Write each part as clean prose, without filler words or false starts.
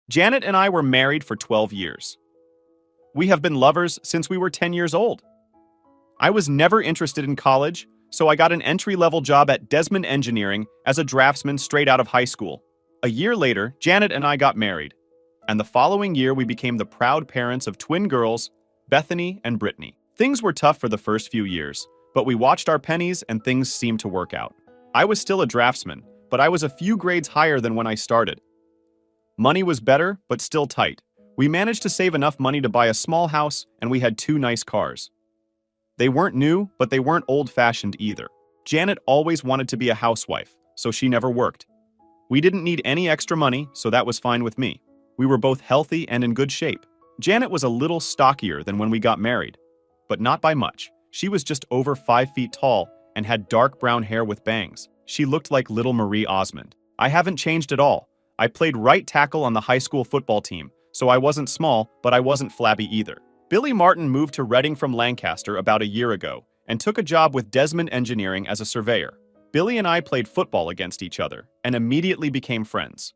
Janet and I were married for 12 years. We have been lovers since we were 10 years old. I was never interested in college, so I got an entry-level job at Desmond Engineering as a draftsman straight out of high school. A year later, Janet and I got married, and the following year we became the proud parents of twin girls, Bethany and Brittany. Things were tough for the first few years, but we watched our pennies and things seemed to work out. I was still a draftsman, but I was a few grades higher than when I started. Money was better, but still tight. We managed to save enough money to buy a small house, and we had 2 nice cars. They weren't new, but they weren't old-fashioned either. Janet always wanted to be a housewife, so she never worked. We didn't need any extra money, so that was fine with me. We were both healthy and in good shape. Janet was a little stockier than when we got married, but not by much. She was just over 5 feet tall and had dark brown hair with bangs. She looked like little Marie Osmond. I haven't changed at all. I played right tackle on the high school football team, so I wasn't small, but I wasn't flabby either. Billy Martin moved to Reading from Lancaster about a year ago and took a job with Desmond Engineering as a surveyor. Billy and I played football against each other and immediately became friends.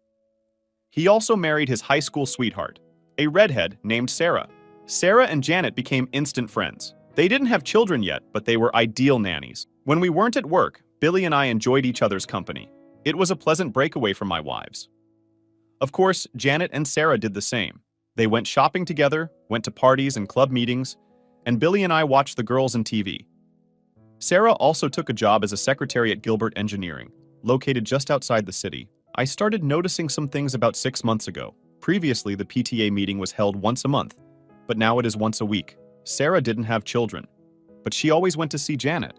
He also married his high school sweetheart, a redhead named Sarah. Sarah and Janet became instant friends. They didn't have children yet, but they were ideal nannies. When we weren't at work, Billy and I enjoyed each other's company. It was a pleasant breakaway from my wives. Of course, Janet and Sarah did the same. They went shopping together, went to parties and club meetings, and Billy and I watched the girls on TV. Sarah also took a job as a secretary at Gilbert Engineering, located just outside the city. I started noticing some things about 6 months ago. Previously, the PTA meeting was held once a month, but now it is once a week. Sarah didn't have children, but she always went to see Janet.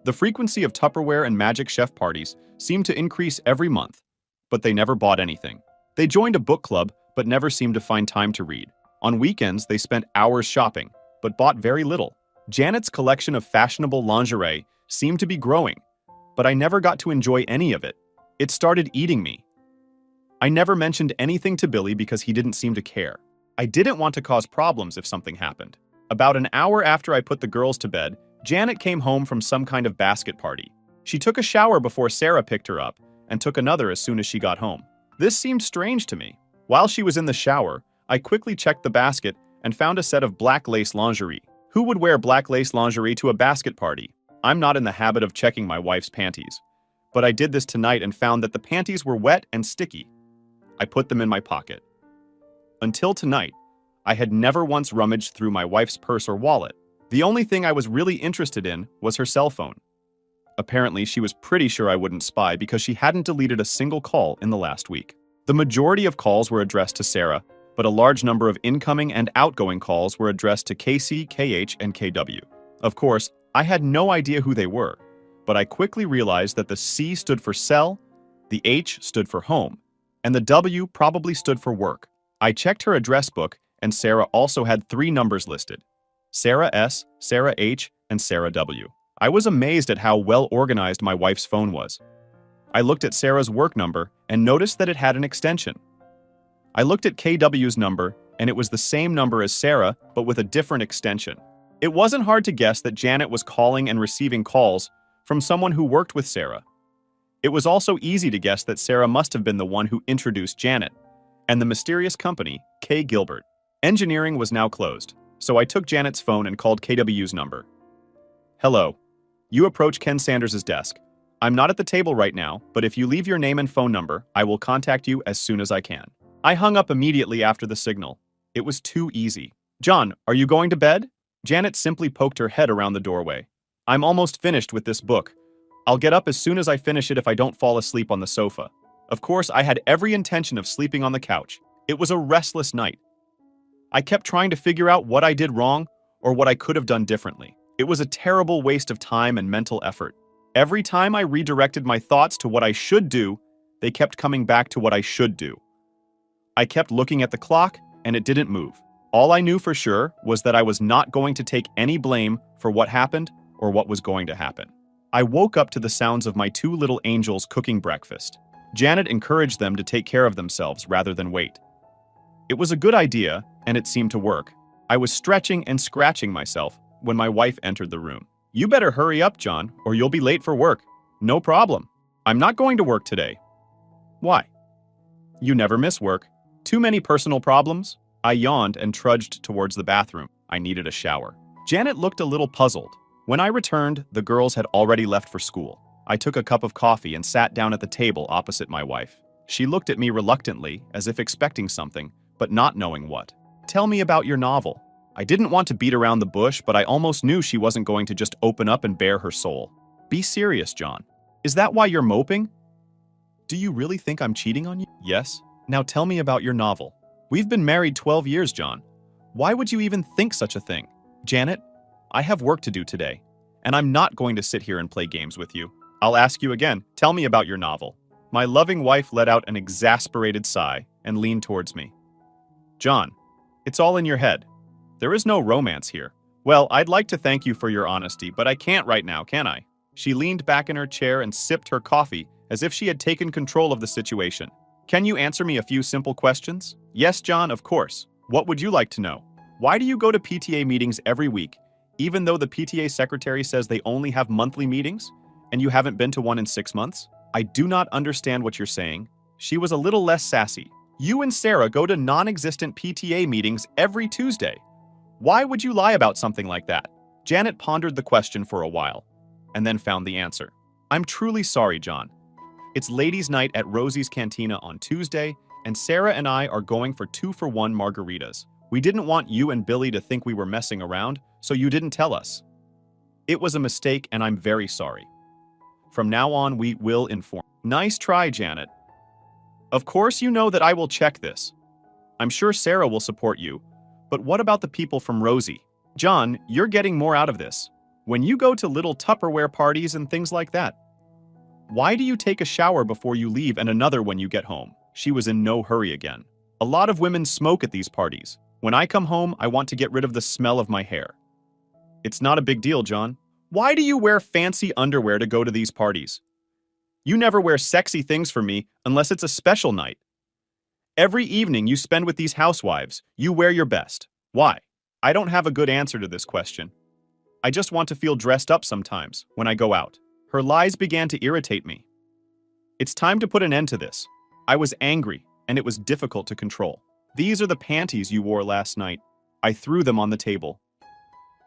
The frequency of Tupperware and Magic Chef parties seemed to increase every month, but they never bought anything. They joined a book club, but never seemed to find time to read. On weekends, they spent hours shopping, but bought very little. Janet's collection of fashionable lingerie seemed to be growing, but I never got to enjoy any of it. It started eating me. I never mentioned anything to Billy because he didn't seem to care. I didn't want to cause problems if something happened. About an hour after I put the girls to bed, Janet came home from some kind of basket party. She took a shower before Sarah picked her up and took another as soon as she got home. This seemed strange to me. While she was in the shower, I quickly checked the basket and found a set of black lace lingerie. Who would wear black lace lingerie to a basket party? I'm not in the habit of checking my wife's panties, but I did this tonight and found that the panties were wet and sticky. I put them in my pocket. Until tonight, I had never once rummaged through my wife's purse or wallet. The only thing I was really interested in was her cell phone. Apparently, she was pretty sure I wouldn't spy because she hadn't deleted a single call in the last week. The majority of calls were addressed to Sarah, but a large number of incoming and outgoing calls were addressed to KC, KH, and KW. Of course, I had no idea who they were, but I quickly realized that the C stood for cell, the H stood for home, and the W probably stood for work. I checked her address book, and Sarah also had 3 numbers listed: Sarah S, Sarah H, and Sarah W. I was amazed at how well organized my wife's phone was. I looked at Sarah's work number and noticed that it had an extension. I looked at KW's number, and it was the same number as Sarah, but with a different extension. It wasn't hard to guess that Janet was calling and receiving calls from someone who worked with Sarah. It was also easy to guess that Sarah must have been the one who introduced Janet and the mysterious company, K. Gilbert. Engineering was now closed, so I took Janet's phone and called KW's number. Hello. You approach Ken Sanders' desk. I'm not at the table right now, but if you leave your name and phone number, I will contact you as soon as I can. I hung up immediately after the signal. It was too easy. John, are you going to bed? Janet simply poked her head around the doorway. I'm almost finished with this book. I'll get up as soon as I finish it if I don't fall asleep on the sofa. Of course, I had every intention of sleeping on the couch. It was a restless night. I kept trying to figure out what I did wrong or what I could have done differently. It was a terrible waste of time and mental effort. Every time I redirected my thoughts to what I should do, they kept coming back to what I should do. I kept looking at the clock, and it didn't move. All I knew for sure was that I was not going to take any blame for what happened or what was going to happen. I woke up to the sounds of my 2 little angels cooking breakfast. Janet encouraged them to take care of themselves rather than wait. It was a good idea, and it seemed to work. I was stretching and scratching myself when my wife entered the room. You better hurry up, John, or you'll be late for work. No problem. I'm not going to work today. Why? You never miss work. Too many personal problems? I yawned and trudged towards the bathroom. I needed a shower. Janet looked a little puzzled. When I returned, the girls had already left for school. I took a cup of coffee and sat down at the table opposite my wife. She looked at me reluctantly, as if expecting something, but not knowing what. Tell me about your novel. I didn't want to beat around the bush, but I almost knew she wasn't going to just open up and bare her soul. Be serious, John. Is that why you're moping? Do you really think I'm cheating on you? Yes. Now tell me about your novel. We've been married 12 years, John. Why would you even think such a thing? Janet, I have work to do today, and I'm not going to sit here and play games with you. I'll ask you again, tell me about your novel. My loving wife let out an exasperated sigh and leaned towards me. John, it's all in your head. There is no romance here. Well, I'd like to thank you for your honesty, but I can't right now, can I? She leaned back in her chair and sipped her coffee as if she had taken control of the situation. Can you answer me a few simple questions? Yes, John, of course. What would you like to know? Why do you go to PTA meetings every week, even though the PTA secretary says they only have monthly meetings, and you haven't been to one in 6 months? I do not understand what you're saying. She was a little less sassy. You and Sarah go to non-existent PTA meetings every Tuesday. Why would you lie about something like that? Janet pondered the question for a while, and then found the answer. I'm truly sorry, John. It's ladies' night at Rosie's Cantina on Tuesday, and Sarah and I are going for 2-for-1 margaritas. We didn't want you and Billy to think we were messing around, so you didn't tell us. It was a mistake, and I'm very sorry. From now on, we will inform. Nice try, Janet. Of course you know that I will check this. I'm sure Sarah will support you, but what about the people from Rosie? John, you're getting more out of this. When you go to little Tupperware parties and things like that, why do you take a shower before you leave and another when you get home? She was in no hurry again. A lot of women smoke at these parties. When I come home, I want to get rid of the smell of my hair. It's not a big deal, John. Why do you wear fancy underwear to go to these parties? You never wear sexy things for me unless it's a special night. Every evening you spend with these housewives, you wear your best. Why? I don't have a good answer to this question. I just want to feel dressed up sometimes when I go out. Her lies began to irritate me. It's time to put an end to this. I was angry, and it was difficult to control. These are the panties you wore last night. I threw them on the table.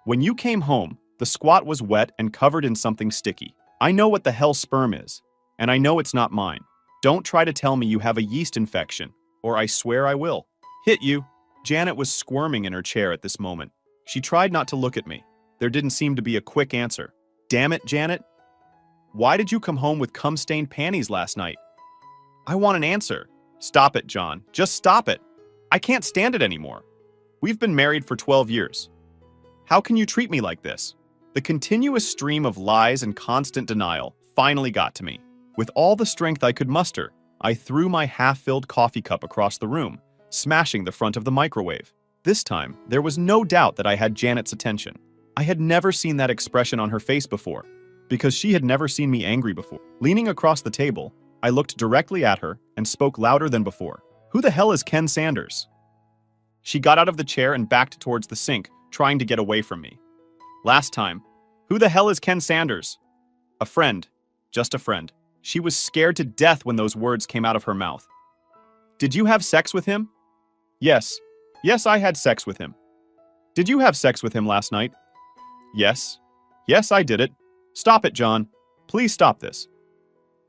When you came home, the squat was wet and covered in something sticky. I know what the hell sperm is, and I know it's not mine. Don't try to tell me you have a yeast infection, or I swear I will. Hit you. Janet was squirming in her chair at this moment. She tried not to look at me. There didn't seem to be a quick answer. Damn it, Janet. Why did you come home with cum-stained panties last night? I want an answer. Stop it, John. Just stop it. I can't stand it anymore. We've been married for 12 years. How can you treat me like this? The continuous stream of lies and constant denial finally got to me. With all the strength I could muster, I threw my half-filled coffee cup across the room, smashing the front of the microwave. This time, there was no doubt that I had Janet's attention. I had never seen that expression on her face before, because she had never seen me angry before. Leaning across the table, I looked directly at her and spoke louder than before. Who the hell is Ken Sanders? She got out of the chair and backed towards the sink, trying to get away from me. Last time, who the hell is Ken Sanders? A friend. Just a friend. She was scared to death when those words came out of her mouth. Did you have sex with him? Yes. Yes, I had sex with him. Did you have sex with him last night? Yes. Yes, I did it. Stop it, John. Please stop this.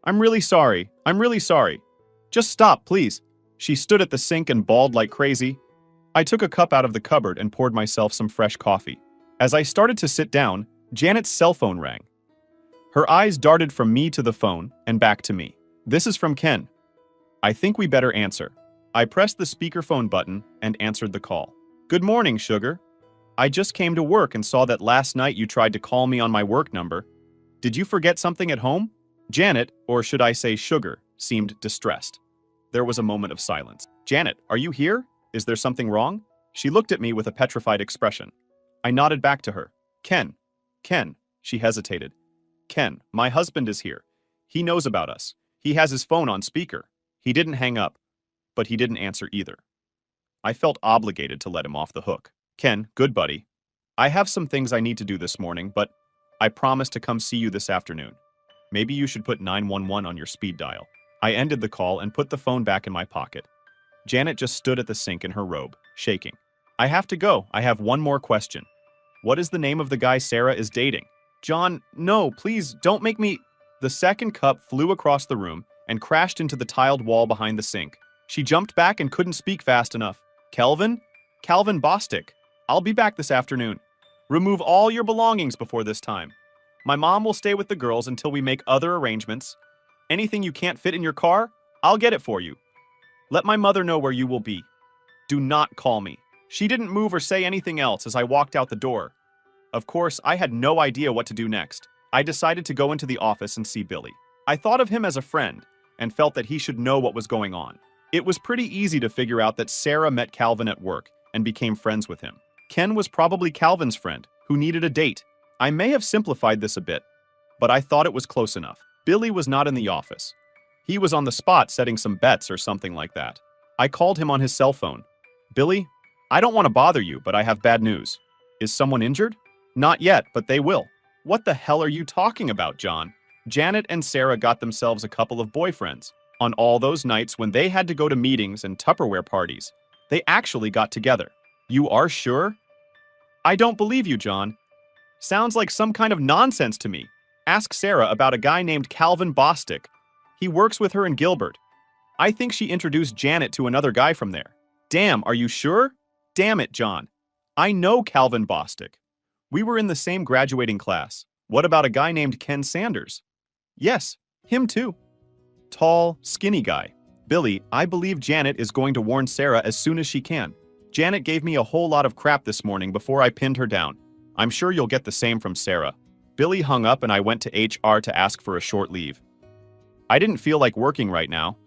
I'm really sorry. I'm really sorry. Just stop, please. She stood at the sink and bawled like crazy. I took a cup out of the cupboard and poured myself some fresh coffee. As I started to sit down, Janet's cell phone rang. Her eyes darted from me to the phone and back to me. This is from Ken. I think we better answer. I pressed the speakerphone button and answered the call. Good morning, sugar. I just came to work and saw that last night you tried to call me on my work number. Did you forget something at home? Janet, or should I say Sugar, seemed distressed. There was a moment of silence. Janet, are you here? Is there something wrong? She looked at me with a petrified expression. I nodded back to her. Ken. She hesitated. Ken, my husband is here. He knows about us. He has his phone on speaker. He didn't hang up, but he didn't answer either. I felt obligated to let him off the hook. Ken, good buddy. I have some things I need to do this morning, but I promise to come see you this afternoon. Maybe you should put 911 on your speed dial. I ended the call and put the phone back in my pocket. Janet just stood at the sink in her robe, shaking. I have to go. I have one more question. What is the name of the guy Sarah is dating? John, no, please don't make me... The second cup flew across the room and crashed into the tiled wall behind the sink. She jumped back and couldn't speak fast enough. Kelvin? Calvin Bostic. I'll be back this afternoon. Remove all your belongings before this time. My mom will stay with the girls until we make other arrangements. Anything you can't fit in your car, I'll get it for you. Let my mother know where you will be. Do not call me. She didn't move or say anything else as I walked out the door. Of course, I had no idea what to do next. I decided to go into the office and see Billy. I thought of him as a friend and felt that he should know what was going on. It was pretty easy to figure out that Sarah met Calvin at work and became friends with him. Ken was probably Calvin's friend, who needed a date. I may have simplified this a bit, but I thought it was close enough. Billy was not in the office. He was on the spot setting some bets or something like that. I called him on his cell phone. Billy, I don't want to bother you, but I have bad news. Is someone injured? Not yet, but they will. What the hell are you talking about, John? Janet and Sarah got themselves a couple of boyfriends. On all those nights when they had to go to meetings and Tupperware parties, they actually got together. You are sure? I don't believe you, John. Sounds like some kind of nonsense to me. Ask Sarah about a guy named Calvin Bostic. He works with her in Gilbert. I think she introduced Janet to another guy from there. Damn, are you sure? Damn it, John. I know Calvin Bostic. We were in the same graduating class. What about a guy named Ken Sanders? Yes, him too. Tall, skinny guy. Billy, I believe Janet is going to warn Sarah as soon as she can. Janet gave me a whole lot of crap this morning before I pinned her down. I'm sure you'll get the same from Sarah. Billy hung up and I went to HR to ask for a short leave. I didn't feel like working right now.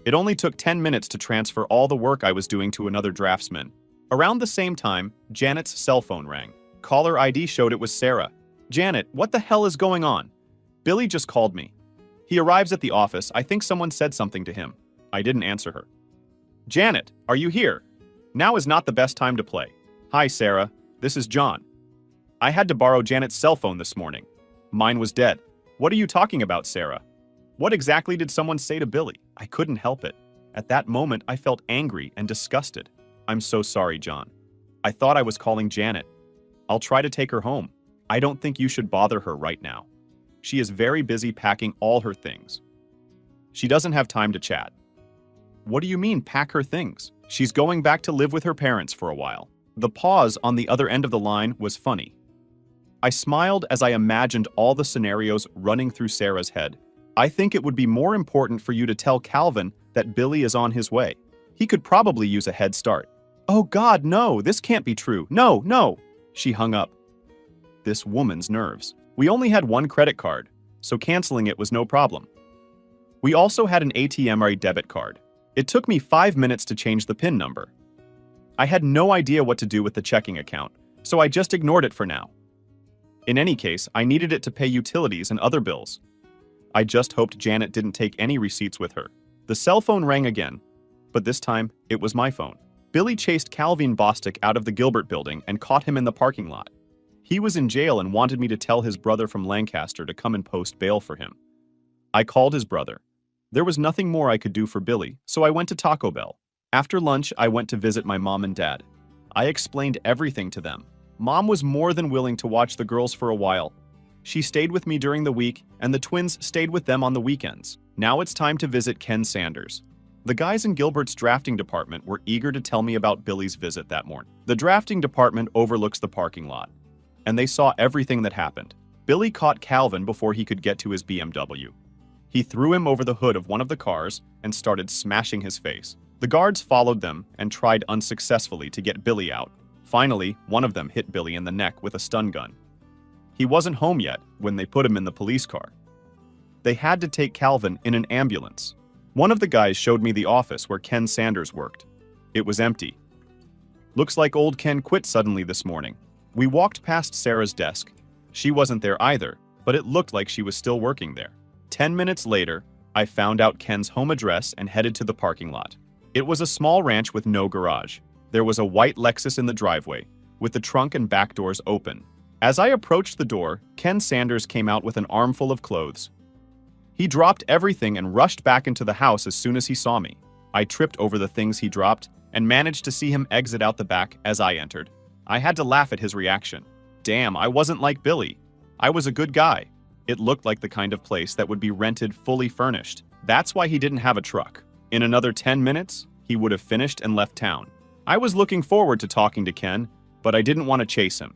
It only took 10 minutes to transfer all the work I was doing to another draftsman. Around the same time, Janet's cell phone rang. Caller ID showed it was Sarah. Janet, what the hell is going on? Billy just called me. He arrives at the office. I think someone said something to him. I didn't answer her. Janet, are you here? Now is not the best time to play. Hi, Sarah. This is John. I had to borrow Janet's cell phone this morning. Mine was dead. What are you talking about, Sarah? What exactly did someone say to Billy? I couldn't help it. At that moment, I felt angry and disgusted. I'm so sorry, John. I thought I was calling Janet. I'll try to take her home. I don't think you should bother her right now. She is very busy packing all her things. She doesn't have time to chat. What do you mean, pack her things? She's going back to live with her parents for a while. The pause on the other end of the line was funny. I smiled as I imagined all the scenarios running through Sarah's head. I think it would be more important for you to tell Calvin that Billy is on his way. He could probably use a head start. Oh God, no, this can't be true. No, no. She hung up. This woman's nerves. We only had one credit card, so canceling it was no problem. We also had an ATM or a debit card. It took me 5 minutes to change the PIN number. I had no idea what to do with the checking account, so I just ignored it for now. In any case, I needed it to pay utilities and other bills. I just hoped Janet didn't take any receipts with her. The cell phone rang again, but this time it was my phone. Billy chased Calvin Bostic out of the Gilbert building and caught him in the parking lot. He was in jail and wanted me to tell his brother from Lancaster to come and post bail for him. I called his brother. There was nothing more I could do for Billy, so I went to Taco Bell. After lunch, I went to visit my mom and dad. I explained everything to them. Mom was more than willing to watch the girls for a while. She stayed with me during the week, and the twins stayed with them on the weekends. Now it's time to visit Ken Sanders. The guys in Gilbert's drafting department were eager to tell me about Billy's visit that morning. The drafting department overlooks the parking lot, and they saw everything that happened. Billy caught Calvin before he could get to his BMW. He threw him over the hood of one of the cars and started smashing his face. The guards followed them and tried unsuccessfully to get Billy out. Finally, one of them hit Billy in the neck with a stun gun. He wasn't home yet when they put him in the police car. They had to take Calvin in an ambulance. One of the guys showed me the office where Ken Sanders worked. It was empty. Looks like old Ken quit suddenly this morning. We walked past Sarah's desk. She wasn't there either, but it looked like she was still working there. 10 minutes later, I found out Ken's home address and headed to the parking lot. It was a small ranch with no garage. There was a white Lexus in the driveway, with the trunk and back doors open. As I approached the door, Ken Sanders came out with an armful of clothes. He dropped everything and rushed back into the house as soon as he saw me. I tripped over the things he dropped and managed to see him exit out the back as I entered. I had to laugh at his reaction. Damn, I wasn't like Billy. I was a good guy. It looked like the kind of place that would be rented fully furnished. That's why he didn't have a truck. In another 10 minutes, he would have finished and left town. I was looking forward to talking to Ken, but I didn't want to chase him.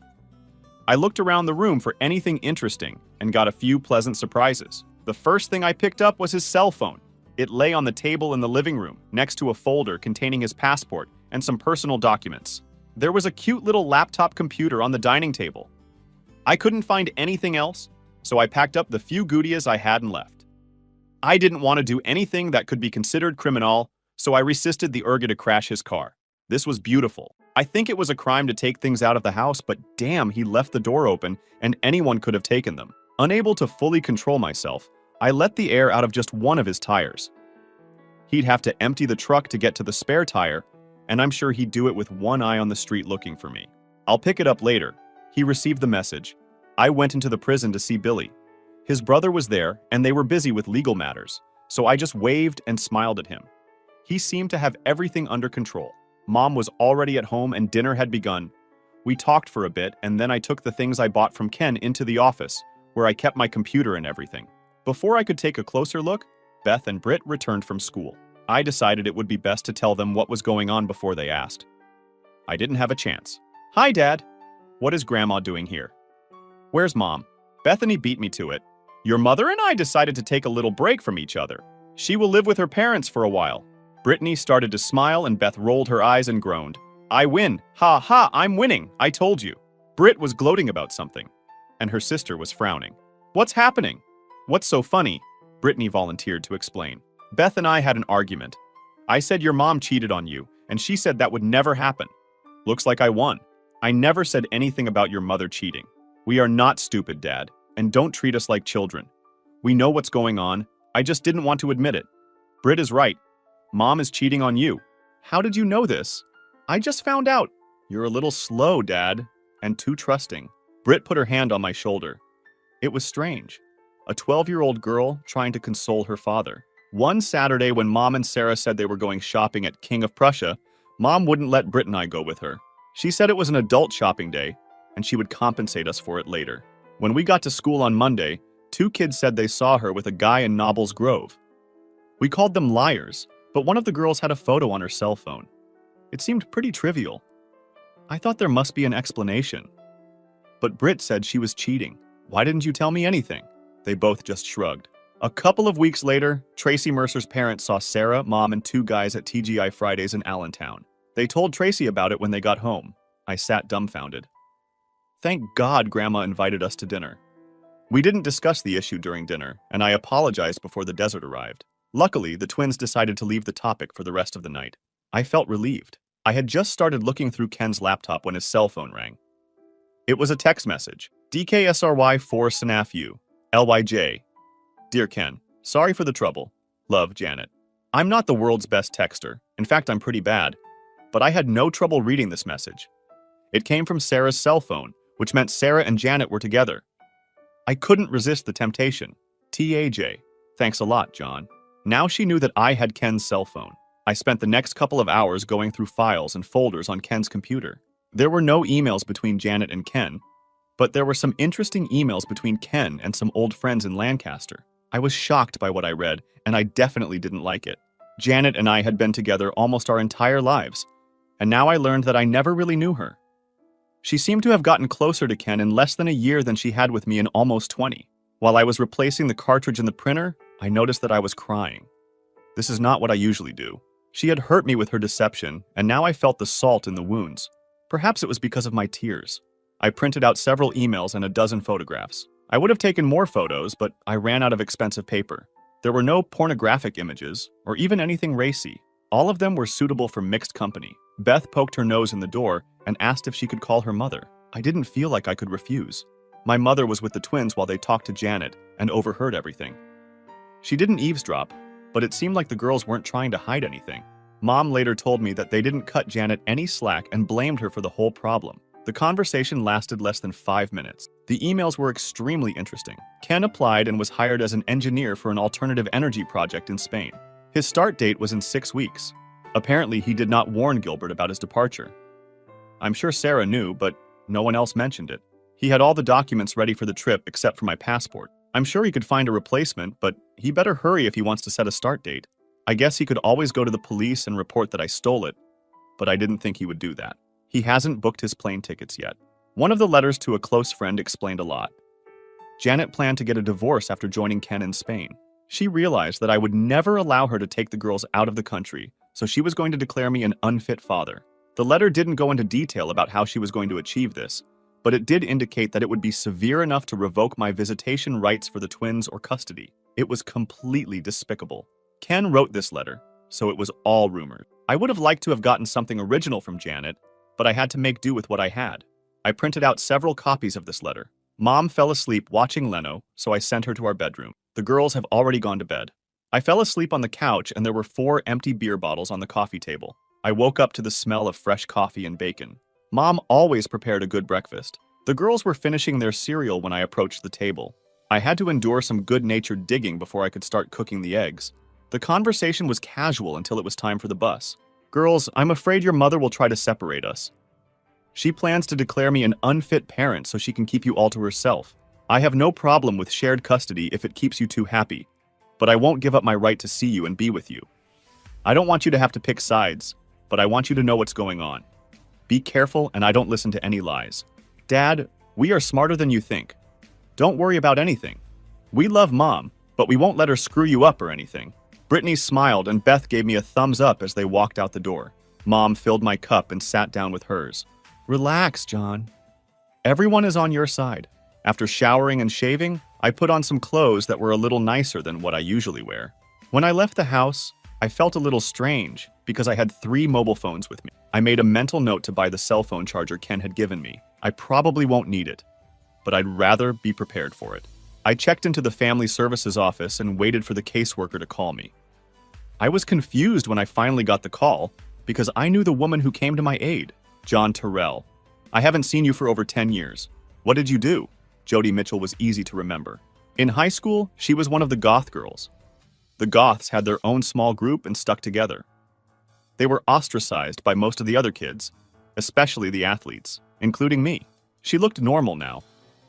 I looked around the room for anything interesting and got a few pleasant surprises. The first thing I picked up was his cell phone. It lay on the table in the living room, next to a folder containing his passport and some personal documents. There was a cute little laptop computer on the dining table. I couldn't find anything else, so I packed up the few goodies I had and left. I didn't want to do anything that could be considered criminal, so I resisted the urge to crash his car. This was beautiful. I think it was a crime to take things out of the house, but damn, he left the door open and anyone could have taken them. Unable to fully control myself, I let the air out of just one of his tires. He'd have to empty the truck to get to the spare tire, and I'm sure he'd do it with one eye on the street looking for me. I'll pick it up later. He received the message. I went into the prison to see Billy. His brother was there, and they were busy with legal matters, so I just waved and smiled at him. He seemed to have everything under control. Mom was already at home and dinner had begun. We talked for a bit, and then I took the things I bought from Ken into the office, where I kept my computer and everything. Before I could take a closer look, Beth and Britt returned from school. I decided it would be best to tell them what was going on before they asked. I didn't have a chance. Hi, Dad. What is Grandma doing here? Where's Mom? Bethany beat me to it. Your mother and I decided to take a little break from each other. She will live with her parents for a while. Brittany started to smile and Beth rolled her eyes and groaned. I win. Ha ha, I'm winning. I told you. Britt was gloating about something, and her sister was frowning. What's happening? What's so funny? Brittany volunteered to explain. Beth and I had an argument. I said your mom cheated on you, and she said that would never happen. Looks like I won. I never said anything about your mother cheating. We are not stupid, Dad, and don't treat us like children. We know what's going on. I just didn't want to admit it. Britt is right. Mom is cheating on you. How did you know this? I just found out. You're a little slow, Dad, and too trusting. Britt put her hand on my shoulder. It was strange. A 12-year-old girl trying to console her father. One Saturday when Mom and Sarah said they were going shopping at King of Prussia, Mom wouldn't let Britt and I go with her. She said it was an adult shopping day, and she would compensate us for it later. When we got to school on Monday, 2 kids said they saw her with a guy in Nobles Grove. We called them liars, but one of the girls had a photo on her cell phone. It seemed pretty trivial. I thought there must be an explanation. But Britt said she was cheating. Why didn't you tell me anything? They both just shrugged. A couple of weeks later, Tracy Mercer's parents saw Sarah, Mom, and 2 guys at TGI Fridays in Allentown. They told Tracy about it when they got home. I sat dumbfounded. Thank God Grandma invited us to dinner. We didn't discuss the issue during dinner, and I apologized before the dessert arrived. Luckily, the twins decided to leave the topic for the rest of the night. I felt relieved. I had just started looking through Ken's laptop when his cell phone rang. It was a text message. DKSRY 4 SNAFU. LYJ. Dear Ken, sorry for the trouble. Love, Janet. I'm not the world's best texter. In fact, I'm pretty bad. But I had no trouble reading this message. It came from Sarah's cell phone, which meant Sarah and Janet were together. I couldn't resist the temptation. TAJ. Thanks a lot, John. Now she knew that I had Ken's cell phone. I spent the next couple of hours going through files and folders on Ken's computer. There were no emails between Janet and Ken, but there were some interesting emails between Ken and some old friends in Lancaster. I was shocked by what I read, and I definitely didn't like it. Janet and I had been together almost our entire lives, and now I learned that I never really knew her. She seemed to have gotten closer to Ken in less than a year than she had with me in almost 20. While I was replacing the cartridge in the printer, I noticed that I was crying. This is not what I usually do. She had hurt me with her deception, and now I felt the salt in the wounds. Perhaps it was because of my tears. I printed out several emails and a dozen photographs. I would have taken more photos, but I ran out of expensive paper. There were no pornographic images, or even anything racy. All of them were suitable for mixed company. Beth poked her nose in the door and asked if she could call her mother. I didn't feel like I could refuse. My mother was with the twins while they talked to Janet and overheard everything. She didn't eavesdrop, but it seemed like the girls weren't trying to hide anything. Mom later told me that they didn't cut Janet any slack and blamed her for the whole problem. The conversation lasted less than 5 minutes. The emails were extremely interesting. Ken applied and was hired as an engineer for an alternative energy project in Spain. His start date was in 6 weeks. Apparently, he did not warn Gilbert about his departure. I'm sure Sarah knew, but no one else mentioned it. He had all the documents ready for the trip except for my passport. I'm sure he could find a replacement, but he better hurry if he wants to set a start date. I guess he could always go to the police and report that I stole it, but I didn't think he would do that. He hasn't booked his plane tickets yet. One of the letters to a close friend explained a lot. Janet planned to get a divorce after joining Ken in Spain. She realized that I would never allow her to take the girls out of the country, so she was going to declare me an unfit father. The letter didn't go into detail about how she was going to achieve this, but it did indicate that it would be severe enough to revoke my visitation rights for the twins or custody. It was completely despicable. Ken wrote this letter, so it was all rumored. I would have liked to have gotten something original from Janet, but I had to make do with what I had. I printed out several copies of this letter. Mom fell asleep watching Leno, so I sent her to our bedroom. The girls have already gone to bed. I fell asleep on the couch and there were 4 empty beer bottles on the coffee table. I woke up to the smell of fresh coffee and bacon. Mom always prepared a good breakfast. The girls were finishing their cereal when I approached the table. I had to endure some good-natured digging before I could start cooking the eggs. The conversation was casual until it was time for the bus. Girls, I'm afraid your mother will try to separate us. She plans to declare me an unfit parent so she can keep you all to herself. I have no problem with shared custody if it keeps you two happy, but I won't give up my right to see you and be with you. I don't want you to have to pick sides, but I want you to know what's going on. Be careful and I don't listen to any lies. Dad, we are smarter than you think. Don't worry about anything. We love Mom, but we won't let her screw you up or anything. Brittany smiled and Beth gave me a thumbs up as they walked out the door. Mom filled my cup and sat down with hers. Relax, John. Everyone is on your side. After showering and shaving, I put on some clothes that were a little nicer than what I usually wear. When I left the house, I felt a little strange because I had 3 mobile phones with me. I made a mental note to buy the cell phone charger Ken had given me. I probably won't need it, but I'd rather be prepared for it. I checked into the family services office and waited for the caseworker to call me. I was confused when I finally got the call because I knew the woman who came to my aid, John Terrell. I haven't seen you for over 10 years. What did you do? Jody Mitchell was easy to remember. In high school, she was one of the goth girls. The goths had their own small group and stuck together. They were ostracized by most of the other kids, especially the athletes, including me. She looked normal now,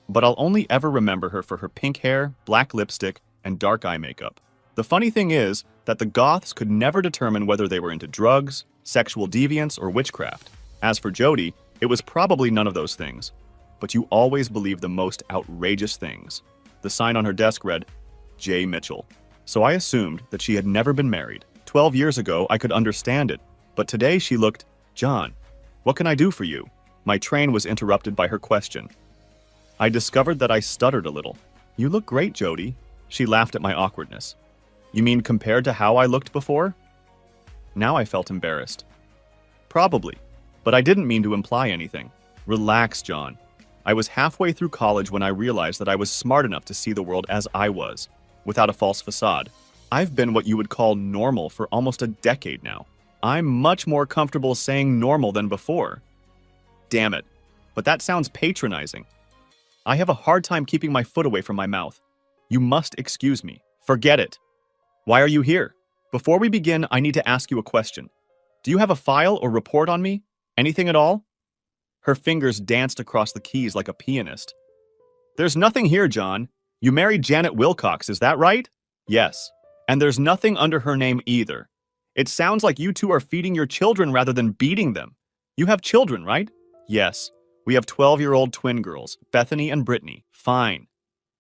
but I'll only ever remember her for her pink hair, black lipstick, and dark eye makeup. The funny thing is that the goths could never determine whether they were into drugs, sexual deviance, or witchcraft. As for Jody, it was probably none of those things. But you always believe the most outrageous things. The sign on her desk read, J. Mitchell. So I assumed that she had never been married. 12 years ago, I could understand it. But today she looked, John, what can I do for you? My train was interrupted by her question. I discovered that I stuttered a little. You look great, Jody. She laughed at my awkwardness. You mean compared to how I looked before? Now I felt embarrassed. Probably, but I didn't mean to imply anything. Relax, John. I was halfway through college when I realized that I was smart enough to see the world as I was, without a false facade. I've been what you would call normal for almost a decade now. I'm much more comfortable saying normal than before. Damn it, but that sounds patronizing. I have a hard time keeping my foot away from my mouth. You must excuse me. Forget it. Why are you here? Before we begin, I need to ask you a question. Do you have a file or report on me? Anything at all? Her fingers danced across the keys like a pianist. There's nothing here, John. You married Janet Wilcox, is that right? Yes. And there's nothing under her name either. It sounds like you two are feeding your children rather than beating them. You have children, right? Yes. We have 12-year-old twin girls, Bethany and Brittany. Fine.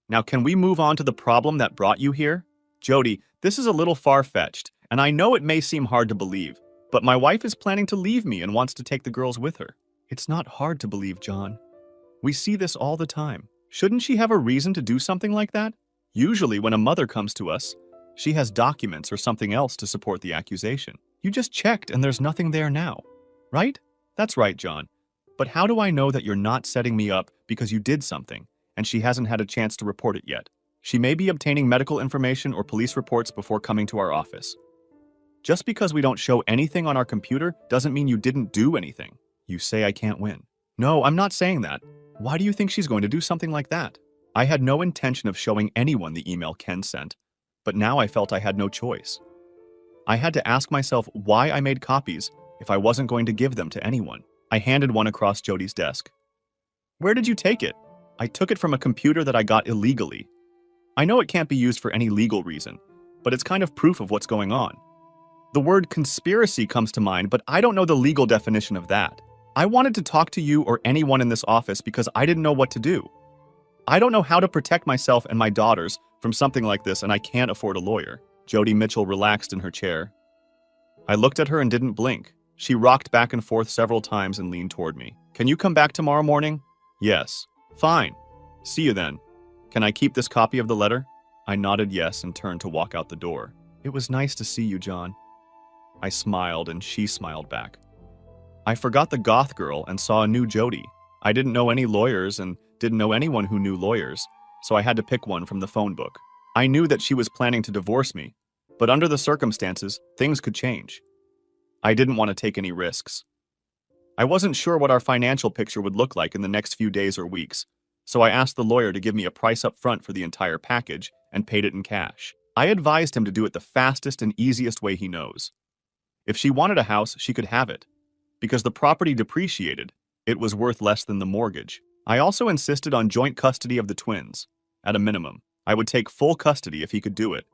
Now can we move on to the problem that brought you here? Jody, this is a little far-fetched, and I know it may seem hard to believe, but my wife is planning to leave me and wants to take the girls with her. It's not hard to believe, John. We see this all the time. Shouldn't she have a reason to do something like that? Usually when a mother comes to us, she has documents or something else to support the accusation. You just checked and there's nothing there now, right? That's right, John. But how do I know that you're not setting me up because you did something and she hasn't had a chance to report it yet? She may be obtaining medical information or police reports before coming to our office. Just because we don't show anything on our computer doesn't mean you didn't do anything. You say I can't win. No, I'm not saying that. Why do you think she's going to do something like that? I had no intention of showing anyone the email Ken sent, but now I felt I had no choice. I had to ask myself why I made copies if I wasn't going to give them to anyone. I handed one across Jody's desk. Where did you take it? I took it from a computer that I got illegally. I know it can't be used for any legal reason, but it's kind of proof of what's going on. The word conspiracy comes to mind, but I don't know the legal definition of that. I wanted to talk to you or anyone in this office because I didn't know what to do. I don't know how to protect myself and my daughters from something like this, and I can't afford a lawyer. Jody Mitchell relaxed in her chair. I looked at her and didn't blink. She rocked back and forth several times and leaned toward me. Can you come back tomorrow morning? Yes. Fine. See you then. Can I keep this copy of the letter? I nodded yes and turned to walk out the door. It was nice to see you, John. I smiled and she smiled back. I forgot the goth girl and saw a new Jody. I didn't know any lawyers and didn't know anyone who knew lawyers, so I had to pick one from the phone book. I knew that she was planning to divorce me, but under the circumstances, things could change. I didn't want to take any risks. I wasn't sure what our financial picture would look like in the next few days or weeks, so I asked the lawyer to give me a price up front for the entire package and paid it in cash. I advised him to do it the fastest and easiest way he knows. If she wanted a house, she could have it. Because the property depreciated, it was worth less than the mortgage. I also insisted on joint custody of the twins. At a minimum, I would take full custody if he could do it.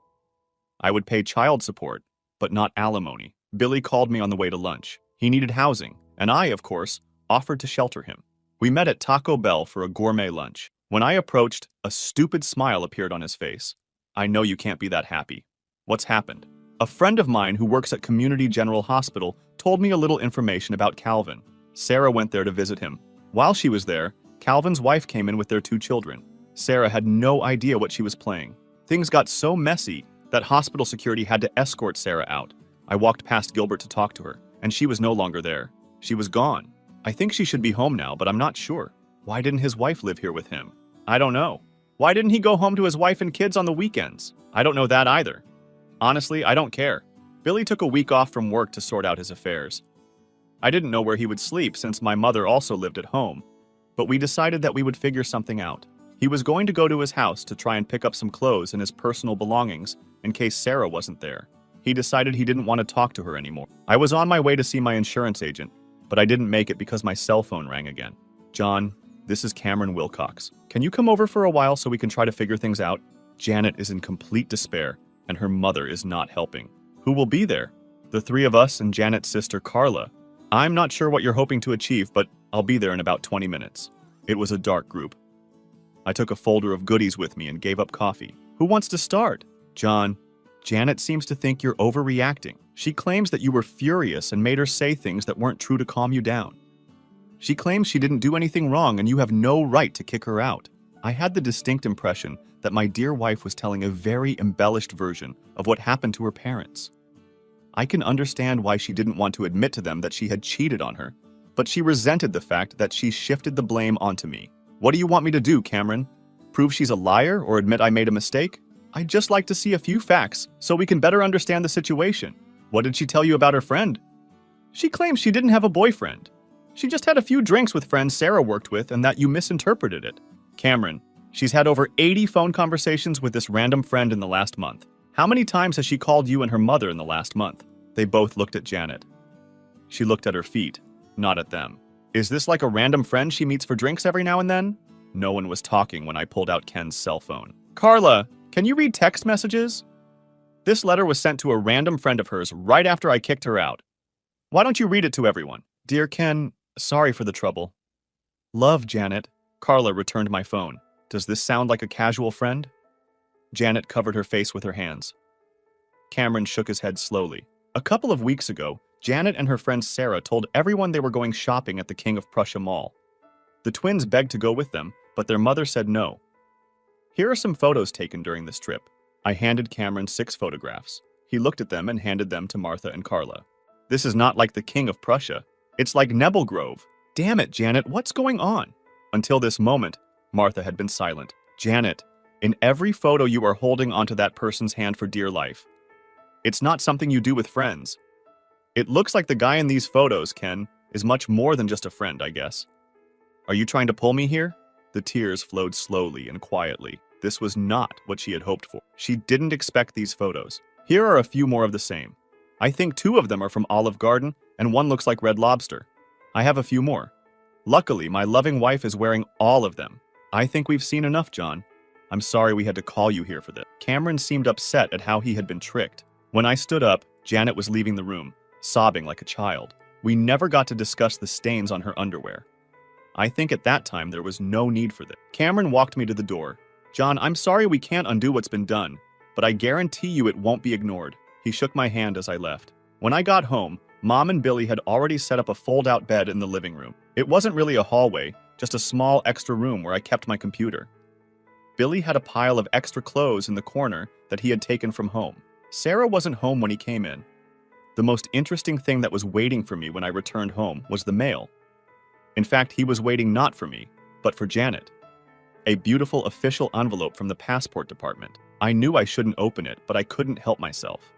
I would pay child support, but not alimony. Billy called me on the way to lunch. He needed housing, and I, of course, offered to shelter him. We met at Taco Bell for a gourmet lunch. When I approached, a stupid smile appeared on his face. I know you can't be that happy. What's happened? A friend of mine who works at Community General Hospital told me a little information about Calvin. Sarah went there to visit him. While she was there, Calvin's wife came in with their 2 children. Sarah had no idea what she was playing. Things got so messy that hospital security had to escort Sarah out. I walked past Gilbert to talk to her, and she was no longer there. She was gone. I think she should be home now, but I'm not sure. Why didn't his wife live here with him? I don't know. Why didn't he go home to his wife and kids on the weekends? I don't know that either. Honestly, I don't care. Billy took a week off from work to sort out his affairs. I didn't know where he would sleep since my mother also lived at home, but we decided that we would figure something out. He was going to go to his house to try and pick up some clothes and his personal belongings in case Sarah wasn't there. He decided he didn't want to talk to her anymore. I was on my way to see my insurance agent, but I didn't make it because my cell phone rang again. John, this is Cameron Wilcox. Can you come over for a while so we can try to figure things out? Janet is in complete despair, and her mother is not helping. Who will be there? The 3 of us and Janet's sister, Carla. I'm not sure what you're hoping to achieve, but I'll be there in about 20 minutes. It was a dark group. I took a folder of goodies with me and gave up coffee. Who wants to start? John, Janet seems to think you're overreacting. She claims that you were furious and made her say things that weren't true to calm you down. She claims she didn't do anything wrong and you have no right to kick her out. I had the distinct impression that my dear wife was telling a very embellished version of what happened to her parents. I can understand why she didn't want to admit to them that she had cheated on her, but she resented the fact that she shifted the blame onto me. What do you want me to do, Cameron? Prove she's a liar or admit I made a mistake? I'd just like to see a few facts so we can better understand the situation. What did she tell you about her friend? She claims she didn't have a boyfriend. She just had a few drinks with friends Sarah worked with and that you misinterpreted it. Cameron, she's had over 80 phone conversations with this random friend in the last month. How many times has she called you and her mother in the last month? They both looked at Janet. She looked at her feet, not at them. Is this like a random friend she meets for drinks every now and then? No one was talking when I pulled out Ken's cell phone. Carla, can you read text messages? This letter was sent to a random friend of hers right after I kicked her out. Why don't you read it to everyone? Dear Ken, sorry for the trouble. Love, Janet. Carla returned my phone. Does this sound like a casual friend? Janet covered her face with her hands. Cameron shook his head slowly. A couple of weeks ago, Janet and her friend Sarah told everyone they were going shopping at the King of Prussia Mall. The twins begged to go with them, but their mother said no. Here are some photos taken during this trip. I handed Cameron 6 photographs. He looked at them and handed them to Martha and Carla. This is not like the King of Prussia. It's like Nebelgrove. Damn it, Janet, what's going on? Until this moment, Martha had been silent. Janet, in every photo you are holding onto that person's hand for dear life. It's not something you do with friends. It looks like the guy in these photos, Ken, is much more than just a friend, I guess. Are you trying to pull me here? The tears flowed slowly and quietly. This was not what she had hoped for. She didn't expect these photos. Here are a few more of the same. I think 2 of them are from Olive Garden, and 1 looks like Red Lobster. I have a few more. Luckily, my loving wife is wearing all of them. I think we've seen enough, John. I'm sorry we had to call you here for this. Cameron seemed upset at how he had been tricked. When I stood up, Janet was leaving the room, sobbing like a child. We never got to discuss the stains on her underwear. I think at that time there was no need for this. Cameron walked me to the door. John, I'm sorry we can't undo what's been done, but I guarantee you it won't be ignored. He shook my hand as I left. When I got home, Mom and Billy had already set up a fold-out bed in the living room. It wasn't really a hallway, just a small extra room where I kept my computer. Billy had a pile of extra clothes in the corner that he had taken from home. Sarah wasn't home when he came in. The most interesting thing that was waiting for me when I returned home was the mail. In fact, he was waiting not for me, but for Janet. A beautiful official envelope from the passport department. I knew I shouldn't open it, but I couldn't help myself.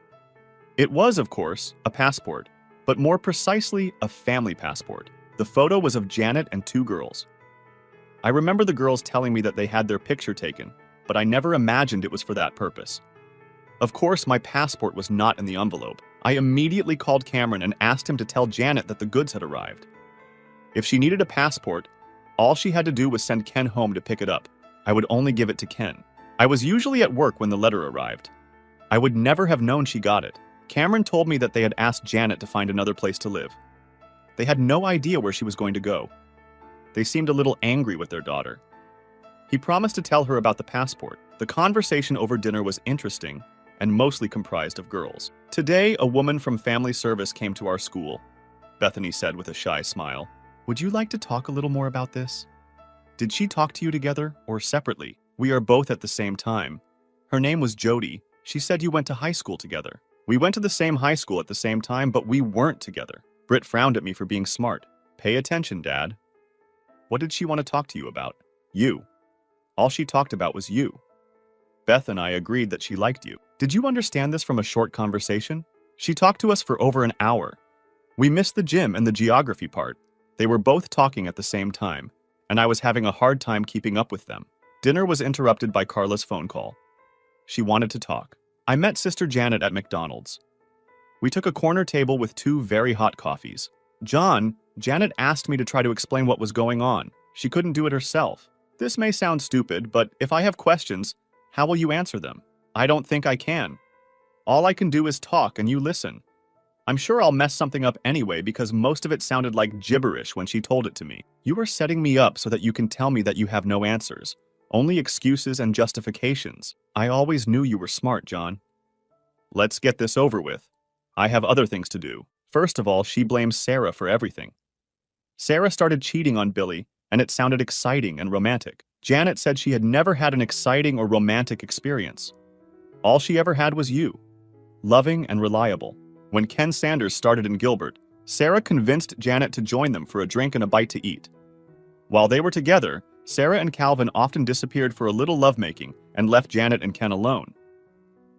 It was, of course, a passport, but more precisely, a family passport. The photo was of Janet and 2 girls. I remember the girls telling me that they had their picture taken, but I never imagined it was for that purpose. Of course, my passport was not in the envelope. I immediately called Cameron and asked him to tell Janet that the goods had arrived. If she needed a passport, all she had to do was send Ken home to pick it up. I would only give it to Ken. I was usually at work when the letter arrived. I would never have known she got it. Cameron told me that they had asked Janet to find another place to live. They had no idea where she was going to go. They seemed a little angry with their daughter. He promised to tell her about the passport. The conversation over dinner was interesting and mostly comprised of girls. Today, a woman from family service came to our school, Bethany said with a shy smile. Would you like to talk a little more about this? Did she talk to you together or separately? We are both at the same time. Her name was Jody. She said you went to high school together. We went to the same high school at the same time, but we weren't together. Britt frowned at me for being smart. Pay attention, Dad. What did she want to talk to you about? You. All she talked about was you. Beth and I agreed that she liked you. Did you understand this from a short conversation? She talked to us for over an hour. We missed the gym and the geography part. They were both talking at the same time, and I was having a hard time keeping up with them. Dinner was interrupted by Carla's phone call. She wanted to talk. I met Sister Janet at McDonald's. We took a corner table with 2 very hot coffees. John, Janet asked me to try to explain what was going on. She couldn't do it herself. This may sound stupid, but if I have questions, how will you answer them? I don't think I can. All I can do is talk and you listen. I'm sure I'll mess something up anyway because most of it sounded like gibberish when she told it to me. You are setting me up so that you can tell me that you have no answers. Only excuses and justifications. I always knew you were smart, John. Let's get this over with. I have other things to do. First of all, she blames Sarah for everything. Sarah started cheating on Billy, and it sounded exciting and romantic. Janet said she had never had an exciting or romantic experience. All she ever had was you. Loving and reliable. When Ken Sanders started in Gilbert, Sarah convinced Janet to join them for a drink and a bite to eat. While they were together, Sarah and Calvin often disappeared for a little lovemaking and left Janet and Ken alone.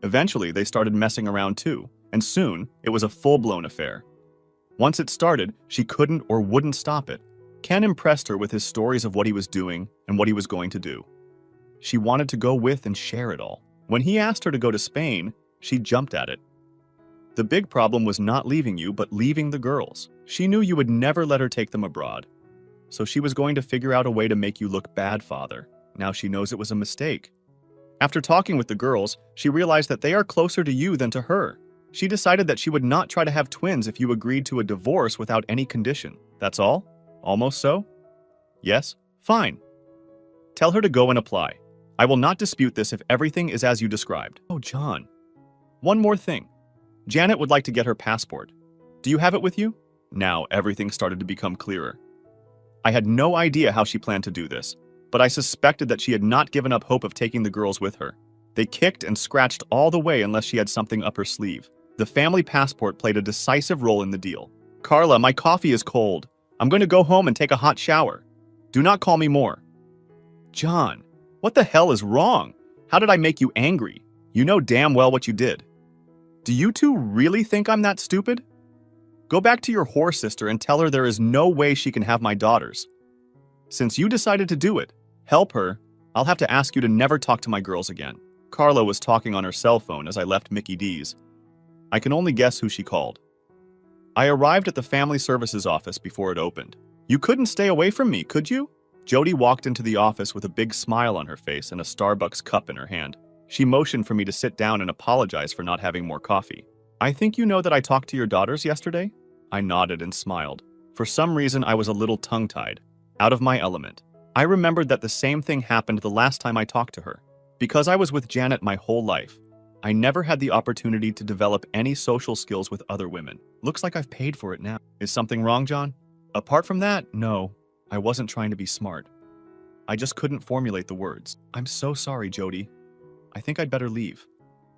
Eventually, they started messing around too, and soon, it was a full-blown affair. Once it started, she couldn't or wouldn't stop it. Ken impressed her with his stories of what he was doing and what he was going to do. She wanted to go with and share it all. When he asked her to go to Spain, she jumped at it. The big problem was not leaving you, but leaving the girls. She knew you would never let her take them abroad. So she was going to figure out a way to make you look bad, father. Now she knows it was a mistake. After talking with the girls, she realized that they are closer to you than to her. She decided that she would not try to have twins if you agreed to a divorce without any condition. That's all? Almost so? Yes? Fine. Tell her to go and apply. I will not dispute this if everything is as you described. Oh, John. One more thing. Janet would like to get her passport. Do you have it with you? Now everything started to become clearer. I had no idea how she planned to do this, but I suspected that she had not given up hope of taking the girls with her. They kicked and scratched all the way unless she had something up her sleeve. The family passport played a decisive role in the deal. Carla, my coffee is cold. I'm going to go home and take a hot shower. Do not call me more. John, what the hell is wrong? How did I make you angry? You know damn well what you did. Do you two really think I'm that stupid? Go back to your whore sister and tell her there is no way she can have my daughters. Since you decided to do it, help her. I'll have to ask you to never talk to my girls again. Carla was talking on her cell phone as I left Mickey D's. I can only guess who she called. I arrived at the family services office before it opened. You couldn't stay away from me, could you? Jody walked into the office with a big smile on her face and a Starbucks cup in her hand. She motioned for me to sit down and apologize for not having more coffee. I think you know that I talked to your daughters yesterday? I nodded and smiled. For some reason, I was a little tongue-tied, out of my element. I remembered that the same thing happened the last time I talked to her. Because I was with Janet my whole life, I never had the opportunity to develop any social skills with other women. Looks like I've paid for it now. Is something wrong, John? Apart from that, no. I wasn't trying to be smart. I just couldn't formulate the words. I'm so sorry, Jody. I think I'd better leave.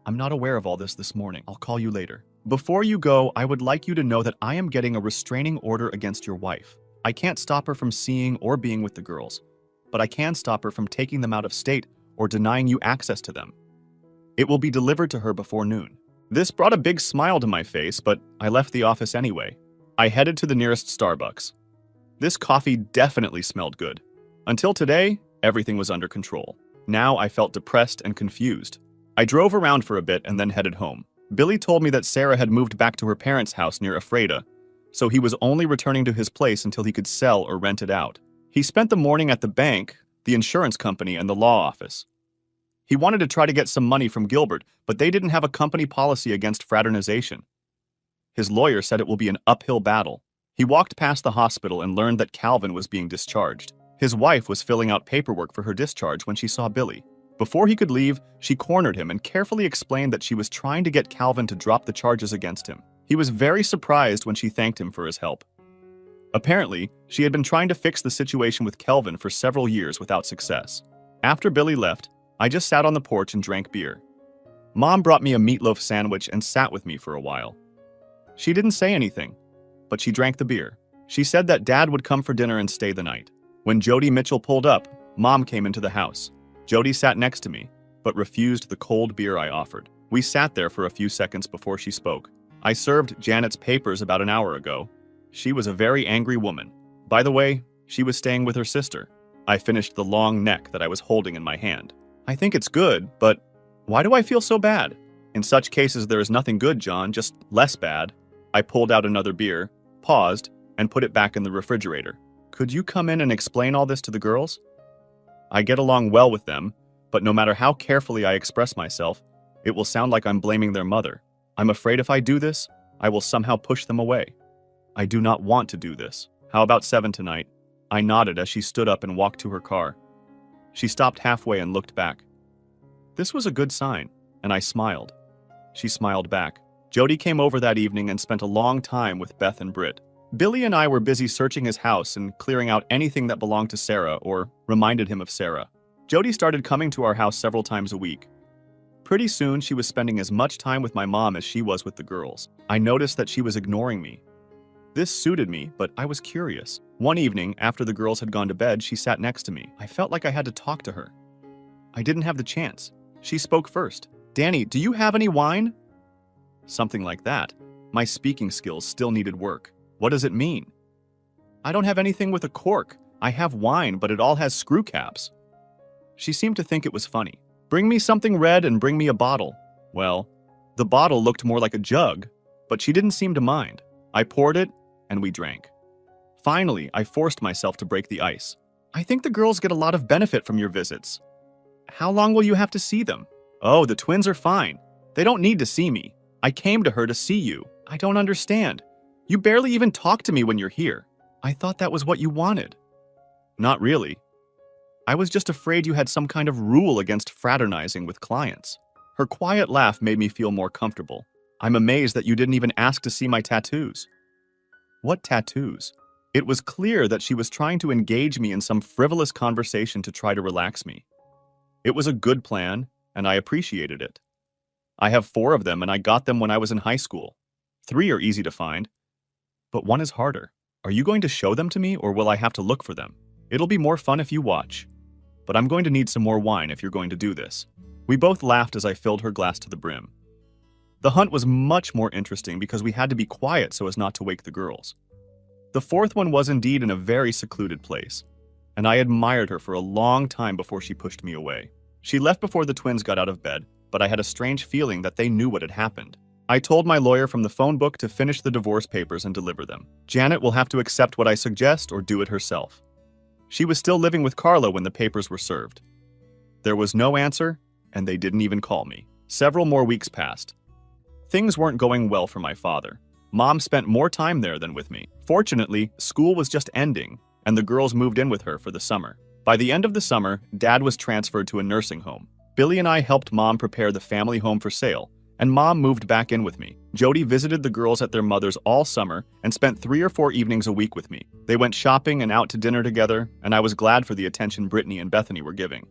I'm not aware of all this morning. I'll call you later. Before you go, I would like you to know that I am getting a restraining order against your wife. I can't stop her from seeing or being with the girls, but I can stop her from taking them out of state or denying you access to them. It will be delivered to her before noon. This brought a big smile to my face, but I left the office anyway. I headed to the nearest Starbucks. This coffee definitely smelled good. Until today, everything was under control. Now I felt depressed and confused. I drove around for a bit and then headed home. Billy told me that Sarah had moved back to her parents' house near Ephrata, so he was only returning to his place until he could sell or rent it out. He spent the morning at the bank, the insurance company, and the law office. He wanted to try to get some money from Gilbert, but they didn't have a company policy against fraternization. His lawyer said it will be an uphill battle. He walked past the hospital and learned that Calvin was being discharged. His wife was filling out paperwork for her discharge when she saw Billy. Before he could leave, she cornered him and carefully explained that she was trying to get Calvin to drop the charges against him. He was very surprised when she thanked him for his help. Apparently, she had been trying to fix the situation with Kelvin for several years without success. After Billy left, I just sat on the porch and drank beer. Mom brought me a meatloaf sandwich and sat with me for a while. She didn't say anything, but she drank the beer. She said that Dad would come for dinner and stay the night. When Jody Mitchell pulled up, Mom came into the house. Jody sat next to me, but refused the cold beer I offered. We sat there for a few seconds before she spoke. I served Janet's papers about an hour ago. She was a very angry woman. By the way, she was staying with her sister. I finished the long neck that I was holding in my hand. I think it's good, but why do I feel so bad? In such cases, there is nothing good, John, just less bad. I pulled out another beer, paused, and put it back in the refrigerator. Could you come in and explain all this to the girls? I get along well with them, but no matter how carefully I express myself, it will sound like I'm blaming their mother. I'm afraid if I do this, I will somehow push them away. I do not want to do this. How about 7 tonight? I nodded as she stood up and walked to her car. She stopped halfway and looked back. This was a good sign, and I smiled. She smiled back. Jody came over that evening and spent a long time with Beth and Britt. Billy and I were busy searching his house and clearing out anything that belonged to Sarah or reminded him of Sarah. Jody started coming to our house several times a week. Pretty soon, she was spending as much time with my mom as she was with the girls. I noticed that she was ignoring me. This suited me, but I was curious. One evening, after the girls had gone to bed, she sat next to me. I felt like I had to talk to her. I didn't have the chance. She spoke first. Danny, do you have any wine? Something like that. My speaking skills still needed work. What does it mean? I don't have anything with a cork. I have wine, but it all has screw caps. She seemed to think it was funny. Bring me something red and bring me a bottle. Well, the bottle looked more like a jug, but she didn't seem to mind. I poured it, and we drank. Finally, I forced myself to break the ice. I think the girls get a lot of benefit from your visits. How long will you have to see them? Oh, the twins are fine. They don't need to see me. I came to her to see you. I don't understand. You barely even talk to me when you're here. I thought that was what you wanted. Not really. I was just afraid you had some kind of rule against fraternizing with clients. Her quiet laugh made me feel more comfortable. I'm amazed that you didn't even ask to see my tattoos. What tattoos? It was clear that she was trying to engage me in some frivolous conversation to try to relax me. It was a good plan, and I appreciated it. I have 4 of them, and I got them when I was in high school. 3 are easy to find, but 1 is harder. Are you going to show them to me, or will I have to look for them? It'll be more fun if you watch, but I'm going to need some more wine if you're going to do this. We both laughed as I filled her glass to the brim. The hunt was much more interesting because we had to be quiet so as not to wake the girls. The 4th one was indeed in a very secluded place, and I admired her for a long time before she pushed me away. She left before the twins got out of bed, but I had a strange feeling that they knew what had happened. I told my lawyer from the phone book to finish the divorce papers and deliver them. Janet will have to accept what I suggest or do it herself. She was still living with Carla when the papers were served. There was no answer, and they didn't even call me. Several more weeks passed. Things weren't going well for my father. Mom spent more time there than with me. Fortunately, school was just ending, and the girls moved in with her for the summer. By the end of the summer, Dad was transferred to a nursing home. Billy and I helped Mom prepare the family home for sale, and Mom moved back in with me. Jody visited the girls at their mother's all summer and spent 3 or 4 evenings a week with me. They went shopping and out to dinner together, and I was glad for the attention Brittany and Bethany were giving.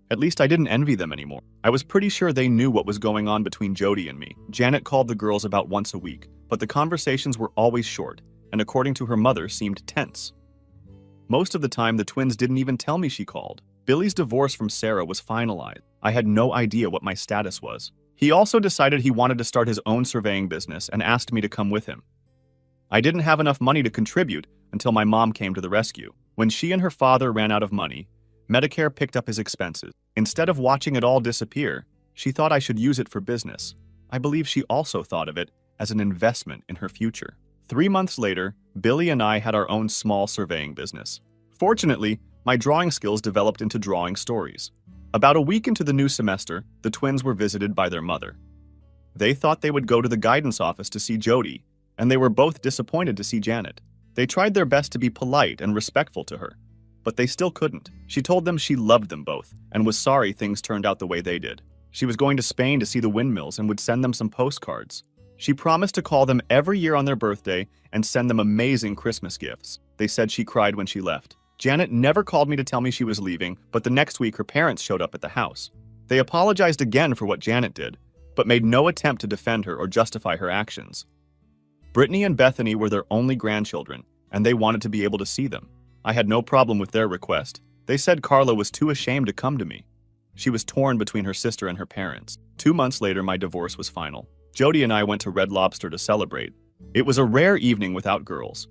At least I didn't envy them anymore. I was pretty sure they knew what was going on between Jody and me. Janet called the girls about once a week, but the conversations were always short, and according to her mother, seemed tense. Most of the time, the twins didn't even tell me she called. Billy's divorce from Sarah was finalized. I had no idea what my status was. He also decided he wanted to start his own surveying business and asked me to come with him. I didn't have enough money to contribute until my mom came to the rescue. When she and her father ran out of money, Medicare picked up his expenses. Instead of watching it all disappear, she thought I should use it for business. I believe she also thought of it as an investment in her future. 3 months later, Billy and I had our own small surveying business. Fortunately, my drawing skills developed into drawing stories. About a week into the new semester, the twins were visited by their mother. They thought they would go to the guidance office to see Jody, and they were both disappointed to see Janet. They tried their best to be polite and respectful to her, but they still couldn't. She told them she loved them both and was sorry things turned out the way they did. She was going to Spain to see the windmills and would send them some postcards. She promised to call them every year on their birthday and send them amazing Christmas gifts. They said she cried when she left. Janet never called me to tell me she was leaving, but the next week her parents showed up at the house. They apologized again for what Janet did, but made no attempt to defend her or justify her actions. Brittany and Bethany were their only grandchildren, and they wanted to be able to see them. I had no problem with their request. They said Carla was too ashamed to come to me. She was torn between her sister and her parents. 2 months later, my divorce was final. Jody and I went to Red Lobster to celebrate. It was a rare evening without girls.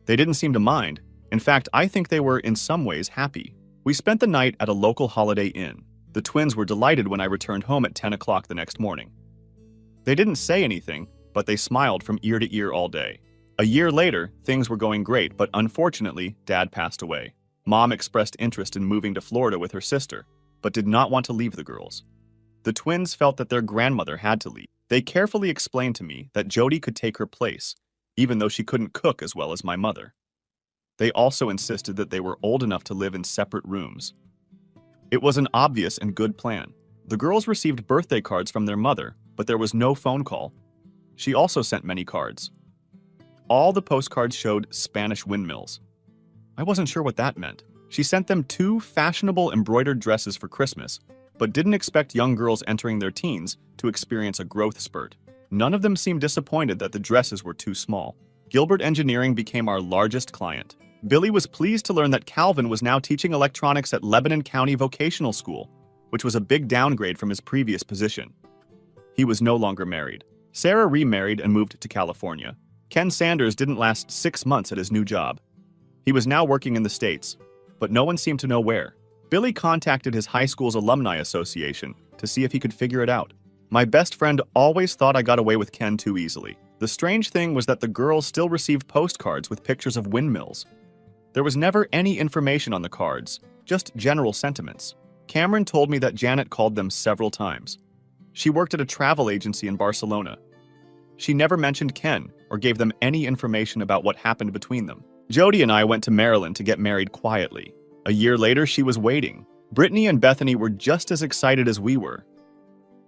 They didn't seem to mind. In fact, I think they were in some ways happy. We spent the night at a local Holiday Inn. The twins were delighted when I returned home at 10 o'clock the next morning. They didn't say anything, but they smiled from ear to ear all day. A year later, things were going great, but unfortunately, Dad passed away. Mom expressed interest in moving to Florida with her sister, but did not want to leave the girls. The twins felt that their grandmother had to leave. They carefully explained to me that Jody could take her place, even though she couldn't cook as well as my mother. They also insisted that they were old enough to live in separate rooms. It was an obvious and good plan. The girls received birthday cards from their mother, but there was no phone call. She also sent many cards. All the postcards showed Spanish windmills. I wasn't sure what that meant. She sent them 2 fashionable embroidered dresses for Christmas, but didn't expect young girls entering their teens to experience a growth spurt. None of them seemed disappointed that the dresses were too small. Gilbert Engineering became our largest client. Billy was pleased to learn that Calvin was now teaching electronics at Lebanon County Vocational School, which was a big downgrade from his previous position. He was no longer married. Sarah remarried and moved to California. Ken Sanders didn't last 6 months at his new job. He was now working in the States, but no one seemed to know where. Billy contacted his high school's alumni association to see if he could figure it out. My best friend always thought I got away with Ken too easily. The strange thing was that the girls still received postcards with pictures of windmills. There was never any information on the cards, just general sentiments. Cameron told me that Janet called them several times. She worked at a travel agency in Barcelona. She never mentioned Ken or gave them any information about what happened between them. Jody and I went to Maryland to get married quietly. A year later, she was waiting. Brittany and Bethany were just as excited as we were.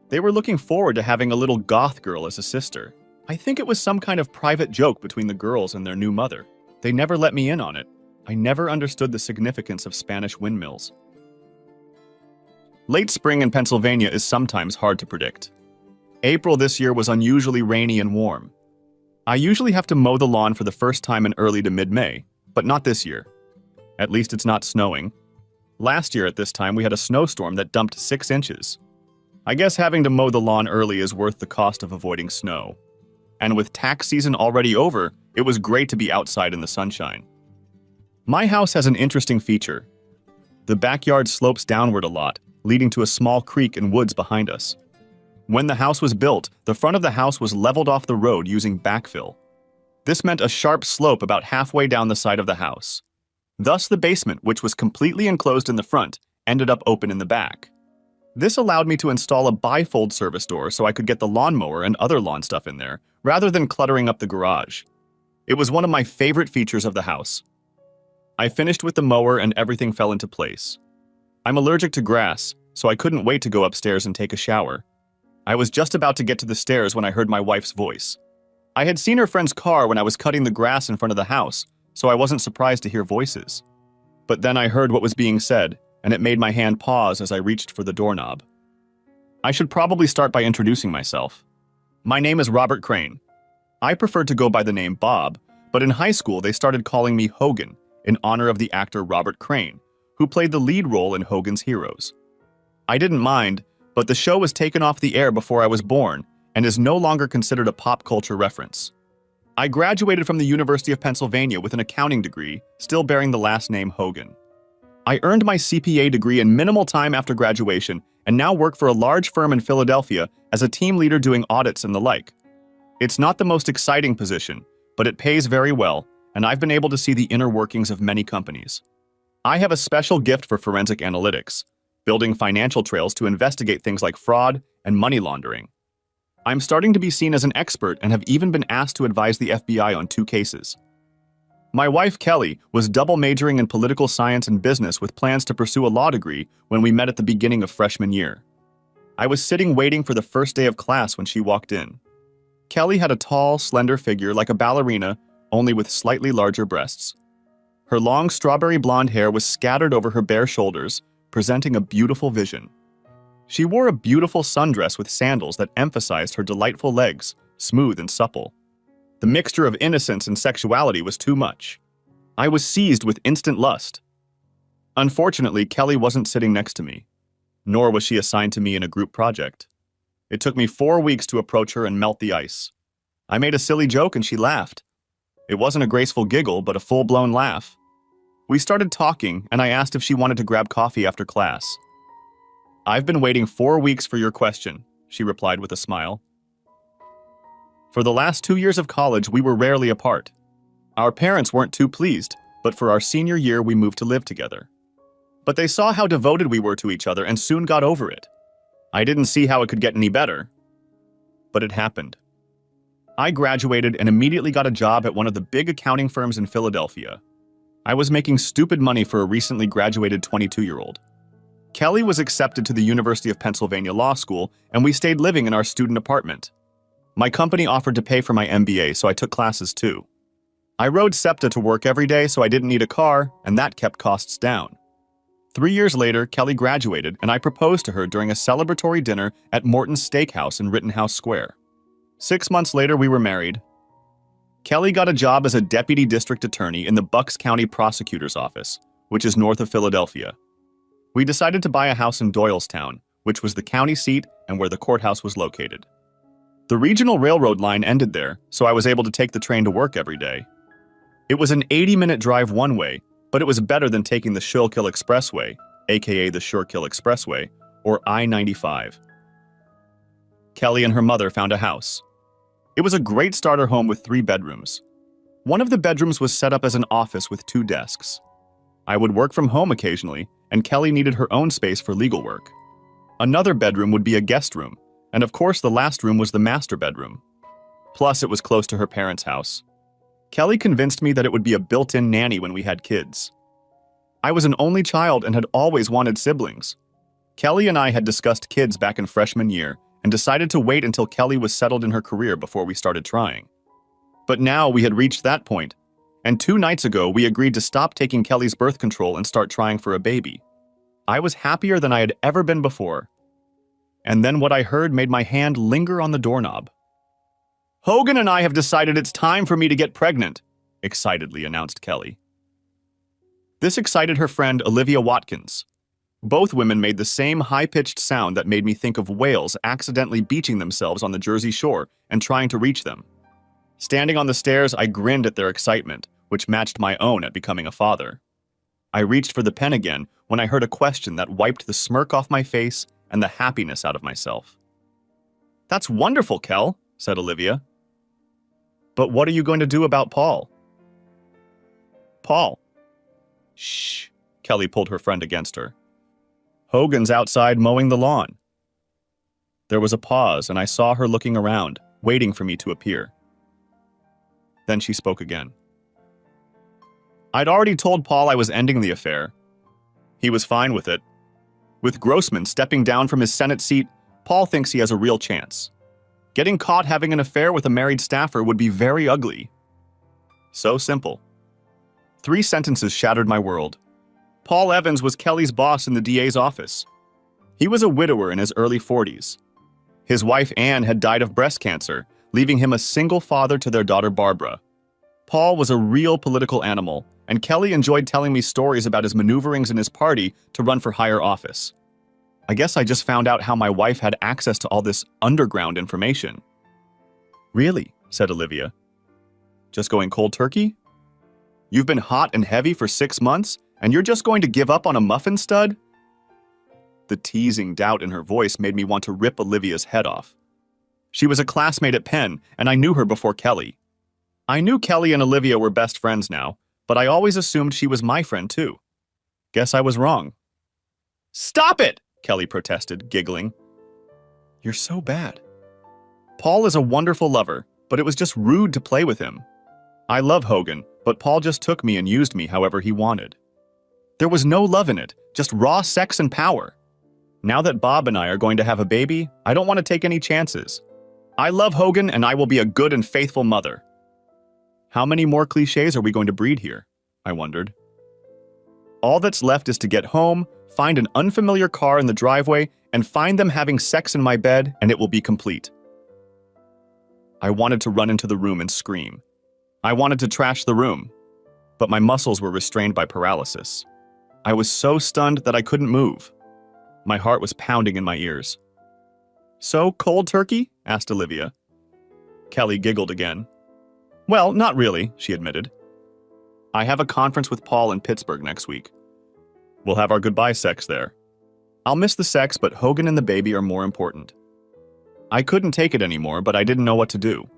They were looking forward to having a little goth girl as a sister. I think it was some kind of private joke between the girls and their new mother. They never let me in on it. I never understood the significance of Spanish windmills. Late spring in Pennsylvania is sometimes hard to predict. April this year was unusually rainy and warm. I usually have to mow the lawn for the first time in early to mid-May, but not this year. At least it's not snowing. Last year at this time we had a snowstorm that dumped 6 inches. I guess having to mow the lawn early is worth the cost of avoiding snow. And with tax season already over, it was great to be outside in the sunshine. My house has an interesting feature. The backyard slopes downward a lot, leading to a small creek and woods behind us. When the house was built, the front of the house was leveled off the road using backfill. This meant a sharp slope about halfway down the side of the house. Thus, the basement, which was completely enclosed in the front, ended up open in the back. This allowed me to install a bifold service door so I could get the lawnmower and other lawn stuff in there, rather than cluttering up the garage. It was one of my favorite features of the house. I finished with the mower and everything fell into place. I'm allergic to grass, so I couldn't wait to go upstairs and take a shower. I was just about to get to the stairs when I heard my wife's voice. I had seen her friend's car when I was cutting the grass in front of the house, so I wasn't surprised to hear voices. But then I heard what was being said, and it made my hand pause as I reached for the doorknob. I should probably start by introducing myself. My name is Robert Crane. I preferred to go by the name Bob, but in high school they started calling me Hogan, in honor of the actor Robert Crane, who played the lead role in Hogan's Heroes. I didn't mind, but the show was taken off the air before I was born and is no longer considered a pop culture reference. I graduated from the University of Pennsylvania with an accounting degree, still bearing the last name Hogan. I earned my CPA degree in minimal time after graduation and now work for a large firm in Philadelphia as a team leader doing audits and the like. It's not the most exciting position, but it pays very well, and I've been able to see the inner workings of many companies. I have a special gift for forensic analytics, building financial trails to investigate things like fraud and money laundering. I'm starting to be seen as an expert and have even been asked to advise the FBI on 2 cases. My wife, Kelly, was double majoring in political science and business with plans to pursue a law degree when we met at the beginning of freshman year. I was sitting waiting for the first day of class when she walked in. Kelly had a tall, slender figure like a ballerina, only with slightly larger breasts. Her long strawberry blonde hair was scattered over her bare shoulders, presenting a beautiful vision. She wore a beautiful sundress with sandals that emphasized her delightful legs, smooth and supple. The mixture of innocence and sexuality was too much. I was seized with instant lust. Unfortunately, Kelly wasn't sitting next to me, nor was she assigned to me in a group project. It took me 4 weeks to approach her and melt the ice. I made a silly joke and she laughed. It wasn't a graceful giggle, but a full-blown laugh. We started talking, and I asked if she wanted to grab coffee after class. "I've been waiting 4 weeks for your question," she replied with a smile. For the last 2 years of college, we were rarely apart. Our parents weren't too pleased, but for our senior year, we moved to live together. But they saw how devoted we were to each other and soon got over it. I didn't see how it could get any better, but it happened. I graduated and immediately got a job at one of the big accounting firms in Philadelphia. I was making stupid money for a recently graduated 22-year-old. Kelly was accepted to the University of Pennsylvania Law School, and we stayed living in our student apartment. My company offered to pay for my MBA, so I took classes too. I rode SEPTA to work every day, so I didn't need a car, and that kept costs down. 3 years later, Kelly graduated, and I proposed to her during a celebratory dinner at Morton's Steakhouse in Rittenhouse Square. 6 months later, we were married. Kelly got a job as a deputy district attorney in the Bucks County Prosecutor's Office, which is north of Philadelphia. We decided to buy a house in Doylestown, which was the county seat and where the courthouse was located. The regional railroad line ended there, so I was able to take the train to work every day. It was an 80-minute drive one way, but it was better than taking the Schuylkill Expressway, aka the Schuylkill Expressway, or I-95. Kelly and her mother found a house. It was a great starter home with 3 bedrooms. One of the bedrooms was set up as an office with 2 desks. I would work from home occasionally, and Kelly needed her own space for legal work. Another bedroom would be a guest room, and of course the last room was the master bedroom. Plus, it was close to her parents' house. Kelly convinced me that it would be a built-in nanny when we had kids. I was an only child and had always wanted siblings. Kelly and I had discussed kids back in freshman year, and decided to wait until Kelly was settled in her career before we started trying. But now we had reached that point, and 2 nights ago we agreed to stop taking Kelly's birth control and start trying for a baby. I was happier than I had ever been before. And then what I heard made my hand linger on the doorknob. "Hogan and I have decided it's time for me to get pregnant," excitedly announced Kelly. This excited her friend Olivia Watkins. Both women made the same high-pitched sound that made me think of whales accidentally beaching themselves on the Jersey Shore and trying to reach them. Standing on the stairs, I grinned at their excitement, which matched my own at becoming a father. I reached for the pen again when I heard a question that wiped the smirk off my face and the happiness out of myself. That's wonderful, Kel, said Olivia. But what are you going to do about Paul? Paul. Shh, Kelly pulled her friend against her. Hogan's outside mowing the lawn. There was a pause, and I saw her looking around, waiting for me to appear. Then she spoke again. I'd already told Paul I was ending the affair. He was fine with it. With Grossman stepping down from his Senate seat, Paul thinks he has a real chance. Getting caught having an affair with a married staffer would be very ugly. So simple. 3 sentences shattered my world. Paul Evans was Kelly's boss in the DA's office. He was a widower in his early 40s. His wife Anne had died of breast cancer, leaving him a single father to their daughter Barbara. Paul was a real political animal, and Kelly enjoyed telling me stories about his maneuverings in his party to run for higher office. I guess I just found out how my wife had access to all this underground information. Really, said Olivia. Just going cold turkey? You've been hot and heavy for 6 months, and you're just going to give up on a muffin stud? The teasing doubt in her voice made me want to rip Olivia's head off. She was a classmate at Penn, and I knew her before Kelly. I knew Kelly and Olivia were best friends now, but I always assumed she was my friend too. Guess I was wrong. Stop it! Kelly protested, giggling. You're so bad. Paul is a wonderful lover, but it was just rude to play with him. I love Hogan, but Paul just took me and used me however he wanted. There was no love in it, just raw sex and power. Now that Bob and I are going to have a baby, I don't want to take any chances. I love Hogan, and I will be a good and faithful mother. How many more cliches are we going to breed here? I wondered. All that's left is to get home, find an unfamiliar car in the driveway, and find them having sex in my bed, and it will be complete. I wanted to run into the room and scream. I wanted to trash the room, but my muscles were restrained by paralysis. I was so stunned that I couldn't move. My heart was pounding in my ears. So, cold turkey? Asked Olivia. Kelly giggled again. Well, not really, she admitted. I have a conference with Paul in Pittsburgh next week. We'll have our goodbye sex there. I'll miss the sex, but Hogan and the baby are more important. I couldn't take it anymore, but I didn't know what to do.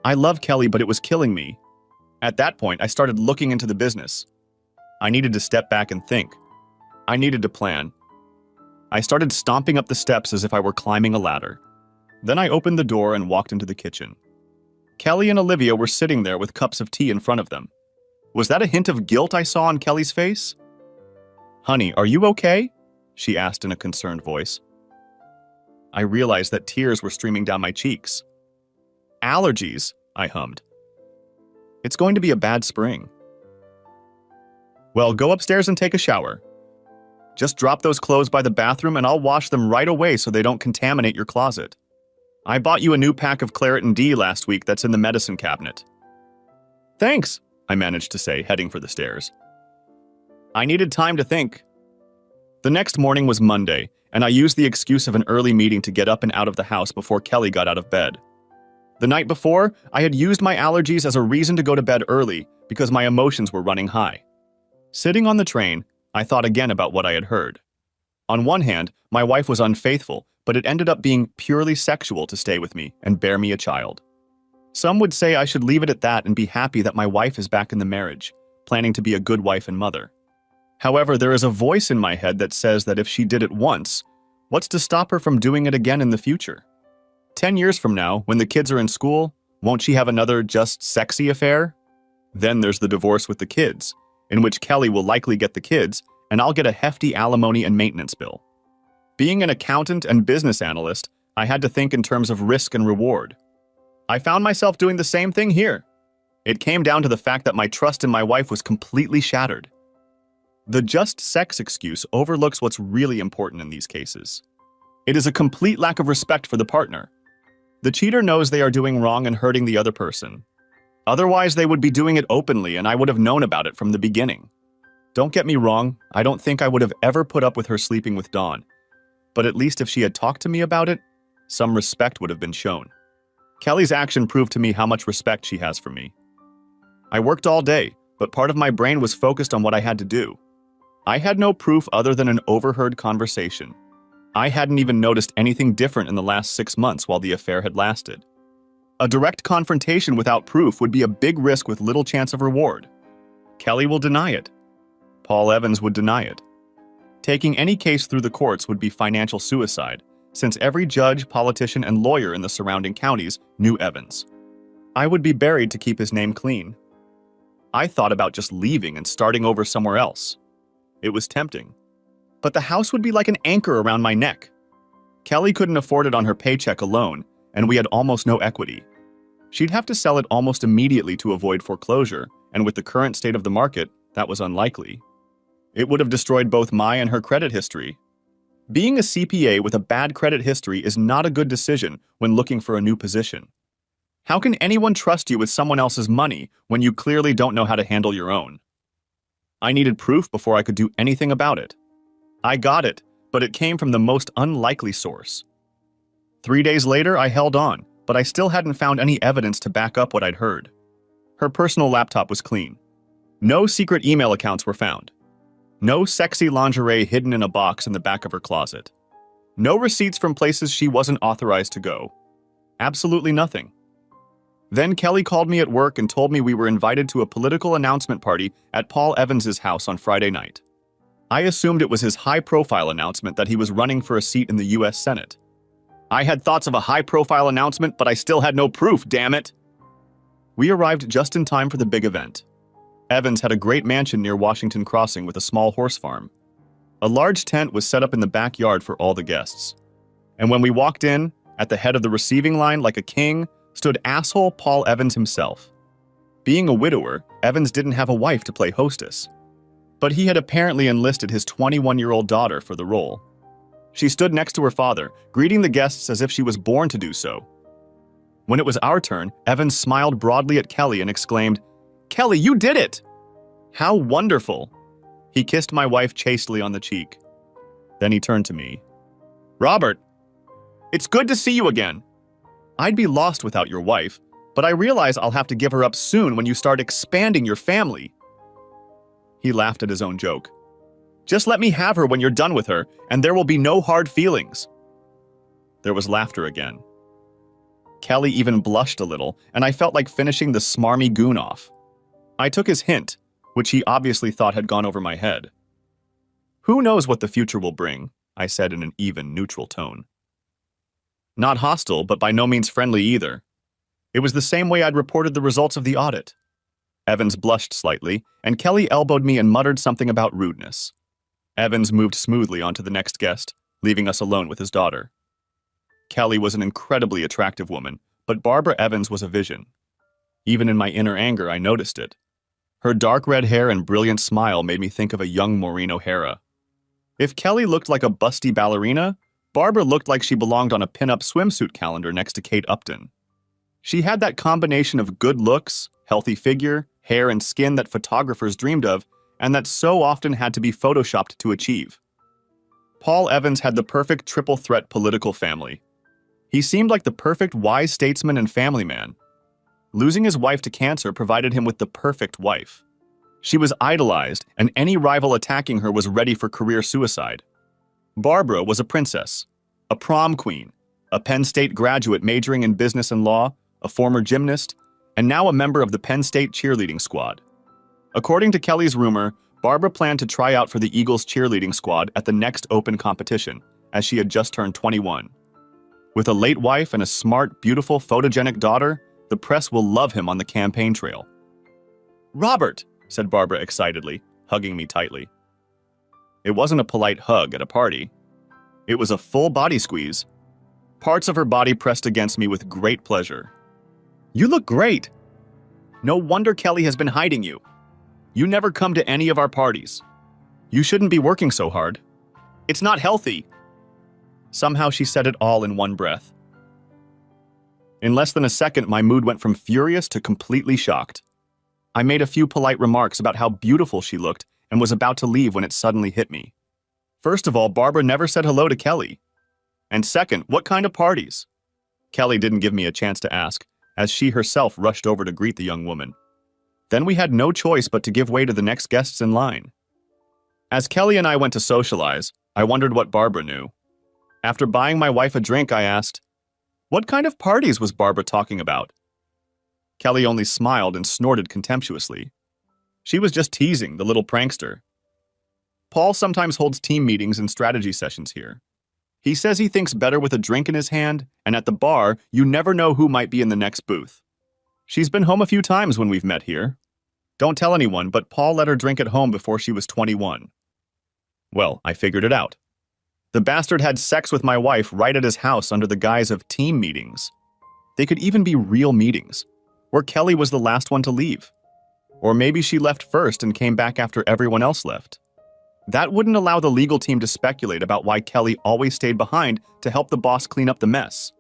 I love Kelly, but it was killing me. At that point, I started looking into the business. I needed to step back and think. I needed to plan. I started stomping up the steps as if I were climbing a ladder. Then I opened the door and walked into the kitchen. Kelly and Olivia were sitting there with cups of tea in front of them. Was that a hint of guilt I saw on Kelly's face? Honey, are you okay? She asked in a concerned voice. I realized that tears were streaming down my cheeks. Allergies, I hummed. It's going to be a bad spring. Well, go upstairs and take a shower. Just drop those clothes by the bathroom and I'll wash them right away so they don't contaminate your closet. I bought you a new pack of Claritin D last week that's in the medicine cabinet. Thanks, I managed to say, heading for the stairs. I needed time to think. The next morning was Monday, and I used the excuse of an early meeting to get up and out of the house before Kelly got out of bed. The night before, I had used my allergies as a reason to go to bed early because my emotions were running high. Sitting on the train, I thought again about what I had heard. On one hand, my wife was unfaithful, but it ended up being purely sexual to stay with me and bear me a child. Some would say I should leave it at that and be happy that my wife is back in the marriage, planning to be a good wife and mother. However, there is a voice in my head that says that if she did it once, what's to stop her from doing it again in the future? 10 years from now, when the kids are in school, won't she have another just sexy affair? Then there's the divorce with the kids, in which Kelly will likely get the kids, and I'll get a hefty alimony and maintenance bill. Being an accountant and business analyst, I had to think in terms of risk and reward. I found myself doing the same thing here. It came down to the fact that my trust in my wife was completely shattered. The just sex excuse overlooks what's really important in these cases. It is a complete lack of respect for the partner. The cheater knows they are doing wrong and hurting the other person. Otherwise, they would be doing it openly, and I would have known about it from the beginning. Don't get me wrong, I don't think I would have ever put up with her sleeping with Dawn. But at least if she had talked to me about it, some respect would have been shown. Kelly's action proved to me how much respect she has for me. I worked all day, but part of my brain was focused on what I had to do. I had no proof other than an overheard conversation. I hadn't even noticed anything different in the last 6 months while the affair had lasted. A direct confrontation without proof would be a big risk with little chance of reward. Kelly will deny it. Paul Evans would deny it. Taking any case through the courts would be financial suicide, since every judge, politician, and lawyer in the surrounding counties knew Evans. I would be buried to keep his name clean. I thought about just leaving and starting over somewhere else. It was tempting. But the house would be like an anchor around my neck. Kelly couldn't afford it on her paycheck alone, and we had almost no equity. She'd have to sell it almost immediately to avoid foreclosure, and with the current state of the market, that was unlikely. It would have destroyed both my and her credit history. Being a CPA with a bad credit history is not a good decision when looking for a new position. How can anyone trust you with someone else's money when you clearly don't know how to handle your own? I needed proof before I could do anything about it. I got it, but it came from the most unlikely source. 3 days later, I held on, but I still hadn't found any evidence to back up what I'd heard. Her personal laptop was clean. No secret email accounts were found. No sexy lingerie hidden in a box in the back of her closet. No receipts from places she wasn't authorized to go. Absolutely nothing. Then Kelly called me at work and told me we were invited to a political announcement party at Paul Evans's house on Friday night. I assumed it was his high-profile announcement that he was running for a seat in the U.S. Senate. I had thoughts of a high-profile announcement, but I still had no proof, damn it! We arrived just in time for the big event. Evans had a great mansion near Washington Crossing with a small horse farm. A large tent was set up in the backyard for all the guests. And when we walked in, at the head of the receiving line like a king, stood asshole Paul Evans himself. Being a widower, Evans didn't have a wife to play hostess. But he had apparently enlisted his 21-year-old daughter for the role. She stood next to her father, greeting the guests as if she was born to do so. When it was our turn, Evans smiled broadly at Kelly and exclaimed, "Kelly, you did it! How wonderful!" He kissed my wife chastely on the cheek. Then he turned to me. "Robert, it's good to see you again. I'd be lost without your wife, but I realize I'll have to give her up soon when you start expanding your family." He laughed at his own joke. "Just let me have her when you're done with her, and there will be no hard feelings." There was laughter again. Kelly even blushed a little, and I felt like finishing the smarmy goon off. I took his hint, which he obviously thought had gone over my head. "Who knows what the future will bring," I said in an even, neutral tone. Not hostile, but by no means friendly either. It was the same way I'd reported the results of the audit. Evans blushed slightly, and Kelly elbowed me and muttered something about rudeness. Evans moved smoothly on to the next guest, leaving us alone with his daughter. Kelly was an incredibly attractive woman, but Barbara Evans was a vision. Even in my inner anger, I noticed it. Her dark red hair and brilliant smile made me think of a young Maureen O'Hara. If Kelly looked like a busty ballerina, Barbara looked like she belonged on a pin-up swimsuit calendar next to Kate Upton. She had that combination of good looks, healthy figure, hair and skin that photographers dreamed of, and that so often had to be photoshopped to achieve. Paul Evans had the perfect triple threat political family. He seemed like the perfect wise statesman and family man. Losing his wife to cancer provided him with the perfect wife. She was idolized, and any rival attacking her was ready for career suicide. Barbara was a princess, a prom queen, a Penn State graduate majoring in business and law, a former gymnast, and now a member of the Penn State cheerleading squad. According to Kelly's rumor, Barbara planned to try out for the Eagles cheerleading squad at the next open competition, as she had just turned 21. With a late wife and a smart, beautiful, photogenic daughter, the press will love him on the campaign trail. "Robert," said Barbara excitedly, hugging me tightly. It wasn't a polite hug at a party. It was a full body squeeze. Parts of her body pressed against me with great pleasure. "You look great. No wonder Kelly has been hiding you. You never come to any of our parties. You shouldn't be working so hard. It's not healthy." Somehow she said it all in one breath. In less than a second, my mood went from furious to completely shocked. I made a few polite remarks about how beautiful she looked and was about to leave when it suddenly hit me. First of all, Barbara never said hello to Kelly. And second, what kind of parties? Kelly didn't give me a chance to ask, as she herself rushed over to greet the young woman. Then we had no choice but to give way to the next guests in line. As Kelly and I went to socialize, I wondered what Barbara knew. After buying my wife a drink, I asked, "What kind of parties was Barbara talking about?" Kelly only smiled and snorted contemptuously. She was just teasing, the little prankster. Paul sometimes holds team meetings and strategy sessions here. He says he thinks better with a drink in his hand, and at the bar, you never know who might be in the next booth. She's been home a few times when we've met here. Don't tell anyone, but Paul let her drink at home before she was 21. Well, I figured it out. The bastard had sex with my wife right at his house under the guise of team meetings. They could even be real meetings, where Kelly was the last one to leave. Or maybe she left first and came back after everyone else left. That wouldn't allow the legal team to speculate about why Kelly always stayed behind to help the boss clean up the mess.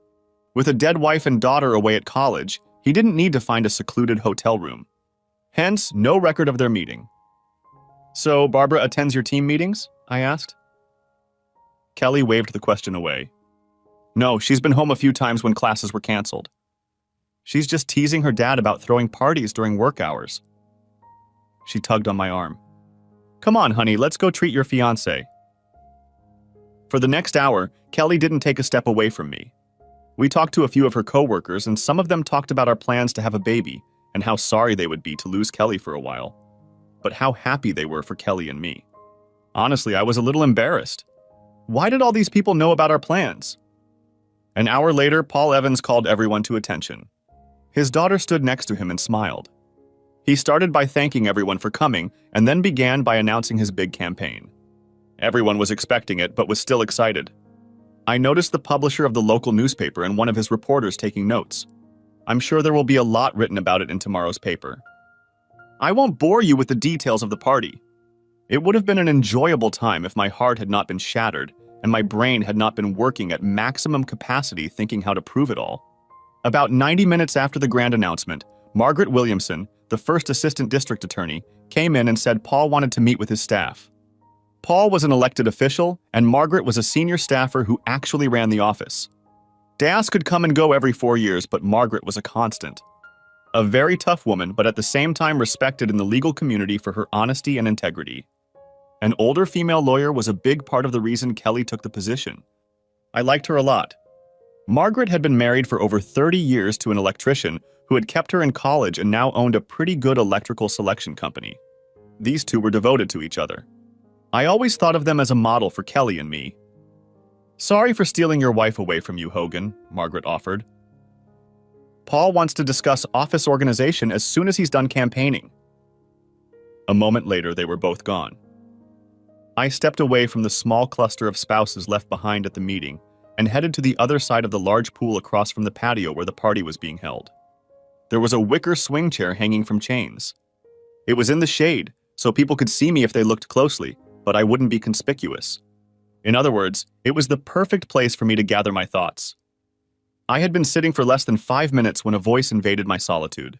With a dead wife and daughter away at college, he didn't need to find a secluded hotel room. Hence, no record of their meeting. "So, Barbara attends your team meetings?" I asked. Kelly waved the question away. "No, she's been home a few times when classes were canceled. She's just teasing her dad about throwing parties during work hours." She tugged on my arm. "Come on, honey, let's go treat your fiancé." For the next hour, Kelly didn't take a step away from me. We talked to a few of her coworkers, and some of them talked about our plans to have a baby and how sorry they would be to lose Kelly for a while, but how happy they were for Kelly and me. Honestly, I was a little embarrassed. Why did all these people know about our plans? An hour later, Paul Evans called everyone to attention. His daughter stood next to him and smiled. He started by thanking everyone for coming, and then began by announcing his big campaign. Everyone was expecting it, but was still excited. I noticed the publisher of the local newspaper and one of his reporters taking notes. I'm sure there will be a lot written about it in tomorrow's paper. I won't bore you with the details of the party. It would have been an enjoyable time if my heart had not been shattered and my brain had not been working at maximum capacity thinking how to prove it all. About 90 minutes after the grand announcement, Margaret Williamson, the first assistant district attorney, came in and said Paul wanted to meet with his staff. Paul was an elected official, and Margaret was a senior staffer who actually ran the office. Das could come and go every 4 years, but Margaret was a constant. A very tough woman, but at the same time respected in the legal community for her honesty and integrity. An older female lawyer was a big part of the reason Kelly took the position. I liked her a lot. Margaret had been married for over 30 years to an electrician who had kept her in college and now owned a pretty good electrical selection company. These two were devoted to each other. I always thought of them as a model for Kelly and me. "Sorry for stealing your wife away from you, Hogan," Margaret offered. "Paul wants to discuss office organization as soon as he's done campaigning." A moment later, they were both gone. I stepped away from the small cluster of spouses left behind at the meeting and headed to the other side of the large pool across from the patio where the party was being held. There was a wicker swing chair hanging from chains. It was in the shade, so people could see me if they looked closely, but I wouldn't be conspicuous. In other words, it was the perfect place for me to gather my thoughts. I had been sitting for less than 5 minutes when a voice invaded my solitude.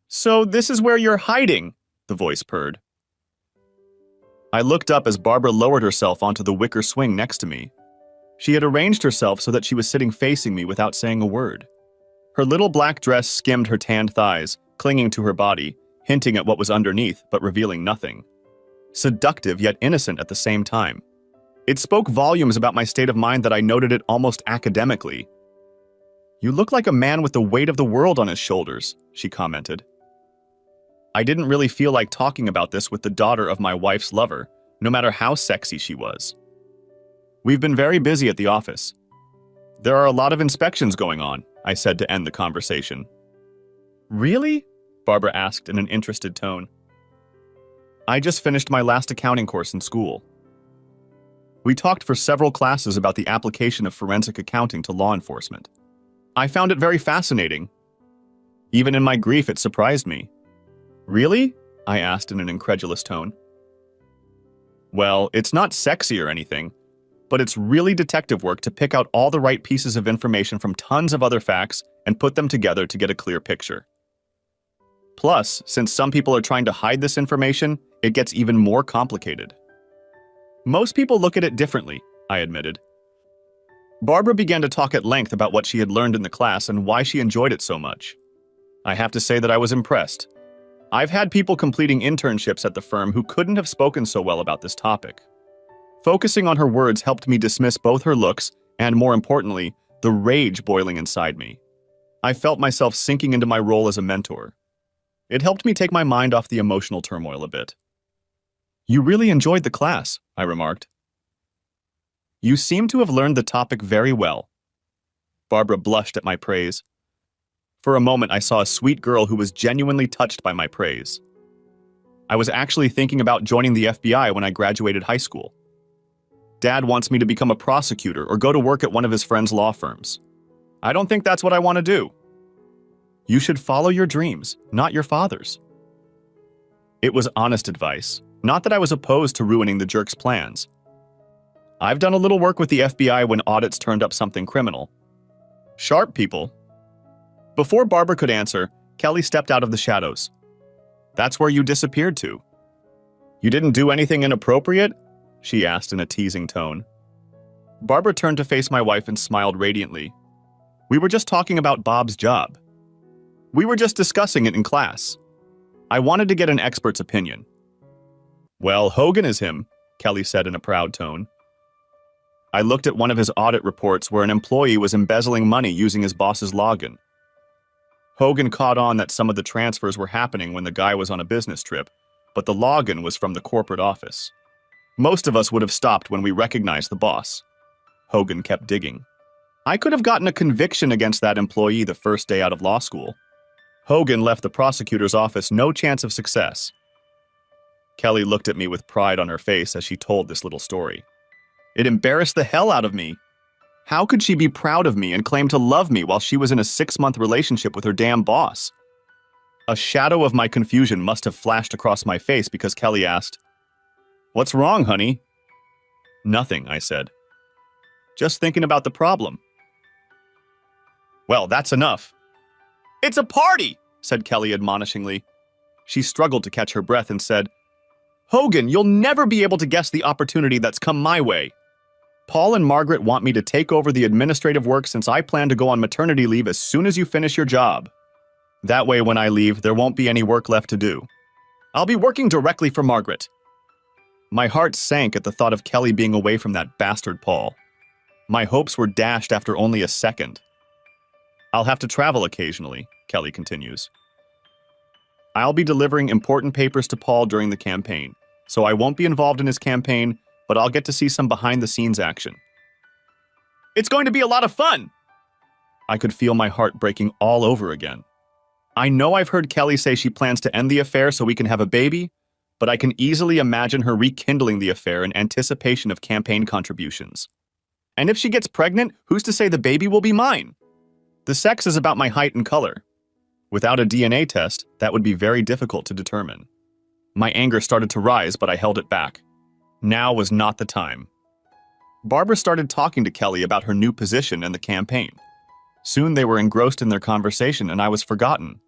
"So this is where you're hiding," the voice purred. I looked up as Barbara lowered herself onto the wicker swing next to me. She had arranged herself so that she was sitting facing me without saying a word. Her little black dress skimmed her tanned thighs, clinging to her body, hinting at what was underneath but revealing nothing. Seductive yet innocent at the same time. It spoke volumes about my state of mind that I noted it almost academically. "You look like a man with the weight of the world on his shoulders," she commented. I didn't really feel like talking about this with the daughter of my wife's lover, no matter how sexy she was. "We've been very busy at the office. There are a lot of inspections going on," I said to end the conversation. "Really?" Barbara asked in an interested tone. "I just finished my last accounting course in school." We talked for several classes about the application of forensic accounting to law enforcement. I found it very fascinating. Even in my grief, it surprised me. "Really?" I asked in an incredulous tone. "Well, it's not sexy or anything, but it's really detective work to pick out all the right pieces of information from tons of other facts and put them together to get a clear picture. Plus, since some people are trying to hide this information, it gets even more complicated." "Most people look at it differently," I admitted. Barbara began to talk at length about what she had learned in the class and why she enjoyed it so much. I have to say that I was impressed. I've had people completing internships at the firm who couldn't have spoken so well about this topic. Focusing on her words helped me dismiss both her looks and, more importantly, the rage boiling inside me. I felt myself sinking into my role as a mentor. It helped me take my mind off the emotional turmoil a bit. "You really enjoyed the class," I remarked. "You seem to have learned the topic very well." Barbara blushed at my praise. For a moment, I saw a sweet girl who was genuinely touched by my praise. I was actually thinking about joining the FBI when I graduated high school. Dad wants me to become a prosecutor or go to work at one of his friends' law firms. I don't think that's what I want to do. You should follow your dreams, not your father's. It was honest advice, not that I was opposed to ruining the jerk's plans. I've done a little work with the FBI when audits turned up something criminal. Sharp people. Before Barbara could answer, Kelly stepped out of the shadows. "That's where you disappeared to." "You didn't do anything inappropriate?" she asked in a teasing tone. Barbara turned to face my wife and smiled radiantly. "We were just talking about Bob's job. We were just discussing it in class. I wanted to get an expert's opinion." "Well, Hogan is him," Kelly said in a proud tone. I looked at one of his audit reports where an employee was embezzling money using his boss's login. Hogan caught on that some of the transfers were happening when the guy was on a business trip, but the login was from the corporate office. Most of us would have stopped when we recognized the boss. Hogan kept digging. I could have gotten a conviction against that employee the first day out of law school. Hogan left the prosecutor's office no chance of success. Kelly looked at me with pride on her face as she told this little story. It embarrassed the hell out of me. How could she be proud of me and claim to love me while she was in a 6-month relationship with her damn boss? A shadow of my confusion must have flashed across my face because Kelly asked, "What's wrong, honey?" "Nothing," I said. "Just thinking about the problem." "Well, that's enough." "It's a party," said Kelly admonishingly. She struggled to catch her breath and said, "Hogan, you'll never be able to guess the opportunity that's come my way. Paul and Margaret want me to take over the administrative work since I plan to go on maternity leave as soon as you finish your job. That way, when I leave, there won't be any work left to do. I'll be working directly for Margaret." My heart sank at the thought of Kelly being away from that bastard Paul. My hopes were dashed after only a second. "I'll have to travel occasionally," Kelly continues. "I'll be delivering important papers to Paul during the campaign, so I won't be involved in his campaign, but I'll get to see some behind-the-scenes action." "It's going to be a lot of fun!" I could feel my heart breaking all over again. I know I've heard Kelly say she plans to end the affair so we can have a baby, but I can easily imagine her rekindling the affair in anticipation of campaign contributions. And if she gets pregnant, who's to say the baby will be mine? The sex is about my height and color. Without a DNA test, that would be very difficult to determine. My anger started to rise, but I held it back. Now was not the time. Barbara started talking to Kelly about her new position and the campaign. Soon they were engrossed in their conversation and I was forgotten.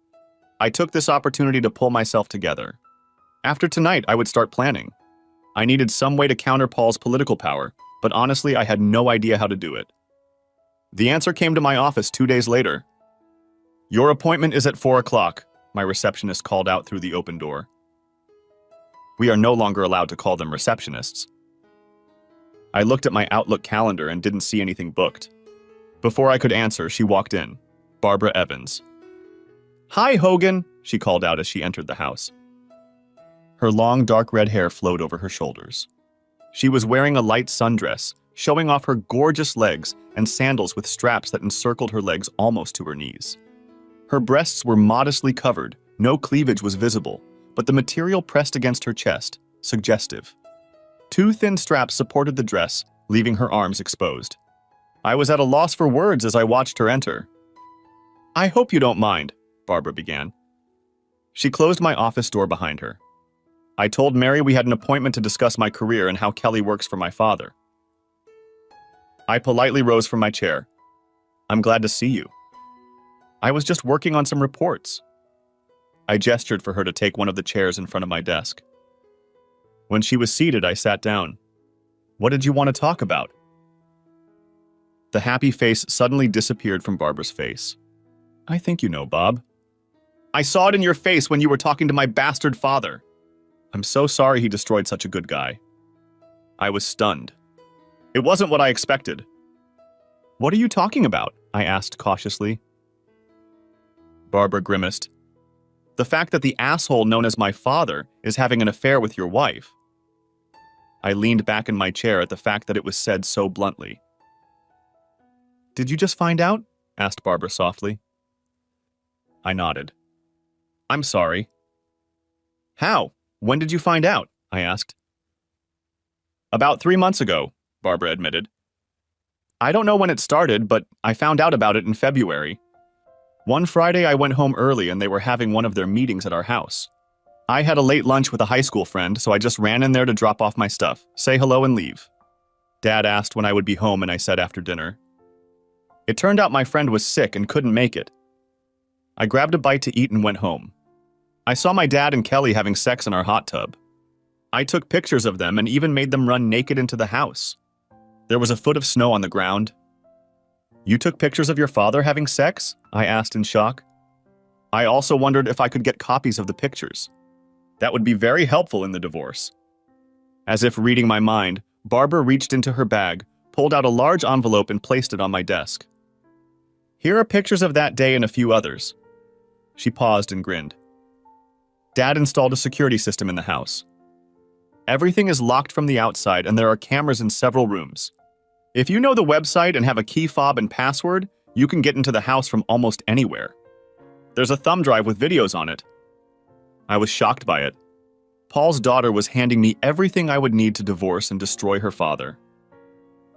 I took this opportunity to pull myself together. After tonight, I would start planning. I needed some way to counter Paul's political power, but honestly, I had no idea how to do it. The answer came to my office 2 days later. "Your appointment is at 4 o'clock, my receptionist called out through the open door. We are no longer allowed to call them receptionists. I looked at my Outlook calendar and didn't see anything booked. Before I could answer, she walked in, Barbara Evans. "Hi, Hogan," she called out as she entered the house. Her long, dark red hair flowed over her shoulders. She was wearing a light sundress, showing off her gorgeous legs and sandals with straps that encircled her legs almost to her knees. Her breasts were modestly covered, no cleavage was visible, but the material pressed against her chest, suggestive. 2 thin straps supported the dress, leaving her arms exposed. I was at a loss for words as I watched her enter. "I hope you don't mind," Barbara began. She closed my office door behind her. I told Mary we had an appointment to discuss my career and how Kelly works for my father. I politely rose from my chair. "I'm glad to see you." "I was just working on some reports." I gestured for her to take one of the chairs in front of my desk. When she was seated, I sat down. "What did you want to talk about?" The happy face suddenly disappeared from Barbara's face. "I think you know, Bob." "I saw it in your face when you were talking to my bastard father." "I'm so sorry he destroyed such a good guy." I was stunned. It wasn't what I expected. What are you talking about? I asked cautiously. Barbara grimaced. The fact that the asshole known as my father is having an affair with your wife. I leaned back in my chair at the fact that it was said so bluntly. Did you just find out? Asked Barbara softly. I nodded. I'm sorry. How? When did you find out? I asked. About 3 months ago, Barbara admitted. I don't know when it started, but I found out about it in February. One Friday I went home early and they were having one of their meetings at our house. I had a late lunch with a high school friend, so I just ran in there to drop off my stuff, say hello and leave. Dad asked when I would be home and I said after dinner. It turned out my friend was sick and couldn't make it. I grabbed a bite to eat and went home. I saw my dad and Kelly having sex in our hot tub. I took pictures of them and even made them run naked into the house. There was a foot of snow on the ground. You took pictures of your father having sex? I asked in shock. I also wondered if I could get copies of the pictures. That would be very helpful in the divorce. As if reading my mind, Barbara reached into her bag, pulled out a large envelope and placed it on my desk. Here are pictures of that day and a few others. She paused and grinned. Dad installed a security system in the house. Everything is locked from the outside and there are cameras in several rooms. If you know the website and have a key fob and password, you can get into the house from almost anywhere. There's a thumb drive with videos on it. I was shocked by it. Paul's daughter was handing me everything I would need to divorce and destroy her father.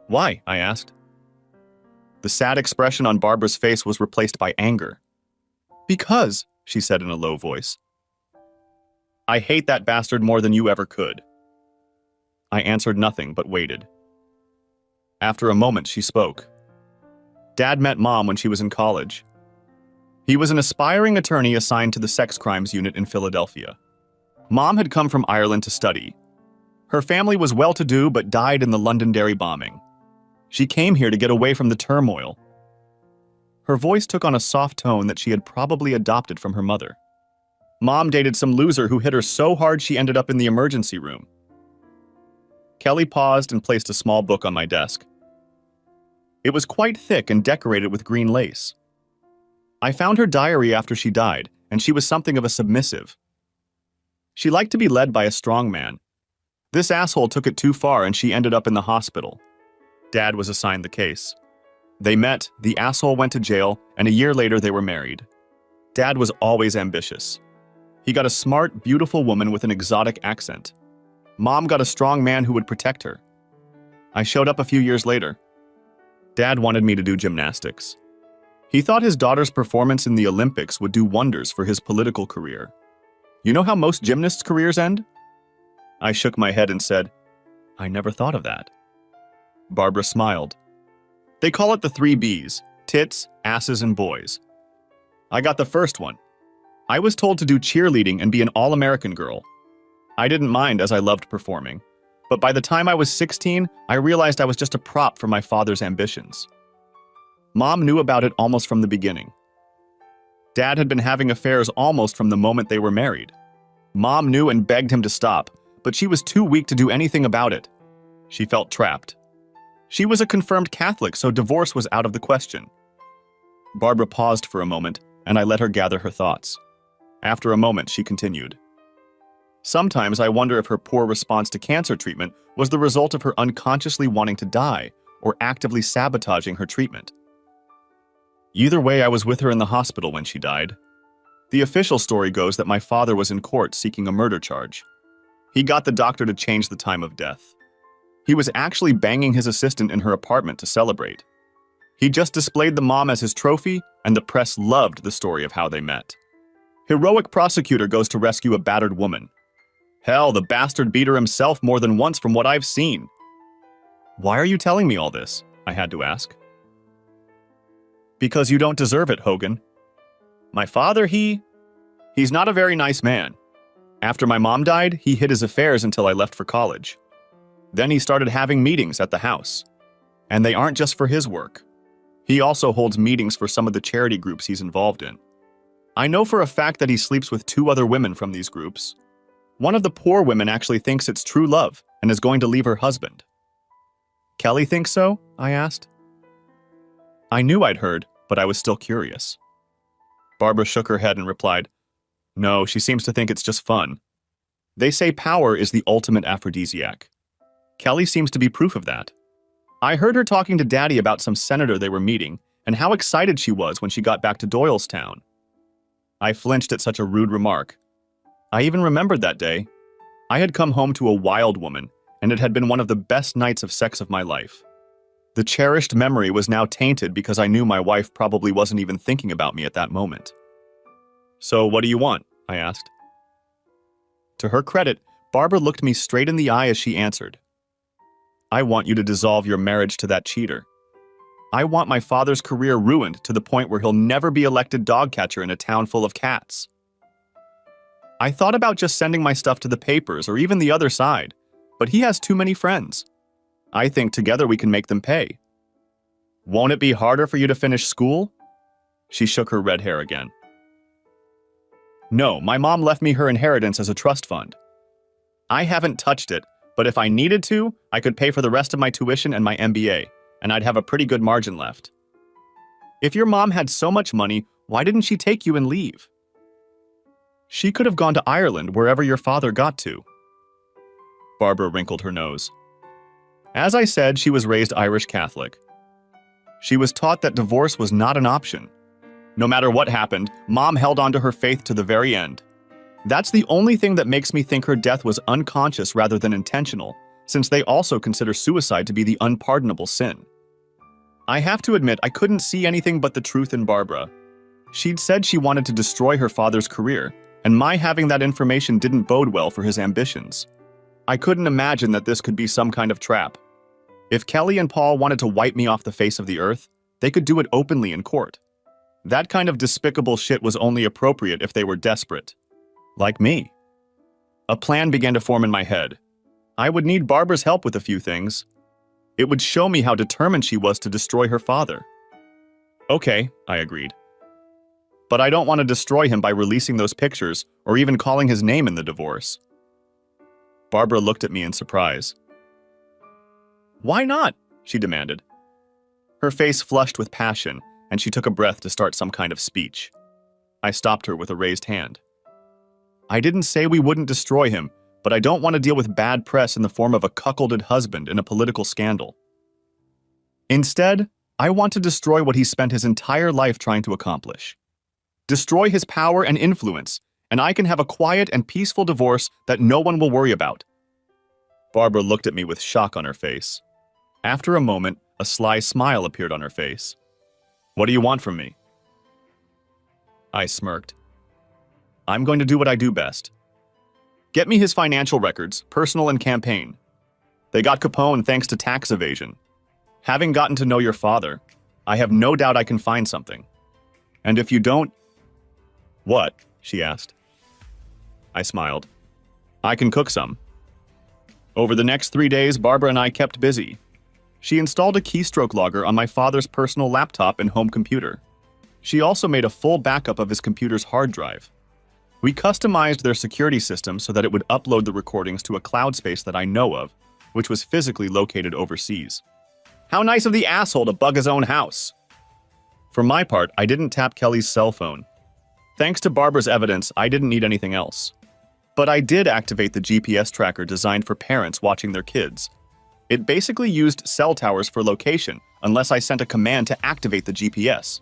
Why? I asked. The sad expression on Barbara's face was replaced by anger. Because, she said in a low voice. I hate that bastard more than you ever could. I answered nothing but waited. After a moment, she spoke. Dad met Mom when she was in college. He was an aspiring attorney assigned to the sex crimes unit in Philadelphia. Mom had come from Ireland to study. Her family was well-to-do but died in the Londonderry bombing. She came here to get away from the turmoil. Her voice took on a soft tone that she had probably adopted from her mother. Mom dated some loser who hit her so hard she ended up in the emergency room. Kelly paused and placed a small book on my desk. It was quite thick and decorated with green lace. I found her diary after she died, and she was something of a submissive. She liked to be led by a strong man. This asshole took it too far and she ended up in the hospital. Dad was assigned the case. They met, the asshole went to jail, and a year later they were married. Dad was always ambitious. He got a smart, beautiful woman with an exotic accent. Mom got a strong man who would protect her. I showed up a few years later. Dad wanted me to do gymnastics. He thought his daughter's performance in the Olympics would do wonders for his political career. You know how most gymnasts' careers end? I shook my head and said, I never thought of that. Barbara smiled. They call it the 3 Bs, tits, asses, and boys. I got the first one. I was told to do cheerleading and be an all-American girl. I didn't mind as I loved performing, but by the time I was 16, I realized I was just a prop for my father's ambitions. Mom knew about it almost from the beginning. Dad had been having affairs almost from the moment they were married. Mom knew and begged him to stop, but she was too weak to do anything about it. She felt trapped. She was a confirmed Catholic, so divorce was out of the question. Barbara paused for a moment, and I let her gather her thoughts. After a moment, she continued. Sometimes I wonder if her poor response to cancer treatment was the result of her unconsciously wanting to die or actively sabotaging her treatment. Either way, I was with her in the hospital when she died. The official story goes that my father was in court seeking a murder charge. He got the doctor to change the time of death. He was actually banging his assistant in her apartment to celebrate. He just displayed the mom as his trophy, and the press loved the story of how they met. Heroic prosecutor goes to rescue a battered woman. Hell, the bastard beat her himself more than once from what I've seen. Why are you telling me all this? I had to ask. Because you don't deserve it, Hogan. My father, he's not a very nice man. After my mom died, he hid his affairs until I left for college. Then he started having meetings at the house. And they aren't just for his work. He also holds meetings for some of the charity groups he's involved in. I know for a fact that he sleeps with 2 other women from these groups. One of the poor women actually thinks it's true love, and is going to leave her husband. Kelly thinks so? I asked. I knew I'd heard, but I was still curious. Barbara shook her head and replied, No, she seems to think it's just fun. They say power is the ultimate aphrodisiac. Kelly seems to be proof of that. I heard her talking to Daddy about some senator they were meeting and how excited she was when she got back to Doylestown. I flinched at such a rude remark. I even remembered that day. I had come home to a wild woman, and it had been one of the best nights of sex of my life. The cherished memory was now tainted because I knew my wife probably wasn't even thinking about me at that moment. So what do you want? I asked. To her credit, Barbara looked me straight in the eye as she answered. I want you to dissolve your marriage to that cheater. I want my father's career ruined to the point where he'll never be elected dog catcher in a town full of cats. I thought about just sending my stuff to the papers or even the other side, but he has too many friends. I think together we can make them pay. Won't it be harder for you to finish school? She shook her red hair again. No, my mom left me her inheritance as a trust fund. I haven't touched it, but if I needed to, I could pay for the rest of my tuition and my MBA, and I'd have a pretty good margin left. If your mom had so much money, why didn't she take you and leave? She could have gone to Ireland wherever your father got to. Barbara wrinkled her nose. As I said, she was raised Irish Catholic. She was taught that divorce was not an option. No matter what happened, Mom held on to her faith to the very end. That's the only thing that makes me think her death was unconscious rather than intentional, since they also consider suicide to be the unpardonable sin. I have to admit I couldn't see anything but the truth in Barbara. She'd said she wanted to destroy her father's career, and my having that information didn't bode well for his ambitions. I couldn't imagine that this could be some kind of trap. If Kelly and Paul wanted to wipe me off the face of the earth, they could do it openly in court. That kind of despicable shit was only appropriate if they were desperate. Like me. A plan began to form in my head. I would need Barbara's help with a few things. It would show me how determined she was to destroy her father. Okay, I agreed. But I don't want to destroy him by releasing those pictures or even calling his name in the divorce. Barbara looked at me in surprise. Why not? She demanded. Her face flushed with passion, and she took a breath to start some kind of speech. I stopped her with a raised hand. I didn't say we wouldn't destroy him, but I don't want to deal with bad press in the form of a cuckolded husband in a political scandal. Instead, I want to destroy what he spent his entire life trying to accomplish. Destroy his power and influence, and I can have a quiet and peaceful divorce that no one will worry about. Barbara looked at me with shock on her face. After a moment, a sly smile appeared on her face. What do you want from me? I smirked. I'm going to do what I do best. Get me his financial records, personal and campaign. They got Capone thanks to tax evasion. Having gotten to know your father, I have no doubt I can find something. And if you don't... What? She asked. I smiled. I can cook some. Over the next 3 days, Barbara and I kept busy. She installed a keystroke logger on my father's personal laptop and home computer. She also made a full backup of his computer's hard drive. We customized their security system so that it would upload the recordings to a cloud space that I know of, which was physically located overseas. How nice of the asshole to bug his own house! For my part, I didn't tap Kelly's cell phone. Thanks to Barbara's evidence, I didn't need anything else. But I did activate the GPS tracker designed for parents watching their kids. It basically used cell towers for location, unless I sent a command to activate the GPS.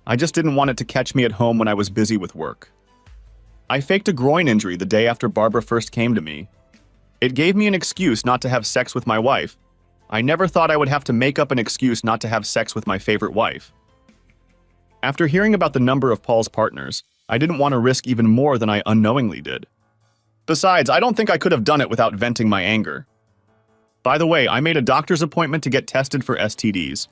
I just didn't want it to catch me at home when I was busy with work. I faked a groin injury the day after Barbara first came to me. It gave me an excuse not to have sex with my wife. I never thought I would have to make up an excuse not to have sex with my favorite wife. After hearing about the number of Paul's partners, I didn't want to risk even more than I unknowingly did. Besides, I don't think I could have done it without venting my anger. By the way, I made a doctor's appointment to get tested for STDs.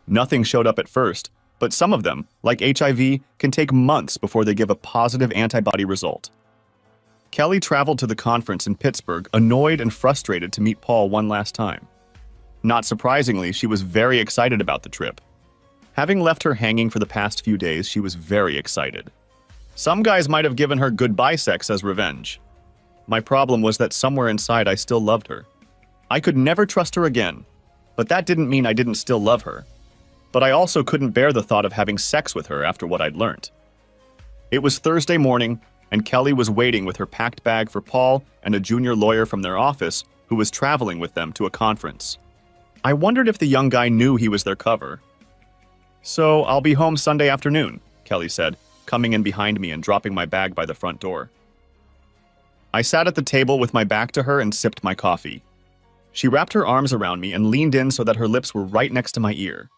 Nothing showed up at first, but some of them, like HIV, can take months before they give a positive antibody result. Kelly traveled to the conference in Pittsburgh, annoyed and frustrated to meet Paul one last time. Not surprisingly, she was very excited about the trip. Having left her hanging for the past few days, she was very excited. Some guys might have given her goodbye sex as revenge. My problem was that somewhere inside I still loved her. I could never trust her again, but that didn't mean I didn't still love her. But I also couldn't bear the thought of having sex with her after what I'd learned. It was Thursday morning, and Kelly was waiting with her packed bag for Paul and a junior lawyer from their office who was traveling with them to a conference. I wondered if the young guy knew he was their cover. "So I'll be home Sunday afternoon," Kelly said, coming in behind me and dropping my bag by the front door. I sat at the table with my back to her and sipped my coffee. She wrapped her arms around me and leaned in so that her lips were right next to my ear.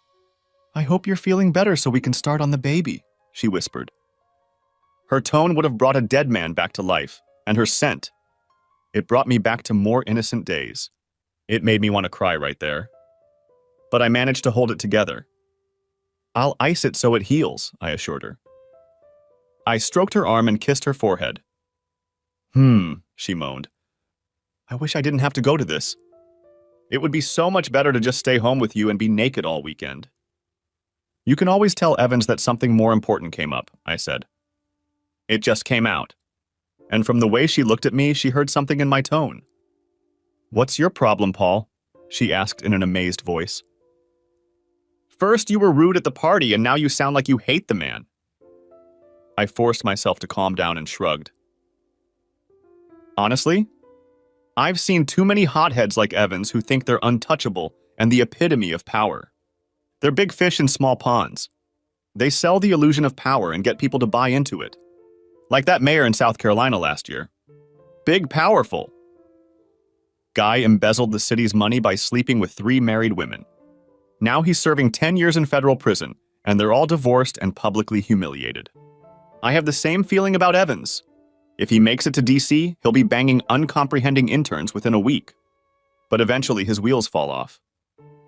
"I hope you're feeling better so we can start on the baby," she whispered. Her tone would have brought a dead man back to life, and her scent. It brought me back to more innocent days. It made me want to cry right there. But I managed to hold it together. "I'll ice it so it heals," I assured her. I stroked her arm and kissed her forehead. She moaned. "I wish I didn't have to go to this. It would be so much better to just stay home with you and be naked all weekend." "You can always tell Evans that something more important came up," I said. It just came out. And from the way she looked at me, she heard something in my tone. "What's your problem, Paul?" she asked in an amazed voice. "First you were rude at the party, and now you sound like you hate the man." I forced myself to calm down and shrugged. "Honestly, I've seen too many hotheads like Evans who think they're untouchable and the epitome of power. They're big fish in small ponds. They sell the illusion of power and get people to buy into it. Like that mayor in South Carolina last year. Big powerful. Guy embezzled the city's money by sleeping with 3 married women. Now he's serving 10 years in federal prison, and they're all divorced and publicly humiliated. I have the same feeling about Evans. If he makes it to DC, he'll be banging uncomprehending interns within a week. But eventually his wheels fall off.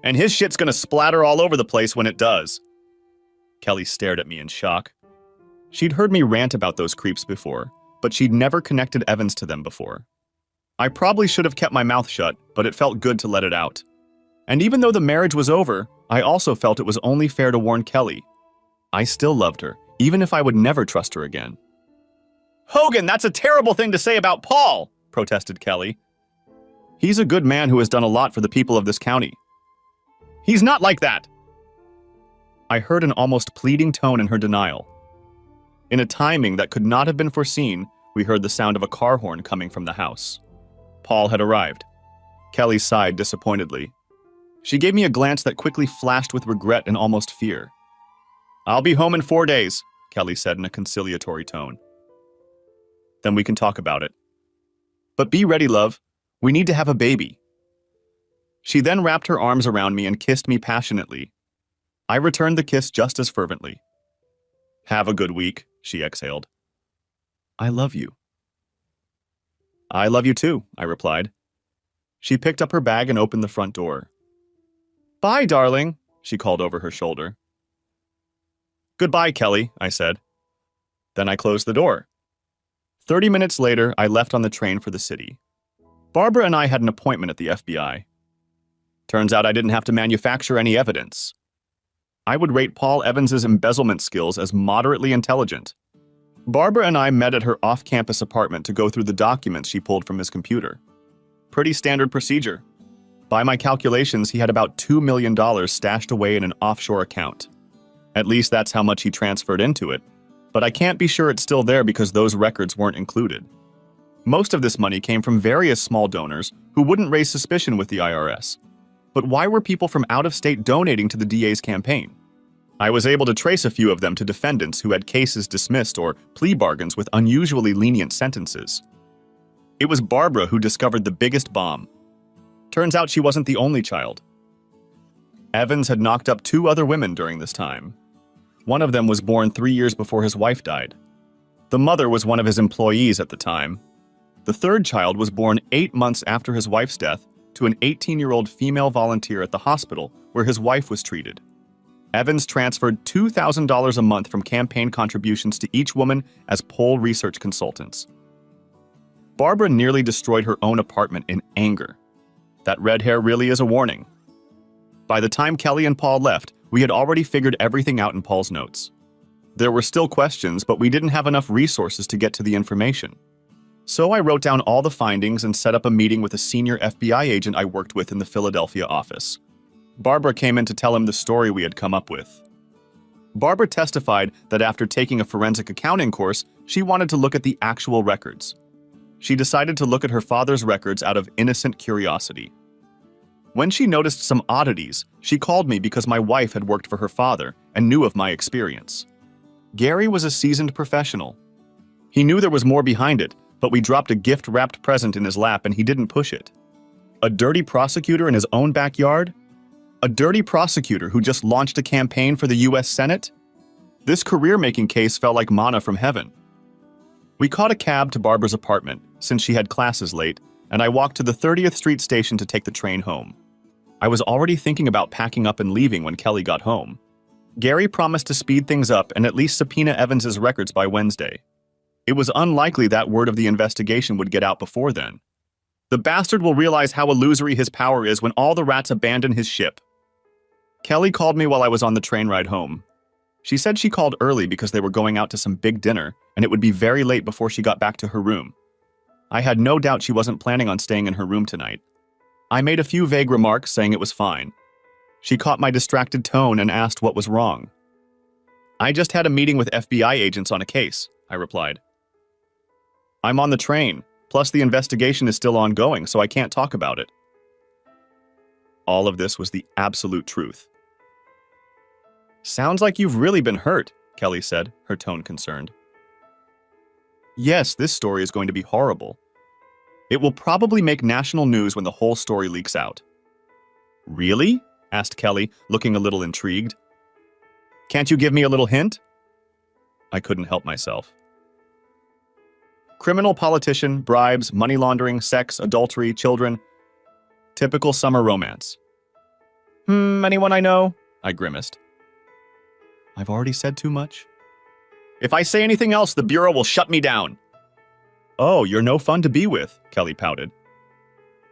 And his shit's gonna splatter all over the place when it does." Kelly stared at me in shock. She'd heard me rant about those creeps before, but she'd never connected Evans to them before. I probably should have kept my mouth shut, but it felt good to let it out. And even though the marriage was over, I also felt it was only fair to warn Kelly. I still loved her, even if I would never trust her again. "Hogan, that's a terrible thing to say about Paul," protested Kelly. "He's a good man who has done a lot for the people of this county." "He's not like that." I heard an almost pleading tone in her denial. In a timing that could not have been foreseen, we heard the sound of a car horn coming from the house. Paul had arrived. Kelly sighed disappointedly. She gave me a glance that quickly flashed with regret and almost fear. "I'll be home in 4 days," Kelly said in a conciliatory tone. "Then we can talk about it. But be ready, love. We need to have a baby." She then wrapped her arms around me and kissed me passionately. I returned the kiss just as fervently. "Have a good week," she exhaled. "I love you." "I love you too," I replied. She picked up her bag and opened the front door. "Bye, darling," she called over her shoulder. "Goodbye, Kelly," I said. Then I closed the door. 30 minutes later, I left on the train for the city. Barbara and I had an appointment at the FBI. Turns out I didn't have to manufacture any evidence. I would rate Paul Evans's embezzlement skills as moderately intelligent. Barbara and I met at her off-campus apartment to go through the documents she pulled from his computer. Pretty standard procedure. By my calculations, he had about $2 million stashed away in an offshore account. At least that's how much he transferred into it, but I can't be sure it's still there because those records weren't included. Most of this money came from various small donors who wouldn't raise suspicion with the IRS. But why were people from out of state donating to the DA's campaign? I was able to trace a few of them to defendants who had cases dismissed or plea bargains with unusually lenient sentences. It was Barbara who discovered the biggest bomb. Turns out she wasn't the only child. Evans had knocked up 2 other women during this time. One of them was born 3 years before his wife died. The mother was one of his employees at the time. The 3rd child was born 8 months after his wife's death to an 18-year-old female volunteer at the hospital where his wife was treated. Evans transferred $2,000 a month from campaign contributions to each woman as poll research consultants. Barbara nearly destroyed her own apartment in anger. That red hair really is a warning. By the time Kelly and Paul left, we had already figured everything out in Paul's notes. There were still questions, but we didn't have enough resources to get to the information. So I wrote down all the findings and set up a meeting with a senior FBI agent I worked with in the Philadelphia office. Barbara came in to tell him the story we had come up with. Barbara testified that after taking a forensic accounting course, she wanted to look at the actual records. She decided to look at her father's records out of innocent curiosity. When she noticed some oddities, she called me because my wife had worked for her father and knew of my experience. Gary was a seasoned professional. He knew there was more behind it, but we dropped a gift-wrapped present in his lap and he didn't push it. A dirty prosecutor in his own backyard? A dirty prosecutor who just launched a campaign for the U.S. Senate? This career-making case felt like manna from heaven. We caught a cab to Barbara's apartment, since she had classes late, and I walked to the 30th Street station to take the train home. I was already thinking about packing up and leaving when Kelly got home. Gary promised to speed things up and at least subpoena Evans's records by Wednesday. It was unlikely that word of the investigation would get out before then. The bastard will realize how illusory his power is when all the rats abandon his ship. Kelly called me while I was on the train ride home. She said she called early because they were going out to some big dinner, and it would be very late before she got back to her room. I had no doubt she wasn't planning on staying in her room tonight. I made a few vague remarks saying it was fine. She caught my distracted tone and asked what was wrong. "I just had a meeting with FBI agents on a case," I replied. "I'm on the train, plus the investigation is still ongoing, so I can't talk about it." All of this was the absolute truth. "Sounds like you've really been hurt," Kelly said, her tone concerned. "Yes, this story is going to be horrible. It will probably make national news when the whole story leaks out." "Really?" asked Kelly, looking a little intrigued. "Can't you give me a little hint?" I couldn't help myself. "Criminal politician, bribes, money laundering, sex, adultery, children. Typical summer romance." Anyone I know?" I grimaced. "I've already said too much." "If I say anything else, the Bureau will shut me down." "Oh, you're no fun to be with," Kelly pouted.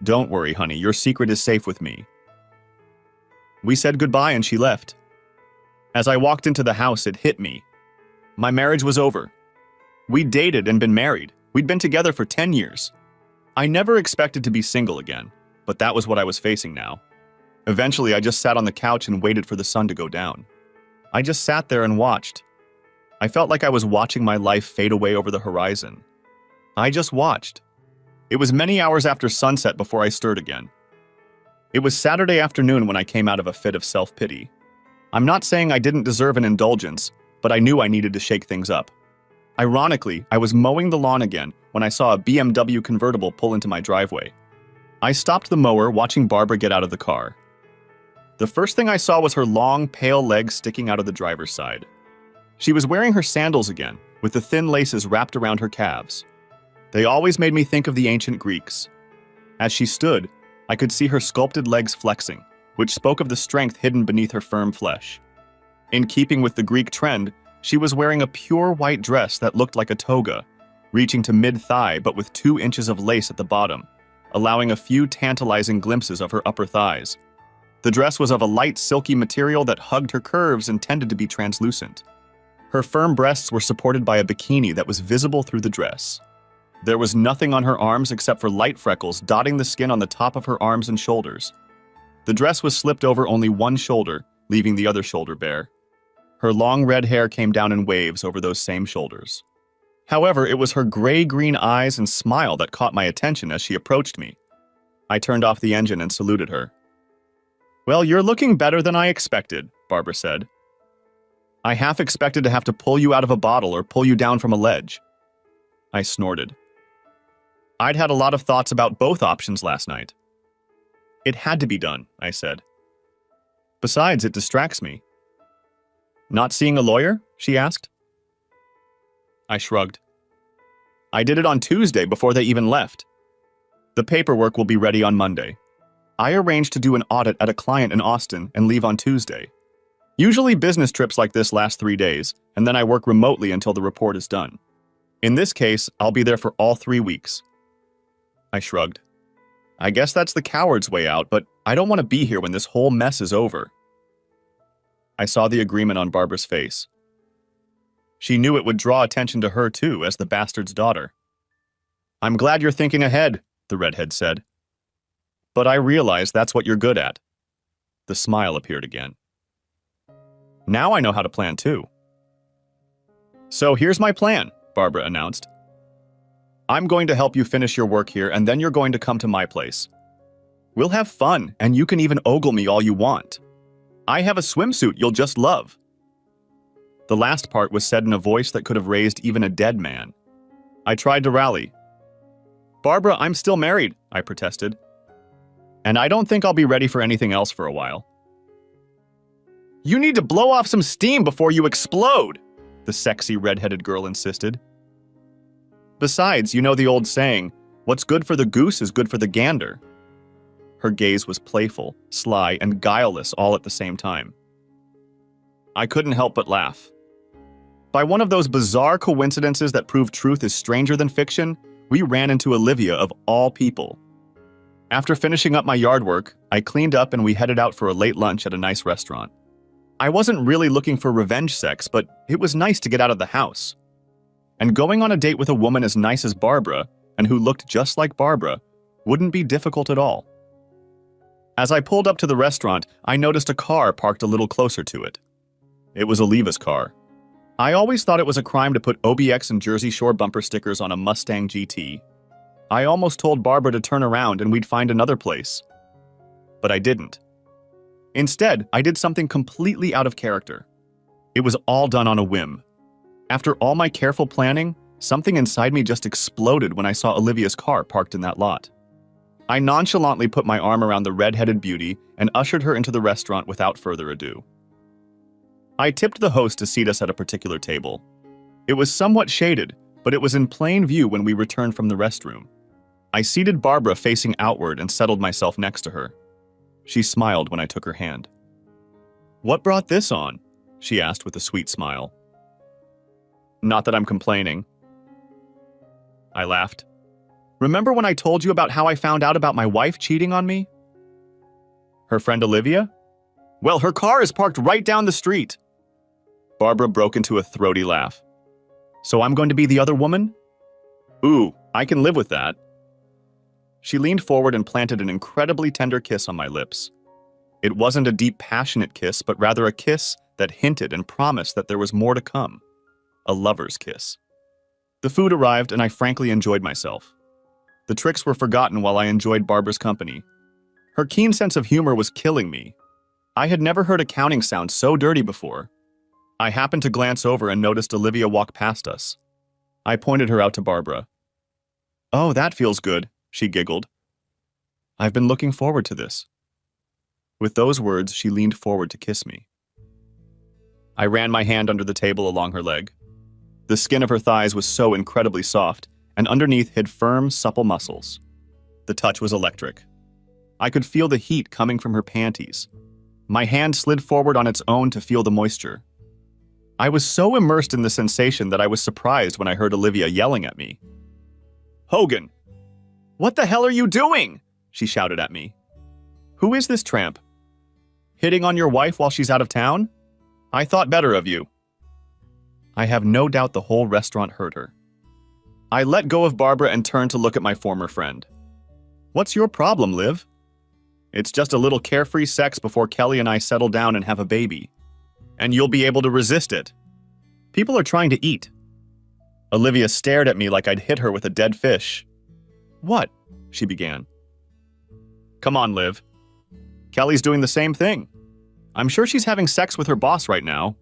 "Don't worry, honey, your secret is safe with me." We said goodbye and she left. As I walked into the house, it hit me. My marriage was over. We'd dated and been married. We'd been together for 10 years. I never expected to be single again, but that was what I was facing now. Eventually, I just sat on the couch and waited for the sun to go down. I just sat there and watched. I felt like I was watching my life fade away over the horizon. I just watched. It was many hours after sunset before I stirred again. It was Saturday afternoon when I came out of a fit of self-pity. I'm not saying I didn't deserve an indulgence, but I knew I needed to shake things up. Ironically, I was mowing the lawn again when I saw a BMW convertible pull into my driveway. I stopped the mower, watching Barbara get out of the car. The first thing I saw was her long, pale legs sticking out of the driver's side. She was wearing her sandals again, with the thin laces wrapped around her calves. They always made me think of the ancient Greeks. As she stood, I could see her sculpted legs flexing, which spoke of the strength hidden beneath her firm flesh. In keeping with the Greek trend, she was wearing a pure white dress that looked like a toga, reaching to mid-thigh but with 2 inches of lace at the bottom, allowing a few tantalizing glimpses of her upper thighs. The dress was of a light, silky material that hugged her curves and tended to be translucent. Her firm breasts were supported by a bikini that was visible through the dress. There was nothing on her arms except for light freckles dotting the skin on the top of her arms and shoulders. The dress was slipped over only one shoulder, leaving the other shoulder bare. Her long red hair came down in waves over those same shoulders. However, it was her gray-green eyes and smile that caught my attention as she approached me. I turned off the engine and saluted her. "Well, you're looking better than I expected," Barbara said. "I half expected to have to pull you out of a bottle or pull you down from a ledge." I snorted. I'd had a lot of thoughts about both options last night. "It had to be done," I said. "Besides, it distracts me." "Not seeing a lawyer?" she asked. I shrugged. "I did it on Tuesday before they even left. The paperwork will be ready on Monday. I arranged to do an audit at a client in Austin and leave on Tuesday. Usually business trips like this last 3 days, and then I work remotely until the report is done. In this case, I'll be there for all 3 weeks. I shrugged. "I guess that's the coward's way out, but I don't want to be here when this whole mess is over." I saw the agreement on Barbara's face. She knew it would draw attention to her too, as the bastard's daughter. I'm glad you're thinking ahead, the redhead said. But I realize that's what you're good at. The smile appeared again. Now I know how to plan too. So here's my plan, Barbara announced. I'm going to help you finish your work here, and then you're going to come to my place. We'll have fun, and you can even ogle me all you want. I have a swimsuit you'll just love. The last part was said in a voice that could have raised even a dead man. I tried to rally. Barbara, I'm still married, I protested. And I don't think I'll be ready for anything else for a while. You need to blow off some steam before you explode, the sexy red-headed girl insisted. Besides, you know the old saying, what's good for the goose is good for the gander. Her gaze was playful, sly, and guileless all at the same time. I couldn't help but laugh. By one of those bizarre coincidences that prove truth is stranger than fiction, we ran into Olivia of all people. After finishing up my yard work, I cleaned up and we headed out for a late lunch at a nice restaurant. I wasn't really looking for revenge sex, but it was nice to get out of the house. And going on a date with a woman as nice as Barbara, and who looked just like Barbara, wouldn't be difficult at all. As I pulled up to the restaurant, I noticed a car parked a little closer to it. It was Oliva's car. I always thought it was a crime to put OBX and Jersey Shore bumper stickers on a Mustang GT. I almost told Barbara to turn around and we'd find another place. But I didn't. Instead, I did something completely out of character. It was all done on a whim. After all my careful planning, something inside me just exploded when I saw Olivia's car parked in that lot. I nonchalantly put my arm around the red-headed beauty and ushered her into the restaurant without further ado. I tipped the host to seat us at a particular table. It was somewhat shaded, but it was in plain view when we returned from the restroom. I seated Barbara facing outward and settled myself next to her. She smiled when I took her hand. "What brought this on?" she asked with a sweet smile. "Not that I'm complaining." I laughed. "Remember when I told you about how I found out about my wife cheating on me?" "Her friend Olivia? Well, her car is parked right down the street." Barbara broke into a throaty laugh. "So I'm going to be the other woman?" "Ooh, I can live with that." She leaned forward and planted an incredibly tender kiss on my lips. It wasn't a deep, passionate kiss, but rather a kiss that hinted and promised that there was more to come. A lover's kiss. The food arrived, and I frankly enjoyed myself. The tricks were forgotten while I enjoyed Barbara's company. Her keen sense of humor was killing me. I had never heard accounting sound so dirty before. I happened to glance over and noticed Olivia walk past us. I pointed her out to Barbara. "Oh, that feels good," she giggled. "I've been looking forward to this." With those words, she leaned forward to kiss me. I ran my hand under the table along her leg. The skin of her thighs was so incredibly soft, and underneath hid firm, supple muscles. The touch was electric. I could feel the heat coming from her panties. My hand slid forward on its own to feel the moisture. I was so immersed in the sensation that I was surprised when I heard Olivia yelling at me. "Hogan! What the hell are you doing?" she shouted at me. "Who is this tramp? Hitting on your wife while she's out of town? I thought better of you." I have no doubt the whole restaurant heard her. I let go of Barbara and turned to look at my former friend. "What's your problem, Liv?" "It's just a little carefree sex before Kelly and I settle down and have a baby. And you'll be able to resist it. People are trying to eat." Olivia stared at me like I'd hit her with a dead fish. "What?" she began. "Come on, Liv. Kelly's doing the same thing. I'm sure she's having sex with her boss right now.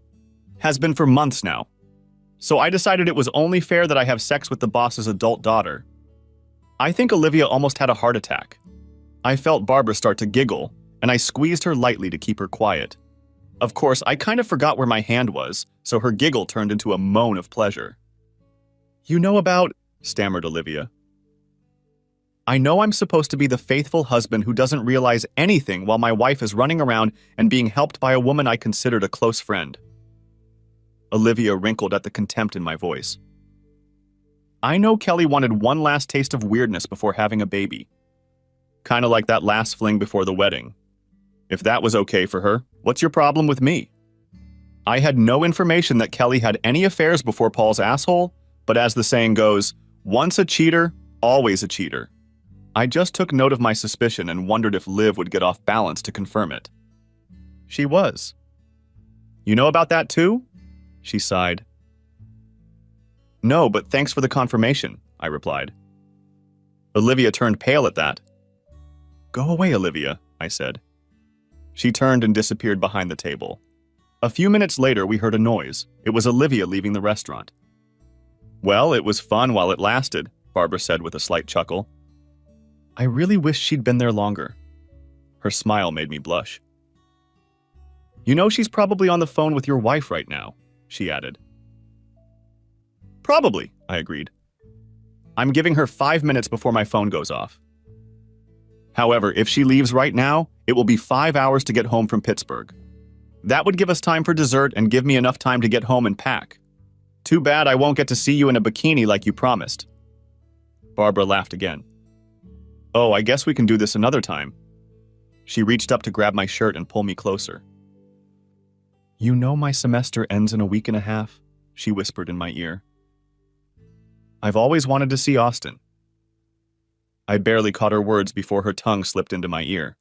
Has been for months now. So I decided it was only fair that I have sex with the boss's adult daughter." I think Olivia almost had a heart attack. I felt Barbara start to giggle, and I squeezed her lightly to keep her quiet. Of course, I kind of forgot where my hand was, so her giggle turned into a moan of pleasure. "You know about," stammered Olivia. "I know I'm supposed to be the faithful husband who doesn't realize anything while my wife is running around and being helped by a woman I considered a close friend." Olivia wrinkled at the contempt in my voice. "I know Kelly wanted one last taste of weirdness before having a baby. Kinda like that last fling before the wedding. If that was okay for her, what's your problem with me? I had no information that Kelly had any affairs before Paul's asshole, but as the saying goes, once a cheater, always a cheater. I just took note of my suspicion and wondered if Liv would get off balance to confirm it. She was. You know about that too? She sighed. No, but thanks for the confirmation, I replied. Olivia turned pale at that. Go away, Olivia, I said. She turned and disappeared behind the table. A few minutes later, we heard a noise. It was Olivia leaving the restaurant. Well, it was fun while it lasted, Barbara said with a slight chuckle. I really wish she'd been there longer. Her smile made me blush. You know she's probably on the phone with your wife right now, she added. Probably, I agreed. I'm giving her 5 minutes before my phone goes off. However, if she leaves right now, it will be 5 hours to get home from Pittsburgh. That would give us time for dessert and give me enough time to get home and pack. Too bad I won't get to see you in a bikini like you promised. Barbara laughed again. Oh, I guess we can do this another time. She reached up to grab my shirt and pull me closer. You know my semester ends in a week and a half, she whispered in my ear. I've always wanted to see Austin. I barely caught her words before her tongue slipped into my ear.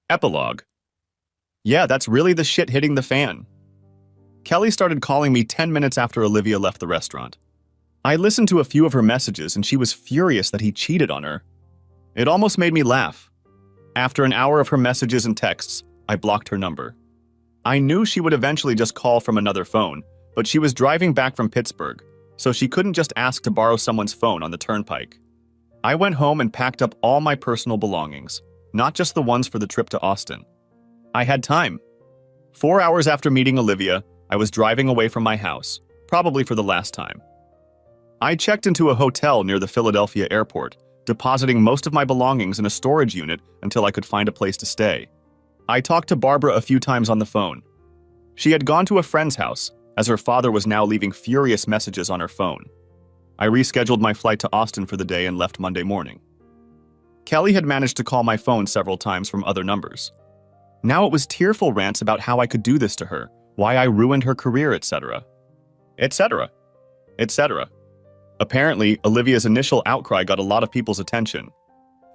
Epilogue. Yeah, that's really the shit hitting the fan. Kelly started calling me 10 minutes after Olivia left the restaurant. I listened to a few of her messages and she was furious that he cheated on her. It almost made me laugh. After an hour of her messages and texts, I blocked her number. I knew she would eventually just call from another phone, but she was driving back from Pittsburgh, so she couldn't just ask to borrow someone's phone on the turnpike. I went home and packed up all my personal belongings, not just the ones for the trip to Austin. I had time. 4 hours after meeting Olivia, I was driving away from my house, probably for the last time. I checked into a hotel near the Philadelphia airport, depositing most of my belongings in a storage unit until I could find a place to stay. I talked to Barbara a few times on the phone. She had gone to a friend's house, as her father was now leaving furious messages on her phone. I rescheduled my flight to Austin for the day and left Monday morning. Kelly had managed to call my phone several times from other numbers. Now it was tearful rants about how I could do this to her, why I ruined her career, etc. etc. etc. Apparently, Olivia's initial outcry got a lot of people's attention.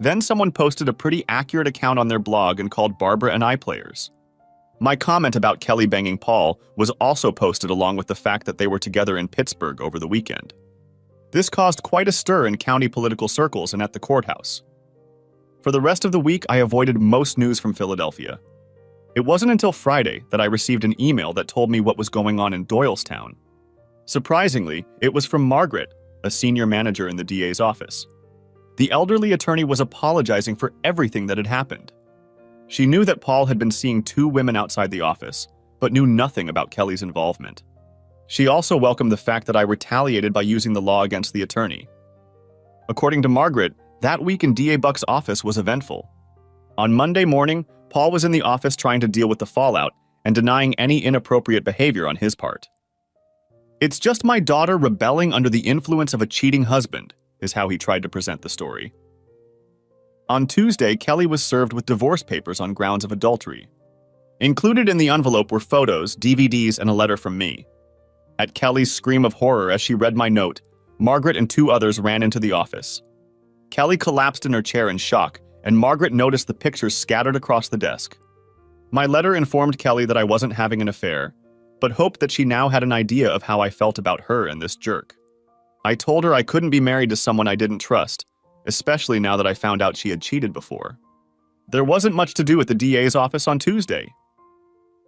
Then someone posted a pretty accurate account on their blog and called Barbara and I players. My comment about Kelly banging Paul was also posted along with the fact that they were together in Pittsburgh over the weekend. This caused quite a stir in county political circles and at the courthouse. For the rest of the week, I avoided most news from Philadelphia. It wasn't until Friday that I received an email that told me what was going on in Doylestown. Surprisingly, it was from Margaret, a senior manager in the DA's office. The elderly attorney was apologizing for everything that had happened. She knew that Paul had been seeing 2 women outside the office, but knew nothing about Kelly's involvement. She also welcomed the fact that I retaliated by using the law against the attorney. According to Margaret, that week in DA Buck's office was eventful. On Monday morning, Paul was in the office trying to deal with the fallout and denying any inappropriate behavior on his part. It's just my daughter rebelling under the influence of a cheating husband, is how he tried to present the story. On Tuesday, Kelly was served with divorce papers on grounds of adultery. Included in the envelope were photos, DVDs, and a letter from me. At Kelly's scream of horror as she read my note, Margaret and 2 others ran into the office. Kelly collapsed in her chair in shock, and Margaret noticed the pictures scattered across the desk. My letter informed Kelly that I wasn't having an affair, but hoped that she now had an idea of how I felt about her and this jerk. I told her I couldn't be married to someone I didn't trust, especially now that I found out she had cheated before. There wasn't much to do at the DA's office on Tuesday.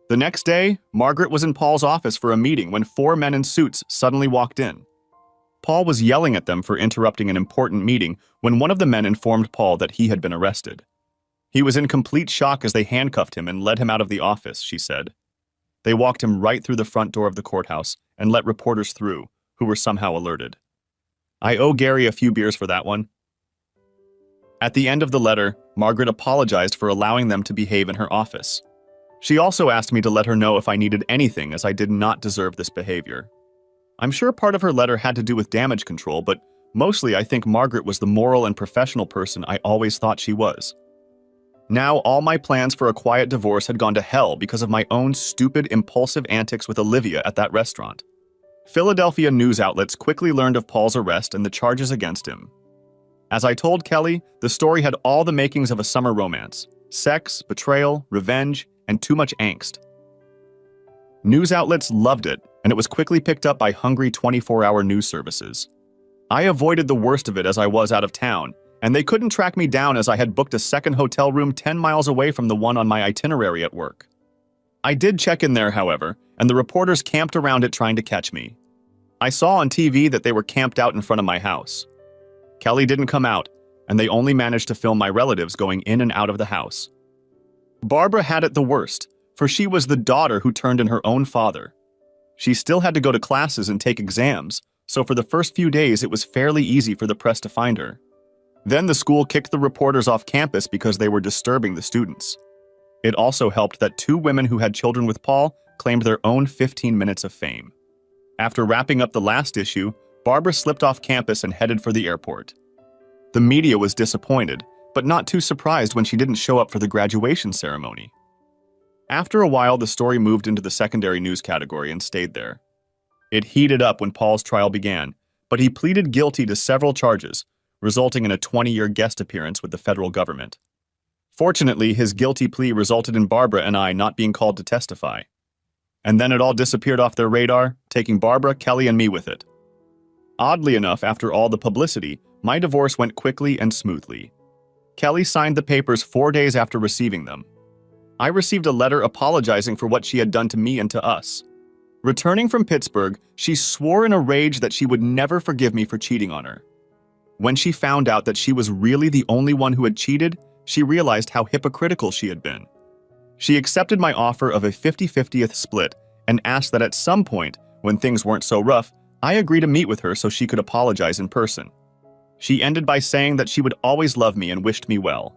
The next day, Margaret was in Paul's office for a meeting when 4 men in suits suddenly walked in. Paul was yelling at them for interrupting an important meeting when one of the men informed Paul that he had been arrested. He was in complete shock as they handcuffed him and led him out of the office, she said. They walked him right through the front door of the courthouse and let reporters through, who were somehow alerted. I owe Gary a few beers for that one. At the end of the letter, Margaret apologized for allowing them to behave in her office. She also asked me to let her know if I needed anything, as I did not deserve this behavior. I'm sure part of her letter had to do with damage control, but mostly I think Margaret was the moral and professional person I always thought she was. Now all my plans for a quiet divorce had gone to hell because of my own stupid, impulsive antics with Olivia at that restaurant. Philadelphia news outlets quickly learned of Paul's arrest and the charges against him. As I told Kelly, the story had all the makings of a summer romance: sex, betrayal, revenge, and too much angst. News outlets loved it, and it was quickly picked up by hungry 24-hour news services. I avoided the worst of it as I was out of town, and they couldn't track me down as I had booked a second hotel room 10 miles away from the one on my itinerary at work. I did check in there, however, and the reporters camped around it trying to catch me. I saw on TV that they were camped out in front of my house. Kelly didn't come out, and they only managed to film my relatives going in and out of the house. Barbara had it the worst, for she was the daughter who turned in her own father. She still had to go to classes and take exams, so for the first few days it was fairly easy for the press to find her. Then the school kicked the reporters off campus because they were disturbing the students. It also helped that 2 women who had children with Paul claimed their own 15 minutes of fame. After wrapping up the last issue, Barbara slipped off campus and headed for the airport. The media was disappointed, but not too surprised when she didn't show up for the graduation ceremony. After a while, the story moved into the secondary news category and stayed there. It heated up when Paul's trial began, but he pleaded guilty to several charges, resulting in a 20-year guest appearance with the federal government. Fortunately, his guilty plea resulted in Barbara and I not being called to testify. And then it all disappeared off their radar, taking Barbara, Kelly, and me with it. Oddly enough, after all the publicity, my divorce went quickly and smoothly. Kelly signed the papers 4 days after receiving them. I received a letter apologizing for what she had done to me and to us. Returning from Pittsburgh, she swore in a rage that she would never forgive me for cheating on her. When she found out that she was really the only one who had cheated, she realized how hypocritical she had been. She accepted my offer of a 50-50th split and asked that at some point, when things weren't so rough, I agree to meet with her so she could apologize in person. She ended by saying that she would always love me and wished me well.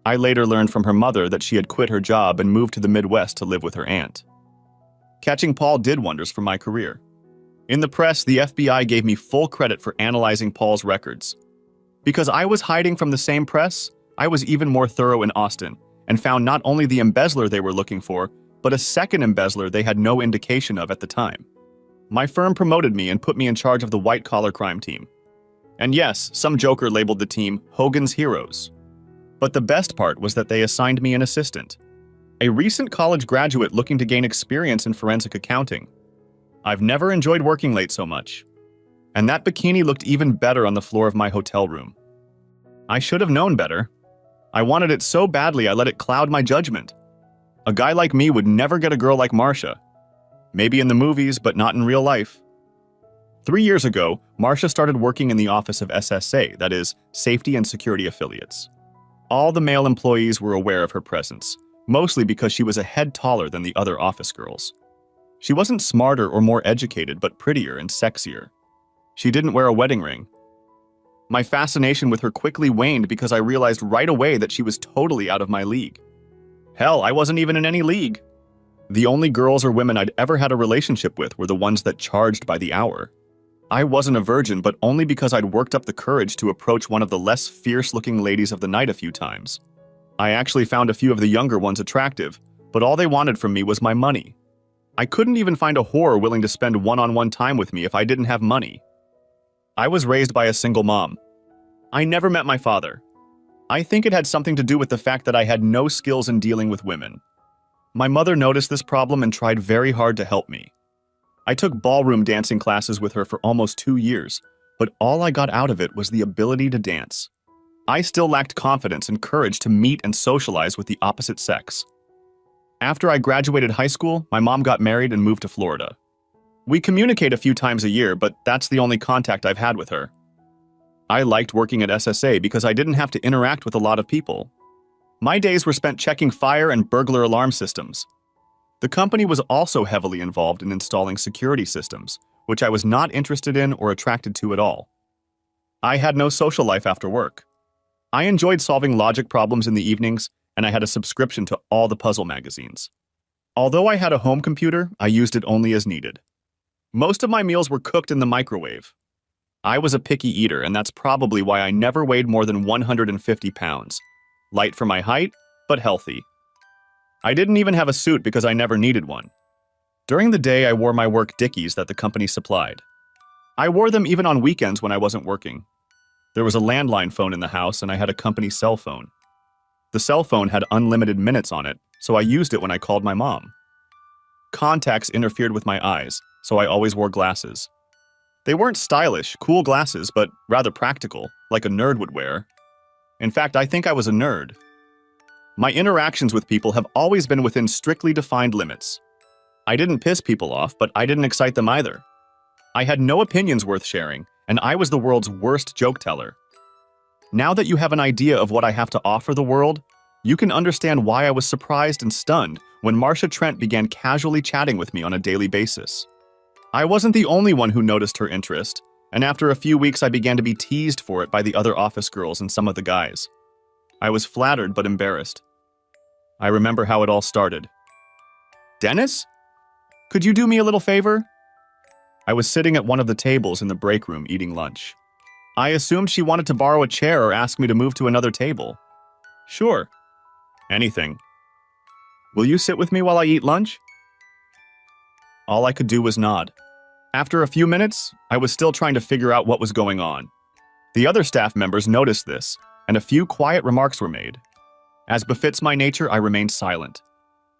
I later learned from her mother that she had quit her job and moved to the Midwest to live with her aunt. Catching Paul did wonders for my career. In the press, the FBI gave me full credit for analyzing Paul's records. Because I was hiding from the same press, I was even more thorough in Austin and found not only the embezzler they were looking for, but a second embezzler they had no indication of at the time. My firm promoted me and put me in charge of the white-collar crime team. And yes, some joker labeled the team Hogan's Heroes. But the best part was that they assigned me an assistant, a recent college graduate looking to gain experience in forensic accounting. I've never enjoyed working late so much. And that bikini looked even better on the floor of my hotel room. I should have known better. I wanted it so badly I let it cloud my judgment. A guy like me would never get a girl like Marcia. Maybe in the movies, but not in real life. 3 years ago, Marcia started working in the office of SSA, that is, Safety and Security Affiliates. All the male employees were aware of her presence, mostly because she was a head taller than the other office girls. She wasn't smarter or more educated, but prettier and sexier. She didn't wear a wedding ring. My fascination with her quickly waned because I realized right away that she was totally out of my league. Hell, I wasn't even in any league. The only girls or women I'd ever had a relationship with were the ones that charged by the hour. I wasn't a virgin, but only because I'd worked up the courage to approach one of the less fierce-looking ladies of the night a few times. I actually found a few of the younger ones attractive, but all they wanted from me was my money. I couldn't even find a whore willing to spend one-on-one time with me if I didn't have money. I was raised by a single mom. I never met my father. I think it had something to do with the fact that I had no skills in dealing with women. My mother noticed this problem and tried very hard to help me. I took ballroom dancing classes with her for almost 2 years, but all I got out of it was the ability to dance. I still lacked confidence and courage to meet and socialize with the opposite sex. After I graduated high school, my mom got married and moved to Florida. We communicate a few times a year, but that's the only contact I've had with her. I liked working at SSA because I didn't have to interact with a lot of people. My days were spent checking fire and burglar alarm systems. The company was also heavily involved in installing security systems, which I was not interested in or attracted to at all. I had no social life after work. I enjoyed solving logic problems in the evenings, and I had a subscription to all the puzzle magazines. Although I had a home computer, I used it only as needed. Most of my meals were cooked in the microwave. I was a picky eater, and that's probably why I never weighed more than 150 pounds. Light for my height, but healthy. I didn't even have a suit because I never needed one. During the day, I wore my work dickies that the company supplied. I wore them even on weekends when I wasn't working. There was a landline phone in the house, and I had a company cell phone. The cell phone had unlimited minutes on it, so I used it when I called my mom. Contacts interfered with my eyes, so I always wore glasses. They weren't stylish, cool glasses, but rather practical, like a nerd would wear. In fact, I think I was a nerd. My interactions with people have always been within strictly defined limits. I didn't piss people off, but I didn't excite them either. I had no opinions worth sharing, and I was the world's worst joke teller. Now that you have an idea of what I have to offer the world, you can understand why I was surprised and stunned when Marcia Trent began casually chatting with me on a daily basis. I wasn't the only one who noticed her interest, and after a few weeks I began to be teased for it by the other office girls and some of the guys. I was flattered but embarrassed. I remember how it all started. "Dennis? Could you do me a little favor?" I was sitting at one of the tables in the break room eating lunch. I assumed she wanted to borrow a chair or ask me to move to another table. "Sure. Anything. Will you sit with me while I eat lunch?" All I could do was nod. After a few minutes, I was still trying to figure out what was going on. The other staff members noticed this, and a few quiet remarks were made. As befits my nature, I remained silent.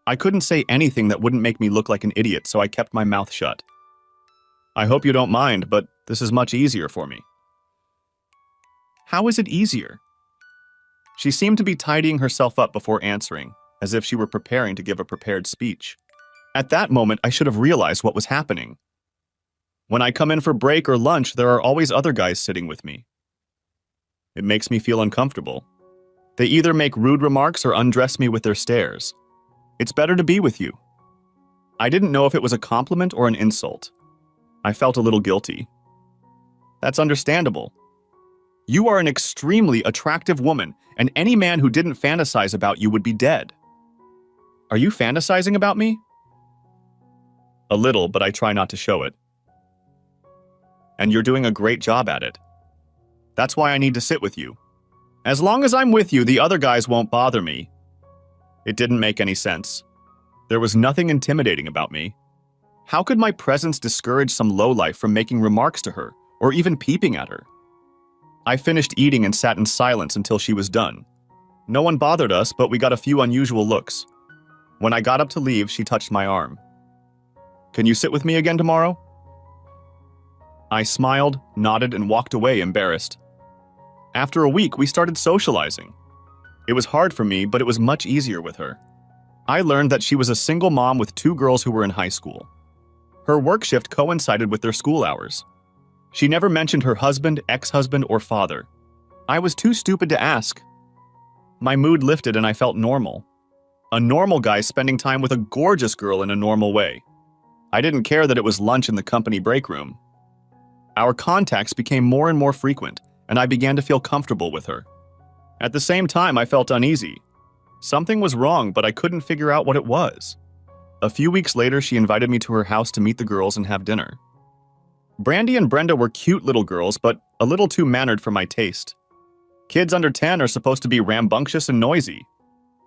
I couldn't say anything that wouldn't make me look like an idiot, so I kept my mouth shut. "I hope you don't mind, but this is much easier for me." "How is it easier?" She seemed to be tidying herself up before answering, as if she were preparing to give a prepared speech. At that moment, I should have realized what was happening. When I come in for break or lunch, there are always other guys sitting with me. It makes me feel uncomfortable. They either make rude remarks or undress me with their stares. It's better to be with you. I didn't know if it was a compliment or an insult. I felt a little guilty. That's understandable. You are an extremely attractive woman, and any man who didn't fantasize about you would be dead. Are you fantasizing about me? A little, but I try not to show it. And you're doing a great job at it. That's why I need to sit with you. As long as I'm with you, the other guys won't bother me. It didn't make any sense. There was nothing intimidating about me. How could my presence discourage some lowlife from making remarks to her, or even peeping at her? I finished eating and sat in silence until she was done. No one bothered us, but we got a few unusual looks. When I got up to leave, she touched my arm. "Can you sit with me again tomorrow?" I smiled, nodded, and walked away embarrassed. After a week, we started socializing. It was hard for me, but it was much easier with her. I learned that she was a single mom with 2 girls who were in high school. Her work shift coincided with their school hours. She never mentioned her husband, ex-husband, or father. I was too stupid to ask. My mood lifted and I felt normal. A normal guy spending time with a gorgeous girl in a normal way. I didn't care that it was lunch in the company break room. Our contacts became more and more frequent, and I began to feel comfortable with her. At the same time, I felt uneasy. Something was wrong, but I couldn't figure out what it was. A few weeks later, she invited me to her house to meet the girls and have dinner. Brandy and Brenda were cute little girls, but a little too mannered for my taste. Kids under 10 are supposed to be rambunctious and noisy.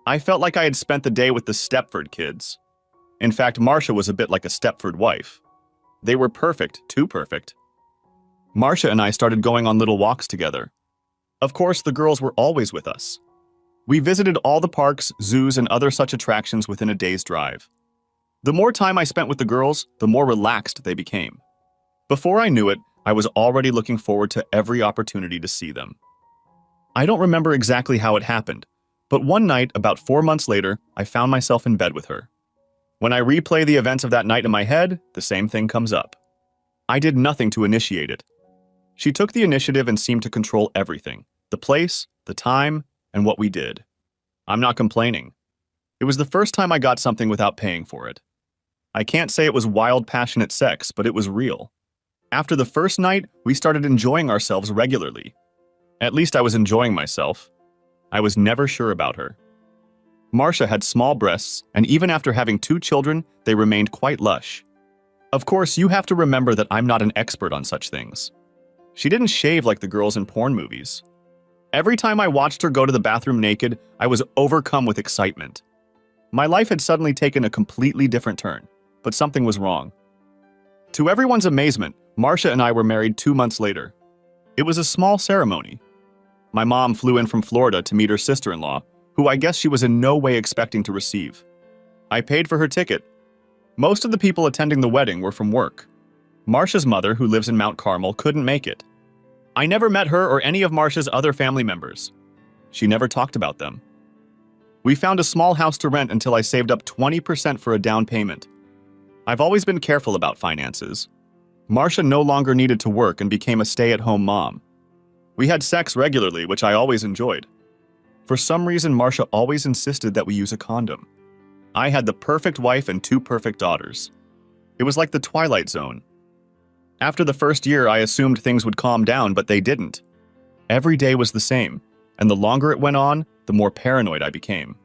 I felt like I had spent the day with the Stepford kids. In fact, Marcia was a bit like a Stepford wife. They were perfect, too perfect. Marcia and I started going on little walks together. Of course, the girls were always with us. We visited all the parks, zoos, and other such attractions within a day's drive. The more time I spent with the girls, the more relaxed they became. Before I knew it, I was already looking forward to every opportunity to see them. I don't remember exactly how it happened, but one night, about 4 months later, I found myself in bed with her. When I replay the events of that night in my head, the same thing comes up. I did nothing to initiate it. She took the initiative and seemed to control everything: the place, the time, and what we did. I'm not complaining. It was the first time I got something without paying for it. I can't say it was wild, passionate sex, but it was real. After the first night, we started enjoying ourselves regularly. At least I was enjoying myself. I was never sure about her. Marcia had small breasts, and even after having 2 children, they remained quite lush. Of course, you have to remember that I'm not an expert on such things. She didn't shave like the girls in porn movies. Every time I watched her go to the bathroom naked, I was overcome with excitement. My life had suddenly taken a completely different turn, but something was wrong. To everyone's amazement, Marcia and I were married 2 months later. It was a small ceremony. My mom flew in from Florida to meet her sister-in-law, who I guess she was in no way expecting to receive. I paid for her ticket. Most of the people attending the wedding were from work. Marcia's mother, who lives in Mount Carmel, couldn't make it. I never met her or any of Marcia's other family members. She never talked about them. We found a small house to rent until I saved up 20% for a down payment. I've always been careful about finances. Marcia no longer needed to work and became a stay-at-home mom. We had sex regularly, which I always enjoyed. For some reason, Marcia always insisted that we use a condom. I had the perfect wife and 2 perfect daughters. It was like the Twilight Zone. After the first year, I assumed things would calm down, but they didn't. Every day was the same, and the longer it went on, the more paranoid I became.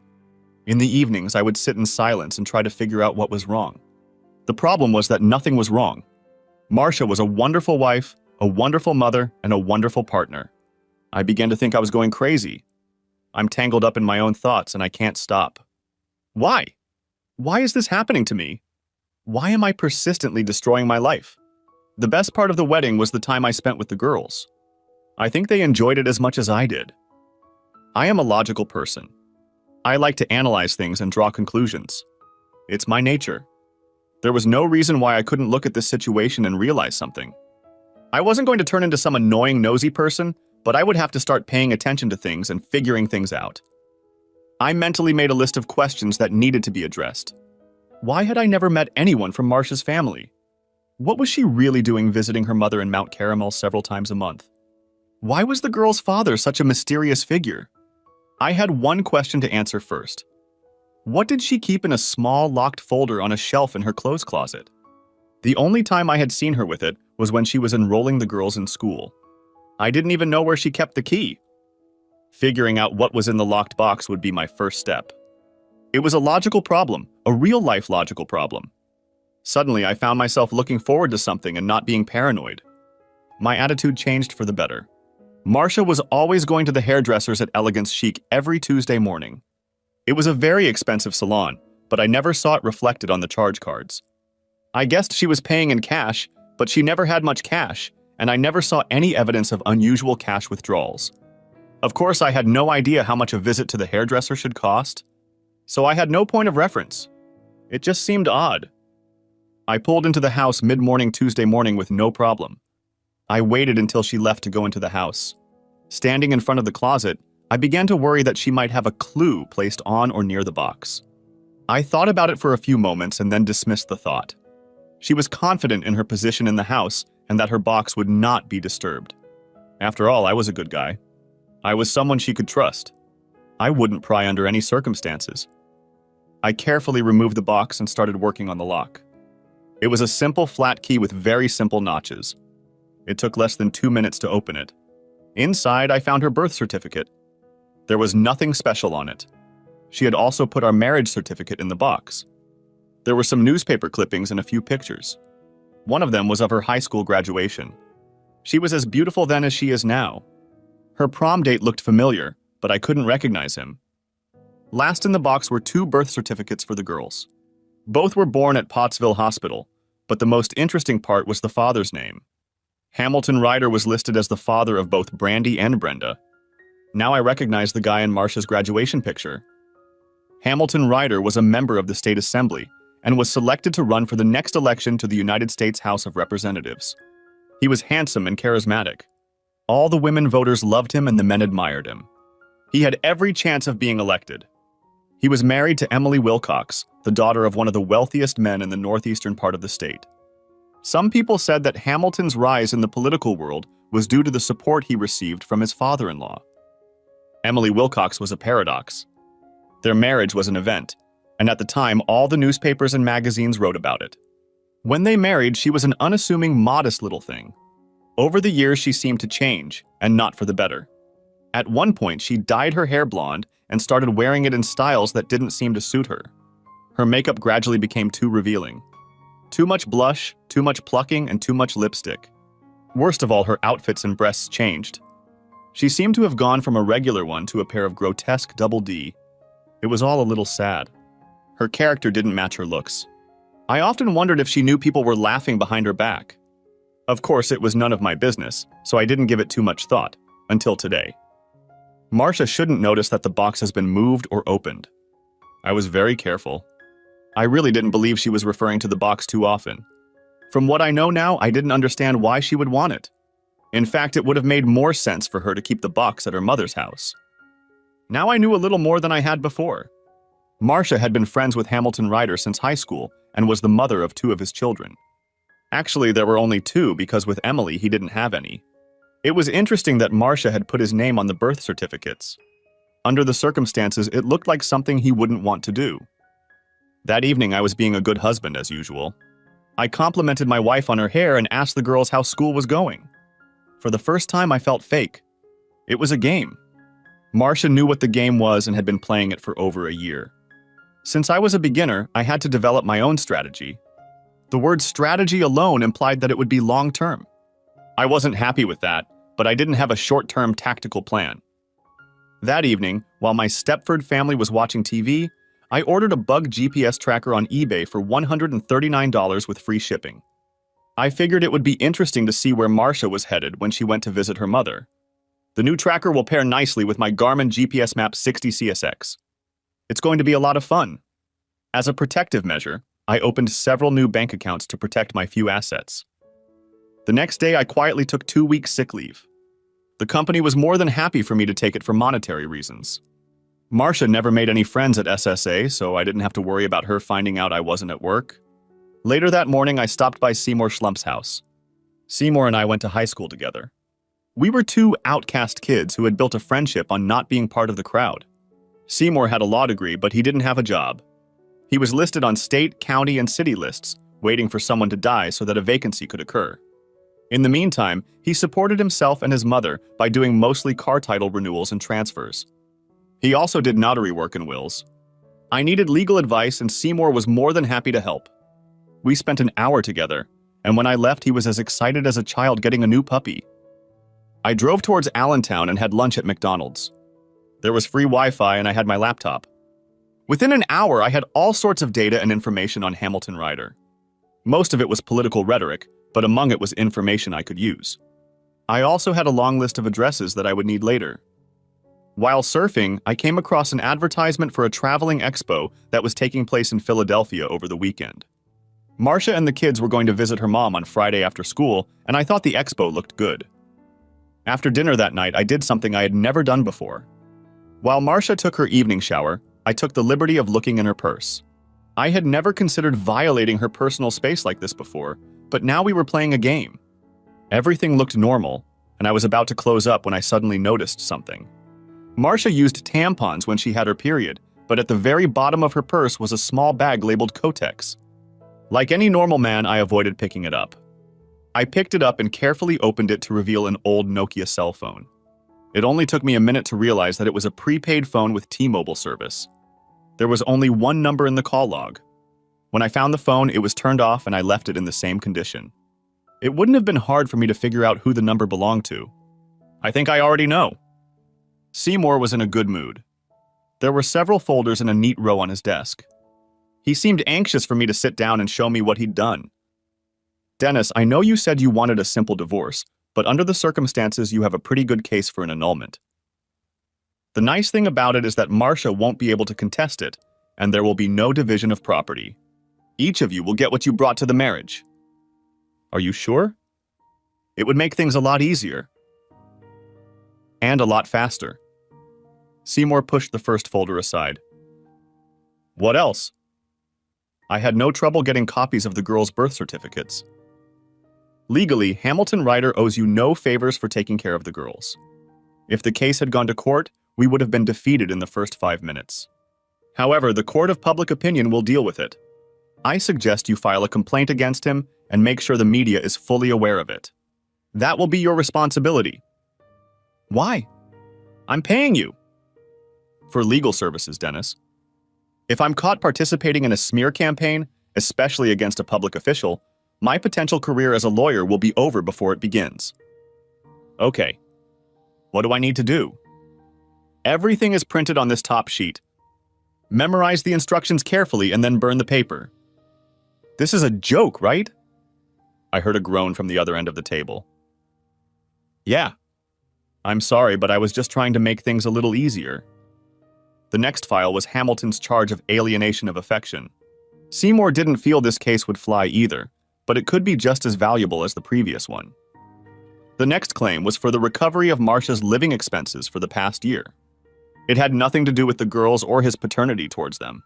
In the evenings, I would sit in silence and try to figure out what was wrong. The problem was that nothing was wrong. Marcia was a wonderful wife, a wonderful mother, and a wonderful partner. I began to think I was going crazy. I'm tangled up in my own thoughts and I can't stop. Why? Why is this happening to me? Why am I persistently destroying my life? The best part of the wedding was the time I spent with the girls. I think they enjoyed it as much as I did. I am a logical person. I like to analyze things and draw conclusions. It's my nature. There was no reason why I couldn't look at this situation and realize something. I wasn't going to turn into some annoying, nosy person, but I would have to start paying attention to things and figuring things out. I mentally made a list of questions that needed to be addressed. Why had I never met anyone from Marcia's family? What was she really doing visiting her mother in Mount Carmel several times a month? Why was the girl's father such a mysterious figure? I had one question to answer first. What did she keep in a small, locked folder on a shelf in her clothes closet? The only time I had seen her with it was when she was enrolling the girls in school. I didn't even know where she kept the key. Figuring out what was in the locked box would be my first step. It was a logical problem, a real-life logical problem. Suddenly, I found myself looking forward to something and not being paranoid. My attitude changed for the better. Marcia was always going to the hairdressers at Elegance Chic every Tuesday morning. It was a very expensive salon, but I never saw it reflected on the charge cards. I guessed she was paying in cash, but she never had much cash, and I never saw any evidence of unusual cash withdrawals. Of course, I had no idea how much a visit to the hairdresser should cost, so I had no point of reference. It just seemed odd. I pulled into the house mid-morning Tuesday morning with no problem. I waited until she left to go into the house. Standing in front of the closet, I began to worry that she might have a clue placed on or near the box. I thought about it for a few moments and then dismissed the thought. She was confident in her position in the house and that her box would not be disturbed. After all, I was a good guy. I was someone she could trust. I wouldn't pry under any circumstances. I carefully removed the box and started working on the lock. It was a simple flat key with very simple notches. It took less than 2 minutes to open it. Inside, I found her birth certificate. There was nothing special on it. She had also put our marriage certificate in the box. There were some newspaper clippings and a few pictures. One of them was of her high school graduation. She was as beautiful then as she is now. Her prom date looked familiar, but I couldn't recognize him. Last in the box were 2 birth certificates for the girls. Both were born at Pottsville Hospital, but the most interesting part was the father's name. Hamilton Ryder was listed as the father of both Brandy and Brenda. Now I recognize the guy in Marcia's graduation picture. Hamilton Ryder was a member of the state assembly and was selected to run for the next election to the United States House of Representatives. He was handsome and charismatic. All the women voters loved him and the men admired him. He had every chance of being elected. He was married to Emily Wilcox, the daughter of one of the wealthiest men in the northeastern part of the state. Some people said that Hamilton's rise in the political world was due to the support he received from his father-in-law. Emily Wilcox was a paradox. Their marriage was an event, and at the time all the newspapers and magazines wrote about it. When they married, she was an unassuming, modest little thing. Over the years, she seemed to change, and not for the better. At one point, she dyed her hair blonde and started wearing it in styles that didn't seem to suit her. Her makeup gradually became too revealing. Too much blush, too much plucking, and too much lipstick. Worst of all, her outfits and breasts changed. She seemed to have gone from a regular one to a pair of grotesque double D. It was all a little sad. Her character didn't match her looks. I often wondered if she knew people were laughing behind her back. Of course, it was none of my business, so I didn't give it too much thought, until today. Marcia shouldn't notice that the box has been moved or opened. I was very careful. I really didn't believe she was referring to the box too often. From what I know now, I didn't understand why she would want it. In fact, it would have made more sense for her to keep the box at her mother's house. Now I knew a little more than I had before. Marcia had been friends with Hamilton Ryder since high school and was the mother of 2 of his children. Actually, there were only 2 because with Emily he didn't have any. It was interesting that Marcia had put his name on the birth certificates. Under the circumstances, it looked like something he wouldn't want to do. That evening, I was being a good husband as usual. I complimented my wife on her hair and asked the girls how school was going. For the first time, I felt fake. It was a game. Marcia knew what the game was and had been playing it for over a year. Since I was a beginner, I had to develop my own strategy. The word strategy alone implied that it would be long-term. I wasn't happy with that, but I didn't have a short-term tactical plan. That evening, while my Stepford family was watching TV, I ordered a bug GPS tracker on eBay for $139 with free shipping. I figured it would be interesting to see where Marcia was headed when she went to visit her mother. The new tracker will pair nicely with my Garmin GPS Map 60 CSX. It's going to be a lot of fun. As a protective measure, I opened several new bank accounts to protect my few assets. The next day, I quietly took 2 weeks sick leave. The company was more than happy for me to take it for monetary reasons. Marcia never made any friends at SSA, so I didn't have to worry about her finding out I wasn't at work. Later that morning, I stopped by Seymour Schlump's house. Seymour and I went to high school together. We were 2 outcast kids who had built a friendship on not being part of the crowd. Seymour had a law degree, but he didn't have a job. He was listed on state, county, and city lists, waiting for someone to die so that a vacancy could occur. In the meantime, he supported himself and his mother by doing mostly car title renewals and transfers. He also did notary work and wills. I needed legal advice, and Seymour was more than happy to help. We spent an hour together, and when I left, he was as excited as a child getting a new puppy. I drove towards Allentown and had lunch at McDonald's. There was free Wi-Fi, and I had my laptop. Within an hour, I had all sorts of data and information on Hamilton Ryder. Most of it was political rhetoric, but among it was information I could use. I also had a long list of addresses that I would need later. While surfing, I came across an advertisement for a traveling expo that was taking place in Philadelphia over the weekend. Marcia and the kids were going to visit her mom on Friday after school, and I thought the expo looked good. After dinner that night, I did something I had never done before. While Marcia took her evening shower, I took the liberty of looking in her purse. I had never considered violating her personal space like this before, but now we were playing a game. Everything looked normal, and I was about to close up when I suddenly noticed something. Marcia used tampons when she had her period, but at the very bottom of her purse was a small bag labeled Kotex. Like any normal man, I avoided picking it up. I picked it up and carefully opened it to reveal an old Nokia cell phone. It only took me a minute to realize that it was a prepaid phone with T-Mobile service. There was only one number in the call log. When I found the phone, it was turned off and I left it in the same condition. It wouldn't have been hard for me to figure out who the number belonged to. I think I already know. Seymour was in a good mood. There were several folders in a neat row on his desk. He seemed anxious for me to sit down and show me what he'd done. Dennis, I know you said you wanted a simple divorce, but under the circumstances, you have a pretty good case for an annulment. The nice thing about it is that Marcia won't be able to contest it, and there will be no division of property. Each of you will get what you brought to the marriage. Are you sure? It would make things a lot easier. And a lot faster. Seymour pushed the first folder aside. What else? I had no trouble getting copies of the girls' birth certificates. Legally, Hamilton Ryder owes you no favors for taking care of the girls. If the case had gone to court, we would have been defeated in the first 5 minutes. However, the court of public opinion will deal with it. I suggest you file a complaint against him and make sure the media is fully aware of it. That will be your responsibility. Why? I'm paying you. For legal services, Dennis. If I'm caught participating in a smear campaign, especially against a public official, my potential career as a lawyer will be over before it begins. Okay. What do I need to do? Everything is printed on this top sheet. Memorize the instructions carefully and then burn the paper. This is a joke, right? I heard a groan from the other end of the table. Yeah. I'm sorry, but I was just trying to make things a little easier. The next file was Hamilton's charge of alienation of affection. Seymour didn't feel this case would fly either, but it could be just as valuable as the previous one. The next claim was for the recovery of Marcia's living expenses for the past year. It had nothing to do with the girls or his paternity towards them.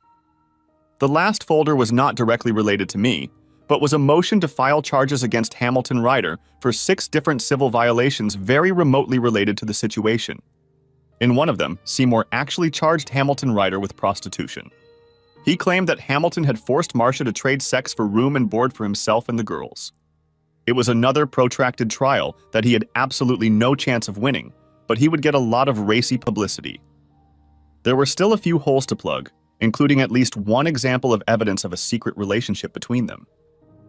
The last folder was not directly related to me, but was a motion to file charges against Hamilton Ryder for 6 different civil violations very remotely related to the situation. In one of them, Seymour actually charged Hamilton Ryder with prostitution. He claimed that Hamilton had forced Marcia to trade sex for room and board for himself and the girls. It was another protracted trial that he had absolutely no chance of winning, but he would get a lot of racy publicity. There were still a few holes to plug, including at least one example of evidence of a secret relationship between them.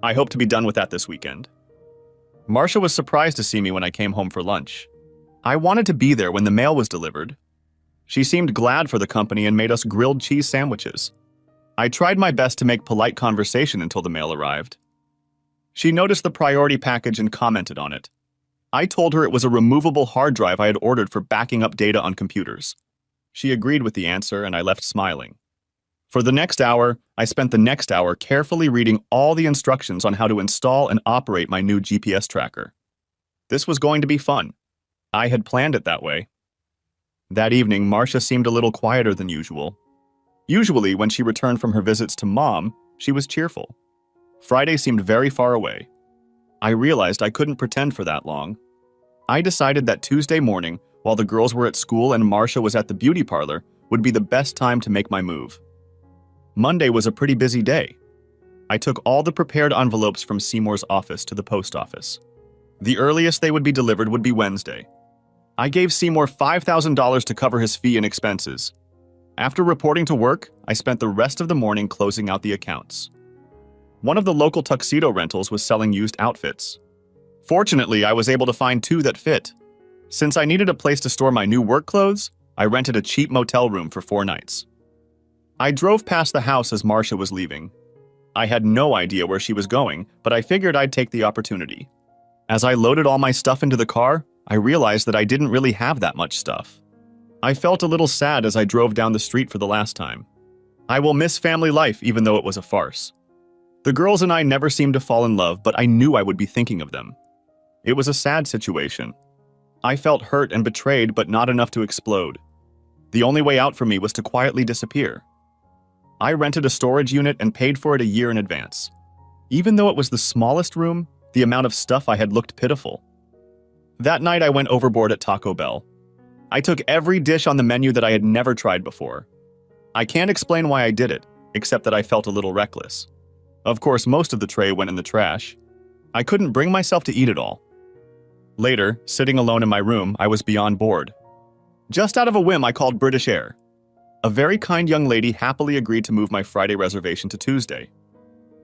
I hope to be done with that this weekend. Marcia was surprised to see me when I came home for lunch. I wanted to be there when the mail was delivered. She seemed glad for the company and made us grilled cheese sandwiches. I tried my best to make polite conversation until the mail arrived. She noticed the priority package and commented on it. I told her it was a removable hard drive I had ordered for backing up data on computers. She agreed with the answer and I left smiling. For the next hour, I spent the next hour carefully reading all the instructions on how to install and operate my new GPS tracker. This was going to be fun. I had planned it that way. That evening, Marcia seemed a little quieter than usual. Usually, when she returned from her visits to Mom, she was cheerful. Friday seemed very far away. I realized I couldn't pretend for that long. I decided that Tuesday morning, while the girls were at school and Marcia was at the beauty parlor, would be the best time to make my move. Monday was a pretty busy day. I took all the prepared envelopes from Seymour's office to the post office. The earliest they would be delivered would be Wednesday. I gave Seymour $5,000 to cover his fee and expenses. After reporting to work, I spent the rest of the morning closing out the accounts. One of the local tuxedo rentals was selling used outfits. Fortunately, I was able to find 2 that fit. Since I needed a place to store my new work clothes, I rented a cheap motel room for 4 nights. I drove past the house as Marcia was leaving. I had no idea where she was going, but I figured I'd take the opportunity. As I loaded all my stuff into the car, I realized that I didn't really have that much stuff. I felt a little sad as I drove down the street for the last time. I will miss family life even though it was a farce. The girls and I never seemed to fall in love, but I knew I would be thinking of them. It was a sad situation. I felt hurt and betrayed, but not enough to explode. The only way out for me was to quietly disappear. I rented a storage unit and paid for it a year in advance. Even though it was the smallest room, the amount of stuff I had looked pitiful. That night I went overboard at Taco Bell. I took every dish on the menu that I had never tried before. I can't explain why I did it, except that I felt a little reckless. Of course, most of the tray went in the trash. I couldn't bring myself to eat it all. Later, sitting alone in my room, I was beyond bored. Just out of a whim, I called British Air. A very kind young lady happily agreed to move my Friday reservation to Tuesday.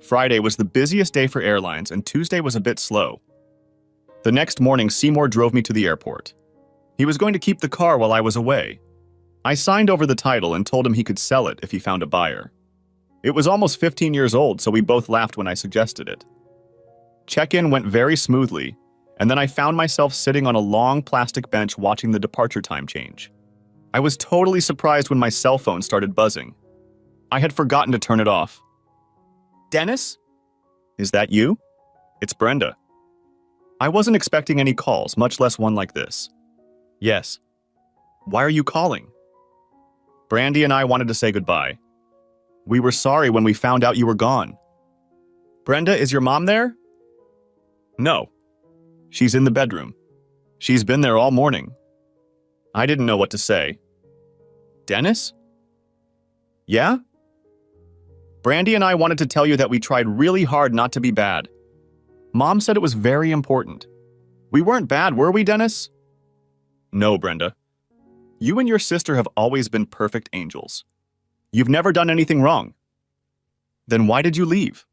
Friday was the busiest day for airlines, and Tuesday was a bit slow. The next morning, Seymour drove me to the airport. He was going to keep the car while I was away. I signed over the title and told him he could sell it if he found a buyer. It was almost 15 years old, so we both laughed when I suggested it. Check-in went very smoothly, and then I found myself sitting on a long plastic bench watching the departure time change. I was totally surprised when my cell phone started buzzing. I had forgotten to turn it off. Dennis? Is that you? It's Brenda. I wasn't expecting any calls, much less one like this. Yes. Why are you calling? Brandy and I wanted to say goodbye. We were sorry when we found out you were gone. Brenda, is your mom there? No. She's in the bedroom. She's been there all morning. I didn't know what to say. Dennis? Yeah? Brandy and I wanted to tell you that we tried really hard not to be bad. Mom said it was very important. We weren't bad, were we, Dennis? No, Brenda. You and your sister have always been perfect angels. You've never done anything wrong. Then why did you leave?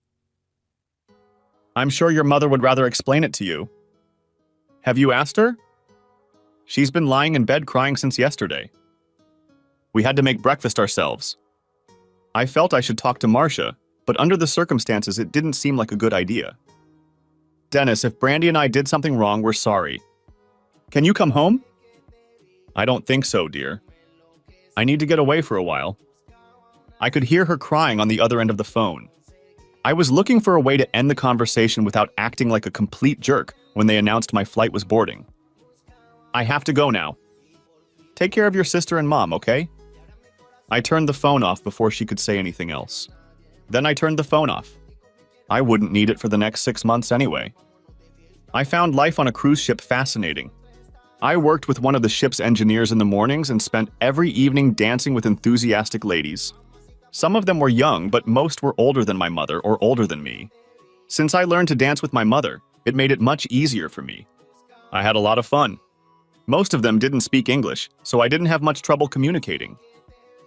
I'm sure your mother would rather explain it to you. Have you asked her? She's been lying in bed crying since yesterday. We had to make breakfast ourselves. I felt I should talk to Marcia, but under the circumstances, it didn't seem like a good idea. Dennis, if Brandy and I did something wrong, we're sorry. Can you come home? I don't think so, dear. I need to get away for a while. I could hear her crying on the other end of the phone. I was looking for a way to end the conversation without acting like a complete jerk when they announced my flight was boarding. I have to go now. Take care of your sister and mom, okay? I turned the phone off before she could say anything else. Then I turned the phone off. I wouldn't need it for the next 6 months anyway. I found life on a cruise ship fascinating. I worked with one of the ship's engineers in the mornings and spent every evening dancing with enthusiastic ladies. Some of them were young, but most were older than my mother or older than me. Since I learned to dance with my mother, it made it much easier for me. I had a lot of fun. Most of them didn't speak English, so I didn't have much trouble communicating.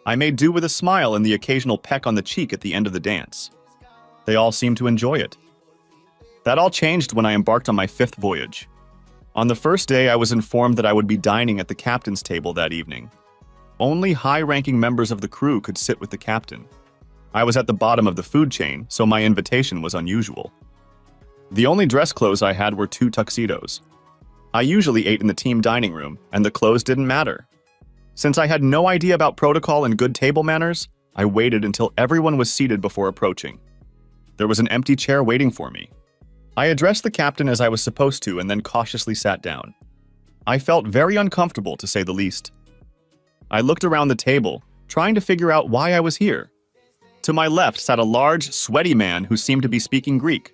I made do with a smile and the occasional peck on the cheek at the end of the dance. They all seemed to enjoy it. That all changed when I embarked on my 5th voyage. On the first day, I was informed that I would be dining at the captain's table that evening. Only high-ranking members of the crew could sit with the captain. I was at the bottom of the food chain, so my invitation was unusual. The only dress clothes I had were 2 tuxedos. I usually ate in the team dining room, and the clothes didn't matter. Since I had no idea about protocol and good table manners, I waited until everyone was seated before approaching. There was an empty chair waiting for me. I addressed the captain as I was supposed to and then cautiously sat down. I felt very uncomfortable, to say the least. I looked around the table, trying to figure out why I was here. To my left sat a large, sweaty man who seemed to be speaking Greek.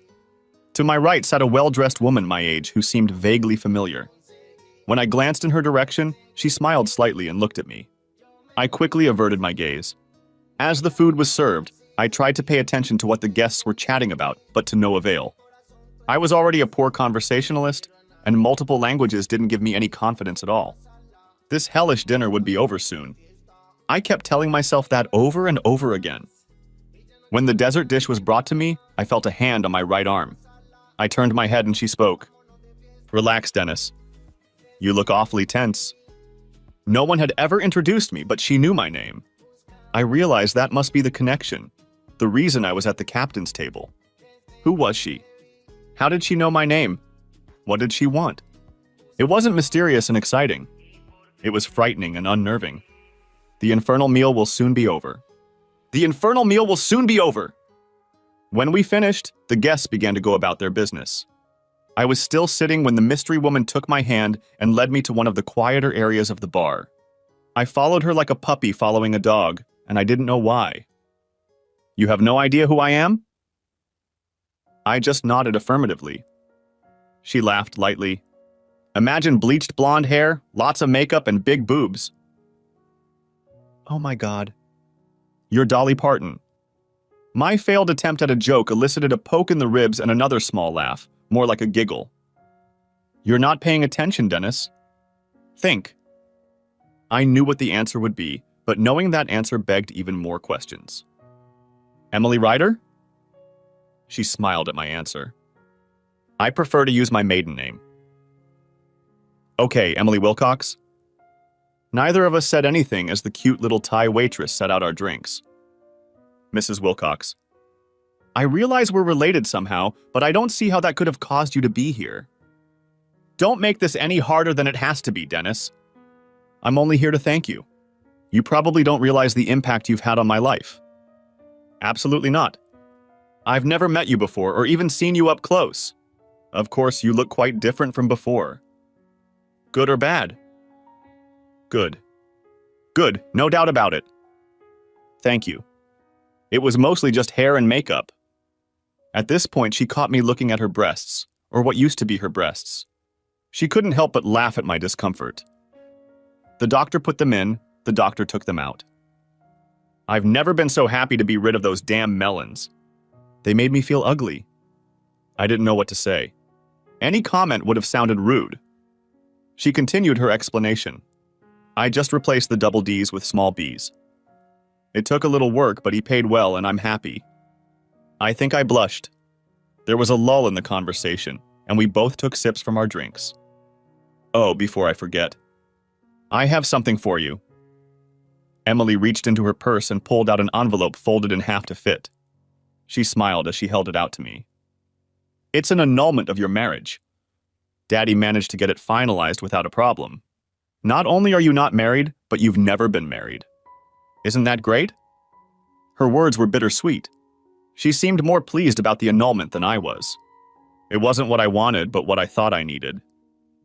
To my right sat a well-dressed woman my age who seemed vaguely familiar. When I glanced in her direction, she smiled slightly and looked at me. I quickly averted my gaze. As the food was served, I tried to pay attention to what the guests were chatting about, but to no avail. I was already a poor conversationalist, and multiple languages didn't give me any confidence at all. This hellish dinner would be over soon. I kept telling myself that over and over again. When the dessert dish was brought to me, I felt a hand on my right arm. I turned my head and she spoke. Relax, Dennis. You look awfully tense. No one had ever introduced me, but she knew my name. I realized that must be the connection, the reason I was at the captain's table. Who was she? How did she know my name? What did she want? It wasn't mysterious and exciting. It was frightening and unnerving. The infernal meal will soon be over. The infernal meal will soon be over! When we finished, the guests began to go about their business. I was still sitting when the mystery woman took my hand and led me to one of the quieter areas of the bar. I followed her like a puppy following a dog, and I didn't know why. You have no idea who I am? I just nodded affirmatively. She laughed lightly. Imagine bleached blonde hair, lots of makeup, and big boobs. Oh my God. You're Dolly Parton. My failed attempt at a joke elicited a poke in the ribs and another small laugh, more like a giggle. You're not paying attention, Dennis. Think. I knew what the answer would be, but knowing that answer begged even more questions. Emily Ryder? She smiled at my answer. I prefer to use my maiden name. Okay, Emily Wilcox. Neither of us said anything as the cute little Thai waitress set out our drinks. Mrs. Wilcox. I realize we're related somehow, but I don't see how that could have caused you to be here. Don't make this any harder than it has to be, Dennis. I'm only here to thank you. You probably don't realize the impact you've had on my life. Absolutely not. I've never met you before or even seen you up close. Of course, you look quite different from before. Good or bad? Good. Good, no doubt about it. Thank you. It was mostly just hair and makeup. At this point, she caught me looking at her breasts, or what used to be her breasts. She couldn't help but laugh at my discomfort. The doctor put them in, the doctor took them out. I've never been so happy to be rid of those damn melons. They made me feel ugly. I didn't know what to say. Any comment would have sounded rude. She continued her explanation. I just replaced the double D's with small B's. It took a little work, but he paid well, and I'm happy. I think I blushed. There was a lull in the conversation, and we both took sips from our drinks. Oh, before I forget. I have something for you. Emily reached into her purse and pulled out an envelope folded in half to fit. She smiled as she held it out to me. It's an annulment of your marriage. Daddy managed to get it finalized without a problem. Not only are you not married, but you've never been married. Isn't that great? Her words were bittersweet. She seemed more pleased about the annulment than I was. It wasn't what I wanted, but what I thought I needed.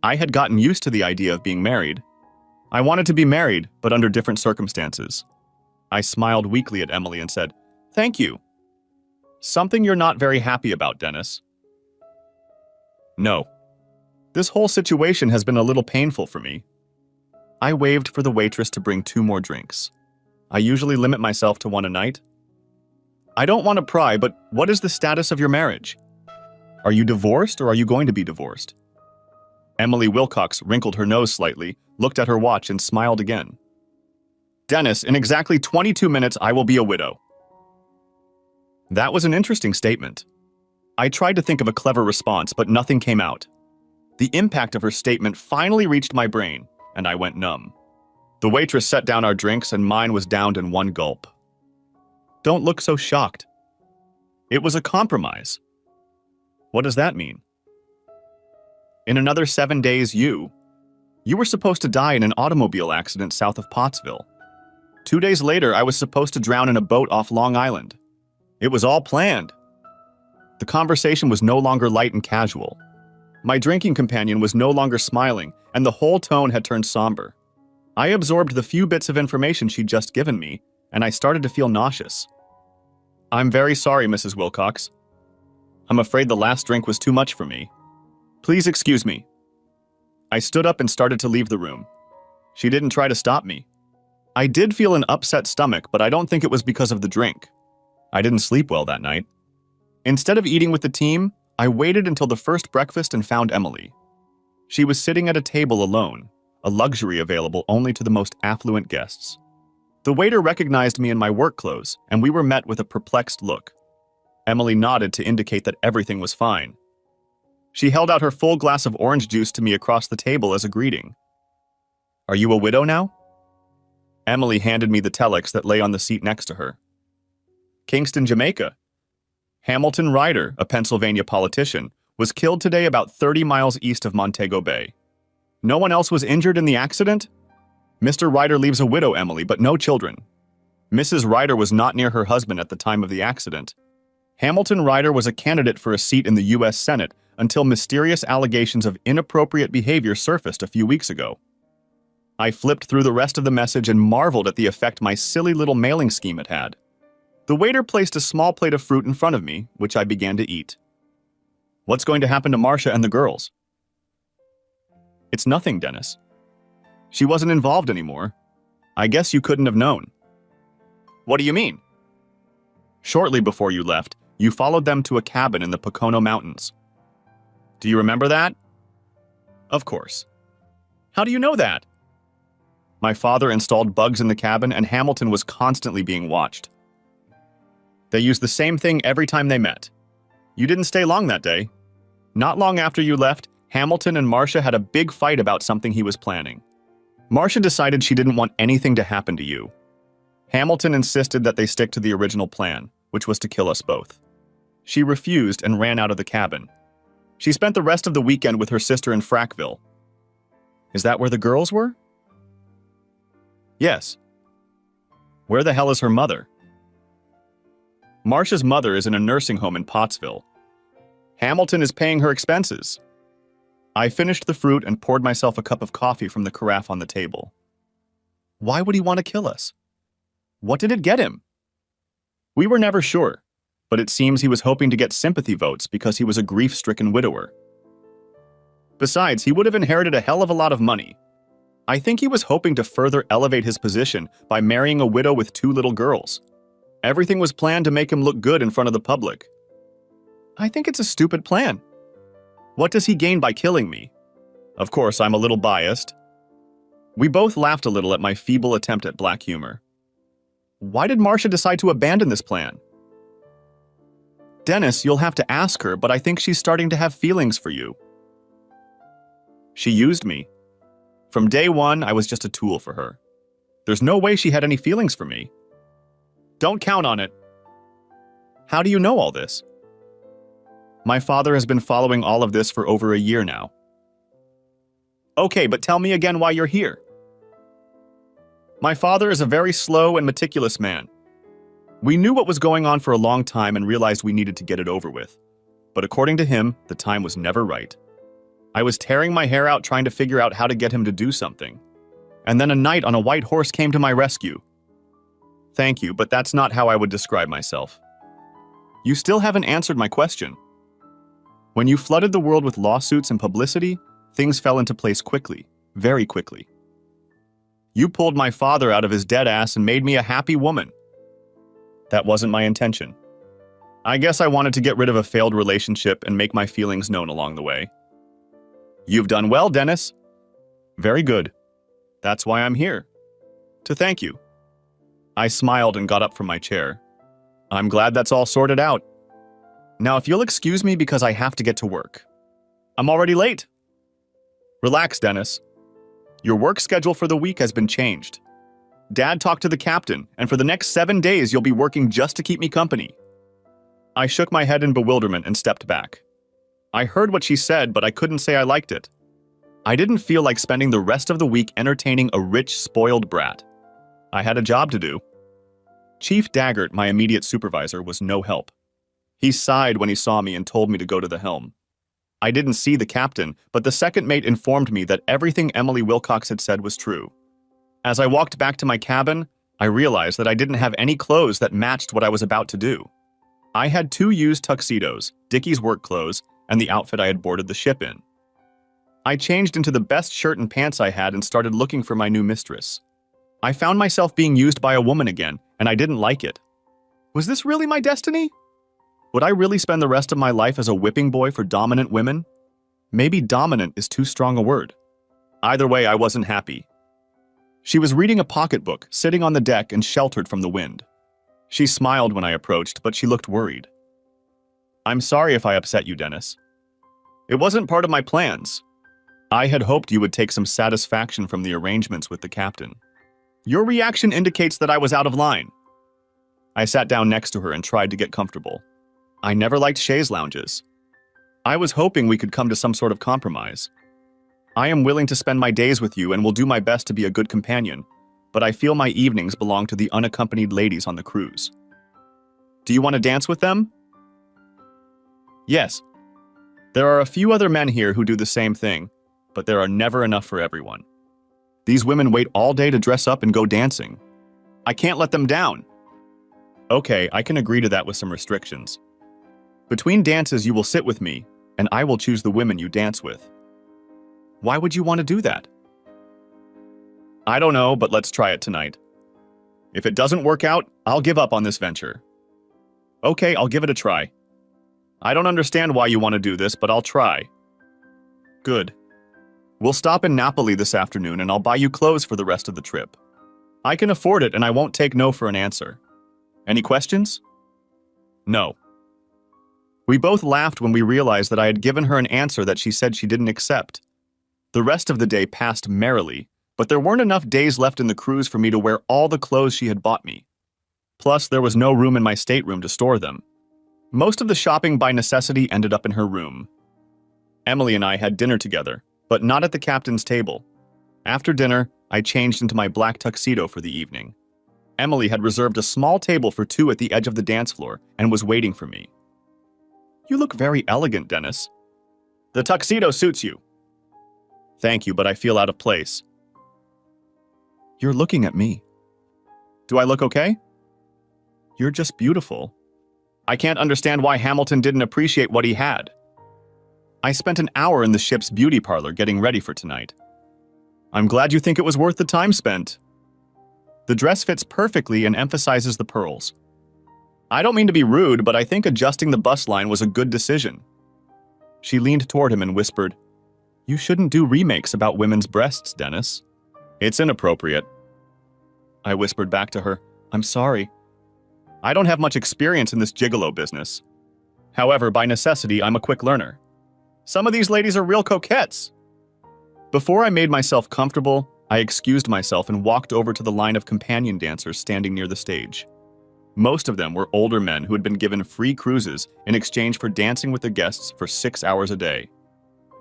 I had gotten used to the idea of being married. I wanted to be married, but under different circumstances. I smiled weakly at Emily and said, "Thank you." Something you're not very happy about, Dennis. No. This whole situation has been a little painful for me. I waved for the waitress to bring 2 more drinks. I usually limit myself to 1 a night. I don't want to pry, but what is the status of your marriage? Are you divorced or are you going to be divorced? Emily Wilcox wrinkled her nose slightly, looked at her watch, and smiled again. Dennis, in exactly 22 minutes, I will be a widow. That was an interesting statement. I tried to think of a clever response, but nothing came out. The impact of her statement finally reached my brain, and I went numb. The waitress set down our drinks, and mine was downed in 1 gulp. Don't look so shocked. It was a compromise. What does that mean? In another 7 days, you were supposed to die in an automobile accident south of Pottsville. 2 days later, I was supposed to drown in a boat off Long Island. It was all planned. The conversation was no longer light and casual. My drinking companion was no longer smiling, and the whole tone had turned somber. I absorbed the few bits of information she'd just given me, and I started to feel nauseous. I'm very sorry, Mrs. Wilcox. I'm afraid the last drink was too much for me. Please excuse me. I stood up and started to leave the room. She didn't try to stop me. I did feel an upset stomach, but I don't think it was because of the drink. I didn't sleep well that night. Instead of eating with the team, I waited until the first breakfast and found Emily. She was sitting at a table alone, a luxury available only to the most affluent guests. The waiter recognized me in my work clothes, and we were met with a perplexed look. Emily nodded to indicate that everything was fine. She held out her full glass of orange juice to me across the table as a greeting. Are you a widow now? Emily handed me the telex that lay on the seat next to her. Kingston, Jamaica. Hamilton Ryder, a Pennsylvania politician, was killed today about 30 miles east of Montego Bay. No one else was injured in the accident? Mr. Ryder leaves a widow, Emily, but no children. Mrs. Ryder was not near her husband at the time of the accident. Hamilton Ryder was a candidate for a seat in the U.S. Senate until mysterious allegations of inappropriate behavior surfaced a few weeks ago. I flipped through the rest of the message and marveled at the effect my silly little mailing scheme had had. The waiter placed a small plate of fruit in front of me, which I began to eat. What's going to happen to Marcia and the girls? It's nothing, Dennis. She wasn't involved anymore. I guess you couldn't have known. What do you mean? Shortly before you left, you followed them to a cabin in the Pocono Mountains. Do you remember that? Of course. How do you know that? My father installed bugs in the cabin, and Hamilton was constantly being watched. They used the same thing every time they met. You didn't stay long that day. Not long after you left, Hamilton and Marcia had a big fight about something he was planning. Marcia decided she didn't want anything to happen to you. Hamilton insisted that they stick to the original plan, which was to kill us both. She refused and ran out of the cabin. She spent the rest of the weekend with her sister in Frackville. Is that where the girls were? Yes. Where the hell is her mother? Marcia's mother is in a nursing home in Pottsville. Hamilton is paying her expenses. I finished the fruit and poured myself a cup of coffee from the carafe on the table. Why would he want to kill us? What did it get him? We were never sure, but it seems he was hoping to get sympathy votes because he was a grief-stricken widower. Besides, he would have inherited a hell of a lot of money. I think he was hoping to further elevate his position by marrying a widow with 2 little girls. Everything was planned to make him look good in front of the public. I think it's a stupid plan. What does he gain by killing me? Of course, I'm a little biased. We both laughed a little at my feeble attempt at black humor. Why did Marcia decide to abandon this plan? Dennis, you'll have to ask her, but I think she's starting to have feelings for you. She used me. From day one, I was just a tool for her. There's no way she had any feelings for me. Don't count on it. How do you know all this? My father has been following all of this for over a year now. Okay, but tell me again why you're here. My father is a very slow and meticulous man. We knew what was going on for a long time and realized we needed to get it over with. But according to him, the time was never right. I was tearing my hair out trying to figure out how to get him to do something. And then a knight on a white horse came to my rescue. Thank you, but that's not how I would describe myself. You still haven't answered my question. When you flooded the world with lawsuits and publicity, things fell into place quickly, very quickly. You pulled my father out of his dead ass and made me a happy woman. That wasn't my intention. I guess I wanted to get rid of a failed relationship and make my feelings known along the way. You've done well, Dennis. Very good. That's why I'm here. To thank you. I smiled and got up from my chair. I'm glad that's all sorted out. Now, if you'll excuse me because I have to get to work. I'm already late. Relax, Dennis. Your work schedule for the week has been changed. Dad talked to the captain, and for the next 7 days you'll be working just to keep me company. I shook my head in bewilderment and stepped back. I heard what she said, but I couldn't say I liked it. I didn't feel like spending the rest of the week entertaining a rich, spoiled brat. I had a job to do. Chief Daggert, my immediate supervisor, was no help. He sighed when he saw me and told me to go to the helm. I didn't see the captain, but the second mate informed me that everything Emily Wilcox had said was true. As I walked back to my cabin, I realized that I didn't have any clothes that matched what I was about to do. I had 2 used tuxedos, Dickie's work clothes, and the outfit I had boarded the ship in. I changed into the best shirt and pants I had and started looking for my new mistress. I found myself being used by a woman again, and I didn't like it. Was this really my destiny? Would I really spend the rest of my life as a whipping boy for dominant women? Maybe dominant is too strong a word. Either way, I wasn't happy. She was reading a pocketbook, sitting on the deck and sheltered from the wind. She smiled when I approached, but she looked worried. I'm sorry if I upset you, Dennis. It wasn't part of my plans. I had hoped you would take some satisfaction from the arrangements with the captain. Your reaction indicates that I was out of line. I sat down next to her and tried to get comfortable. I never liked chaise lounges. I was hoping we could come to some sort of compromise. I am willing to spend my days with you and will do my best to be a good companion, but I feel my evenings belong to the unaccompanied ladies on the cruise. Do you want to dance with them? Yes. There are a few other men here who do the same thing, but there are never enough for everyone. These women wait all day to dress up and go dancing. I can't let them down. Okay, I can agree to that with some restrictions. Between dances, you will sit with me, and I will choose the women you dance with. Why would you want to do that? I don't know, but let's try it tonight. If it doesn't work out, I'll give up on this venture. Okay, I'll give it a try. I don't understand why you want to do this, but I'll try. Good. We'll stop in Napoli this afternoon, and I'll buy you clothes for the rest of the trip. I can afford it, and I won't take no for an answer. Any questions? No. We both laughed when we realized that I had given her an answer that she said she didn't accept. The rest of the day passed merrily, but there weren't enough days left in the cruise for me to wear all the clothes she had bought me. Plus, there was no room in my stateroom to store them. Most of the shopping by necessity ended up in her room. Emily and I had dinner together, but not at the captain's table. After dinner, I changed into my black tuxedo for the evening. Emily had reserved a small table for 2 at the edge of the dance floor and was waiting for me. You look very elegant, Dennis. The tuxedo suits you. Thank you, but I feel out of place. You're looking at me. Do I look okay? You're just beautiful. I can't understand why Hamilton didn't appreciate what he had. I spent an hour in the ship's beauty parlor getting ready for tonight. I'm glad you think it was worth the time spent. The dress fits perfectly and emphasizes the pearls. I don't mean to be rude, but I think adjusting the bust line was a good decision. She leaned toward him and whispered, You shouldn't do remakes about women's breasts, Dennis. It's inappropriate. I whispered back to her, I'm sorry. I don't have much experience in this gigolo business. However, by necessity, I'm a quick learner. Some of these ladies are real coquettes. Before I made myself comfortable, I excused myself and walked over to the line of companion dancers standing near the stage. Most of them were older men who had been given free cruises in exchange for dancing with the guests for 6 hours a day.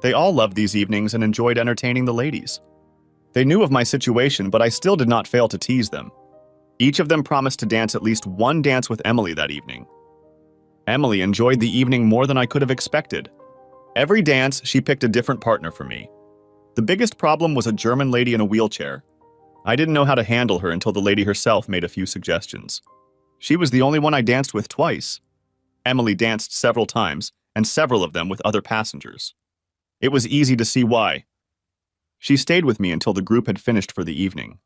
They all loved these evenings and enjoyed entertaining the ladies. They knew of my situation, but I still did not fail to tease them. Each of them promised to dance at least one dance with Emily that evening. Emily enjoyed the evening more than I could have expected. Every dance, she picked a different partner for me. The biggest problem was a German lady in a wheelchair. I didn't know how to handle her until the lady herself made a few suggestions. She was the only one I danced with twice. Emily danced several times, and several of them with other passengers. It was easy to see why. She stayed with me until the group had finished for the evening.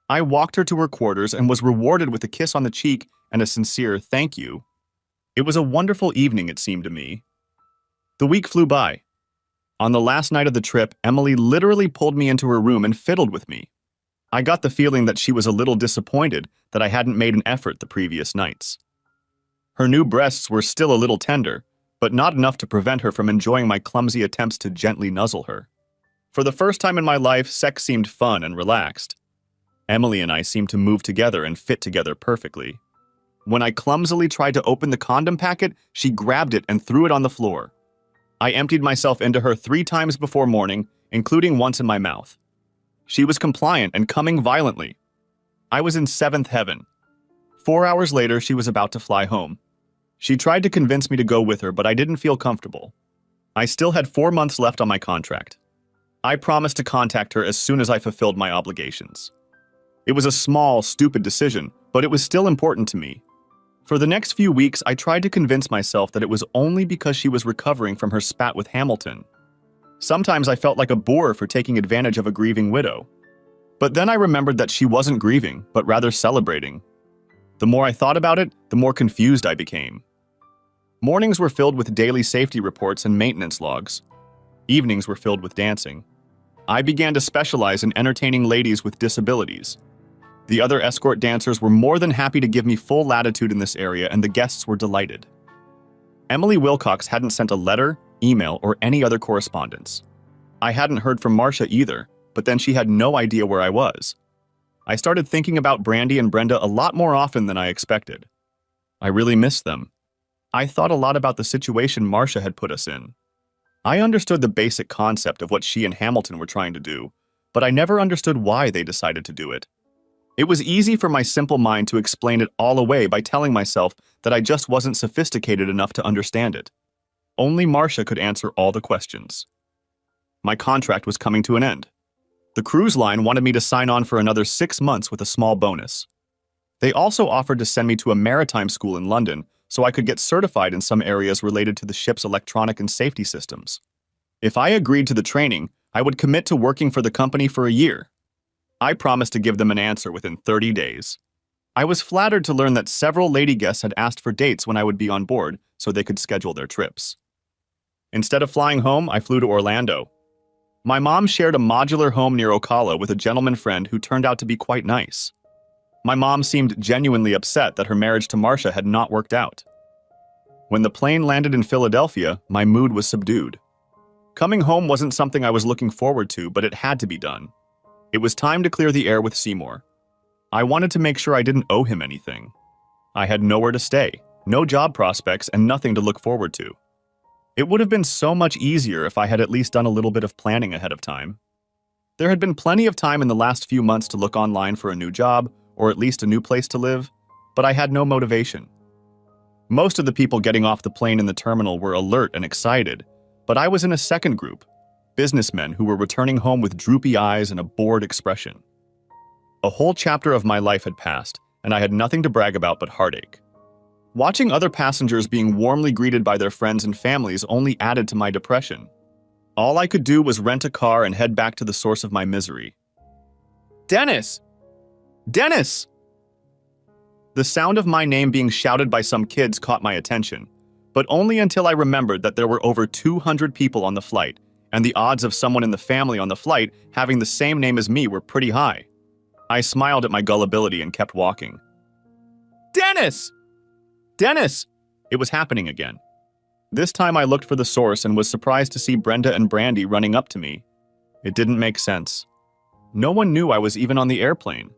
I walked her to her quarters and was rewarded with a kiss on the cheek and a sincere thank you. It was a wonderful evening, it seemed to me. The week flew by. On the last night of the trip, Emily literally pulled me into her room and fiddled with me. I got the feeling that she was a little disappointed that I hadn't made an effort the previous nights. Her new breasts were still a little tender, but not enough to prevent her from enjoying my clumsy attempts to gently nuzzle her. For the first time in my life, sex seemed fun and relaxed. Emily and I seemed to move together and fit together perfectly. When I clumsily tried to open the condom packet, she grabbed it and threw it on the floor. I emptied myself into her 3 times before morning, including once in my mouth. She was compliant and coming violently. I was in 7th heaven. 4 hours later, she was about to fly home. She tried to convince me to go with her, but I didn't feel comfortable. I still had 4 months left on my contract. I promised to contact her as soon as I fulfilled my obligations. It was a small, stupid decision, but it was still important to me. For the next few weeks, I tried to convince myself that it was only because she was recovering from her spat with Hamilton. Sometimes I felt like a boor for taking advantage of a grieving widow. But then I remembered that she wasn't grieving, but rather celebrating. The more I thought about it, the more confused I became. Mornings were filled with daily safety reports and maintenance logs. Evenings were filled with dancing. I began to specialize in entertaining ladies with disabilities. The other escort dancers were more than happy to give me full latitude in this area, and the guests were delighted. Emily Wilcox hadn't sent a letter, email, or any other correspondence. I hadn't heard from Marcia either, but then she had no idea where I was. I started thinking about Brandy and Brenda a lot more often than I expected. I really missed them. I thought a lot about the situation Marcia had put us in. I understood the basic concept of what she and Hamilton were trying to do, but I never understood why they decided to do it. It was easy for my simple mind to explain it all away by telling myself that I just wasn't sophisticated enough to understand it. Only Marcia could answer all the questions. My contract was coming to an end. The cruise line wanted me to sign on for another 6 months with a small bonus. They also offered to send me to a maritime school in London so I could get certified in some areas related to the ship's electronic and safety systems. If I agreed to the training, I would commit to working for the company for a year. I promised to give them an answer within 30 days. I was flattered to learn that several lady guests had asked for dates when I would be on board so they could schedule their trips. Instead of flying home, I flew to Orlando. My mom shared a modular home near Ocala with a gentleman friend who turned out to be quite nice. My mom seemed genuinely upset that her marriage to Marcia had not worked out. When the plane landed in Philadelphia, my mood was subdued. Coming home wasn't something I was looking forward to, but it had to be done. It was time to clear the air with Seymour. I wanted to make sure I didn't owe him anything. I had nowhere to stay, no job prospects, and nothing to look forward to. It would have been so much easier if I had at least done a little bit of planning ahead of time. There had been plenty of time in the last few months to look online for a new job, or at least a new place to live, but I had no motivation. Most of the people getting off the plane in the terminal were alert and excited, but I was in a second group, businessmen who were returning home with droopy eyes and a bored expression. A whole chapter of my life had passed, and I had nothing to brag about but heartache. Watching other passengers being warmly greeted by their friends and families only added to my depression. All I could do was rent a car and head back to the source of my misery. Dennis! Dennis! The sound of my name being shouted by some kids caught my attention, but only until I remembered that there were over 200 people on the flight, and the odds of someone in the family on the flight having the same name as me were pretty high. I smiled at my gullibility and kept walking. Dennis! Dennis! It was happening again. This time I looked for the source and was surprised to see Brenda and Brandy running up to me. It didn't make sense. No one knew I was even on the airplane.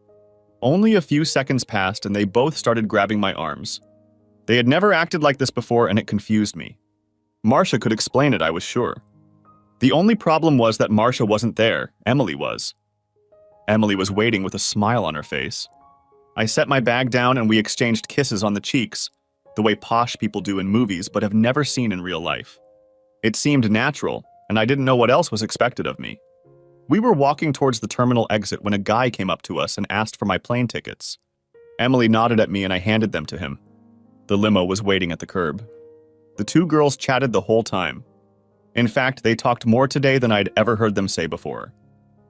Only a few seconds passed and they both started grabbing my arms. They had never acted like this before and it confused me. Marcia could explain it, I was sure. The only problem was that Marcia wasn't there, Emily was. Emily was waiting with a smile on her face. I set my bag down and we exchanged kisses on the cheeks, the way posh people do in movies but have never seen in real life. It seemed natural, and I didn't know what else was expected of me. We were walking towards the terminal exit when a guy came up to us and asked for my plane tickets. Emily nodded at me and I handed them to him. The limo was waiting at the curb. The two girls chatted the whole time. In fact, they talked more today than I'd ever heard them say before.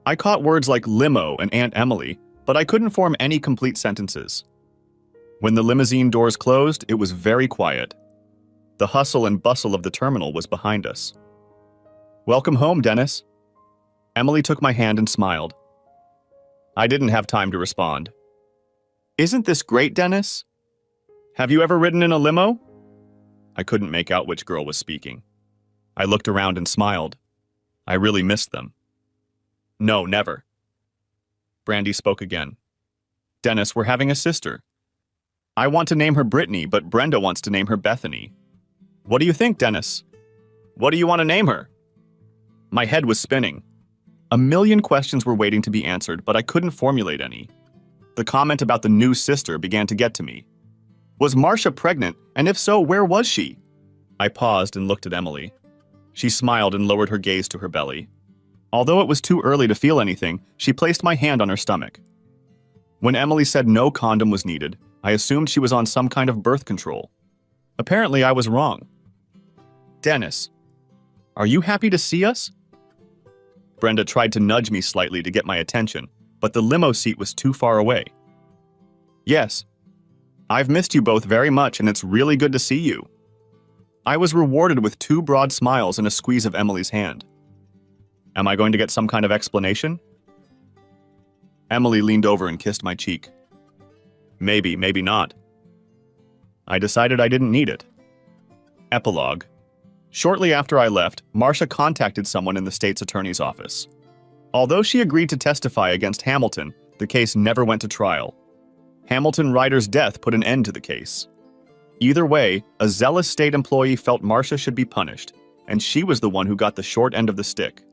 I caught words like limo and Aunt Emily, but I couldn't form any complete sentences. When the limousine doors closed, it was very quiet. The hustle and bustle of the terminal was behind us. "Welcome home, Dennis." Emily took my hand and smiled. I didn't have time to respond. "Isn't this great, Dennis? Have you ever ridden in a limo?" I couldn't make out which girl was speaking. I looked around and smiled. I really missed them. "No, never." Brandy spoke again. "Dennis, we're having a sister. I want to name her Brittany, but Brenda wants to name her Bethany. What do you think, Dennis? What do you want to name her?" My head was spinning. A million questions were waiting to be answered, but I couldn't formulate any. The comment about the new sister began to get to me. Was Marcia pregnant, and if so, where was she? I paused and looked at Emily. She smiled and lowered her gaze to her belly. Although it was too early to feel anything, she placed my hand on her stomach. When Emily said no condom was needed, I assumed she was on some kind of birth control. Apparently, I was wrong. "Dennis, are you happy to see us?" Brenda tried to nudge me slightly to get my attention, but the limo seat was too far away. "Yes. I've missed you both very much, and it's really good to see you." I was rewarded with two broad smiles and a squeeze of Emily's hand. Am I going to get some kind of explanation? Emily leaned over and kissed my cheek. Maybe, maybe not. I decided I didn't need it. Epilogue. Shortly after I left, Marcia contacted someone in the state's attorney's office. Although she agreed to testify against Hamilton, the case never went to trial. Hamilton Ryder's death put an end to the case. Either way, a zealous state employee felt Marcia should be punished, and she was the one who got the short end of the stick.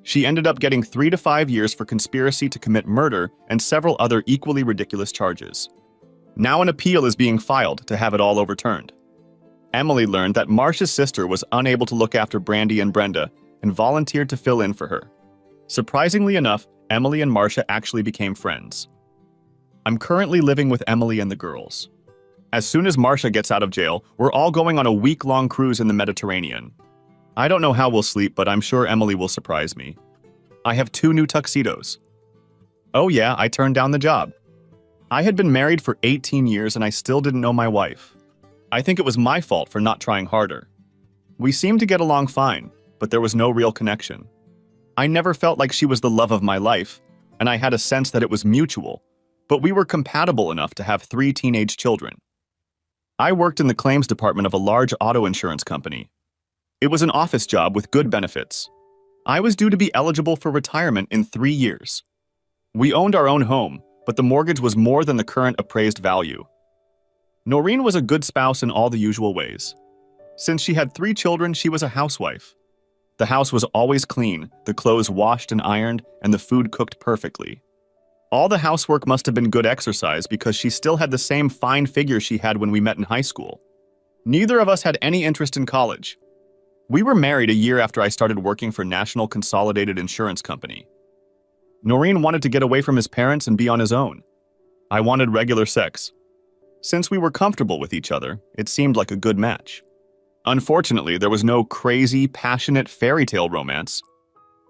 She ended up getting 3 to 5 years for conspiracy to commit murder and several other equally ridiculous charges. Now an appeal is being filed to have it all overturned. Emily learned that Marcia's sister was unable to look after Brandy and Brenda and volunteered to fill in for her. Surprisingly enough, Emily and Marcia actually became friends. I'm currently living with Emily and the girls. As soon as Marcia gets out of jail, we're all going on a week-long cruise in the Mediterranean. I don't know how we'll sleep, but I'm sure Emily will surprise me. I have 2 new tuxedos. Oh yeah, I turned down the job. I had been married for 18 years and I still didn't know my wife. I think it was my fault for not trying harder. We seemed to get along fine, but there was no real connection. I never felt like she was the love of my life, and I had a sense that it was mutual, but we were compatible enough to have 3 teenage children. I worked in the claims department of a large auto insurance company. It was an office job with good benefits. I was due to be eligible for retirement in 3 years. We owned our own home, but the mortgage was more than the current appraised value. Noreen was a good spouse in all the usual ways. Since she had 3 children, she was a housewife. The house was always clean, the clothes washed and ironed, and the food cooked perfectly. All the housework must have been good exercise because she still had the same fine figure she had when we met in high school. Neither of us had any interest in college. We were married a year after I started working for National Consolidated Insurance Company. Noreen wanted to get away from his parents and be on his own. I wanted regular sex. Since we were comfortable with each other, it seemed like a good match. Unfortunately, there was no crazy, passionate fairy tale romance.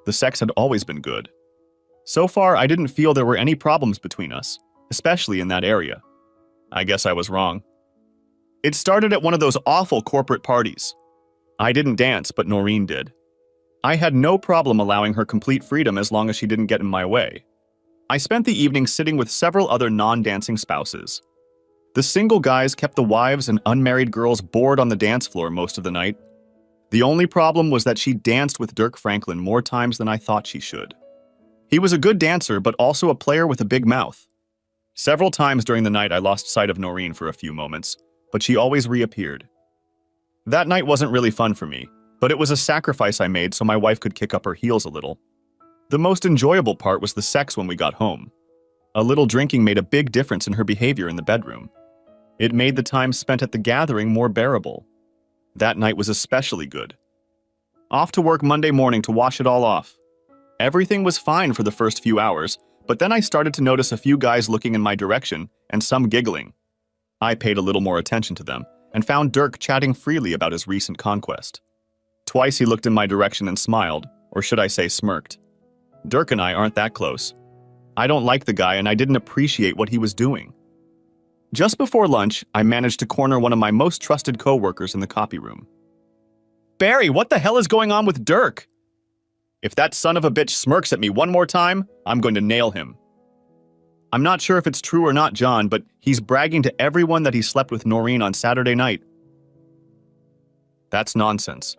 The sex had always been good. So far, I didn't feel there were any problems between us, especially in that area. I guess I was wrong. It started at one of those awful corporate parties. I didn't dance, but Noreen did. I had no problem allowing her complete freedom as long as she didn't get in my way. I spent the evening sitting with several other non-dancing spouses. The single guys kept the wives and unmarried girls bored on the dance floor most of the night. The only problem was that she danced with Dirk Franklin more times than I thought she should. He was a good dancer, but also a player with a big mouth. Several times during the night I lost sight of Noreen for a few moments, but she always reappeared. That night wasn't really fun for me, but it was a sacrifice I made so my wife could kick up her heels a little. The most enjoyable part was the sex when we got home. A little drinking made a big difference in her behavior in the bedroom. It made the time spent at the gathering more bearable. That night was especially good. Off to work Monday morning to wash it all off. Everything was fine for the first few hours, but then I started to notice a few guys looking in my direction and some giggling. I paid a little more attention to them and found Dirk chatting freely about his recent conquest. Twice he looked in my direction and smiled, or should I say smirked. Dirk and I aren't that close. I don't like the guy and I didn't appreciate what he was doing. Just before lunch, I managed to corner one of my most trusted coworkers in the copy room. "Barry, what the hell is going on with Dirk? If that son of a bitch smirks at me one more time, I'm going to nail him." "I'm not sure if it's true or not, John, but he's bragging to everyone that he slept with Noreen on Saturday night." "That's nonsense.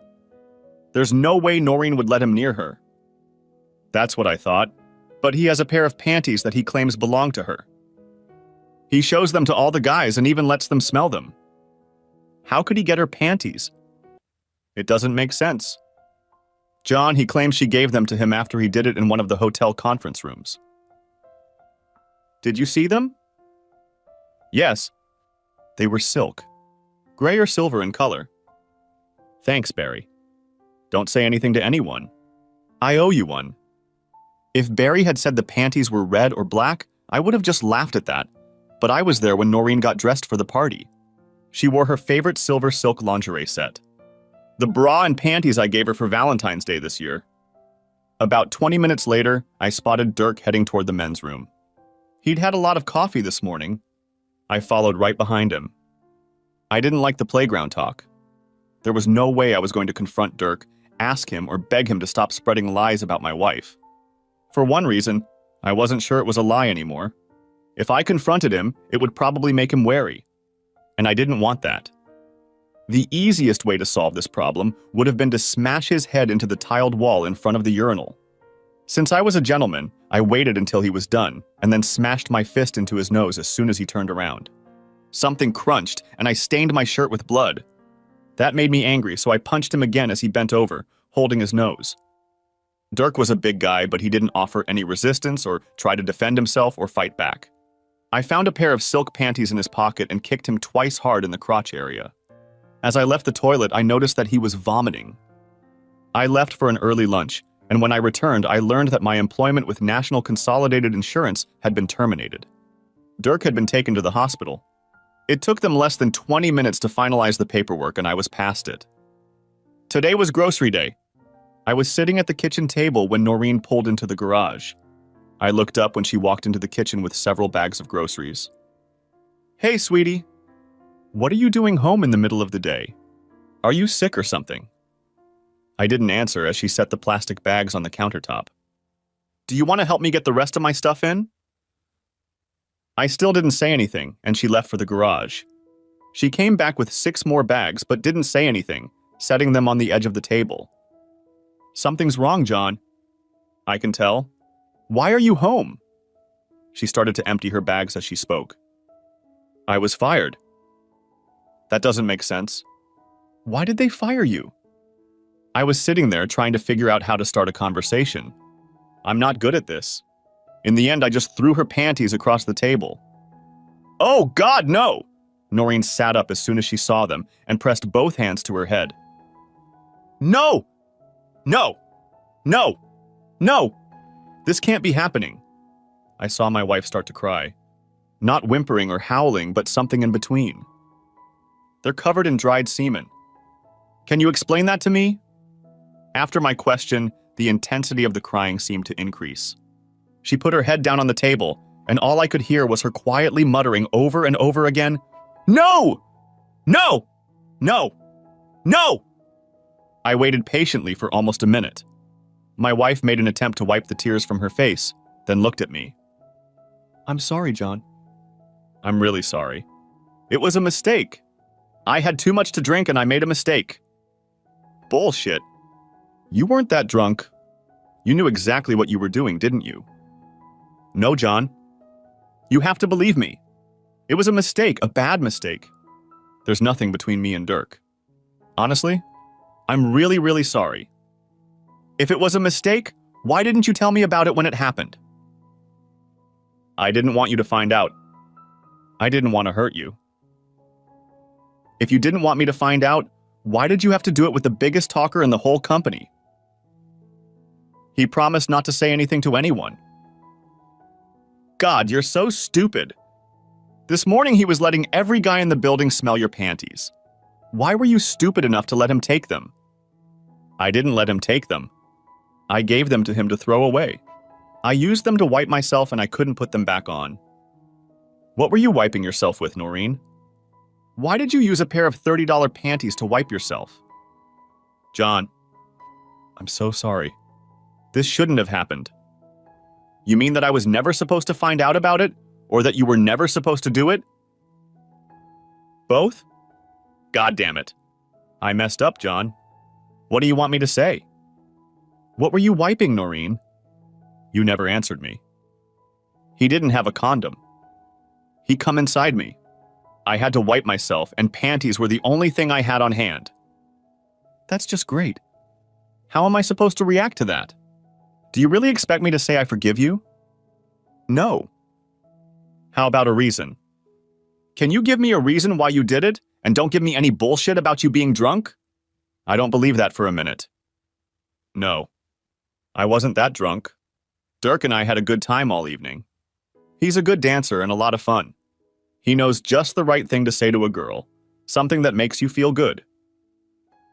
There's no way Noreen would let him near her." "That's what I thought, but he has a pair of panties that he claims belong to her. He shows them to all the guys and even lets them smell them. How could he get her panties? It doesn't make sense. John, he claims she gave them to him after he did it in one of the hotel conference rooms." "Did you see them?" "Yes. They were silk. Gray or silver in color." "Thanks, Barry. Don't say anything to anyone. I owe you one." If Barry had said the panties were red or black, I would have just laughed at that. But I was there when Noreen got dressed for the party. She wore her favorite silver silk lingerie set. The bra and panties I gave her for Valentine's Day this year. About 20 minutes later, I spotted Dirk heading toward the men's room. He'd had a lot of coffee this morning. I followed right behind him. I didn't like the playground talk. There was no way I was going to confront Dirk, ask him, or beg him to stop spreading lies about my wife. For one reason, I wasn't sure it was a lie anymore. If I confronted him, it would probably make him wary. And I didn't want that. The easiest way to solve this problem would have been to smash his head into the tiled wall in front of the urinal. Since I was a gentleman, I waited until he was done, and then smashed my fist into his nose as soon as he turned around. Something crunched, and I stained my shirt with blood. That made me angry, so I punched him again as he bent over, holding his nose. Dirk was a big guy, but he didn't offer any resistance or try to defend himself or fight back. I found a pair of silk panties in his pocket and kicked him twice hard in the crotch area. As I left the toilet, I noticed that he was vomiting. I left for an early lunch, and when I returned, I learned that my employment with National Consolidated Insurance had been terminated. Dirk had been taken to the hospital. It took them less than 20 minutes to finalize the paperwork, and I was past it. Today was grocery day. I was sitting at the kitchen table when Noreen pulled into the garage. I looked up when she walked into the kitchen with several bags of groceries. "Hey, sweetie. What are you doing home in the middle of the day? Are you sick or something?" I didn't answer as she set the plastic bags on the countertop. "Do you want to help me get the rest of my stuff in?" I still didn't say anything, and she left for the garage. She came back with 6 more bags, but didn't say anything, setting them on the edge of the table. "Something's wrong, John." "I can tell. Why are you home?" She started to empty her bags as she spoke. "I was fired." "That doesn't make sense. Why did they fire you?" I was sitting there trying to figure out how to start a conversation. I'm not good at this. In the end, I just threw her panties across the table. "Oh, God, no!" Noreen sat up as soon as she saw them and pressed both hands to her head. "No! No! No! No! This can't be happening." I saw my wife start to cry. Not whimpering or howling, but something in between. "They're covered in dried semen. Can you explain that to me?" After my question, the intensity of the crying seemed to increase. She put her head down on the table, and all I could hear was her quietly muttering over and over again, "No! No! No! No!" I waited patiently for almost a minute. My wife made an attempt to wipe the tears from her face, then looked at me. "I'm sorry, John." "I'm really sorry. It was a mistake. I had too much to drink and I made a mistake." "Bullshit. You weren't that drunk. You knew exactly what you were doing, didn't you?" "No, John." You have to believe me. It was a mistake, a bad mistake. There's nothing between me and Dirk. Honestly, I'm really, really sorry. If it was a mistake, why didn't you tell me about it when it happened? I didn't want you to find out. I didn't want to hurt you. If you didn't want me to find out, why did you have to do it with the biggest talker in the whole company? He promised not to say anything to anyone. God, you're so stupid. This morning he was letting every guy in the building smell your panties. Why were you stupid enough to let him take them? I didn't let him take them. I gave them to him to throw away. I used them to wipe myself and I couldn't put them back on. What were you wiping yourself with, Noreen? Why did you use a pair of $30 panties to wipe yourself? John, I'm so sorry. This shouldn't have happened. You mean that I was never supposed to find out about it? Or that you were never supposed to do it? Both? God damn it. I messed up, John. What do you want me to say? What were you wiping, Noreen? You never answered me. He didn't have a condom. He come inside me. I had to wipe myself, and panties were the only thing I had on hand. That's just great. How am I supposed to react to that? Do you really expect me to say I forgive you? No. How about a reason? Can you give me a reason why you did it, and don't give me any bullshit about you being drunk? I don't believe that for a minute. No. I wasn't that drunk. Dirk and I had a good time all evening. He's a good dancer and a lot of fun. He knows just the right thing to say to a girl, something that makes you feel good.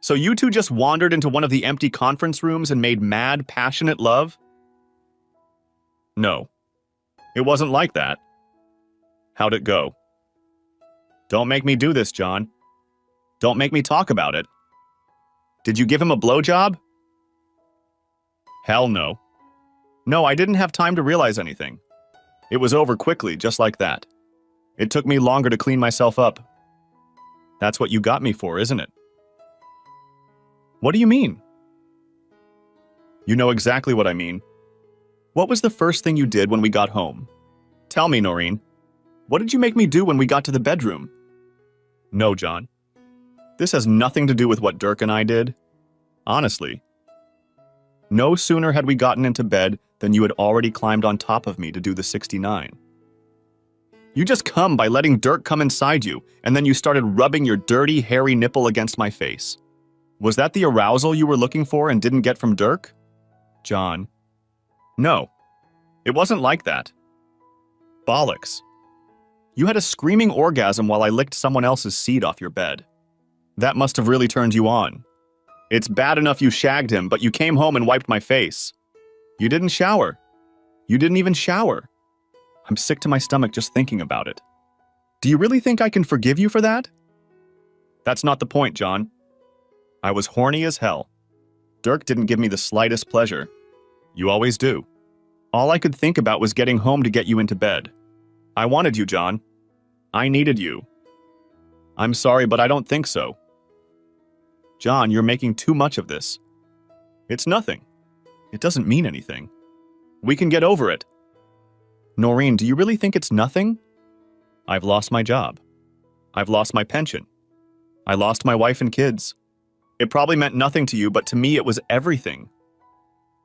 So you two just wandered into one of the empty conference rooms and made mad, passionate love? No. It wasn't like that. How'd it go? Don't make me do this, John. Don't make me talk about it. Did you give him a blowjob? Hell no. No, I didn't have time to realize anything. It was over quickly, just like that. It took me longer to clean myself up. That's what you got me for, isn't it? What do you mean? You know exactly what I mean. What was the first thing you did when we got home? Tell me, Noreen. What did you make me do when we got to the bedroom? No, John. This has nothing to do with what Dirk and I did. Honestly. No sooner had we gotten into bed than you had already climbed on top of me to do the 69. You just come by letting Dirk come inside you, and then you started rubbing your dirty, hairy nipple against my face. Was that the arousal you were looking for and didn't get from Dirk? John. No. It wasn't like that. Bollocks. You had a screaming orgasm while I licked someone else's seed off your bed. That must have really turned you on. It's bad enough you shagged him, but you came home and wiped my face. You didn't shower. You didn't even shower. I'm sick to my stomach just thinking about it. Do you really think I can forgive you for that? That's not the point, John. I was horny as hell. Dirk didn't give me the slightest pleasure. You always do. All I could think about was getting home to get you into bed. I wanted you, John. I needed you. I'm sorry, but I don't think so. John, you're making too much of this. It's nothing. It doesn't mean anything. We can get over it. Noreen, do you really think it's nothing? I've lost my job. I've lost my pension. I lost my wife and kids. It probably meant nothing to you, but to me it was everything.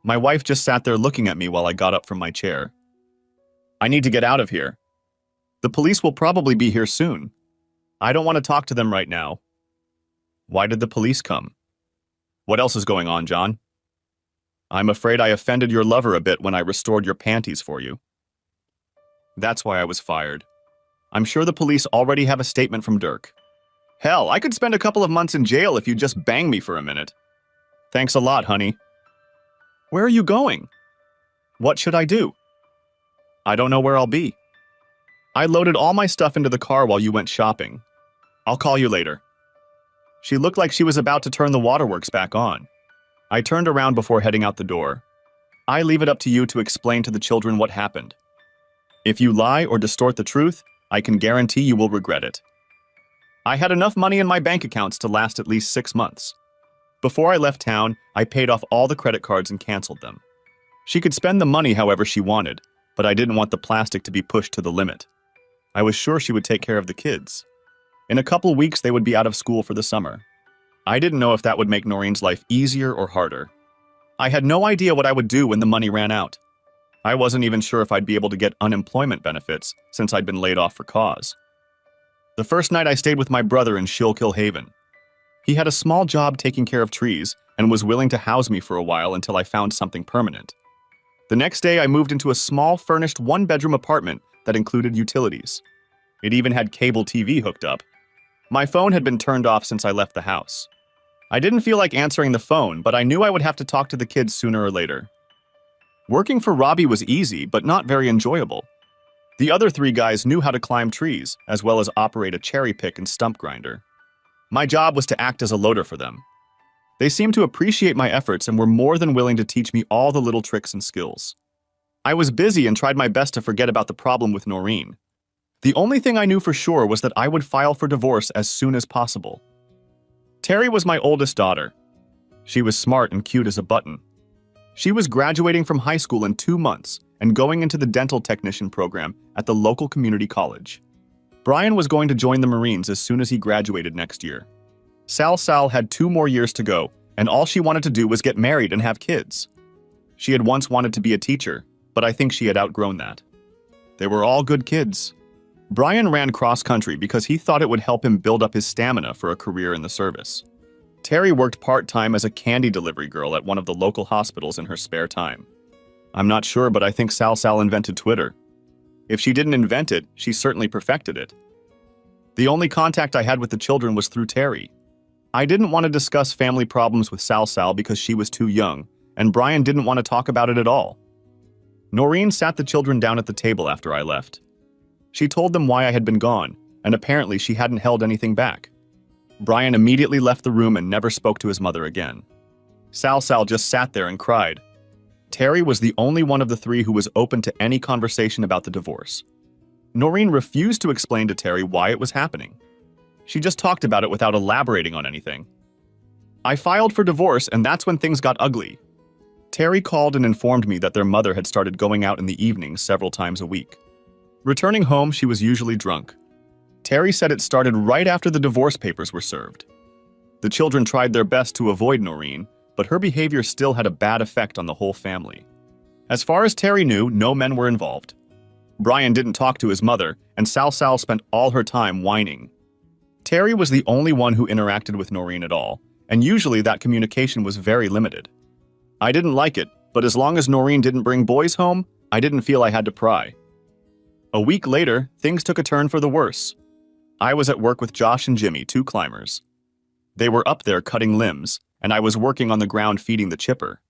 My wife just sat there looking at me while I got up from my chair. I need to get out of here. The police will probably be here soon. I don't want to talk to them right now. Why did the police come? What else is going on, John? I'm afraid I offended your lover a bit when I restored your panties for you. That's why I was fired. I'm sure the police already have a statement from Dirk. Hell, I could spend a couple of months in jail if you just bang me for a minute. Thanks a lot, honey. Where are you going? What should I do? I don't know where I'll be. I loaded all my stuff into the car while you went shopping. I'll call you later. She looked like she was about to turn the waterworks back on. I turned around before heading out the door. I leave it up to you to explain to the children what happened. If you lie or distort the truth, I can guarantee you will regret it. I had enough money in my bank accounts to last at least 6 months. Before I left town, I paid off all the credit cards and canceled them. She could spend the money however she wanted, but I didn't want the plastic to be pushed to the limit. I was sure she would take care of the kids. In a couple weeks, they would be out of school for the summer. I didn't know if that would make Noreen's life easier or harder. I had no idea what I would do when the money ran out. I wasn't even sure if I'd be able to get unemployment benefits since I'd been laid off for cause. The first night I stayed with my brother in Schuylkill Haven. He had a small job taking care of trees and was willing to house me for a while until I found something permanent. The next day I moved into a small furnished one-bedroom apartment that included utilities. It even had cable TV hooked up. My phone had been turned off since I left the house. I didn't feel like answering the phone, but I knew I would have to talk to the kids sooner or later. Working for Robbie was easy, but not very enjoyable. The other three guys knew how to climb trees, as well as operate a cherry pick and stump grinder. My job was to act as a loader for them. They seemed to appreciate my efforts and were more than willing to teach me all the little tricks and skills. I was busy and tried my best to forget about the problem with Noreen. The only thing I knew for sure was that I would file for divorce as soon as possible. Terry was my oldest daughter. She was smart and cute as a button. She was graduating from high school in 2 months and going into the dental technician program at the local community college. Brian was going to join the Marines as soon as he graduated next year. Sal had 2 more years to go, and all she wanted to do was get married and have kids. She had once wanted to be a teacher, but I think she had outgrown that. They were all good kids. Brian ran cross-country because he thought it would help him build up his stamina for a career in the service. Terry worked part-time as a candy delivery girl at one of the local hospitals in her spare time. I'm not sure, but I think Sal invented Twitter. If she didn't invent it, she certainly perfected it. The only contact I had with the children was through Terry. I didn't want to discuss family problems with Sal because she was too young, and Brian didn't want to talk about it at all. Noreen sat the children down at the table after I left. She told them why I had been gone, and apparently she hadn't held anything back. Brian immediately left the room and never spoke to his mother again. Sal just sat there and cried. Terry was the only one of the 3 who was open to any conversation about the divorce. Noreen refused to explain to Terry why it was happening. She just talked about it without elaborating on anything. I filed for divorce, and that's when things got ugly. Terry called and informed me that their mother had started going out in the evenings several times a week. Returning home, she was usually drunk. Terry said it started right after the divorce papers were served. The children tried their best to avoid Noreen, but her behavior still had a bad effect on the whole family. As far as Terry knew, no men were involved. Brian didn't talk to his mother, and Sal spent all her time whining. Terry was the only one who interacted with Noreen at all, and usually that communication was very limited. I didn't like it, but as long as Noreen didn't bring boys home, I didn't feel I had to pry. A week later, things took a turn for the worse. I was at work with Josh and Jimmy, 2 climbers. They were up there cutting limbs, and I was working on the ground feeding the chipper.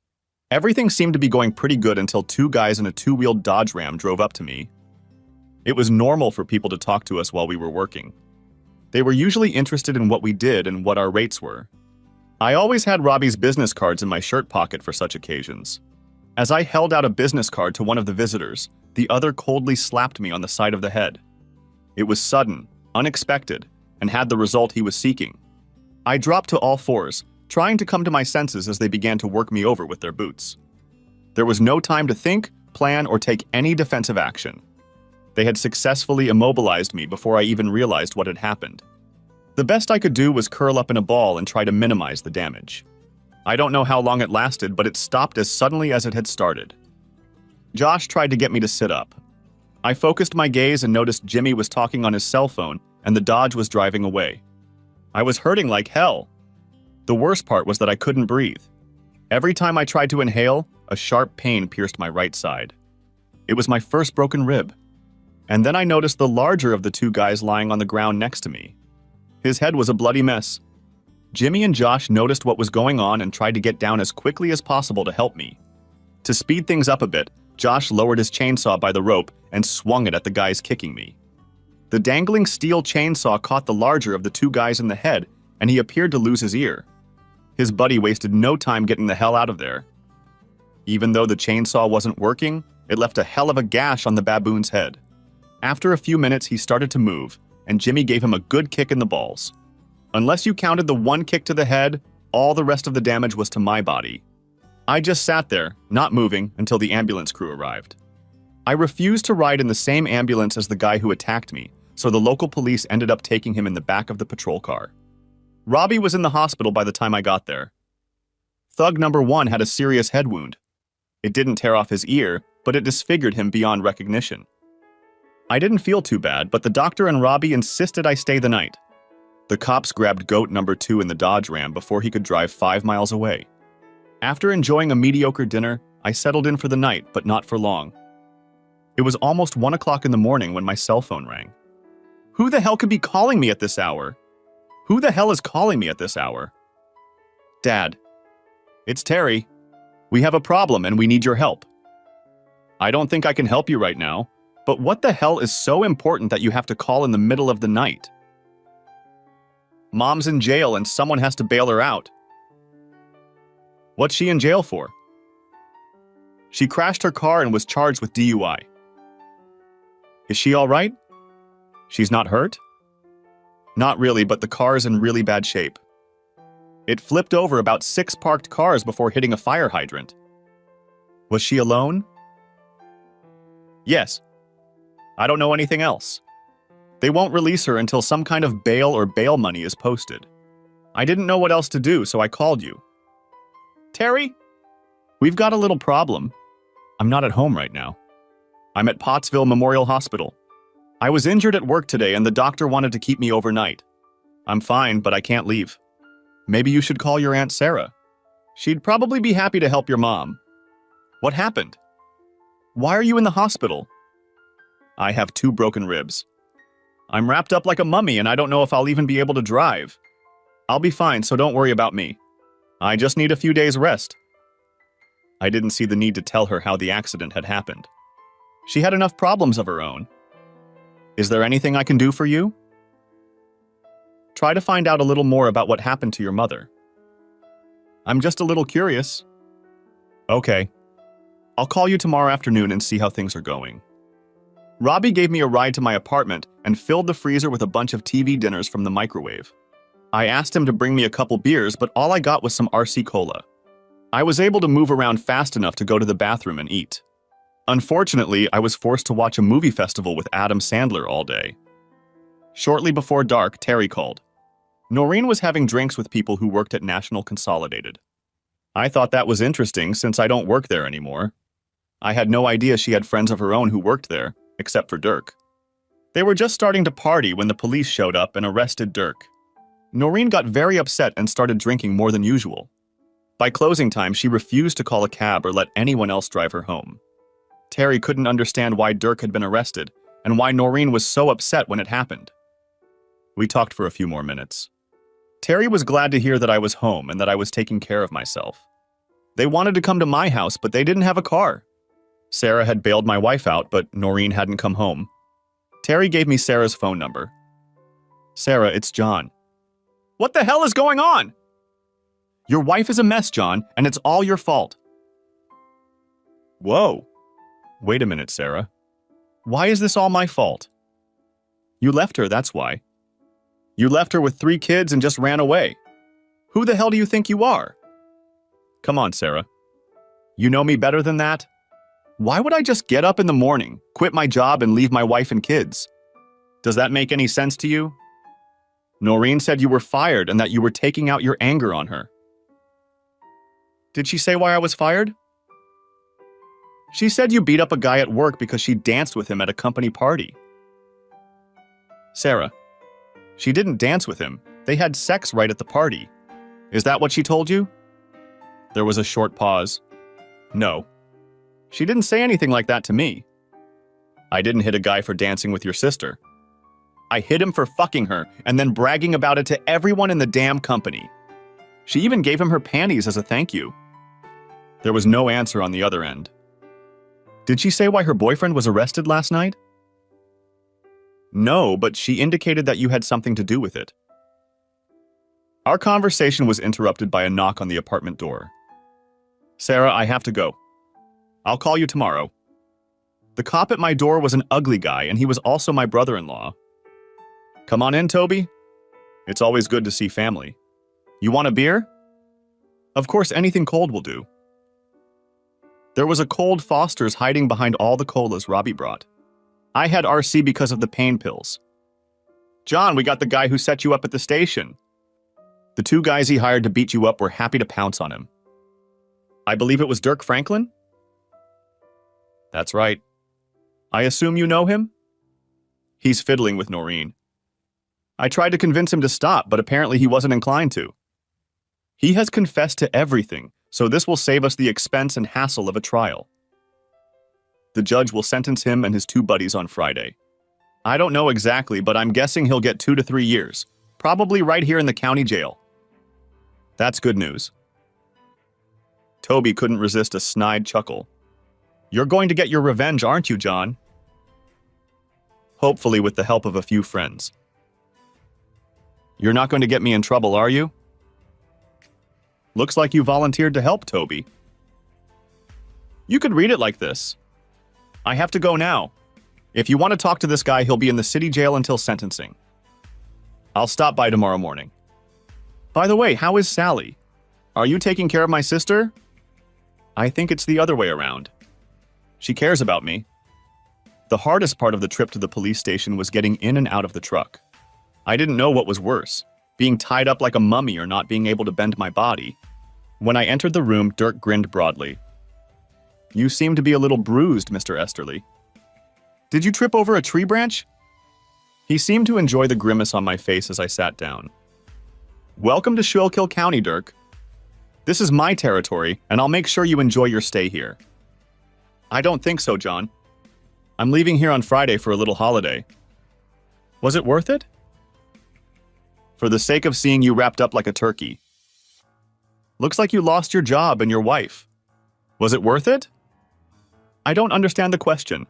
Everything seemed to be going pretty good until 2 guys in a 2-wheeled Dodge Ram drove up to me. It was normal for people to talk to us while we were working. They were usually interested in what we did and what our rates were. I always had Robbie's business cards in my shirt pocket for such occasions. As I held out a business card to one of the visitors, the other coldly slapped me on the side of the head. It was sudden, unexpected, and had the result he was seeking. I dropped to all 4s, trying to come to my senses as they began to work me over with their boots. There was no time to think, plan, or take any defensive action. They had successfully immobilized me before I even realized what had happened. The best I could do was curl up in a ball and try to minimize the damage. I don't know how long it lasted, but it stopped as suddenly as it had started. Josh tried to get me to sit up. I focused my gaze and noticed Jimmy was talking on his cell phone and the Dodge was driving away. I was hurting like hell. The worst part was that I couldn't breathe. Every time I tried to inhale, a sharp pain pierced my right side. It was my first broken rib. And then I noticed the larger of the 2 guys lying on the ground next to me. His head was a bloody mess. Jimmy and Josh noticed what was going on and tried to get down as quickly as possible to help me. To speed things up a bit, Josh lowered his chainsaw by the rope and swung it at the guys kicking me. The dangling steel chainsaw caught the larger of the 2 guys in the head, and he appeared to lose his ear. His buddy wasted no time getting the hell out of there. Even though the chainsaw wasn't working, it left a hell of a gash on the baboon's head. After a few minutes, he started to move, and Jimmy gave him a good kick in the balls. Unless you counted the 1 kick to the head, all the rest of the damage was to my body. I just sat there, not moving, until the ambulance crew arrived. I refused to ride in the same ambulance as the guy who attacked me, so the local police ended up taking him in the back of the patrol car. Robbie was in the hospital by the time I got there. Thug number 1 had a serious head wound. It didn't tear off his ear, but it disfigured him beyond recognition. I didn't feel too bad, but the doctor and Robbie insisted I stay the night. The cops grabbed goat number 2 in the Dodge Ram before he could drive 5 miles away. After enjoying a mediocre dinner, I settled in for the night, but not for long. It was almost 1 o'clock in the morning when my cell phone rang. Who the hell could be calling me at this hour? Who the hell is calling me at this hour? Dad. It's Terry. We have a problem and we need your help. I don't think I can help you right now, but what the hell is so important that you have to call in the middle of the night? Mom's in jail and someone has to bail her out. What's she in jail for? She crashed her car and was charged with DUI. Is she all right? She's not hurt? Not really, but the car is in really bad shape. It flipped over about 6 parked cars before hitting a fire hydrant. Was she alone? Yes. I don't know anything else. They won't release her until some kind of bail or bail money is posted. I didn't know what else to do, so I called you. Terry? We've got a little problem. I'm not at home right now. I'm at Pottsville Memorial Hospital. I was injured at work today and the doctor wanted to keep me overnight. I'm fine, but I can't leave. Maybe you should call your Aunt Sarah. She'd probably be happy to help your mom. What happened? Why are you in the hospital? I have 2 broken ribs. I'm wrapped up like a mummy and I don't know if I'll even be able to drive. I'll be fine, so don't worry about me. I just need a few days rest. I didn't see the need to tell her how the accident had happened. She had enough problems of her own. Is there anything I can do for you? Try to find out a little more about what happened to your mother. I'm just a little curious. Okay. I'll call you tomorrow afternoon and see how things are going. Robbie gave me a ride to my apartment and filled the freezer with a bunch of TV dinners from the microwave. I asked him to bring me a couple beers, but all I got was some RC Cola. I was able to move around fast enough to go to the bathroom and eat. Unfortunately, I was forced to watch a movie festival with Adam Sandler all day. Shortly before dark, Terry called. Noreen was having drinks with people who worked at National Consolidated. I thought that was interesting since I don't work there anymore. I had no idea she had friends of her own who worked there, except for Dirk. They were just starting to party when the police showed up and arrested Dirk. Noreen got very upset and started drinking more than usual. By closing time, she refused to call a cab or let anyone else drive her home. Terry couldn't understand why Dirk had been arrested and why Noreen was so upset when it happened. We talked for a few more minutes. Terry was glad to hear that I was home and that I was taking care of myself. They wanted to come to my house, but they didn't have a car. Sarah had bailed my wife out, but Noreen hadn't come home. Terry gave me Sarah's phone number. Sarah, it's John. What the hell is going on? Your wife is a mess, John, and it's all your fault. Whoa. Wait a minute, Sarah. Why is this all my fault? You left her, that's why. You left her with 3 kids and just ran away. Who the hell do you think you are? Come on, Sarah. You know me better than that? Why would I just get up in the morning, quit my job, and leave my wife and kids? Does that make any sense to you? Noreen said you were fired and that you were taking out your anger on her. Did she say why I was fired? She said you beat up a guy at work because she danced with him at a company party. Sarah, she didn't dance with him. They had sex right at the party. Is that what she told you? There was a short pause. No. She didn't say anything like that to me. I didn't hit a guy for dancing with your sister. I hit him for fucking her and then bragging about it to everyone in the damn company. She even gave him her panties as a thank you. There was no answer on the other end. Did she say why her boyfriend was arrested last night? No, but she indicated that you had something to do with it. Our conversation was interrupted by a knock on the apartment door. Sarah, I have to go. I'll call you tomorrow. The cop at my door was an ugly guy, and he was also my brother-in-law. Come on in, Toby. It's always good to see family. You want a beer? Of course, anything cold will do. There was a cold Foster's hiding behind all the colas Robbie brought. I had RC because of the pain pills. John, we got the guy who set you up at the station. The two guys he hired to beat you up were happy to pounce on him. I believe it was Dirk Franklin? That's right. I assume you know him? He's fiddling with Noreen. I tried to convince him to stop, but apparently he wasn't inclined to. He has confessed to everything, so this will save us the expense and hassle of a trial. The judge will sentence him and his two buddies on Friday. I don't know exactly, but I'm guessing he'll get 2 to 3 years, probably right here in the county jail. That's good news. Toby couldn't resist a snide chuckle. You're going to get your revenge, aren't you, John? Hopefully with the help of a few friends. You're not going to get me in trouble, are you? Looks like you volunteered to help, Toby. You could read it like this. I have to go now. If you want to talk to this guy, he'll be in the city jail until sentencing. I'll stop by tomorrow morning. By the way, how is Sally? Are you taking care of my sister? I think it's the other way around. She cares about me. The hardest part of the trip to the police station was getting in and out of the truck. I didn't know what was worse, being tied up like a mummy or not being able to bend my body. When I entered the room, Dirk grinned broadly. You seem to be a little bruised, Mr. Esterly. Did you trip over a tree branch? He seemed to enjoy the grimace on my face as I sat down. Welcome to Schuylkill County, Dirk. This is my territory, and I'll make sure you enjoy your stay here. I don't think so, John. I'm leaving here on Friday for a little holiday. Was it worth it? For the sake of seeing you wrapped up like a turkey. Looks like you lost your job and your wife. Was it worth it? I don't understand the question.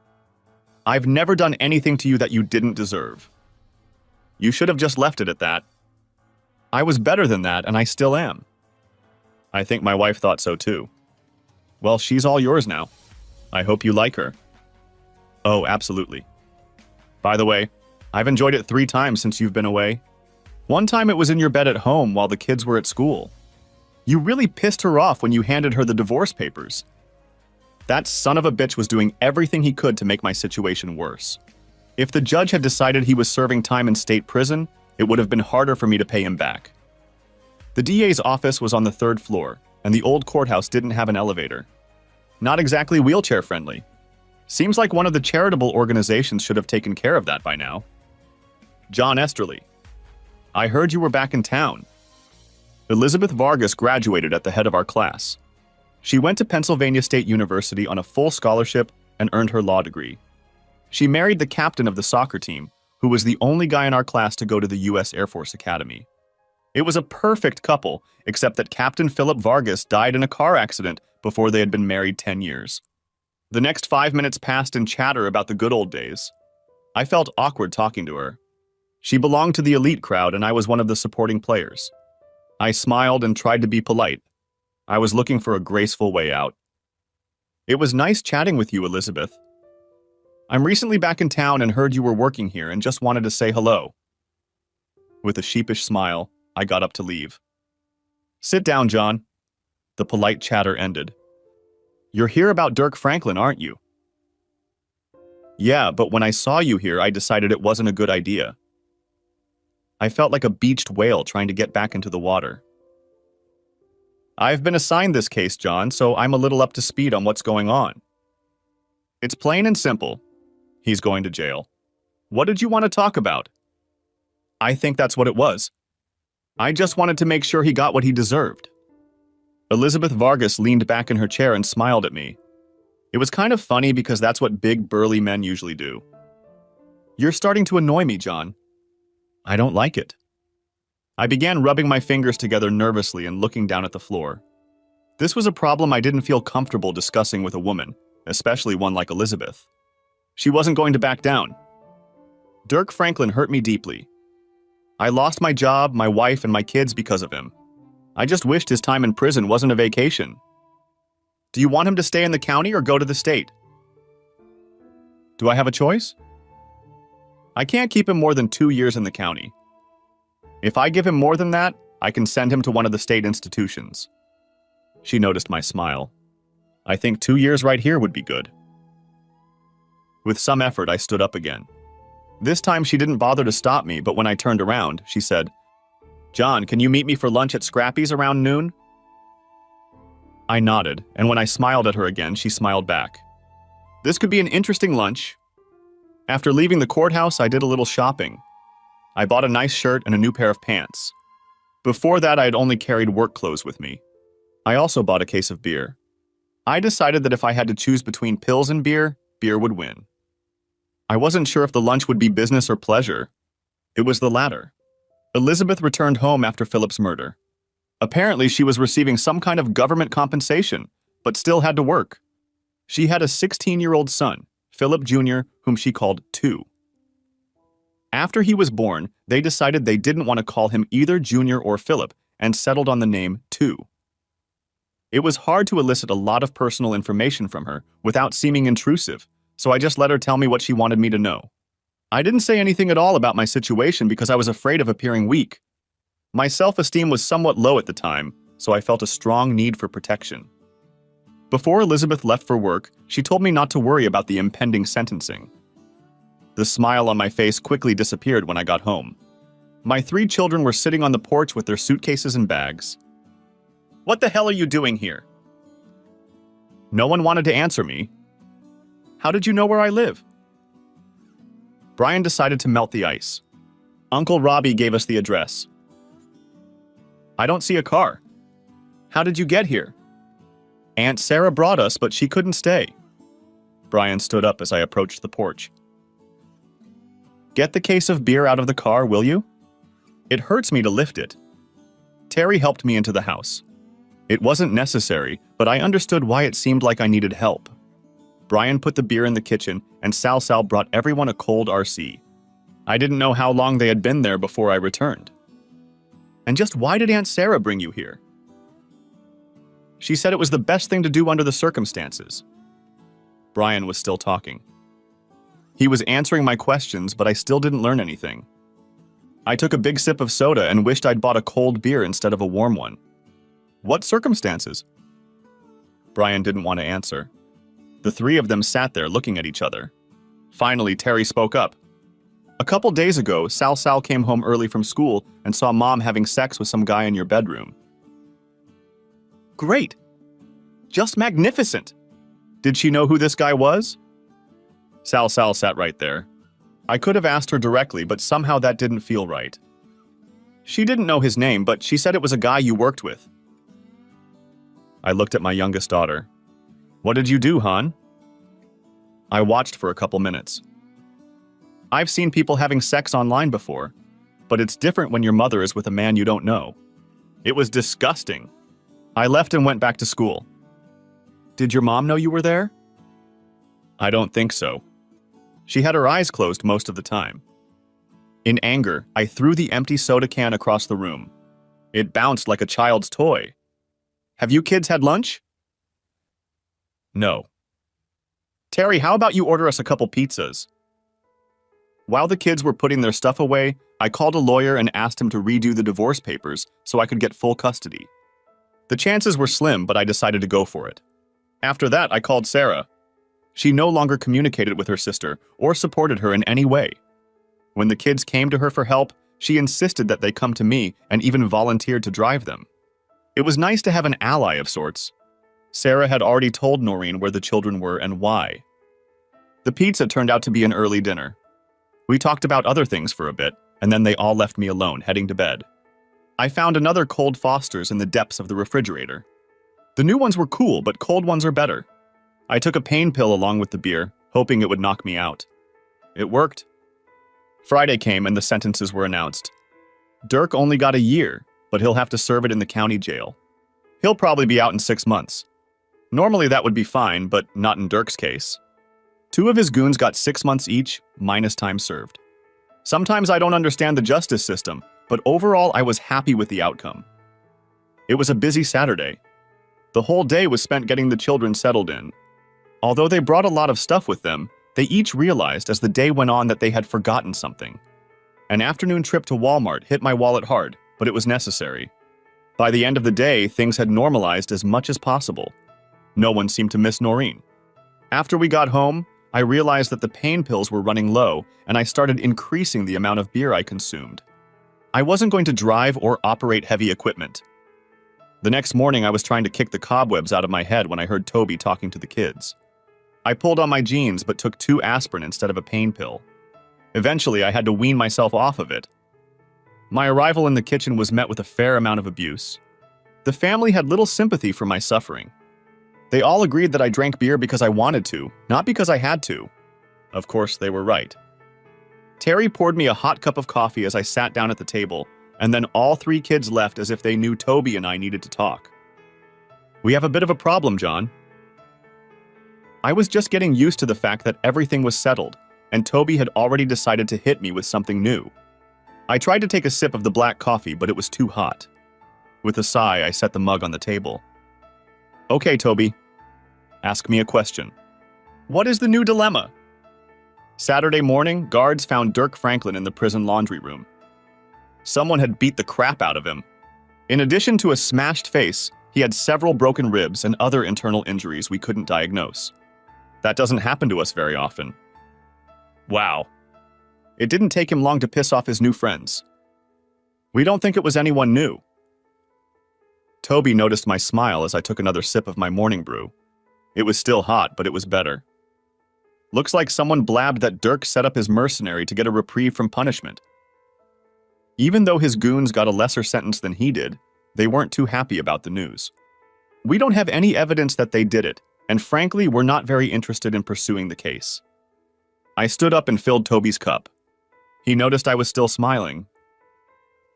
I've never done anything to you that you didn't deserve. You should have just left it at that. I was better than that, and I still am. I think my wife thought so too. Well, she's all yours now. I hope you like her. Oh, absolutely. By the way, I've enjoyed it 3 times since you've been away. One time it was in your bed at home while the kids were at school. You really pissed her off when you handed her the divorce papers. That son of a bitch was doing everything he could to make my situation worse. If the judge had decided he was serving time in state prison, it would have been harder for me to pay him back. The DA's office was on the 3rd floor, and the old courthouse didn't have an elevator. Not exactly wheelchair-friendly. Seems like one of the charitable organizations should have taken care of that by now. John Esterly. I heard you were back in town. Elizabeth Vargas graduated at the head of our class. She went to Pennsylvania State University on a full scholarship and earned her law degree. She married the captain of the soccer team, who was the only guy in our class to go to the U.S. Air Force Academy. It was a perfect couple, except that Captain Philip Vargas died in a car accident before they had been married 10 years. The next 5 minutes passed in chatter about the good old days. I felt awkward talking to her. She belonged to the elite crowd, and I was one of the supporting players. I smiled and tried to be polite. I was looking for a graceful way out. It was nice chatting with you, Elizabeth. I'm recently back in town and heard you were working here and just wanted to say hello. With a sheepish smile, I got up to leave. Sit down, John. The polite chatter ended. You're here about Dirk Franklin, aren't you? Yeah, but when I saw you here, I decided it wasn't a good idea. I felt like a beached whale trying to get back into the water. I've been assigned this case, John, so I'm a little up to speed on what's going on. It's plain and simple. He's going to jail. What did you want to talk about? I think that's what it was. I just wanted to make sure he got what he deserved. Elizabeth Vargas leaned back in her chair and smiled at me. It was kind of funny because that's what big, burly men usually do. You're starting to annoy me, John. I don't like it. I began rubbing my fingers together nervously and looking down at the floor. This was a problem I didn't feel comfortable discussing with a woman, especially one like Elizabeth. She wasn't going to back down. Dirk Franklin hurt me deeply. I lost my job, my wife, and my kids because of him. I just wished his time in prison wasn't a vacation. Do you want him to stay in the county or go to the state? Do I have a choice? I can't keep him more than 2 years in the county. If I give him more than that, I can send him to one of the state institutions. She noticed my smile. I think 2 years right here would be good. With some effort, I stood up again. This time she didn't bother to stop me, but when I turned around, she said, "John, can you meet me for lunch at Scrappy's around noon?" I nodded, and when I smiled at her again, she smiled back. This could be an interesting lunch. After leaving the courthouse, I did a little shopping. I bought a nice shirt and a new pair of pants. Before that, I had only carried work clothes with me. I also bought a case of beer. I decided that if I had to choose between pills and beer, beer would win. I wasn't sure if the lunch would be business or pleasure. It was the latter. Elizabeth returned home after Philip's murder. Apparently, she was receiving some kind of government compensation, but still had to work. She had a 16-year-old son, Philip Jr., whom she called Two. After he was born, they decided they didn't want to call him either Junior or Philip and settled on the name Two. It was hard to elicit a lot of personal information from her without seeming intrusive, so I just let her tell me what she wanted me to know. I didn't say anything at all about my situation because I was afraid of appearing weak. My self-esteem was somewhat low at the time, so I felt a strong need for protection. Before Elizabeth left for work, she told me not to worry about the impending sentencing. The smile on my face quickly disappeared when I got home. My 3 children were sitting on the porch with their suitcases and bags. "What the hell are you doing here?" No one wanted to answer me. "How did you know where I live?" Brian decided to melt the ice. "Uncle Robbie gave us the address." "I don't see a car." "How did you get here?" "Aunt Sarah brought us, but she couldn't stay." Brian stood up as I approached the porch. "Get the case of beer out of the car, will you? It hurts me to lift it." Terry helped me into the house. It wasn't necessary, but I understood why it seemed like I needed help. Brian put the beer in the kitchen, and Sal brought everyone a cold RC. I didn't know how long they had been there before I returned. "And just why did Aunt Sarah bring you here?" "She said it was the best thing to do under the circumstances." Brian was still talking. He was answering my questions, but I still didn't learn anything. I took a big sip of soda and wished I'd bought a cold beer instead of a warm one. "What circumstances?" Brian didn't want to answer. The 3 of them sat there looking at each other. Finally, Terry spoke up. "A couple days ago, Sal came home early from school and saw Mom having sex with some guy in your bedroom." "Great! Just magnificent! Did she know who this guy was?" Sal sat right there. I could have asked her directly, but somehow that didn't feel right. "She didn't know his name, but she said it was a guy you worked with." I looked at my youngest daughter. "What did you do, hon?" I watched for a couple minutes. "I've seen people having sex online before, but it's different when your mother is with a man you don't know. It was disgusting." I left and went back to school. "Did your mom know you were there?" "I don't think so. She had her eyes closed most of the time." In anger, I threw the empty soda can across the room. It bounced like a child's toy. "Have you kids had lunch?" "No." "Terry, how about you order us a couple pizzas?" While the kids were putting their stuff away, I called a lawyer and asked him to redo the divorce papers so I could get full custody. The chances were slim, but I decided to go for it. After that, I called Sarah. She no longer communicated with her sister or supported her in any way. When the kids came to her for help, she insisted that they come to me and even volunteered to drive them. It was nice to have an ally of sorts. Sarah had already told Noreen where the children were and why. The pizza turned out to be an early dinner. We talked about other things for a bit, and then they all left me alone, heading to bed. I found another cold Foster's in the depths of the refrigerator. The new ones were cool, but cold ones are better. I took a pain pill along with the beer, hoping it would knock me out. It worked. Friday came and the sentences were announced. Dirk only got a year, but he'll have to serve it in the county jail. He'll probably be out in 6 months. Normally that would be fine, but not in Dirk's case. 2 of his goons got 6 months each, minus time served. Sometimes I don't understand the justice system, but overall I was happy with the outcome. It was a busy Saturday. The whole day was spent getting the children settled in. Although they brought a lot of stuff with them, they each realized as the day went on that they had forgotten something. An afternoon trip to Walmart hit my wallet hard, but it was necessary. By the end of the day, things had normalized as much as possible. No one seemed to miss Noreen. After we got home, I realized that the pain pills were running low, and I started increasing the amount of beer I consumed. I wasn't going to drive or operate heavy equipment. The next morning, I was trying to kick the cobwebs out of my head when I heard Toby talking to the kids. I pulled on my jeans but took 2 aspirin instead of a pain pill. Eventually, I had to wean myself off of it. My arrival in the kitchen was met with a fair amount of abuse. The family had little sympathy for my suffering. They all agreed that I drank beer because I wanted to, not because I had to. Of course, they were right. Terry poured me a hot cup of coffee as I sat down at the table, and then all 3 kids left as if they knew Toby and I needed to talk. "We have a bit of a problem, John." I was just getting used to the fact that everything was settled, and Toby had already decided to hit me with something new. I tried to take a sip of the black coffee, but it was too hot. With a sigh, I set the mug on the table. "Okay, Toby. Ask me a question." "What is the new dilemma?" Saturday morning, guards found Dirk Franklin in the prison laundry room. Someone had beat the crap out of him. In addition to a smashed face, he had several broken ribs and other internal injuries we couldn't diagnose. That doesn't happen to us very often. Wow. It didn't take him long to piss off his new friends. "We don't think it was anyone new." Toby noticed my smile as I took another sip of my morning brew. It was still hot, but it was better. "Looks like someone blabbed that Dirk set up his mercenary to get a reprieve from punishment." Even though his goons got a lesser sentence than he did, they weren't too happy about the news. "We don't have any evidence that they did it, and frankly, we're not very interested in pursuing the case." I stood up and filled Toby's cup. He noticed I was still smiling.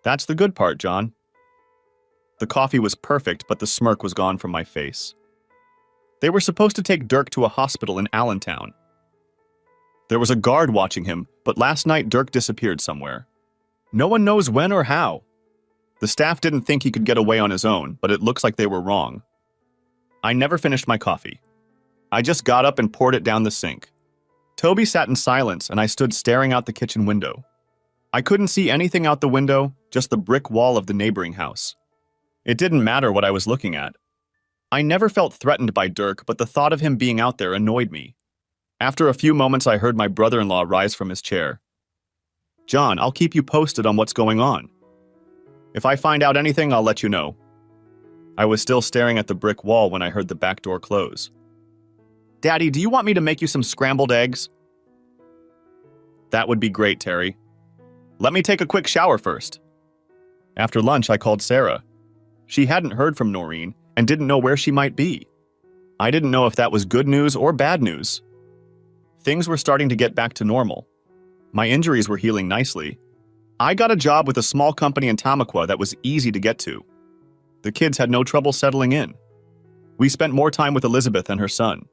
"That's the good part, John." The coffee was perfect, but the smirk was gone from my face. They were supposed to take Dirk to a hospital in Allentown. There was a guard watching him, but last night Dirk disappeared somewhere. No one knows when or how. The staff didn't think he could get away on his own, but it looks like they were wrong. I never finished my coffee. I just got up and poured it down the sink. Toby sat in silence, and I stood staring out the kitchen window. I couldn't see anything out the window, just the brick wall of the neighboring house. It didn't matter what I was looking at. I never felt threatened by Dirk, but the thought of him being out there annoyed me. After a few moments, I heard my brother-in-law rise from his chair. "John, I'll keep you posted on what's going on. If I find out anything, I'll let you know." I was still staring at the brick wall when I heard the back door close. "Daddy, do you want me to make you some scrambled eggs?" "That would be great, Terry. Let me take a quick shower first." After lunch, I called Sarah. She hadn't heard from Noreen and didn't know where she might be. I didn't know if that was good news or bad news. Things were starting to get back to normal. My injuries were healing nicely. I got a job with a small company in Tamaqua that was easy to get to. The kids had no trouble settling in. We spent more time with Elizabeth and her son.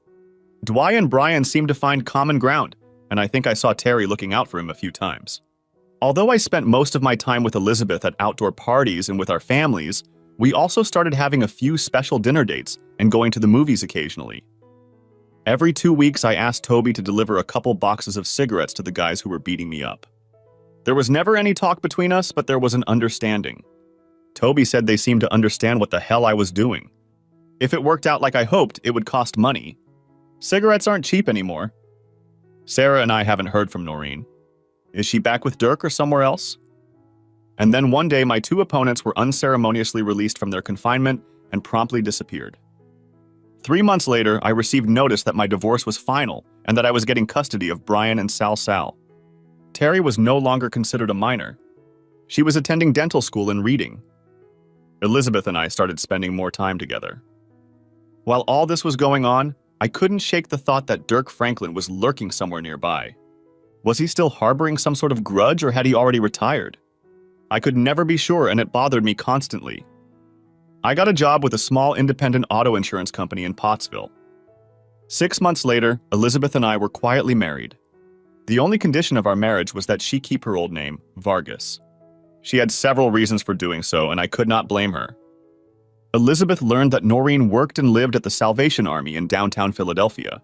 Dwight and Brian seemed to find common ground, and I think I saw Terry looking out for him a few times. Although I spent most of my time with Elizabeth at outdoor parties and with our families, we also started having a few special dinner dates and going to the movies occasionally. Every 2 weeks, I asked Toby to deliver a couple boxes of cigarettes to the guys who were beating me up. There was never any talk between us, but there was an understanding. Toby said they seemed to understand what the hell I was doing. If it worked out like I hoped, it would cost money. Cigarettes aren't cheap anymore. Sarah and I haven't heard from Noreen. Is she back with Dirk or somewhere else? And then one day, my 2 opponents were unceremoniously released from their confinement and promptly disappeared. 3 months later, I received notice that my divorce was final and that I was getting custody of Brian and Sal. Terry was no longer considered a minor. She was attending dental school and reading. Elizabeth and I started spending more time together. While all this was going on, I couldn't shake the thought that Dirk Franklin was lurking somewhere nearby. Was he still harboring some sort of grudge, or had he already retired? I could never be sure, and it bothered me constantly. I got a job with a small independent auto insurance company in Pottsville. 6 months later, Elizabeth and I were quietly married. The only condition of our marriage was that she keep her old name, Vargas. She had several reasons for doing so, and I could not blame her. Elizabeth learned that Noreen worked and lived at the Salvation Army in downtown Philadelphia.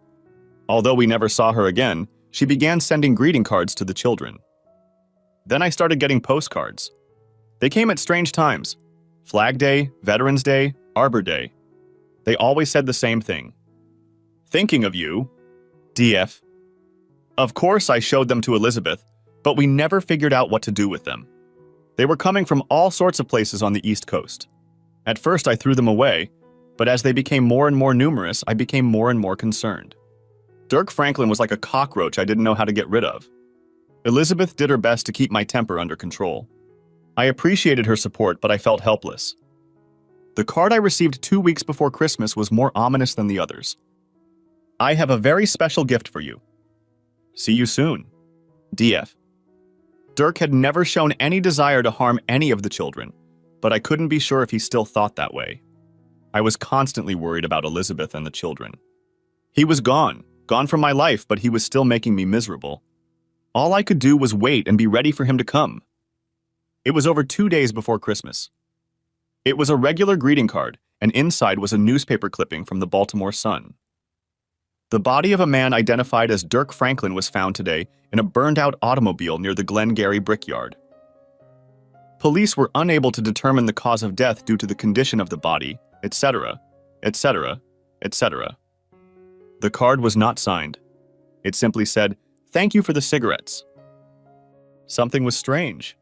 Although we never saw her again, she began sending greeting cards to the children. Then I started getting postcards. They came at strange times: Flag Day, Veterans Day, Arbor Day. They always said the same thing. Thinking of you, DF. Of course, I showed them to Elizabeth, but we never figured out what to do with them. They were coming from all sorts of places on the East Coast. At first, I threw them away, but as they became more and more numerous, I became more and more concerned. Dirk Franklin was like a cockroach I didn't know how to get rid of. Elizabeth did her best to keep my temper under control. I appreciated her support, but I felt helpless. The card I received 2 weeks before Christmas was more ominous than the others. I have a very special gift for you. See you soon. DF. Dirk had never shown any desire to harm any of the children, but I couldn't be sure if he still thought that way. I was constantly worried about Elizabeth and the children. He was gone from my life, but he was still making me miserable. All I could do was wait and be ready for him to come. It was over 2 days before Christmas. It was a regular greeting card, and inside was a newspaper clipping from the Baltimore Sun. The body of a man identified as Dirk Franklin was found today in a burned-out automobile near the Glengarry Brickyard. Police were unable to determine the cause of death due to the condition of the body, etc., etc., etc. The card was not signed. It simply said, "Thank you for the cigarettes." Something was strange.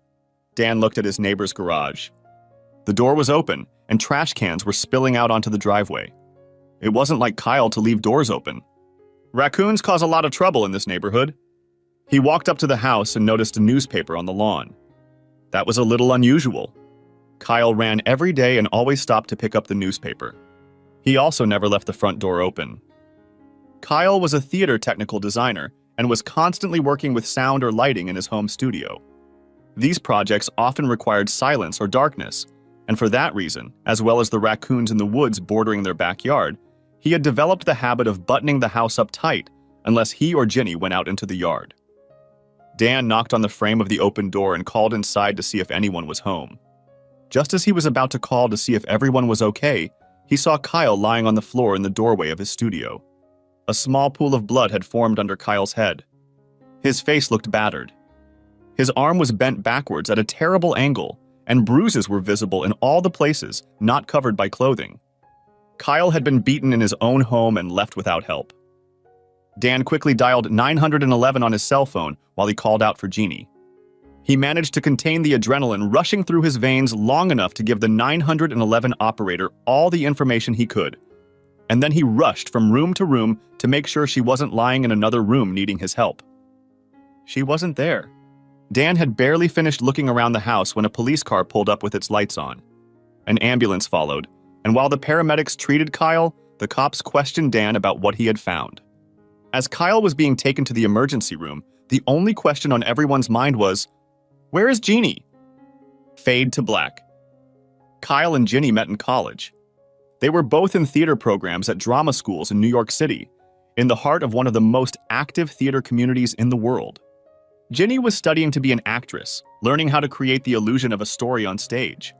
Dan looked at his neighbor's garage. The door was open, and trash cans were spilling out onto the driveway. It wasn't like Kyle to leave doors open. Raccoons cause a lot of trouble in this neighborhood. He walked up to the house and noticed a newspaper on the lawn. That was a little unusual. Kyle ran every day and always stopped to pick up the newspaper. He also never left the front door open. Kyle was a theater technical designer and was constantly working with sound or lighting in his home studio. These projects often required silence or darkness, and for that reason, as well as the raccoons in the woods bordering their backyard, he had developed the habit of buttoning the house up tight unless he or Ginny went out into the yard. Dan knocked on the frame of the open door and called inside to see if anyone was home. Just as he was about to call to see if everyone was okay, he saw Kyle lying on the floor in the doorway of his studio. A small pool of blood had formed under Kyle's head. His face looked battered. His arm was bent backwards at a terrible angle, and bruises were visible in all the places not covered by clothing. Kyle had been beaten in his own home and left without help. Dan quickly dialed 911 on his cell phone while he called out for Jeannie. He managed to contain the adrenaline rushing through his veins long enough to give the 911 operator all the information he could. And then he rushed from room to room to make sure she wasn't lying in another room needing his help. She wasn't there. Dan had barely finished looking around the house when a police car pulled up with its lights on. An ambulance followed, and while the paramedics treated Kyle, the cops questioned Dan about what he had found. As Kyle was being taken to the emergency room, the only question on everyone's mind was, "Where is Jeannie?" Fade to black. Kyle and Ginny met in college. They were both in theater programs at drama schools in New York City, in the heart of one of the most active theater communities in the world. Ginny was studying to be an actress, learning how to create the illusion of a story on stage.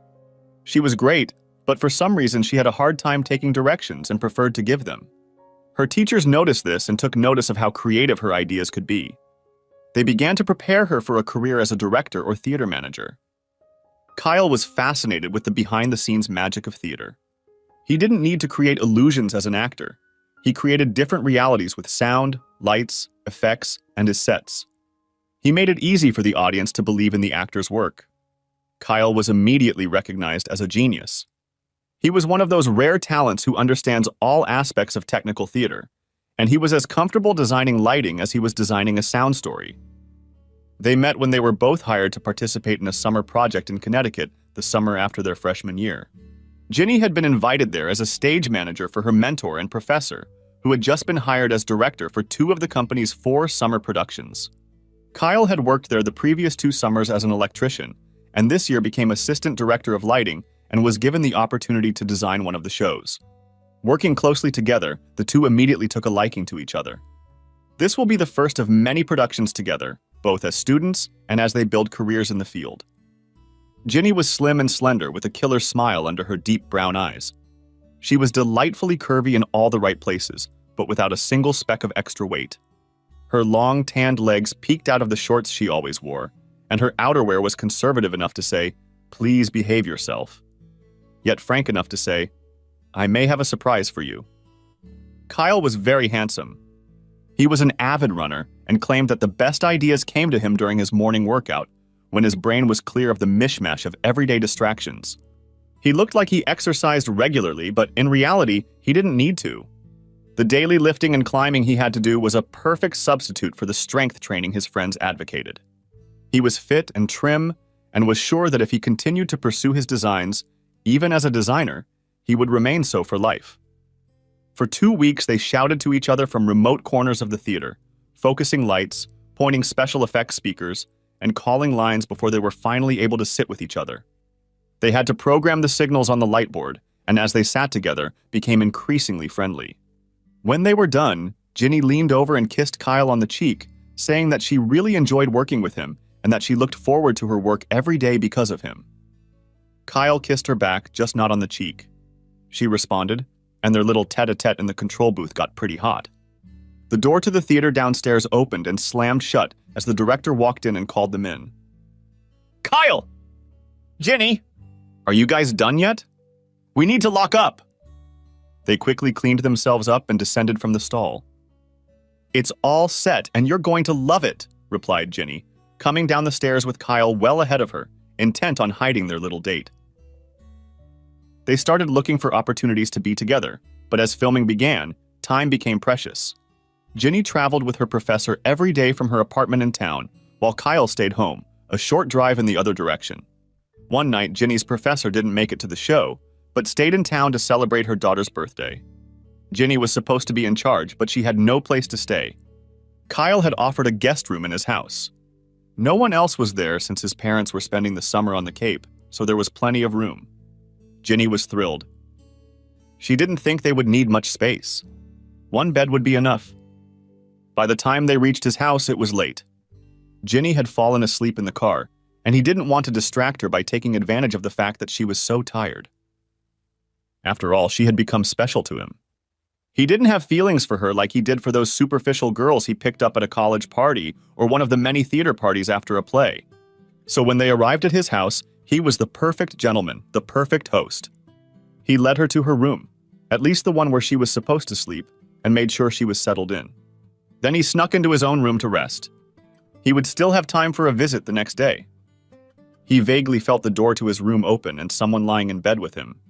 She was great, but for some reason she had a hard time taking directions and preferred to give them. Her teachers noticed this and took notice of how creative her ideas could be. They began to prepare her for a career as a director or theater manager. Kyle was fascinated with the behind-the-scenes magic of theater. He didn't need to create illusions as an actor. He created different realities with sound, lights, effects, and his sets. He made it easy for the audience to believe in the actor's work. Kyle was immediately recognized as a genius. He was one of those rare talents who understands all aspects of technical theater, and he was as comfortable designing lighting as he was designing a sound story. They met when they were both hired to participate in a summer project in Connecticut the summer after their freshman year. Ginny had been invited there as a stage manager for her mentor and professor, who had just been hired as director for 2 of the company's 4 summer productions. Kyle had worked there the previous 2 summers as an electrician, and this year became assistant director of lighting and was given the opportunity to design one of the shows. Working closely together, the 2 immediately took a liking to each other. This will be the first of many productions together, both as students and as they build careers in the field. Ginny was slim and slender with a killer smile under her deep brown eyes. She was delightfully curvy in all the right places, but without a single speck of extra weight. Her long, tanned legs peeked out of the shorts she always wore, and her outerwear was conservative enough to say, "Please behave yourself," yet frank enough to say, I may have a surprise for you. Kyle was very handsome. He was an avid runner and claimed that the best ideas came to him during his morning workout, when his brain was clear of the mishmash of everyday distractions. He looked like he exercised regularly, but in reality, he didn't need to. The daily lifting and climbing he had to do was a perfect substitute for the strength training his friends advocated. He was fit and trim, and was sure that if he continued to pursue his designs, even as a designer, he would remain so for life. For 2 weeks, they shouted to each other from remote corners of the theater, focusing lights, pointing special effects speakers, and calling lines before they were finally able to sit with each other. They had to program the signals on the light board, and as they sat together, became increasingly friendly. When they were done, Ginny leaned over and kissed Kyle on the cheek, saying that she really enjoyed working with him and that she looked forward to her work every day because of him. Kyle kissed her back, just not on the cheek. She responded, and their little tete-a-tete in the control booth got pretty hot. The door to the theater downstairs opened and slammed shut as the director walked in and called them in. Kyle! Ginny! Are you guys done yet? We need to lock up! They quickly cleaned themselves up and descended from the stall. It's all set, and you're going to love it, replied Ginny, coming down the stairs with Kyle well ahead of her, intent on hiding their little date. They started looking for opportunities to be together, but as filming began, time became precious. Ginny traveled with her professor every day from her apartment in town, while Kyle stayed home, a short drive in the other direction. One night, Ginny's professor didn't make it to the show, but stayed in town to celebrate her daughter's birthday. Ginny was supposed to be in charge, but she had no place to stay. Kyle had offered a guest room in his house. No one else was there since his parents were spending the summer on the Cape, so there was plenty of room. Ginny was thrilled. She didn't think they would need much space. One bed would be enough. By the time they reached his house, it was late. Ginny had fallen asleep in the car, and he didn't want to distract her by taking advantage of the fact that she was so tired. After all, she had become special to him. He didn't have feelings for her like he did for those superficial girls he picked up at a college party or one of the many theater parties after a play. So when they arrived at his house, he was the perfect gentleman, the perfect host. He led her to her room, at least the one where she was supposed to sleep, and made sure she was settled in. Then he snuck into his own room to rest. He would still have time for a visit the next day. He vaguely felt the door to his room open and someone lying in bed with him.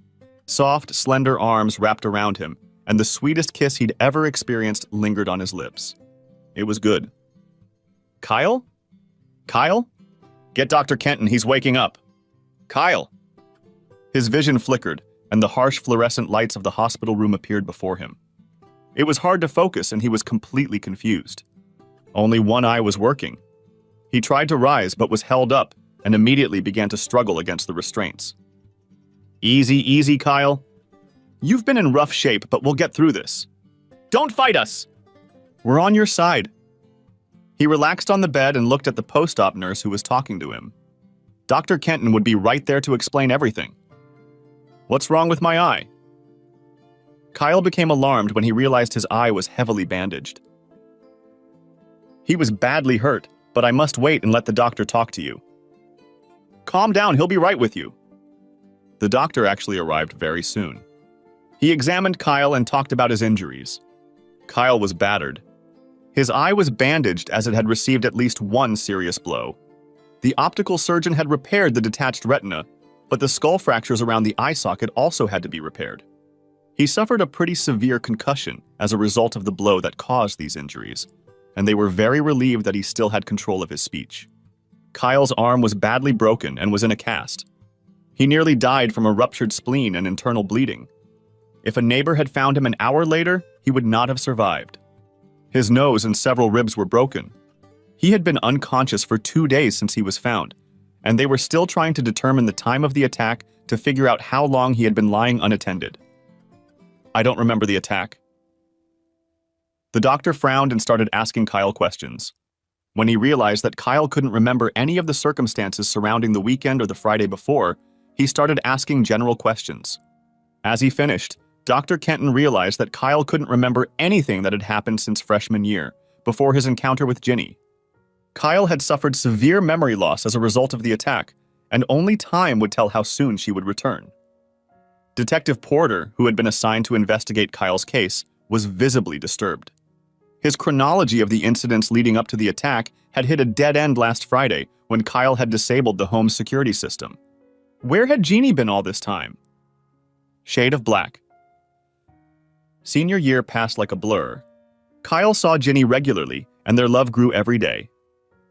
Soft, slender arms wrapped around him, and the sweetest kiss he'd ever experienced lingered on his lips. It was good. Kyle? Kyle? Get Dr. Kenton, he's waking up. Kyle! His vision flickered, and the harsh fluorescent lights of the hospital room appeared before him. It was hard to focus, and he was completely confused. Only one eye was working. He tried to rise, but was held up, and immediately began to struggle against the restraints. Easy, easy, Kyle. You've been in rough shape, but we'll get through this. Don't fight us! We're on your side. He relaxed on the bed and looked at the post-op nurse who was talking to him. Dr. Kenton would be right there to explain everything. What's wrong with my eye? Kyle became alarmed when he realized his eye was heavily bandaged. He was badly hurt, but I must wait and let the doctor talk to you. Calm down, he'll be right with you. The doctor actually arrived very soon. He examined Kyle and talked about his injuries. Kyle was battered. His eye was bandaged as it had received at least one serious blow. The optical surgeon had repaired the detached retina, but the skull fractures around the eye socket also had to be repaired. He suffered a pretty severe concussion as a result of the blow that caused these injuries, and they were very relieved that he still had control of his speech. Kyle's arm was badly broken and was in a cast. He nearly died from a ruptured spleen and internal bleeding. If a neighbor had found him an hour later, he would not have survived. His nose and several ribs were broken. He had been unconscious for 2 days since he was found, and they were still trying to determine the time of the attack to figure out how long he had been lying unattended. I don't remember the attack. The doctor frowned and started asking Kyle questions. When he realized that Kyle couldn't remember any of the circumstances surrounding the weekend or the Friday before, he started asking general questions. As he finished, Dr. Kenton realized that Kyle couldn't remember anything that had happened since freshman year, before his encounter with Ginny. Kyle had suffered severe memory loss as a result of the attack, and only time would tell how soon she would return. Detective Porter, who had been assigned to investigate Kyle's case, was visibly disturbed. His chronology of the incidents leading up to the attack had hit a dead end last Friday when Kyle had disabled the home's security system. Where had Jeannie been all this time? Shade of black. Senior year passed like a blur. Kyle saw Ginny regularly, and their love grew every day.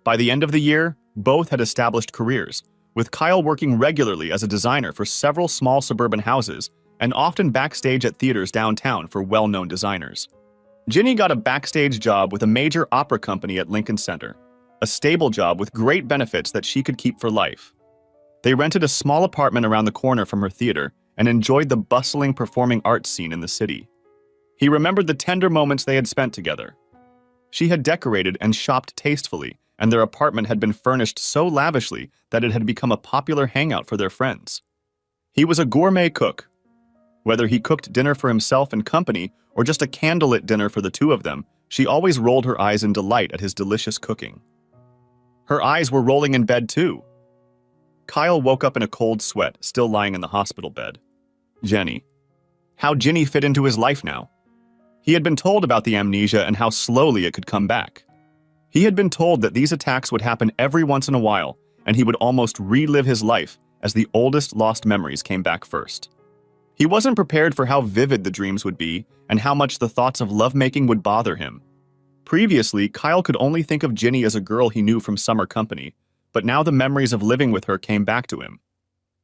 By the end of the year, both had established careers, with Kyle working regularly as a designer for several small suburban houses and often backstage at theaters downtown for well-known designers. Ginny got a backstage job with a major opera company at Lincoln Center, a stable job with great benefits that she could keep for life. They rented a small apartment around the corner from her theater and enjoyed the bustling performing arts scene in the city. He remembered the tender moments they had spent together. She had decorated and shopped tastefully, and their apartment had been furnished so lavishly that it had become a popular hangout for their friends. He was a gourmet cook. Whether he cooked dinner for himself and company or just a candlelit dinner for the two of them, she always rolled her eyes in delight at his delicious cooking. Her eyes were rolling in bed too. Kyle woke up in a cold sweat, still lying in the hospital bed. Jenny. How Ginny fit into his life now. He had been told about the amnesia and how slowly it could come back. He had been told that these attacks would happen every once in a while, and he would almost relive his life as the oldest lost memories came back first. He wasn't prepared for how vivid the dreams would be and how much the thoughts of lovemaking would bother him. Previously, Kyle could only think of Ginny as a girl he knew from summer company, but now the memories of living with her came back to him.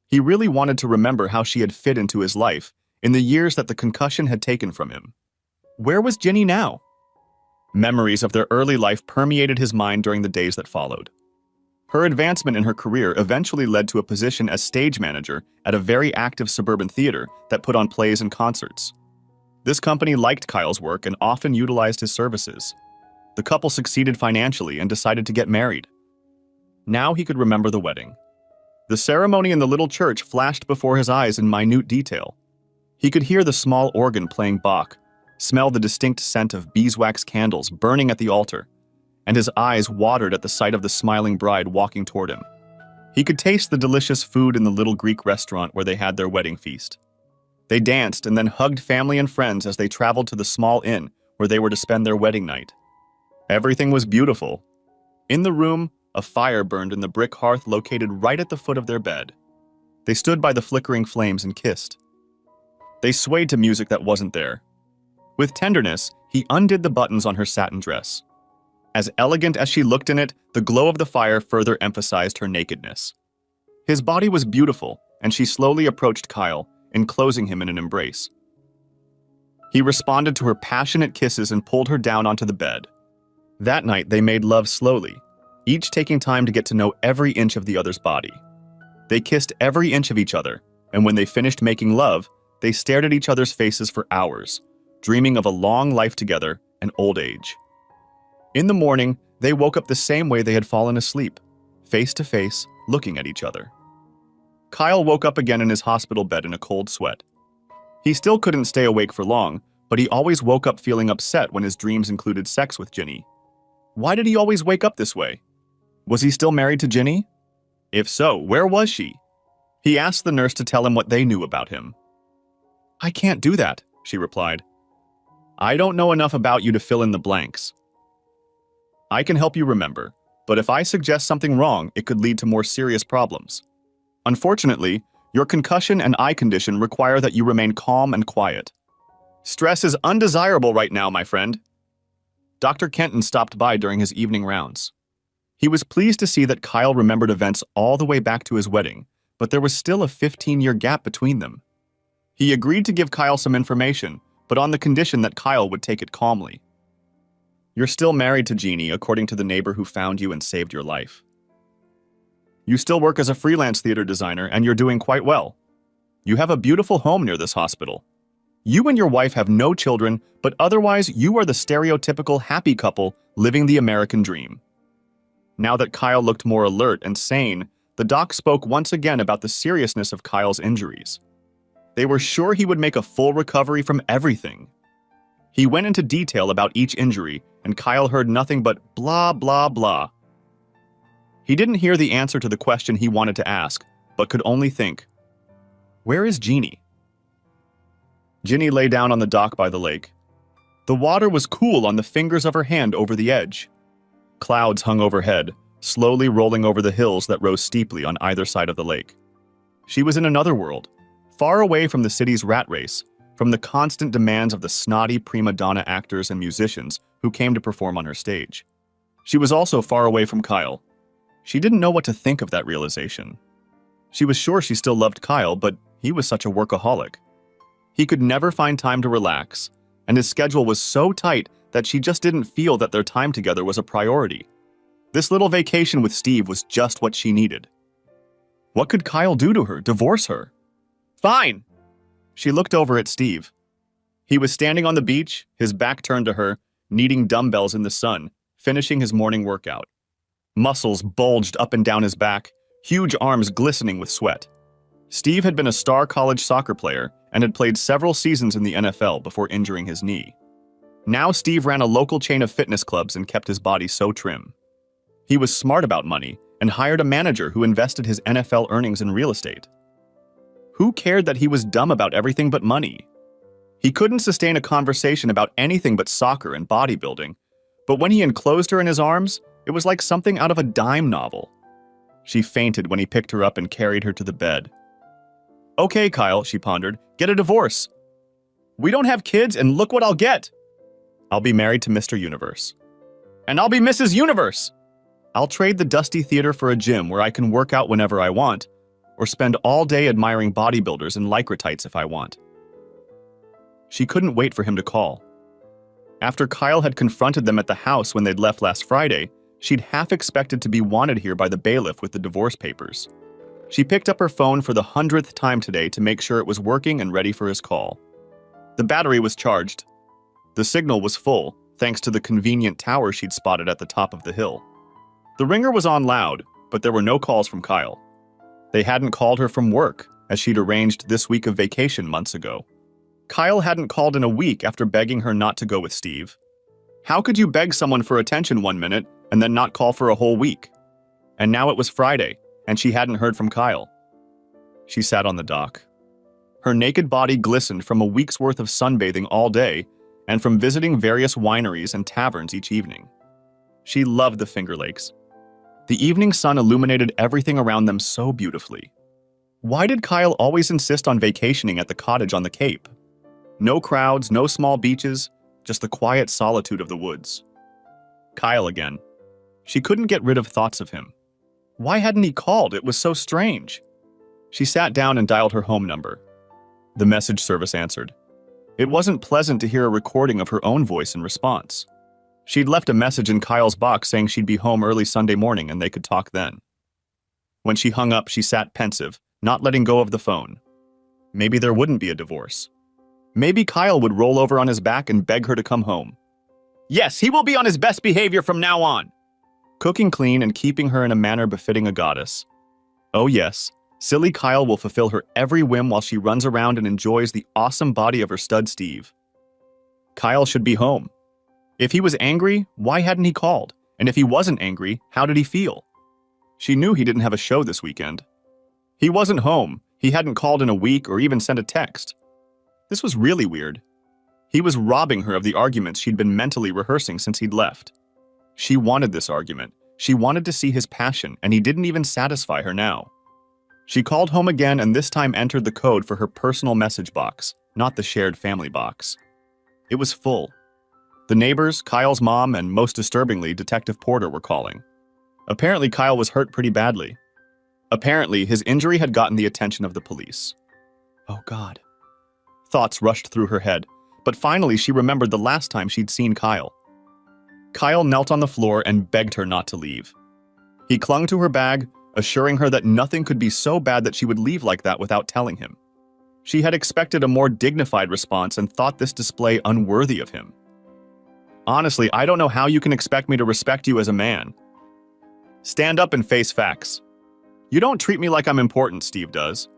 He really wanted to remember how she had fit into his life in the years that the concussion had taken from him. Where was Ginny now? Memories of their early life permeated his mind during the days that followed. Her advancement in her career eventually led to a position as stage manager at a very active suburban theater that put on plays and concerts. This company liked Kyle's work and often utilized his services. The couple succeeded financially and decided to get married. Now he could remember the wedding. The ceremony in the little church flashed before his eyes in minute detail. He could hear the small organ playing Bach, smell the distinct scent of beeswax candles burning at the altar, and his eyes watered at the sight of the smiling bride walking toward him. He could taste the delicious food in the little Greek restaurant where they had their wedding feast. They danced and then hugged family and friends as they traveled to the small inn where they were to spend their wedding night. Everything was beautiful. In the room, a fire burned in the brick hearth located right at the foot of their bed. They stood by the flickering flames and kissed. They swayed to music that wasn't there. With tenderness, he undid the buttons on her satin dress. As elegant as she looked in it, the glow of the fire further emphasized her nakedness. His body was beautiful, and she slowly approached Kyle, enclosing him in an embrace. He responded to her passionate kisses and pulled her down onto the bed. That night, they made love slowly, each taking time to get to know every inch of the other's body. They kissed every inch of each other, and when they finished making love, they stared at each other's faces for hours, dreaming of a long life together and old age. In the morning, they woke up the same way they had fallen asleep, face to face, looking at each other. Kyle woke up again in his hospital bed in a cold sweat. He still couldn't stay awake for long, but he always woke up feeling upset when his dreams included sex with Ginny. Why did he always wake up this way? Was he still married to Ginny? If so, where was she? He asked the nurse to tell him what they knew about him. "I can't do that," she replied. "I don't know enough about you to fill in the blanks. I can help you remember, but if I suggest something wrong, it could lead to more serious problems. Unfortunately, your concussion and eye condition require that you remain calm and quiet. Stress is undesirable right now, my friend." Dr. Kenton stopped by during his evening rounds. He was pleased to see that Kyle remembered events all the way back to his wedding, but there was still a 15-year gap between them. He agreed to give Kyle some information, but on the condition that Kyle would take it calmly. "You're still married to Jeannie, according to the neighbor who found you and saved your life. You still work as a freelance theater designer, and you're doing quite well. You have a beautiful home near this hospital. You and your wife have no children, but otherwise you are the stereotypical happy couple living the American dream." Now that Kyle looked more alert and sane, the doc spoke once again about the seriousness of Kyle's injuries. They were sure he would make a full recovery from everything. He went into detail about each injury, and Kyle heard nothing but blah, blah, blah. He didn't hear the answer to the question he wanted to ask, but could only think, "Where is Jeannie?" Ginny lay down on the dock by the lake. The water was cool on the fingers of her hand over the edge. Clouds hung overhead, slowly rolling over the hills that rose steeply on either side of the lake. She was in another world, far away from the city's rat race, from the constant demands of the snotty prima donna actors and musicians who came to perform on her stage. She was also far away from Kyle. She didn't know what to think of that realization. She was sure she still loved Kyle, but he was such a workaholic. He could never find time to relax, and his schedule was so tight that she just didn't feel that their time together was a priority. This little vacation with Steve was just what she needed. What could Kyle do to her? Divorce her? Fine! She looked over at Steve. He was standing on the beach, his back turned to her, kneading dumbbells in the sun, finishing his morning workout. Muscles bulged up and down his back, huge arms glistening with sweat. Steve had been a star college soccer player and had played several seasons in the NFL before injuring his knee. Now Steve ran a local chain of fitness clubs and kept his body so trim. He was smart about money and hired a manager who invested his NFL earnings in real estate. Who cared that he was dumb about everything but money? He couldn't sustain a conversation about anything but soccer and bodybuilding, but when he enclosed her in his arms, it was like something out of a dime novel. She fainted when he picked her up and carried her to the bed. Okay, Kyle, she pondered, get a divorce. We don't have kids, and look what I'll get. I'll be married to Mr. Universe. And I'll be Mrs. Universe. I'll trade the dusty theater for a gym where I can work out whenever I want, or spend all day admiring bodybuilders in lycra tights if I want. She couldn't wait for him to call. After Kyle had confronted them at the house when they'd left last Friday, she'd half expected to be wanted here by the bailiff with the divorce papers. She picked up her phone for the 100th time today to make sure it was working and ready for his call. The battery was charged. The signal was full, thanks to the convenient tower she'd spotted at the top of the hill. The ringer was on loud, but there were no calls from Kyle. They hadn't called her from work, as she'd arranged this week of vacation months ago. Kyle hadn't called in a week after begging her not to go with Steve. How could you beg someone for attention one minute and then not call for a whole week? And now it was Friday, and she hadn't heard from Kyle. She sat on the dock. Her naked body glistened from a week's worth of sunbathing all day and from visiting various wineries and taverns each evening. She loved the Finger Lakes. The evening sun illuminated everything around them so beautifully. Why did Kyle always insist on vacationing at the cottage on the Cape? No crowds, no small beaches, just the quiet solitude of the woods. Kyle again. She couldn't get rid of thoughts of him. Why hadn't he called? It was so strange. She sat down and dialed her home number. The message service answered. It wasn't pleasant to hear a recording of her own voice in response. She'd left a message in Kyle's box saying she'd be home early Sunday morning and they could talk then. When she hung up, she sat pensive, not letting go of the phone. Maybe there wouldn't be a divorce. Maybe Kyle would roll over on his back and beg her to come home. Yes, he will be on his best behavior from now on. Cooking clean and keeping her in a manner befitting a goddess. Oh yes, silly Kyle will fulfill her every whim while she runs around and enjoys the awesome body of her stud Steve. Kyle should be home. If he was angry, why hadn't he called? And if he wasn't angry, how did he feel? She knew he didn't have a show this weekend. He wasn't home. He hadn't called in a week or even sent a text. This was really weird. He was robbing her of the arguments she'd been mentally rehearsing since he'd left. She wanted this argument. She wanted to see his passion, and he didn't even satisfy her now. She called home again and this time entered the code for her personal message box, not the shared family box. It was full. The neighbors, Kyle's mom, and most disturbingly, Detective Porter were calling. Apparently, Kyle was hurt pretty badly. Apparently, his injury had gotten the attention of the police. Oh God. Thoughts rushed through her head, but finally she remembered the last time she'd seen Kyle. Kyle knelt on the floor and begged her not to leave. He clung to her bag, assuring her that nothing could be so bad that she would leave like that without telling him. She had expected a more dignified response and thought this display unworthy of him. Honestly, I don't know how you can expect me to respect you as a man. Stand up and face facts. You don't treat me like I'm important, Steve does.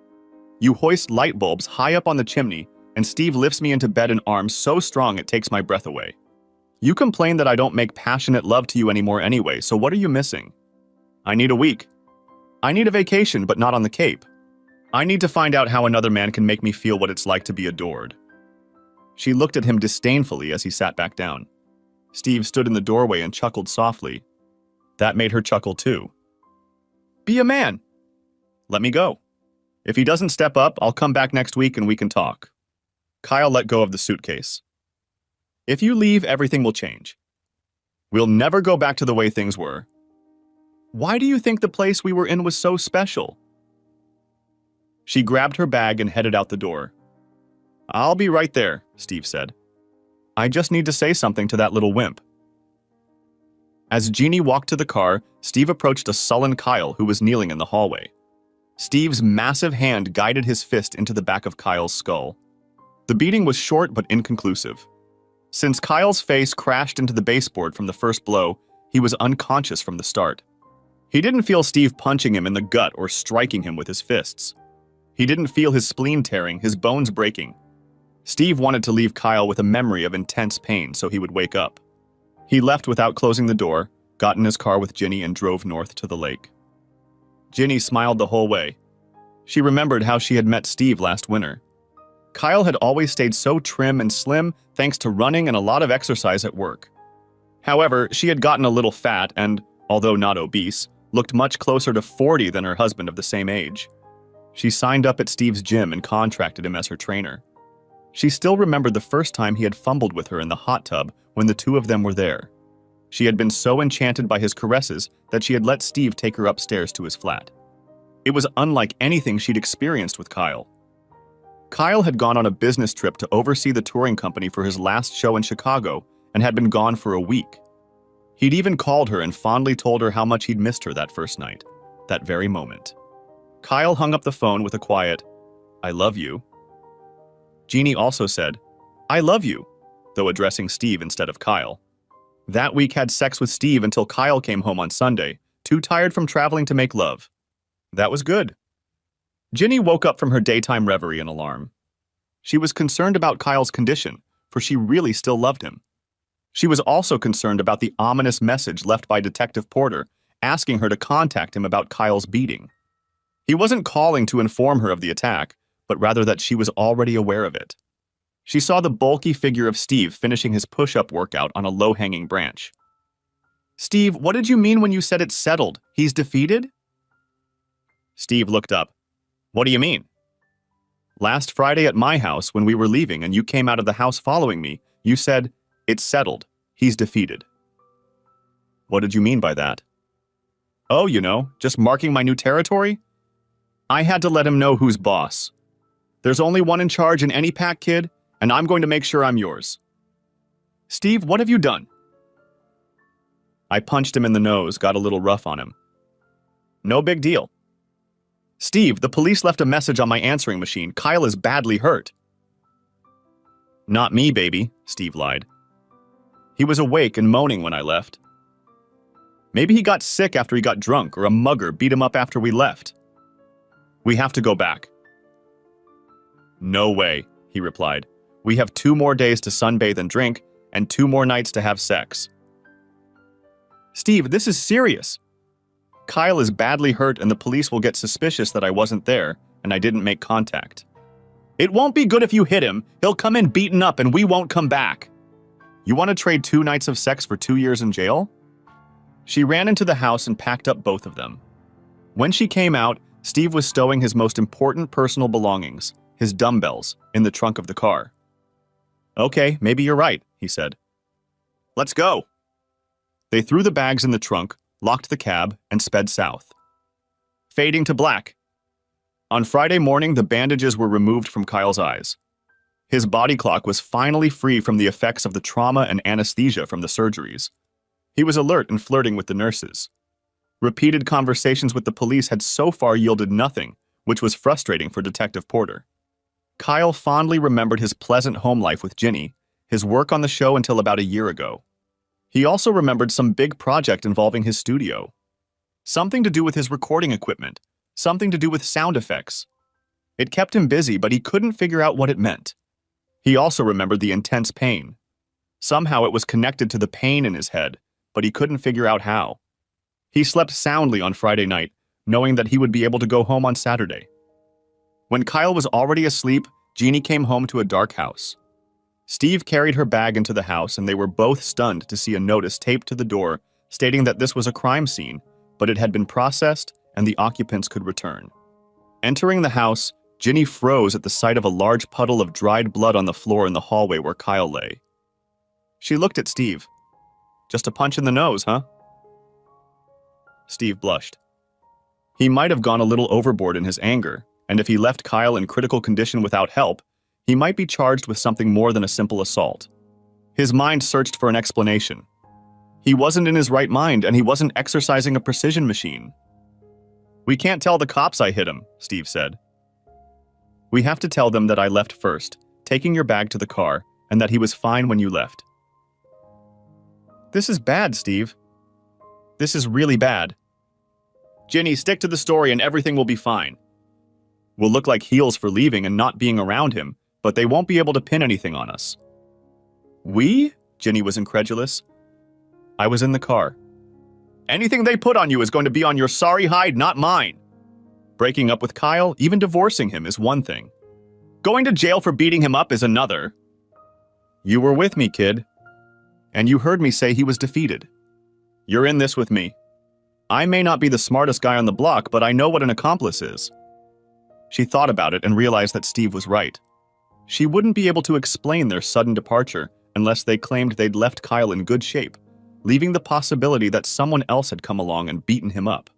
You hoist light bulbs high up on the chimney, and Steve lifts me into bed in arms so strong it takes my breath away. You complain that I don't make passionate love to you anymore anyway, so what are you missing? I need a week. I need a vacation, but not on the Cape. I need to find out how another man can make me feel what it's like to be adored. She looked at him disdainfully as he sat back down. Steve stood in the doorway and chuckled softly. That made her chuckle too. Be a man. Let me go. If he doesn't step up, I'll come back next week and we can talk. Kyle let go of the suitcase. If you leave, everything will change. We'll never go back to the way things were. Why do you think the place we were in was so special? She grabbed her bag and headed out the door. I'll be right there, Steve said. I just need to say something to that little wimp. As Jeannie walked to the car, Steve approached a sullen Kyle who was kneeling in the hallway. Steve's massive hand guided his fist into the back of Kyle's skull. The beating was short but inconclusive. Since Kyle's face crashed into the baseboard from the first blow, he was unconscious from the start. He didn't feel Steve punching him in the gut or striking him with his fists. He didn't feel his spleen tearing, his bones breaking. Steve wanted to leave Kyle with a memory of intense pain so he would wake up. He left without closing the door, got in his car with Ginny and drove north to the lake. Ginny smiled the whole way. She remembered how she had met Steve last winter. Kyle had always stayed so trim and slim thanks to running and a lot of exercise at work. However, she had gotten a little fat and, although not obese, looked much closer to 40 than her husband of the same age. She signed up at Steve's gym and contracted him as her trainer. She still remembered the first time he had fumbled with her in the hot tub when the two of them were there. She had been so enchanted by his caresses that she had let Steve take her upstairs to his flat. It was unlike anything she'd experienced with Kyle. Kyle had gone on a business trip to oversee the touring company for his last show in Chicago and had been gone for a week. He'd even called her and fondly told her how much he'd missed her that first night, that very moment. Kyle hung up the phone with a quiet, "I love you." Jeannie also said, "I love you," though addressing Steve instead of Kyle. That week had sex with Steve until Kyle came home on Sunday, too tired from traveling to make love. That was good. Ginny woke up from her daytime reverie in alarm. She was concerned about Kyle's condition, for she really still loved him. She was also concerned about the ominous message left by Detective Porter, asking her to contact him about Kyle's beating. He wasn't calling to inform her of the attack, but rather that she was already aware of it. She saw the bulky figure of Steve finishing his push-up workout on a low-hanging branch. "Steve, what did you mean when you said it's settled? He's defeated?" Steve looked up. "What do you mean?" "Last Friday at my house when we were leaving and you came out of the house following me, you said, 'It's settled. He's defeated.'" "What did you mean by that?" "Oh, just marking my new territory? I had to let him know who's boss. There's only one in charge in any pack, kid, and I'm going to make sure I'm yours." "Steve, what have you done?" "I punched him in the nose, got a little rough on him." "No big deal." "Steve, the police left a message on my answering machine. Kyle is badly hurt." "Not me, baby," Steve lied. "He was awake and moaning when I left. Maybe he got sick after he got drunk or a mugger beat him up after we left. We have to go back." "No way," he replied. "We have 2 more days to sunbathe and drink, and 2 more nights to have sex." "Steve, this is serious. Kyle is badly hurt and the police will get suspicious that I wasn't there and I didn't make contact." "It won't be good if you hit him. He'll come in beaten up and we won't come back." "You want to trade 2 nights of sex for 2 years in jail?" She ran into the house and packed up both of them. When she came out, Steve was stowing his most important personal belongings, his dumbbells, in the trunk of the car. "Okay, maybe you're right," he said. "Let's go." They threw the bags in the trunk, locked the cab, and sped south. Fading to black. On Friday morning, the bandages were removed from Kyle's eyes. His body clock was finally free from the effects of the trauma and anesthesia from the surgeries. He was alert and flirting with the nurses. Repeated conversations with the police had so far yielded nothing, which was frustrating for Detective Porter. Kyle fondly remembered his pleasant home life with Ginny, his work on the show until about a year ago. He also remembered some big project involving his studio. Something to do with his recording equipment, something to do with sound effects. It kept him busy, but he couldn't figure out what it meant. He also remembered the intense pain. Somehow it was connected to the pain in his head, but he couldn't figure out how. He slept soundly on Friday night, knowing that he would be able to go home on Saturday. When Kyle was already asleep, Jeannie came home to a dark house. Steve carried her bag into the house, and they were both stunned to see a notice taped to the door stating that this was a crime scene, but it had been processed and the occupants could return. Entering the house, Ginny froze at the sight of a large puddle of dried blood on the floor in the hallway where Kyle lay. She looked at Steve. "Just a punch in the nose, huh?" Steve blushed. He might have gone a little overboard in his anger, and if he left Kyle in critical condition without help, he might be charged with something more than a simple assault. His mind searched for an explanation. He wasn't in his right mind, and he wasn't exercising a precision machine. "We can't tell the cops I hit him," Steve said. "We have to tell them that I left first, taking your bag to the car, and that he was fine when you left." "This is bad, Steve. This is really bad." "Ginny, stick to the story and everything will be fine. We'll look like heels for leaving and not being around him, but they won't be able to pin anything on us." "We?" Ginny was incredulous. "I was in the car." "Anything they put on you is going to be on your sorry hide, not mine. Breaking up with Kyle, even divorcing him, is one thing. Going to jail for beating him up is another." "You were with me, kid. And you heard me say he was defeated. You're in this with me. I may not be the smartest guy on the block, but I know what an accomplice is." She thought about it and realized that Steve was right. She wouldn't be able to explain their sudden departure unless they claimed they'd left Kyle in good shape, leaving the possibility that someone else had come along and beaten him up.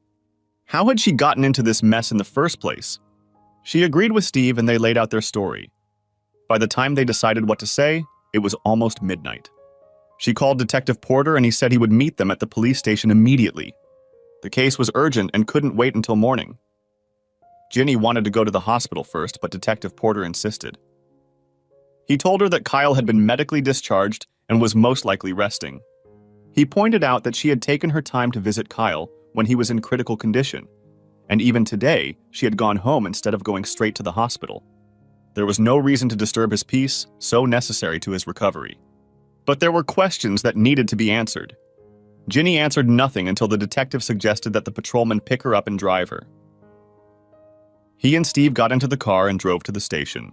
How had she gotten into this mess in the first place? She agreed with Steve and they laid out their story. By the time they decided what to say, it was almost midnight. She called Detective Porter and he said he would meet them at the police station immediately. The case was urgent and couldn't wait until morning. Ginny wanted to go to the hospital first, but Detective Porter insisted. He told her that Kyle had been medically discharged and was most likely resting. He pointed out that she had taken her time to visit Kyle when he was in critical condition, and even today, she had gone home instead of going straight to the hospital. There was no reason to disturb his peace, so necessary to his recovery. But there were questions that needed to be answered. Ginny answered nothing until the detective suggested that the patrolman pick her up and drive her. He and Steve got into the car and drove to the station.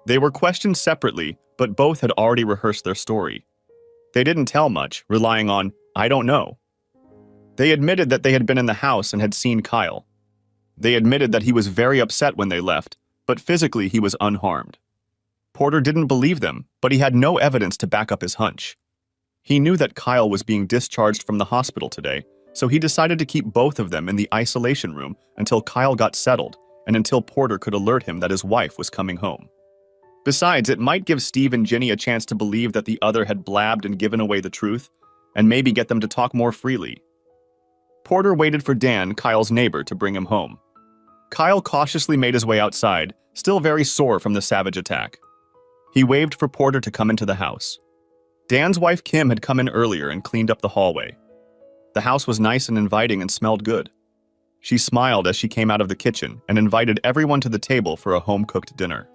They were questioned separately, but both had already rehearsed their story. They didn't tell much, relying on, "I don't know." They admitted that they had been in the house and had seen Kyle. They admitted that he was very upset when they left, but physically he was unharmed. Porter didn't believe them, but he had no evidence to back up his hunch. He knew that Kyle was being discharged from the hospital today, so he decided to keep both of them in the isolation room until Kyle got settled and until Porter could alert him that his wife was coming home. Besides, it might give Steve and Ginny a chance to believe that the other had blabbed and given away the truth, and maybe get them to talk more freely. Porter waited for Dan, Kyle's neighbor, to bring him home. Kyle cautiously made his way outside, still very sore from the savage attack. He waved for Porter to come into the house. Dan's wife Kim had come in earlier and cleaned up the hallway. The house was nice and inviting and smelled good. She smiled as she came out of the kitchen and invited everyone to the table for a home-cooked dinner.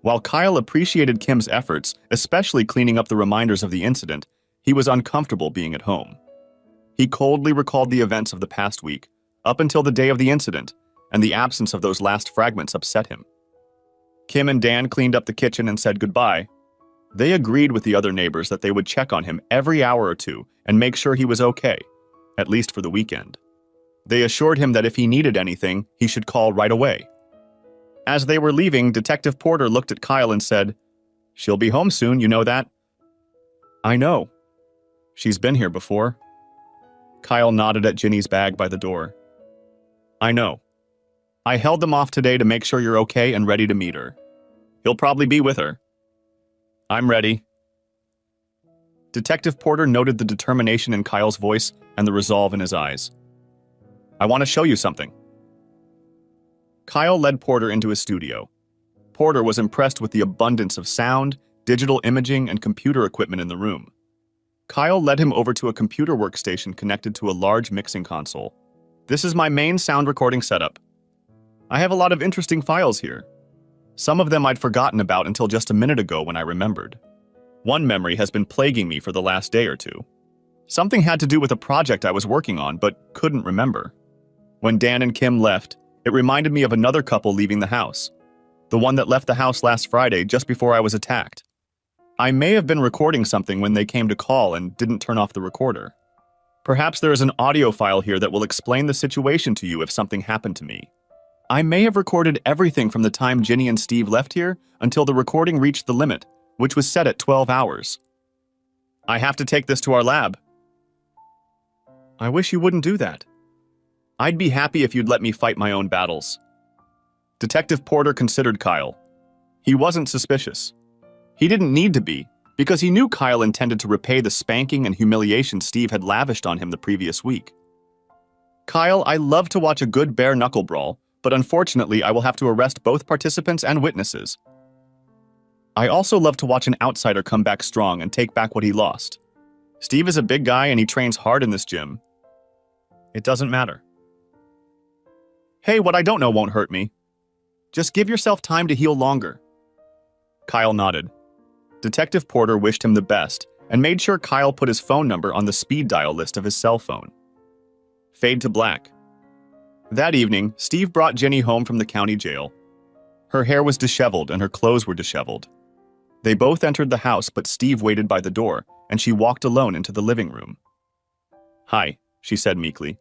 While Kyle appreciated Kim's efforts, especially cleaning up the reminders of the incident, he was uncomfortable being at home. He coldly recalled the events of the past week, up until the day of the incident, and the absence of those last fragments upset him. Kim and Dan cleaned up the kitchen and said goodbye. They agreed with the other neighbors that they would check on him every hour or two and make sure he was okay, at least for the weekend. They assured him that if he needed anything, he should call right away. As they were leaving, Detective Porter looked at Kyle and said, "She'll be home soon, you know that?" "I know. She's been here before." Kyle nodded at Ginny's bag by the door. "I know. I held them off today to make sure you're okay and ready to meet her. He'll probably be with her." "I'm ready." Detective Porter noted the determination in Kyle's voice and the resolve in his eyes. "I want to show you something." Kyle led Porter into his studio. Porter was impressed with the abundance of sound, digital imaging, and computer equipment in the room. Kyle led him over to a computer workstation connected to a large mixing console. "This is my main sound recording setup. I have a lot of interesting files here. Some of them I'd forgotten about until just a minute ago when I remembered. One memory has been plaguing me for the last day or two. Something had to do with a project I was working on but couldn't remember. When Dan and Kim left, it reminded me of another couple leaving the house. The one that left the house last Friday just before I was attacked. I may have been recording something when they came to call and didn't turn off the recorder. Perhaps there is an audio file here that will explain the situation to you if something happened to me. I may have recorded everything from the time Ginny and Steve left here until the recording reached the limit, which was set at 12 hours. I have to take this to our lab. I wish you wouldn't do that. I'd be happy if you'd let me fight my own battles. Detective Porter considered Kyle. He wasn't suspicious. He didn't need to be, because he knew Kyle intended to repay the spanking and humiliation Steve had lavished on him the previous week. Kyle, I love to watch a good bare-knuckle brawl, but unfortunately I will have to arrest both participants and witnesses. I also love to watch an outsider come back strong and take back what he lost. Steve is a big guy and he trains hard in this gym. It doesn't matter. Hey, what I don't know won't hurt me. Just give yourself time to heal longer. Kyle nodded. Detective Porter wished him the best and made sure Kyle put his phone number on the speed dial list of his cell phone. Fade to black. That evening, Steve brought Ginny home from the county jail. Her hair was disheveled and her clothes were disheveled. They both entered the house, but Steve waited by the door, and she walked alone into the living room. Hi, she said meekly.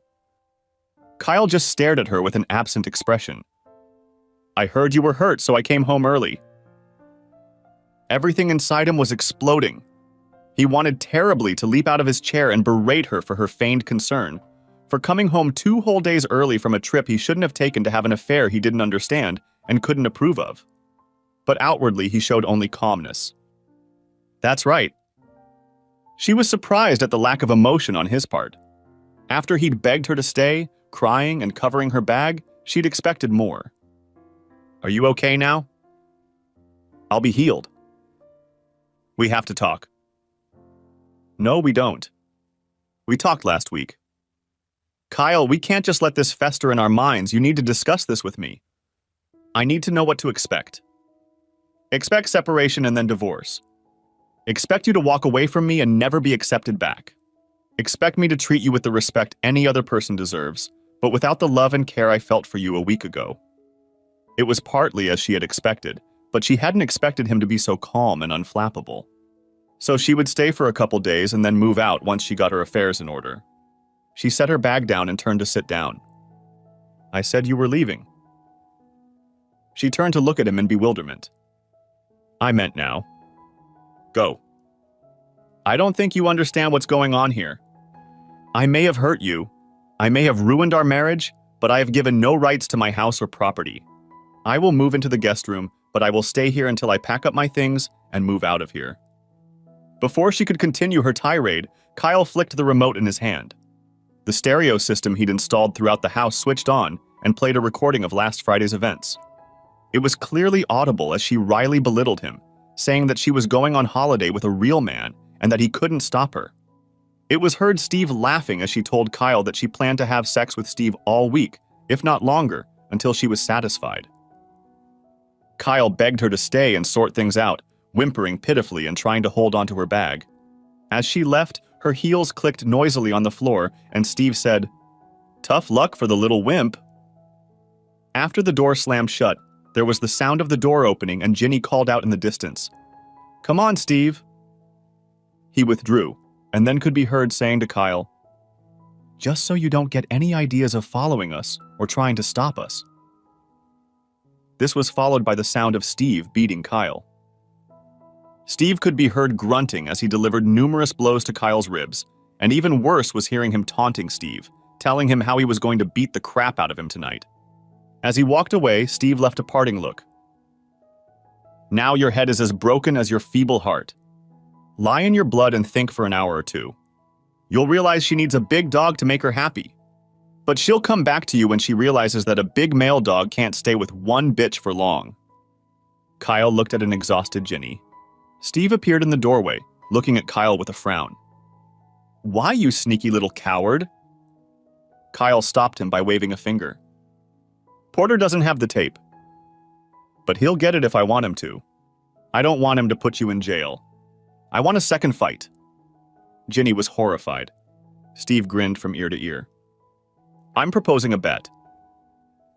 Kyle just stared at her with an absent expression. I heard you were hurt, so I came home early. Everything inside him was exploding. He wanted terribly to leap out of his chair and berate her for her feigned concern, for coming home 2 whole days early from a trip he shouldn't have taken to have an affair he didn't understand and couldn't approve of. But outwardly he showed only calmness. That's right. She was surprised at the lack of emotion on his part. After he'd begged her to stay, crying and covering her bag, she'd expected more. Are you okay now? I'll be healed. We have to talk. No, we don't. We talked last week. Kyle, we can't just let this fester in our minds. You need to discuss this with me. I need to know what to expect. Expect separation and then divorce. Expect you to walk away from me and never be accepted back. Expect me to treat you with the respect any other person deserves, but without the love and care I felt for you a week ago. It was partly as she had expected, but she hadn't expected him to be so calm and unflappable. So she would stay for a couple days and then move out once she got her affairs in order. She set her bag down and turned to sit down. I said you were leaving. She turned to look at him in bewilderment. I meant now. Go. I don't think you understand what's going on here. I may have hurt you. I may have ruined our marriage, but I have given no rights to my house or property. I will move into the guest room, but I will stay here until I pack up my things and move out of here. Before she could continue her tirade, Kyle flicked the remote in his hand. The stereo system he'd installed throughout the house switched on and played a recording of last Friday's events. It was clearly audible as she wryly belittled him, saying that she was going on holiday with a real man and that he couldn't stop her. It was heard Steve laughing as she told Kyle that she planned to have sex with Steve all week, if not longer, until she was satisfied. Kyle begged her to stay and sort things out, whimpering pitifully and trying to hold onto her bag. As she left, her heels clicked noisily on the floor, and Steve said, "Tough luck for the little wimp." After the door slammed shut, there was the sound of the door opening and Ginny called out in the distance, "Come on, Steve." He withdrew, and then could be heard saying to Kyle, "Just so you don't get any ideas of following us or trying to stop us." This was followed by the sound of Steve beating Kyle. Steve could be heard grunting as he delivered numerous blows to Kyle's ribs, and even worse was hearing him taunting Steve, telling him how he was going to beat the crap out of him tonight. As he walked away, Steve left a parting look. Now your head is as broken as your feeble heart. Lie in your blood and think for an hour or two. You'll realize she needs a big dog to make her happy. But she'll come back to you when she realizes that a big male dog can't stay with one bitch for long. Kyle looked at an exhausted Ginny. Steve appeared in the doorway, looking at Kyle with a frown. "Why, you sneaky little coward?" Kyle stopped him by waving a finger. "Porter doesn't have the tape. But he'll get it if I want him to. I don't want him to put you in jail. I want a second fight." Ginny was horrified. Steve grinned from ear to ear. "I'm proposing a bet.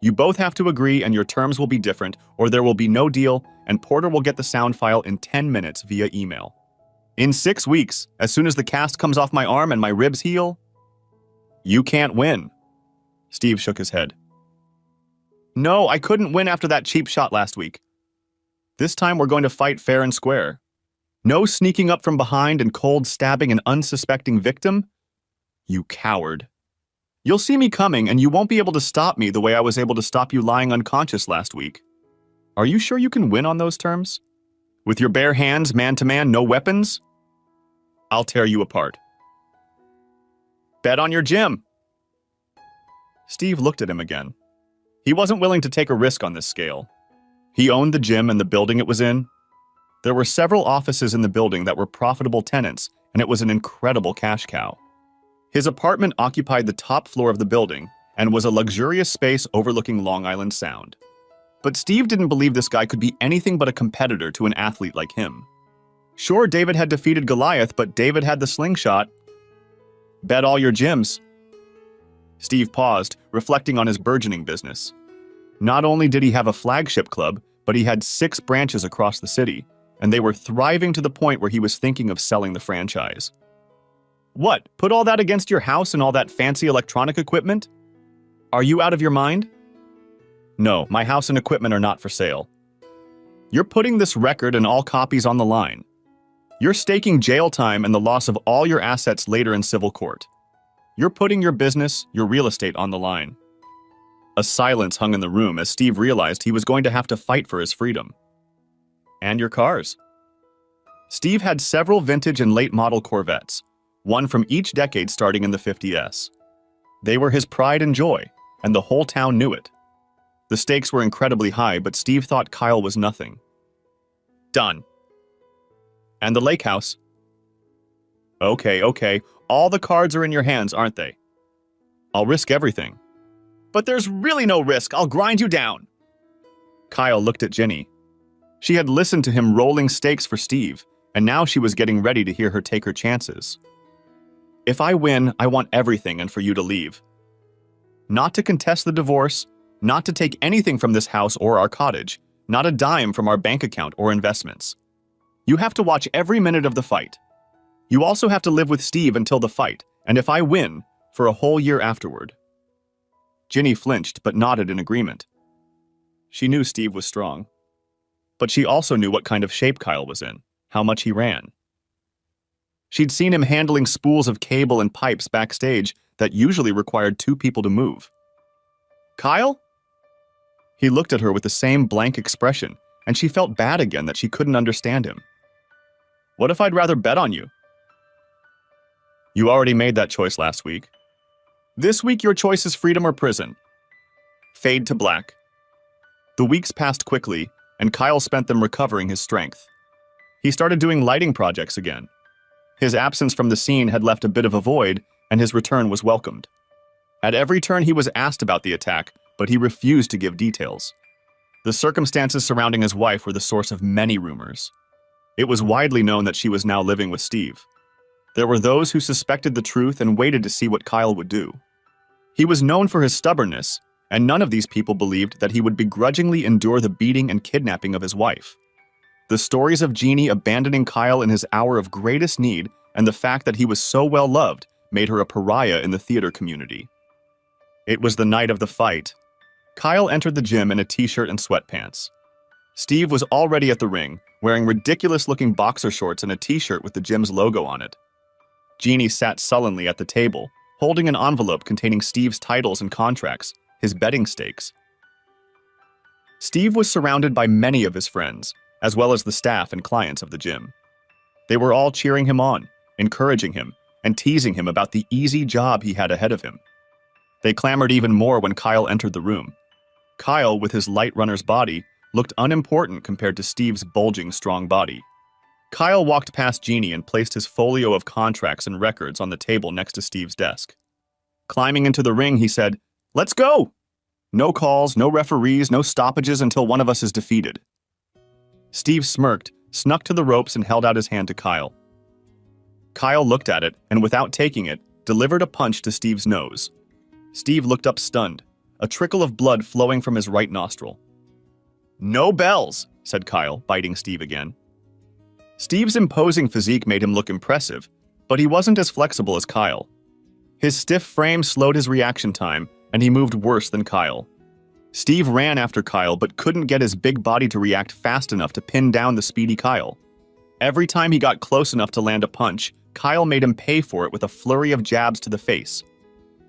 You both have to agree and your terms will be different, or there will be no deal, and Porter will get the sound file in 10 minutes via email. In 6 weeks, as soon as the cast comes off my arm and my ribs heal. You can't win. Steve shook his head. No, I couldn't win after that cheap shot last week. This time we're going to fight fair and square. No sneaking up from behind and cold stabbing an unsuspecting victim. You coward. You'll see me coming and you won't be able to stop me the way I was able to stop you lying unconscious last week. Are you sure you can win on those terms? With your bare hands, man-to-man, no weapons? I'll tear you apart. Bet on your gym. Steve looked at him again. He wasn't willing to take a risk on this scale. He owned the gym and the building it was in. There were several offices in the building that were profitable tenants, and it was an incredible cash cow. His apartment occupied the top floor of the building and was a luxurious space overlooking Long Island Sound. But Steve didn't believe this guy could be anything but a competitor to an athlete like him. Sure, David had defeated Goliath, but David had the slingshot. Bet all your gyms. Steve paused, reflecting on his burgeoning business. Not only did he have a flagship club, but he had 6 branches across the city, and they were thriving to the point where he was thinking of selling the franchise. What, put all that against your house and all that fancy electronic equipment? Are you out of your mind? No, my house and equipment are not for sale. You're putting this record and all copies on the line. You're staking jail time and the loss of all your assets later in civil court. You're putting your business, your real estate on the line. A silence hung in the room as Steve realized he was going to have to fight for his freedom. And your cars. Steve had several vintage and late model Corvettes, one from each decade starting in the 50s. They were his pride and joy, and the whole town knew it. The stakes were incredibly high, but Steve thought Kyle was nothing. Done. And the lake house. Okay. All the cards are in your hands, aren't they? I'll risk everything. But there's really no risk. I'll grind you down. Kyle looked at Ginny. She had listened to him rolling stakes for Steve, and now she was getting ready to hear her take her chances. If I win, I want everything and for you to leave. Not to contest the divorce, not to take anything from this house or our cottage, not a dime from our bank account or investments. You have to watch every minute of the fight. You also have to live with Steve until the fight, and if I win, for a whole year afterward. Ginny flinched but nodded in agreement. She knew Steve was strong. But she also knew what kind of shape Kyle was in, how much he ran. She'd seen him handling spools of cable and pipes backstage that usually required 2 people to move. Kyle? He looked at her with the same blank expression, and she felt bad again that she couldn't understand him. What if I'd rather bet on you? You already made that choice last week. This week your choice is freedom or prison. Fade to black. The weeks passed quickly, and Kyle spent them recovering his strength. He started doing lighting projects again. His absence from the scene had left a bit of a void, and his return was welcomed. At every turn he was asked about the attack, but he refused to give details. The circumstances surrounding his wife were the source of many rumors. It was widely known that she was now living with Steve. There were those who suspected the truth and waited to see what Kyle would do. He was known for his stubbornness, and none of these people believed that he would begrudgingly endure the beating and kidnapping of his wife. The stories of Jeannie abandoning Kyle in his hour of greatest need and the fact that he was so well loved made her a pariah in the theater community. It was the night of the fight. Kyle entered the gym in a t-shirt and sweatpants. Steve was already at the ring, wearing ridiculous-looking boxer shorts and a t-shirt with the gym's logo on it. Jeannie sat sullenly at the table, holding an envelope containing Steve's titles and contracts, his betting stakes. Steve was surrounded by many of his friends, as well as the staff and clients of the gym. They were all cheering him on, encouraging him, and teasing him about the easy job he had ahead of him. They clamored even more when Kyle entered the room. Kyle, with his light runner's body, looked unimportant compared to Steve's bulging, strong body. Kyle walked past Jeannie and placed his folio of contracts and records on the table next to Steve's desk. Climbing into the ring, he said, "Let's go! No calls, no referees, no stoppages until one of us is defeated." Steve smirked, snuck to the ropes, and held out his hand to Kyle. Kyle looked at it, and without taking it, delivered a punch to Steve's nose. Steve looked up stunned. a trickle of blood flowing from his right nostril. "No bells," said Kyle, biting Steve again. Steve's imposing physique made him look impressive, but he wasn't as flexible as Kyle. His stiff frame slowed his reaction time, and he moved worse than Kyle. Steve ran after Kyle but couldn't get his big body to react fast enough to pin down the speedy Kyle. Every time he got close enough to land a punch, Kyle made him pay for it with a flurry of jabs to the face.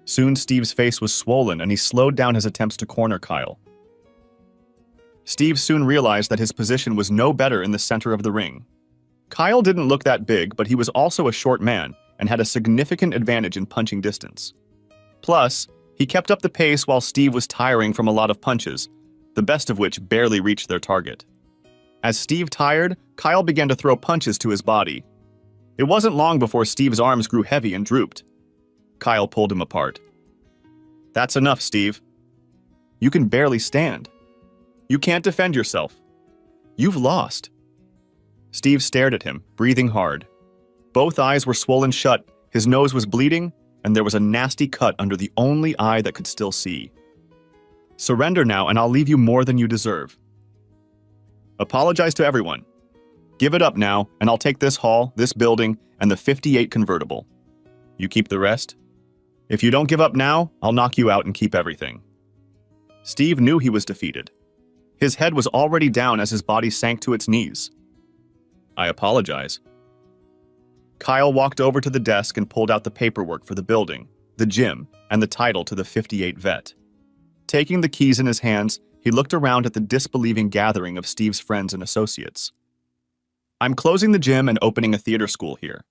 Soon Steve's face was swollen and he slowed down his attempts to corner Kyle. Steve soon realized that his position was no better in the center of the ring. Kyle didn't look that big, but he was also a short man and had a significant advantage in punching distance. Plus, he kept up the pace while Steve was tiring from a lot of punches, the best of which barely reached their target. As Steve tired, Kyle began to throw punches to his body. It wasn't long before Steve's arms grew heavy and drooped. Kyle pulled him apart. "That's enough, Steve. You can barely stand. You can't defend yourself. You've lost." Steve stared at him, breathing hard. Both eyes were swollen shut, his nose was bleeding, and there was a nasty cut under the only eye that could still see. "Surrender now, and I'll leave you more than you deserve. Apologize to everyone. Give it up now, and I'll take this hall, this building, and the 58 convertible. You keep the rest? If you don't give up now, I'll knock you out and keep everything." Steve knew he was defeated. His head was already down as his body sank to its knees. "I apologize." Kyle walked over to the desk and pulled out the paperwork for the building, the gym, and the title to the 58 vet. Taking the keys in his hands, he looked around at the disbelieving gathering of Steve's friends and associates. "I'm closing the gym and opening a theater school here.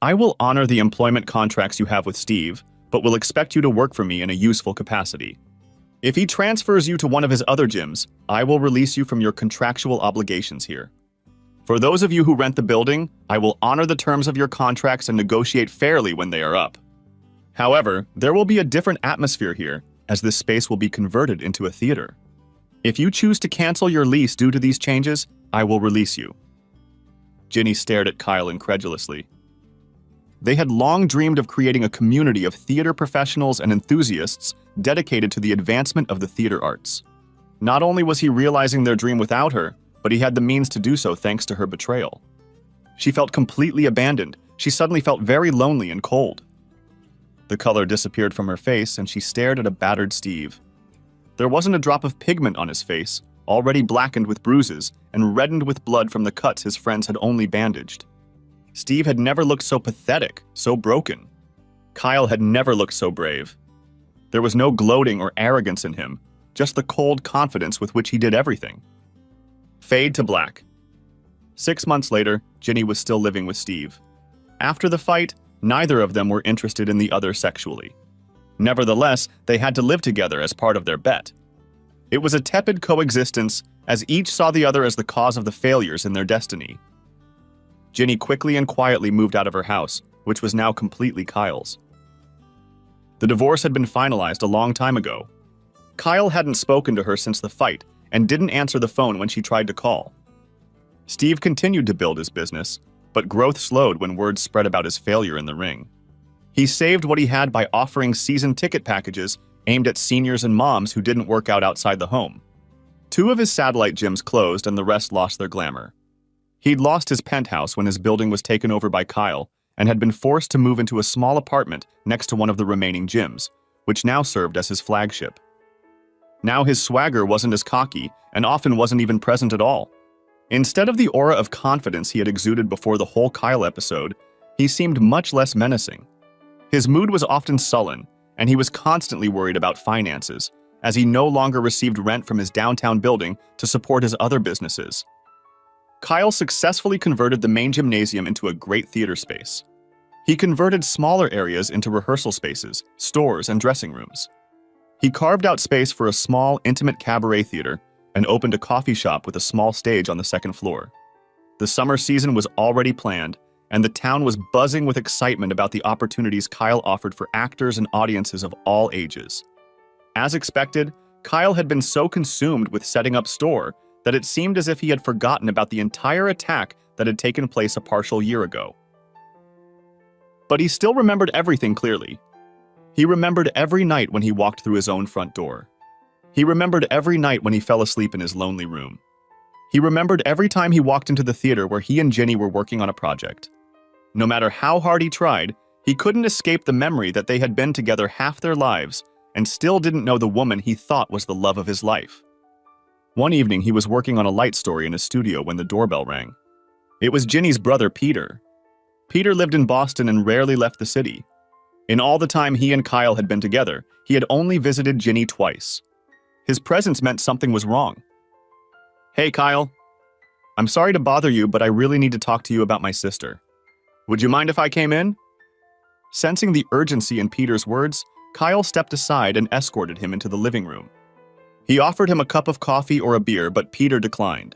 I will honor the employment contracts you have with Steve, but will expect you to work for me in a useful capacity. If he transfers you to one of his other gyms, I will release you from your contractual obligations here. For those of you who rent the building, I will honor the terms of your contracts and negotiate fairly when they are up. However, there will be a different atmosphere here, as this space will be converted into a theater. If you choose to cancel your lease due to these changes, I will release you." Ginny stared at Kyle incredulously. They had long dreamed of creating a community of theater professionals and enthusiasts dedicated to the advancement of the theater arts. Not only was he realizing their dream without her, but he had the means to do so thanks to her betrayal. She felt completely abandoned. She suddenly felt very lonely and cold. The color disappeared from her face, and she stared at a battered Steve. There wasn't a drop of pigment on his face, already blackened with bruises and reddened with blood from the cuts his friends had only bandaged. Steve had never looked so pathetic, so broken. Kyle had never looked so brave. There was no gloating or arrogance in him, just the cold confidence with which he did everything. Fade to black. 6 months later, Ginny was still living with Steve. After the fight, neither of them were interested in the other sexually. Nevertheless, they had to live together as part of their bet. It was a tepid coexistence, as each saw the other as the cause of the failures in their destiny. Ginny quickly and quietly moved out of her house, which was now completely Kyle's. The divorce had been finalized a long time ago. Kyle hadn't spoken to her since the fight and didn't answer the phone when she tried to call. Steve continued to build his business, but growth slowed when word spread about his failure in the ring. He saved what he had by offering season ticket packages aimed at seniors and moms who didn't work out outside the home. 2 of his satellite gyms closed and the rest lost their glamour. He'd lost his penthouse when his building was taken over by Kyle and had been forced to move into a small apartment next to one of the remaining gyms, which now served as his flagship. Now his swagger wasn't as cocky and often wasn't even present at all. Instead of the aura of confidence he had exuded before the whole Kyle episode, he seemed much less menacing. His mood was often sullen, and he was constantly worried about finances, as he no longer received rent from his downtown building to support his other businesses. Kyle successfully converted the main gymnasium into a great theater space. He converted smaller areas into rehearsal spaces, stores, and dressing rooms. He carved out space for a small, intimate cabaret theater and opened a coffee shop with a small stage on the 2nd floor. The summer season was already planned, and the town was buzzing with excitement about the opportunities Kyle offered for actors and audiences of all ages. As expected, Kyle had been so consumed with setting up store that it seemed as if he had forgotten about the entire attack that had taken place a partial year ago. But he still remembered everything clearly. He remembered every night when he walked through his own front door. He remembered every night when he fell asleep in his lonely room. He remembered every time he walked into the theater where he and Ginny were working on a project. No matter how hard he tried, he couldn't escape the memory that they had been together half their lives and still didn't know the woman he thought was the love of his life. One evening, he was working on a light story in his studio when the doorbell rang. It was Ginny's brother, Peter. Peter lived in Boston and rarely left the city. In all the time he and Kyle had been together, he had only visited Ginny twice. His presence meant something was wrong. "Hey, Kyle. I'm sorry to bother you, but I really need to talk to you about my sister. Would you mind if I came in?" Sensing the urgency in Peter's words, Kyle stepped aside and escorted him into the living room. He offered him a cup of coffee or a beer, but Peter declined.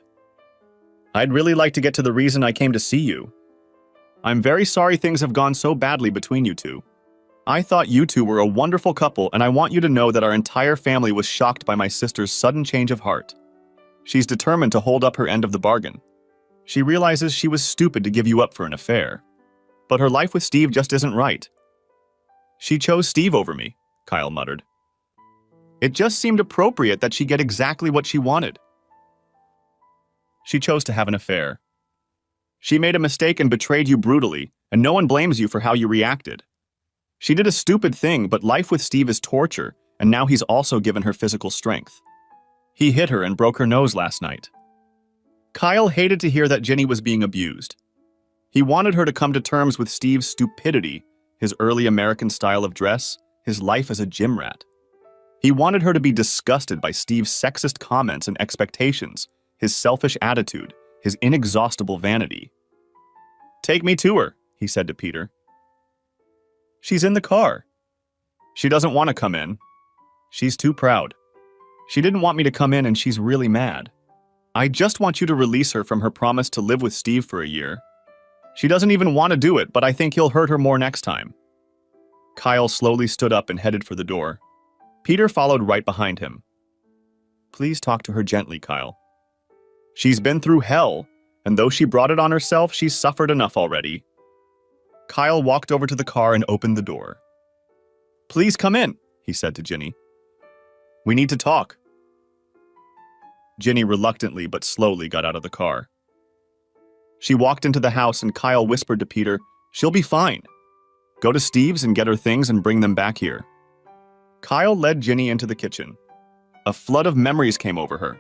"I'd really like to get to the reason I came to see you. I'm very sorry things have gone so badly between you two. I thought you two were a wonderful couple, and I want you to know that our entire family was shocked by my sister's sudden change of heart. She's determined to hold up her end of the bargain. She realizes she was stupid to give you up for an affair. But her life with Steve just isn't right." "She chose Steve over me," Kyle muttered. "It just seemed appropriate that she get exactly what she wanted." "She chose to have an affair. She made a mistake and betrayed you brutally, and no one blames you for how you reacted. She did a stupid thing, but life with Steve is torture, and now he's also given her physical strength. He hit her and broke her nose last night." Kyle hated to hear that Ginny was being abused. He wanted her to come to terms with Steve's stupidity, his early American style of dress, his life as a gym rat. He wanted her to be disgusted by Steve's sexist comments and expectations, his selfish attitude, his inexhaustible vanity. "Take me to her," he said to Peter. "She's in the car." "She doesn't want to come in. She's too proud. She didn't want me to come in and she's really mad. I just want you to release her from her promise to live with Steve for a year. She doesn't even want to do it, but I think he'll hurt her more next time." Kyle slowly stood up and headed for the door. Peter followed right behind him. "Please talk to her gently, Kyle. She's been through hell, and though she brought it on herself, she's suffered enough already." Kyle walked over to the car and opened the door. "Please come in," he said to Ginny. "We need to talk." Ginny reluctantly but slowly got out of the car. She walked into the house and Kyle whispered to Peter, "She'll be fine. Go to Steve's and get her things and bring them back here." Kyle led Ginny into the kitchen. A flood of memories came over her.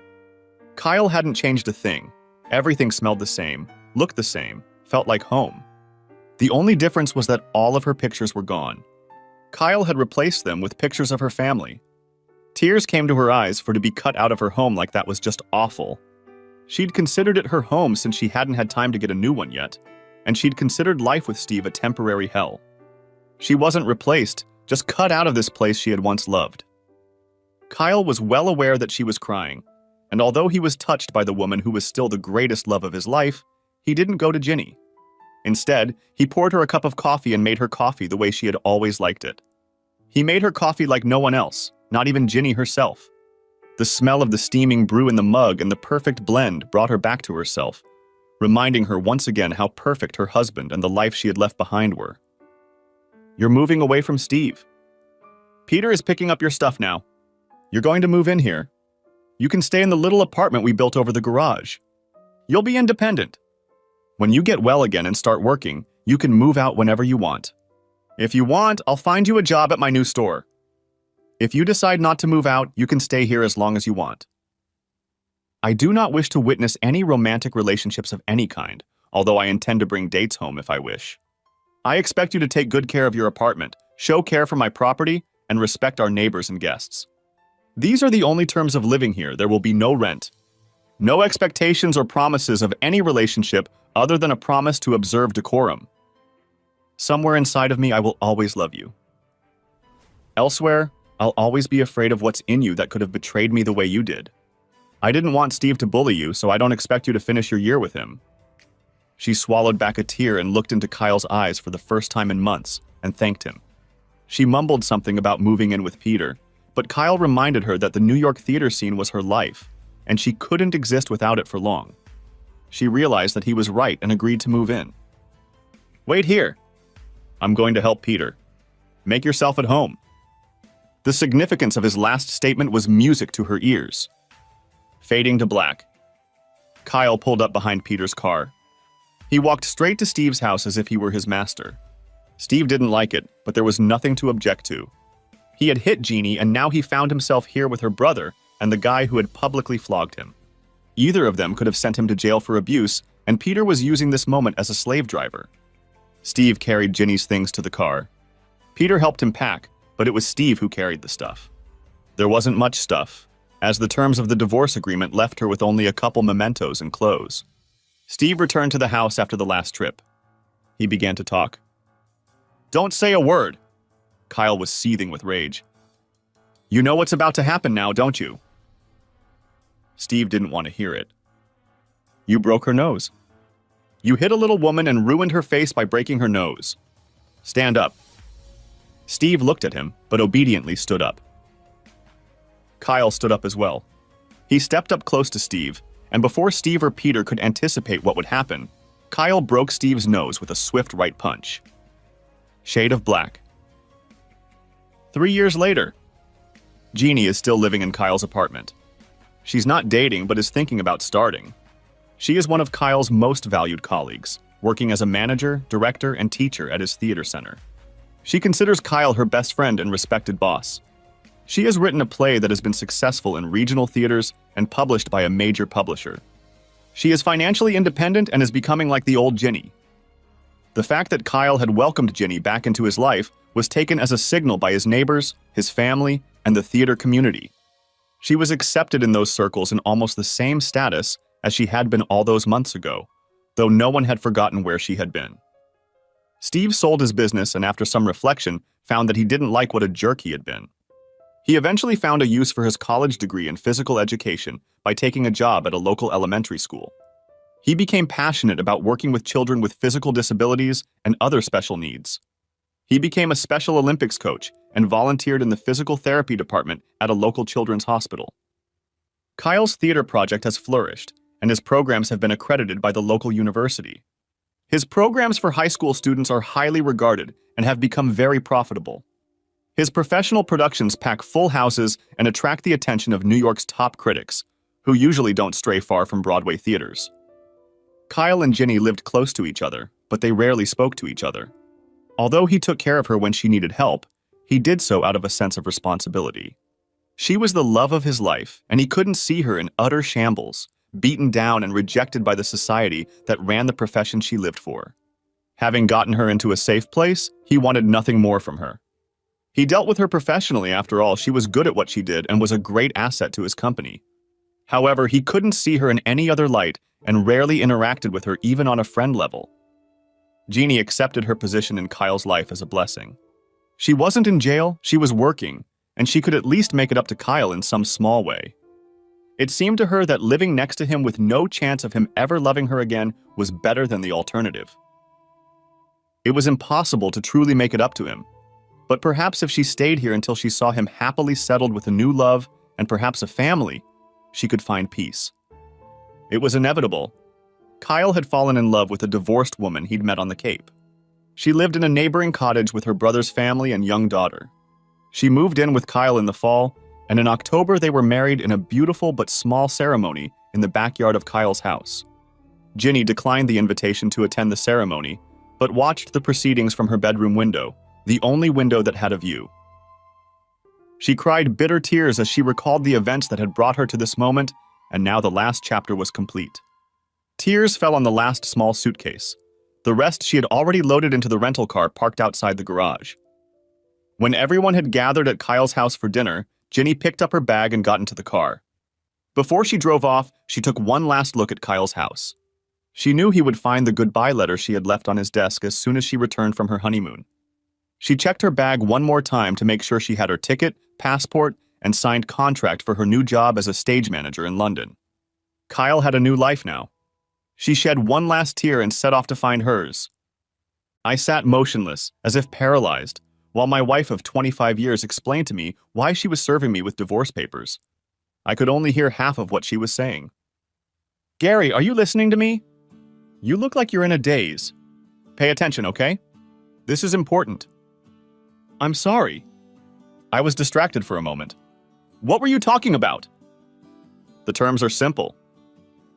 Kyle hadn't changed a thing. Everything smelled the same, looked the same, felt like home. The only difference was that all of her pictures were gone. Kyle had replaced them with pictures of her family. Tears came to her eyes, for to be cut out of her home like that was just awful. She'd considered it her home since she hadn't had time to get a new one yet, and she'd considered life with Steve a temporary hell. She wasn't replaced, just cut out of this place she had once loved. Kyle was well aware that she was crying, and although he was touched by the woman who was still the greatest love of his life, he didn't go to Ginny. Instead, he poured her a cup of coffee and made her coffee the way she had always liked it. He made her coffee like no one else, not even Ginny herself. The smell of the steaming brew in the mug and the perfect blend brought her back to herself, reminding her once again how perfect her husband and the life she had left behind were. "You're moving away from Steve. Peter is picking up your stuff now. You're going to move in here. You can stay in the little apartment we built over the garage. You'll be independent. When you get well again and start working, you can move out whenever you want. If you want, I'll find you a job at my new store. If you decide not to move out, you can stay here as long as you want. I do not wish to witness any romantic relationships of any kind, although I intend to bring dates home if I wish. I expect you to take good care of your apartment, show care for my property, and respect our neighbors and guests. These are the only terms of living here. There will be no rent. No expectations or promises of any relationship other than a promise to observe decorum. Somewhere inside of me, I will always love you. Elsewhere, I'll always be afraid of what's in you that could have betrayed me the way you did. I didn't want Steve to bully you, so I don't expect you to finish your year with him." She swallowed back a tear and looked into Kyle's eyes for the first time in months and thanked him. She mumbled something about moving in with Peter, but Kyle reminded her that the New York theater scene was her life, and she couldn't exist without it for long. She realized that he was right and agreed to move in. "Wait here. I'm going to help Peter. Make yourself at home," The significance of his last statement was music to her ears. Fading to black. Kyle pulled up behind Peter's car. He walked straight to Steve's house as if he were his master. Steve didn't like it, but there was nothing to object to. He had hit Jeannie, and now he found himself here with her brother and the guy who had publicly flogged him. Either of them could have sent him to jail for abuse, and Peter was using this moment as a slave driver. Steve carried Ginny's things to the car. Peter helped him pack, but it was Steve who carried the stuff. There wasn't much stuff, as the terms of the divorce agreement left her with only a couple mementos and clothes. Steve returned to the house after the last trip. He began to talk. "Don't say a word." Kyle was seething with rage. "You know what's about to happen now, don't you?" Steve didn't want to hear it. "You broke her nose. You hit a little woman and ruined her face by breaking her nose. Stand up." Steve looked at him, but obediently stood up. Kyle stood up as well. He stepped up close to Steve, and before Steve or Peter could anticipate what would happen, Kyle broke Steve's nose with a swift right punch. Shade of black. 3 years later, Jeannie is still living in Kyle's apartment. She's not dating, but is thinking about starting. She is one of Kyle's most valued colleagues, working as a manager, director, and teacher at his theater center. She considers Kyle her best friend and respected boss. She has written a play that has been successful in regional theaters and published by a major publisher. She is financially independent and is becoming like the old Ginny. The fact that Kyle had welcomed Ginny back into his life was taken as a signal by his neighbors, his family, and the theater community. She was accepted in those circles in almost the same status as she had been all those months ago, though no one had forgotten where she had been. Steve sold his business and after some reflection found that he didn't like what a jerk he had been. He eventually found a use for his college degree in physical education by taking a job at a local elementary school. He became passionate about working with children with physical disabilities and other special needs. He became a Special Olympics coach and volunteered in the physical therapy department at a local children's hospital. Kyle's theater project has flourished, and his programs have been accredited by the local university. His programs for high school students are highly regarded and have become very profitable. His professional productions pack full houses and attract the attention of New York's top critics, who usually don't stray far from Broadway theaters. Kyle and Ginny lived close to each other, but they rarely spoke to each other. Although he took care of her when she needed help, he did so out of a sense of responsibility. She was the love of his life, and he couldn't see her in utter shambles, beaten down and rejected by the society that ran the profession she lived for. Having gotten her into a safe place, he wanted nothing more from her. He dealt with her professionally. After all, she was good at what she did and was a great asset to his company. However, he couldn't see her in any other light and rarely interacted with her even on a friend level. Jeannie accepted her position in Kyle's life as a blessing. She wasn't in jail, she was working, and she could at least make it up to Kyle in some small way. It seemed to her that living next to him with no chance of him ever loving her again was better than the alternative. It was impossible to truly make it up to him, but perhaps if she stayed here until she saw him happily settled with a new love and perhaps a family, she could find peace. It was inevitable. Kyle had fallen in love with a divorced woman he'd met on the Cape. She lived in a neighboring cottage with her brother's family and young daughter. She moved in with Kyle in the fall, and in October they were married in a beautiful but small ceremony in the backyard of Kyle's house. Ginny declined the invitation to attend the ceremony, but watched the proceedings from her bedroom window, the only window that had a view. She cried bitter tears as she recalled the events that had brought her to this moment, and now the last chapter was complete. Tears fell on the last small suitcase. The rest she had already loaded into the rental car parked outside the garage. When everyone had gathered at Kyle's house for dinner, Ginny picked up her bag and got into the car. Before she drove off, she took one last look at Kyle's house. She knew he would find the goodbye letter she had left on his desk as soon as she returned from her honeymoon. She checked her bag one more time to make sure she had her ticket, passport, and signed contract for her new job as a stage manager in London. Kyle had a new life now. She shed one last tear and set off to find hers. I sat motionless, as if paralyzed, while my wife of 25 years explained to me why she was serving me with divorce papers. I could only hear half of what she was saying. "Gary, are you listening to me? You look like you're in a daze. Pay attention, okay? This is important." "I'm sorry." I was distracted for a moment. What were you talking about? The terms are simple.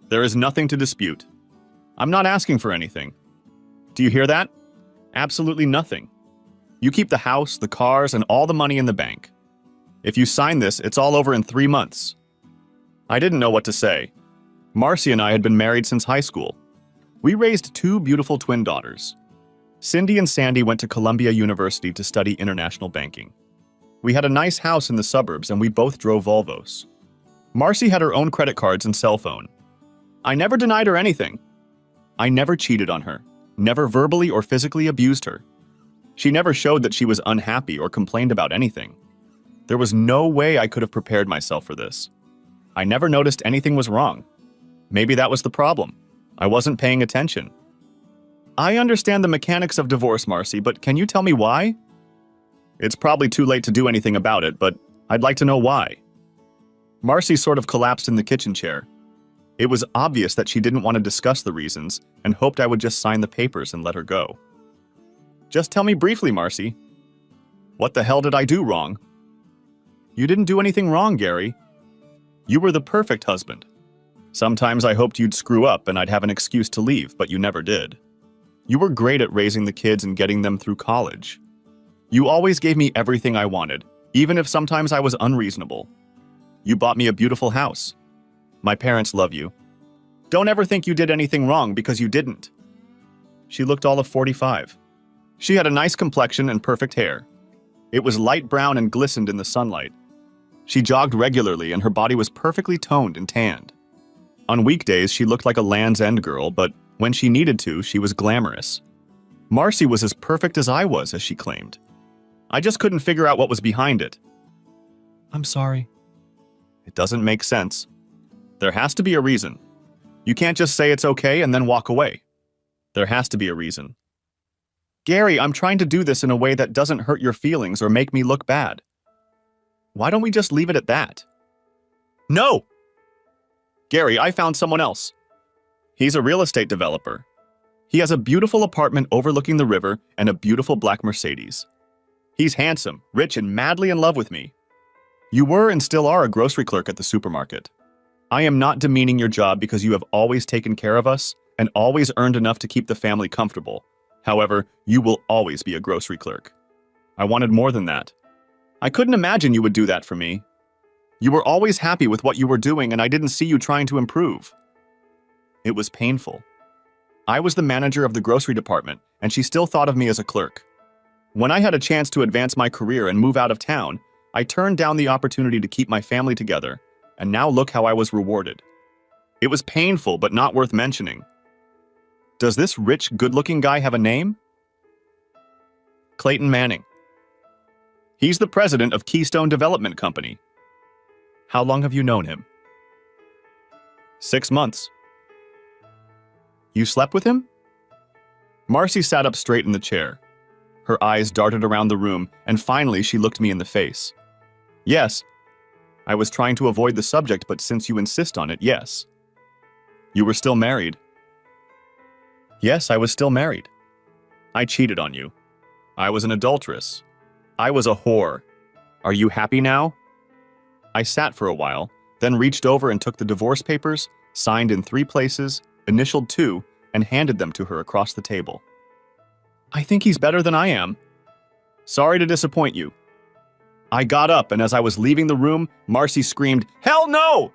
There is nothing to dispute. I'm not asking for anything. Do you hear that? Absolutely nothing. You keep the house, the cars, and all the money in the bank. If you sign this, it's all over in 3 months. I didn't know what to say. Marcy and I had been married since high school. We raised 2 beautiful twin daughters. Cindy and Sandy went to Columbia University to study international banking. We had a nice house in the suburbs and we both drove Volvos. Marcy had her own credit cards and cell phone. I never denied her anything. I never cheated on her, never verbally or physically abused her. She never showed that she was unhappy or complained about anything. There was no way I could have prepared myself for this. I never noticed anything was wrong. Maybe that was the problem. I wasn't paying attention. I understand the mechanics of divorce, Marcy, but can you tell me why? It's probably too late to do anything about it, but I'd like to know why. Marcy sort of collapsed in the kitchen chair. It was obvious that she didn't want to discuss the reasons and hoped I would just sign the papers and let her go. Just tell me briefly, Marcy. What the hell did I do wrong? You didn't do anything wrong, Gary. You were the perfect husband. Sometimes I hoped you'd screw up and I'd have an excuse to leave, but you never did. You were great at raising the kids and getting them through college. You always gave me everything I wanted, even if sometimes I was unreasonable. You bought me a beautiful house. My parents love you. Don't ever think you did anything wrong because you didn't. She looked all of 45. She had a nice complexion and perfect hair. It was light brown and glistened in the sunlight. She jogged regularly and her body was perfectly toned and tanned. On weekdays, she looked like a Land's End girl, but when she needed to, she was glamorous. Marcy was as perfect as I was, as she claimed. I just couldn't figure out what was behind it. I'm sorry. It doesn't make sense. There has to be a reason. You can't just say it's okay and then walk away. There has to be a reason. Gary, I'm trying to do this in a way that doesn't hurt your feelings or make me look bad. Why don't we just leave it at that? No! Gary, I found someone else. He's a real estate developer. He has a beautiful apartment overlooking the river and a beautiful black Mercedes. He's handsome, rich, and madly in love with me. You were and still are a grocery clerk at the supermarket. I am not demeaning your job because you have always taken care of us and always earned enough to keep the family comfortable. However, you will always be a grocery clerk. I wanted more than that. I couldn't imagine you would do that for me. You were always happy with what you were doing and I didn't see you trying to improve. It was painful. I was the manager of the grocery department and she still thought of me as a clerk. When I had a chance to advance my career and move out of town, I turned down the opportunity to keep my family together, and now look how I was rewarded. It was painful, but not worth mentioning. Does this rich, good-looking guy have a name? Clayton Manning. He's the president of Keystone Development Company. How long have you known him? 6 months. You slept with him? Marcy sat up straight in the chair. Her eyes darted around the room, and finally she looked me in the face. Yes. I was trying to avoid the subject, but since you insist on it, yes. You were still married. Yes, I was still married. I cheated on you. I was an adulteress. I was a whore. Are you happy now? I sat for a while, then reached over and took the divorce papers, signed in 3 places, initialed 2, and handed them to her across the table. I think he's better than I am. Sorry to disappoint you. I got up, and as I was leaving the room, Marcy screamed, "Hell no!"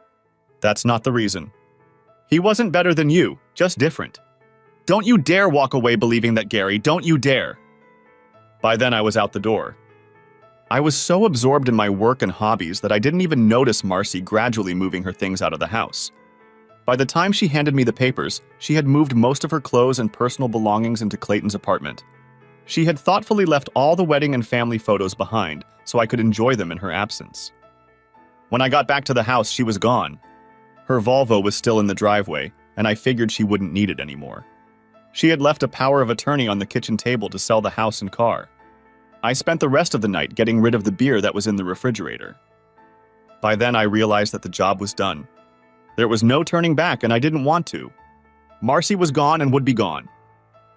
That's not the reason. He wasn't better than you, just different. Don't you dare walk away believing that, Gary. Don't you dare. By then, I was out the door. I was so absorbed in my work and hobbies that I didn't even notice Marcy gradually moving her things out of the house. By the time she handed me the papers, she had moved most of her clothes and personal belongings into Clayton's apartment. She had thoughtfully left all the wedding and family photos behind so I could enjoy them in her absence. When I got back to the house, she was gone. Her Volvo was still in the driveway, and I figured she wouldn't need it anymore. She had left a power of attorney on the kitchen table to sell the house and car. I spent the rest of the night getting rid of the beer that was in the refrigerator. By then, I realized that the job was done. There was no turning back, and I didn't want to. Marcy was gone and would be gone.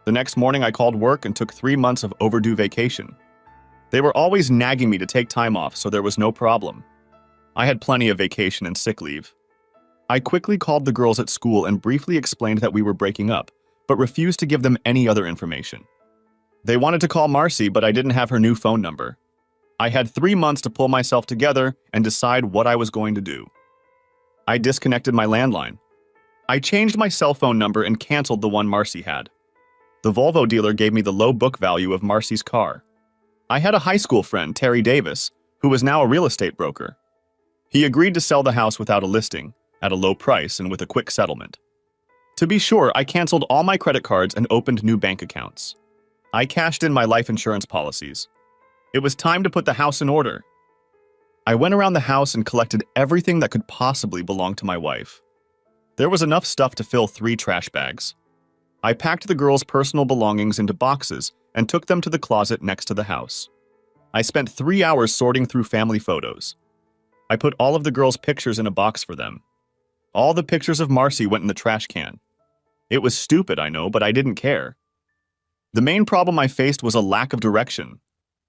The next morning, I called work and took 3 months of overdue vacation. They were always nagging me to take time off, so there was no problem. I had plenty of vacation and sick leave. I quickly called the girls at school and briefly explained that we were breaking up, but refused to give them any other information. They wanted to call Marcy, but I didn't have her new phone number. I had 3 months to pull myself together and decide what I was going to do. I disconnected my landline. I changed my cell phone number and canceled the one Marcy had. The Volvo dealer gave me the low book value of Marcy's car. I had a high school friend, Terry Davis, who was now a real estate broker. He agreed to sell the house without a listing, at a low price and with a quick settlement. To be sure, I canceled all my credit cards and opened new bank accounts. I cashed in my life insurance policies. It was time to put the house in order. I went around the house and collected everything that could possibly belong to my wife. There was enough stuff to fill 3 trash bags. I packed the girls' personal belongings into boxes and took them to the closet next to the house. I spent 3 hours sorting through family photos. I put all of the girls' pictures in a box for them. All the pictures of Marcy went in the trash can. It was stupid, I know, but I didn't care. The main problem I faced was a lack of direction.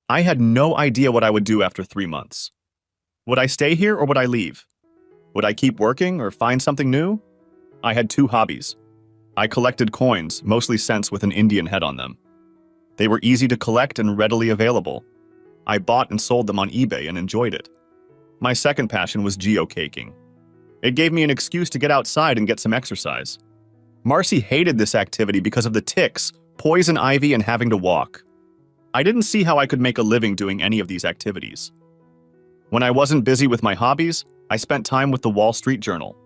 I had no idea what I would do after 3 months. Would I stay here or would I leave? Would I keep working or find something new? I had 2 hobbies. I collected coins, mostly cents with an Indian head on them. They were easy to collect and readily available. I bought and sold them on eBay and enjoyed it. My second passion was geocaking. It gave me an excuse to get outside and get some exercise. Marcy hated this activity because of the ticks, poison ivy, and having to walk. I didn't see how I could make a living doing any of these activities. When I wasn't busy with my hobbies, I spent time with the Wall Street Journal.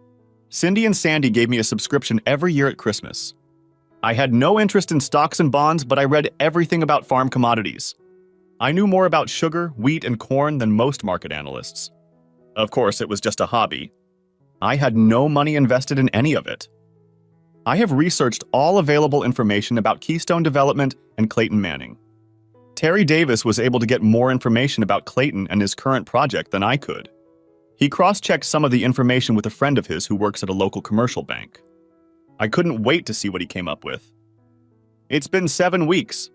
Cindy and Sandy gave me a subscription every year at Christmas. I had no interest in stocks and bonds, but I read everything about farm commodities. I knew more about sugar, wheat, and corn than most market analysts. Of course, it was just a hobby. I had no money invested in any of it. I have researched all available information about Keystone Development and Clayton Manning. Terry Davis was able to get more information about Clayton and his current project than I could. He cross-checked some of the information with a friend of his who works at a local commercial bank. I couldn't wait to see what he came up with. It's been 7 weeks.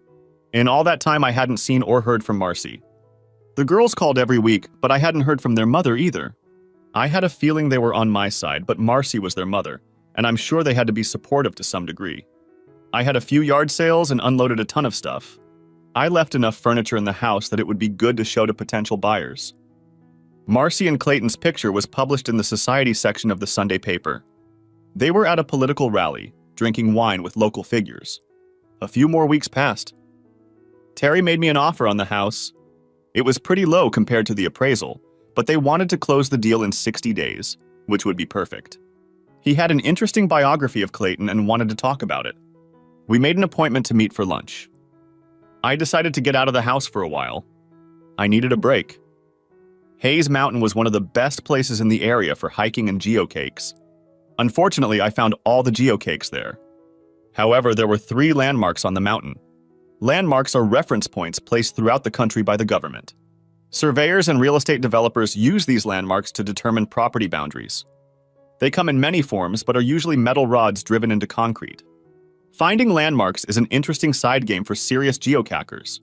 In all that time, I hadn't seen or heard from Marcy. The girls called every week, but I hadn't heard from their mother either. I had a feeling they were on my side, but Marcy was their mother, and I'm sure they had to be supportive to some degree. I had a few yard sales and unloaded a ton of stuff. I left enough furniture in the house that it would be good to show to potential buyers. Marcy and Clayton's picture was published in the society section of the Sunday paper. They were at a political rally, drinking wine with local figures. A few more weeks passed. Terry made me an offer on the house. It was pretty low compared to the appraisal, but they wanted to close the deal in 60 days, which would be perfect. He had an interesting biography of Clayton and wanted to talk about it. We made an appointment to meet for lunch. I decided to get out of the house for a while. I needed a break. Hayes Mountain was one of the best places in the area for hiking and geocakes. Unfortunately, I found all the geocakes there. However, there were 3 landmarks on the mountain. Landmarks are reference points placed throughout the country by the government. Surveyors and real estate developers use these landmarks to determine property boundaries. They come in many forms, but are usually metal rods driven into concrete. Finding landmarks is an interesting side game for serious geocackers.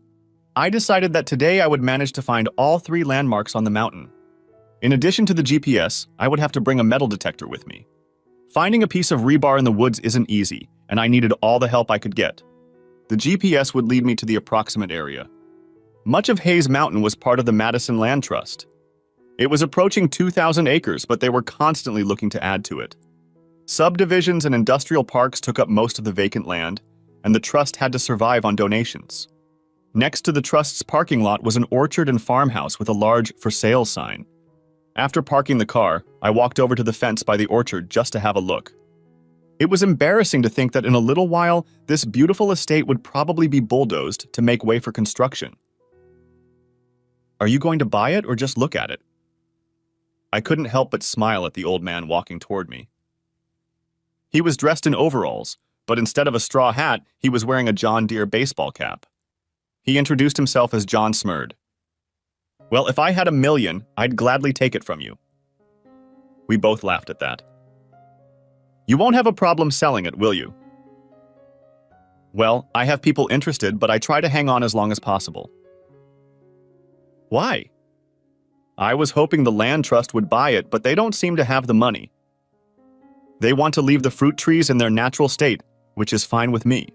I decided that today I would manage to find all 3 landmarks on the mountain. In addition to the GPS, I would have to bring a metal detector with me. Finding a piece of rebar in the woods isn't easy, and I needed all the help I could get. The GPS would lead me to the approximate area. Much of Hayes Mountain was part of the Madison Land Trust. It was approaching 2,000 acres, but they were constantly looking to add to it. Subdivisions and industrial parks took up most of the vacant land, and the trust had to survive on donations. Next to the trust's parking lot was an orchard and farmhouse with a large "For Sale" sign. After parking the car, I walked over to the fence by the orchard just to have a look. It was embarrassing to think that in a little while, this beautiful estate would probably be bulldozed to make way for construction. Are you going to buy it or just look at it? I couldn't help but smile at the old man walking toward me. He was dressed in overalls, but instead of a straw hat, he was wearing a John Deere baseball cap. He introduced himself as John Smurd. Well, if I had $1 million, I'd gladly take it from you. We both laughed at that. You won't have a problem selling it, will you? Well, I have people interested, but I try to hang on as long as possible. Why? I was hoping the land trust would buy it, but they don't seem to have the money. They want to leave the fruit trees in their natural state, which is fine with me.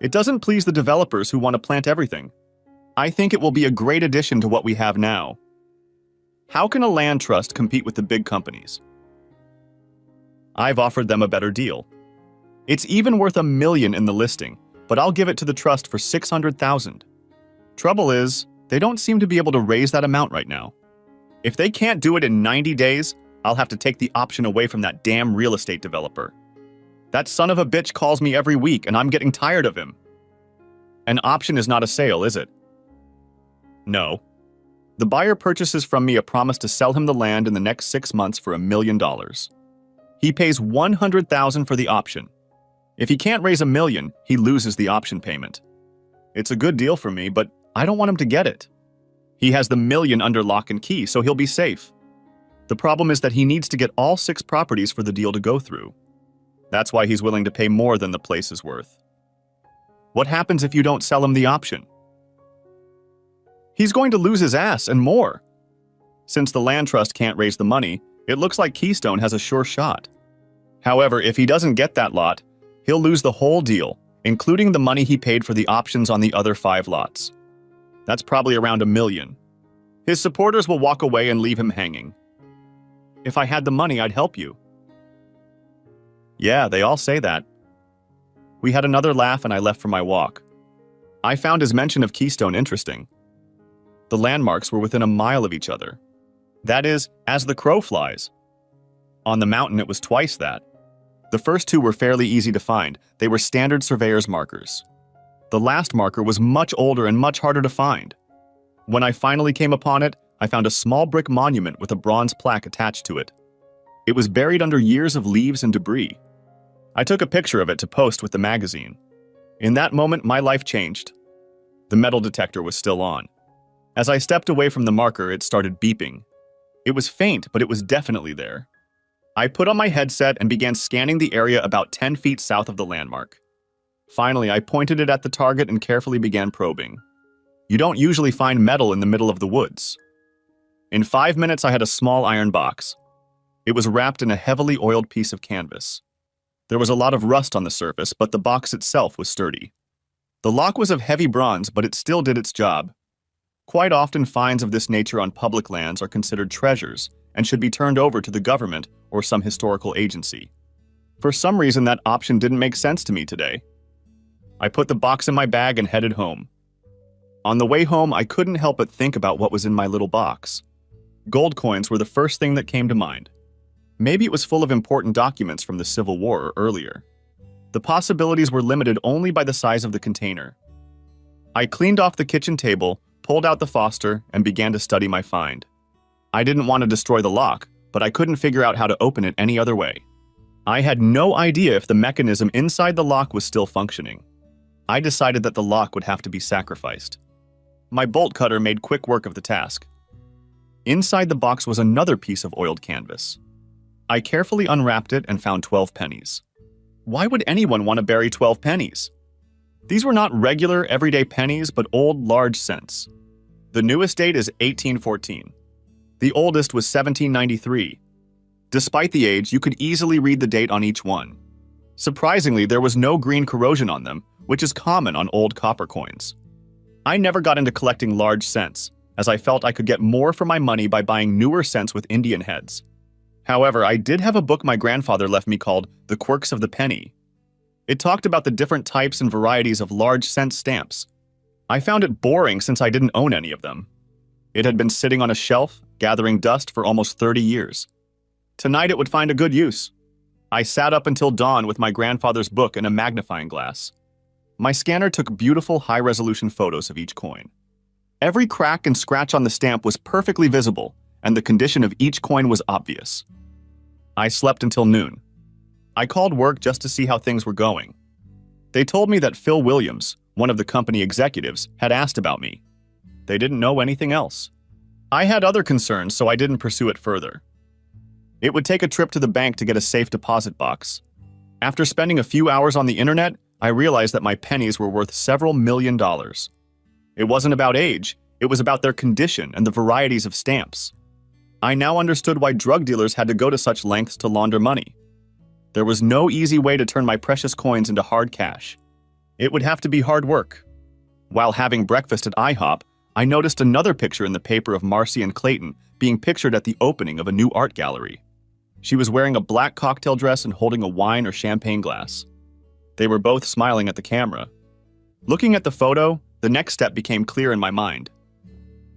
It doesn't please the developers who want to plant everything. I think it will be a great addition to what we have now. How can a land trust compete with the big companies? I've offered them a better deal. It's even worth $1 million in the listing, but I'll give it to the trust for $600,000. Trouble is, they don't seem to be able to raise that amount right now. If they can't do it in 90 days, I'll have to take the option away from that damn real estate developer. That son of a bitch calls me every week and I'm getting tired of him. An option is not a sale, is it? No. The buyer purchases from me a promise to sell him the land in the next 6 months for $1 million. He pays $100,000 for the option. If he can't raise $1 million, he loses the option payment. It's a good deal for me, but I don't want him to get it. He has the $1 million under lock and key, so he'll be safe. The problem is that he needs to get all 6 properties for the deal to go through. That's why he's willing to pay more than the place is worth. What happens if you don't sell him the option? He's going to lose his ass and more. Since the land trust can't raise the money, it looks like Keystone has a sure shot. However, if he doesn't get that lot, he'll lose the whole deal, including the money he paid for the options on the other 5 lots. That's probably around $1 million. His supporters will walk away and leave him hanging. If I had the money, I'd help you. Yeah, they all say that. We had another laugh and I left for my walk. I found his mention of Keystone interesting. The landmarks were within a mile of each other. That is, as the crow flies. On the mountain, it was twice that. The first 2 were fairly easy to find. They were standard surveyor's markers. The last marker was much older and much harder to find. When I finally came upon it, I found a small brick monument with a bronze plaque attached to it. It was buried under years of leaves and debris. I took a picture of it to post with the magazine. In that moment, my life changed. The metal detector was still on. As I stepped away from the marker, it started beeping. It was faint, but it was definitely there. I put on my headset and began scanning the area about 10 feet south of the landmark. Finally, I pointed it at the target and carefully began probing. You don't usually find metal in the middle of the woods. In 5 minutes, I had a small iron box. It was wrapped in a heavily oiled piece of canvas. There was a lot of rust on the surface, but the box itself was sturdy. The lock was of heavy bronze, but it still did its job. Quite often, finds of this nature on public lands are considered treasures and should be turned over to the government or some historical agency. For some reason, that option didn't make sense to me today. I put the box in my bag and headed home. On the way home, I couldn't help but think about what was in my little box. Gold coins were the first thing that came to mind. Maybe it was full of important documents from the Civil War or earlier. The possibilities were limited only by the size of the container. I cleaned off the kitchen table, pulled out the Foster, and began to study my find. I didn't want to destroy the lock, but I couldn't figure out how to open it any other way. I had no idea if the mechanism inside the lock was still functioning. I decided that the lock would have to be sacrificed. My bolt cutter made quick work of the task. Inside the box was another piece of oiled canvas. I carefully unwrapped it and found 12 pennies. Why would anyone want to bury 12 pennies? These were not regular, everyday pennies, but old, large cents. The newest date is 1814. The oldest was 1793. Despite the age, you could easily read the date on each one. Surprisingly, there was no green corrosion on them, which is common on old copper coins. I never got into collecting large cents, as I felt I could get more for my money by buying newer cents with Indian heads. However, I did have a book my grandfather left me called The Quirks of the Penny. It talked about the different types and varieties of large cent stamps. I found it boring since I didn't own any of them. It had been sitting on a shelf, gathering dust for almost 30 years. Tonight it would find a good use. I sat up until dawn with my grandfather's book and a magnifying glass. My scanner took beautiful high-resolution photos of each coin. Every crack and scratch on the stamp was perfectly visible, and the condition of each coin was obvious. I slept until noon. I called work just to see how things were going. They told me that Phil Williams, one of the company executives, had asked about me. They didn't know anything else. I had other concerns, so I didn't pursue it further. It would take a trip to the bank to get a safe deposit box. After spending a few hours on the internet, I realized that my pennies were worth several $1 million. It wasn't about age, It was about their condition and the varieties of stamps. I now understood why drug dealers had to go to such lengths to launder money. There was no easy way to turn my precious coins into hard cash. It would have to be hard work. While having breakfast at IHOP, I noticed another picture in the paper of Marcy and Clayton being pictured at the opening of a new art gallery. She was wearing a black cocktail dress and holding a wine or champagne glass. They were both smiling at the camera. Looking at the photo, the next step became clear in my mind.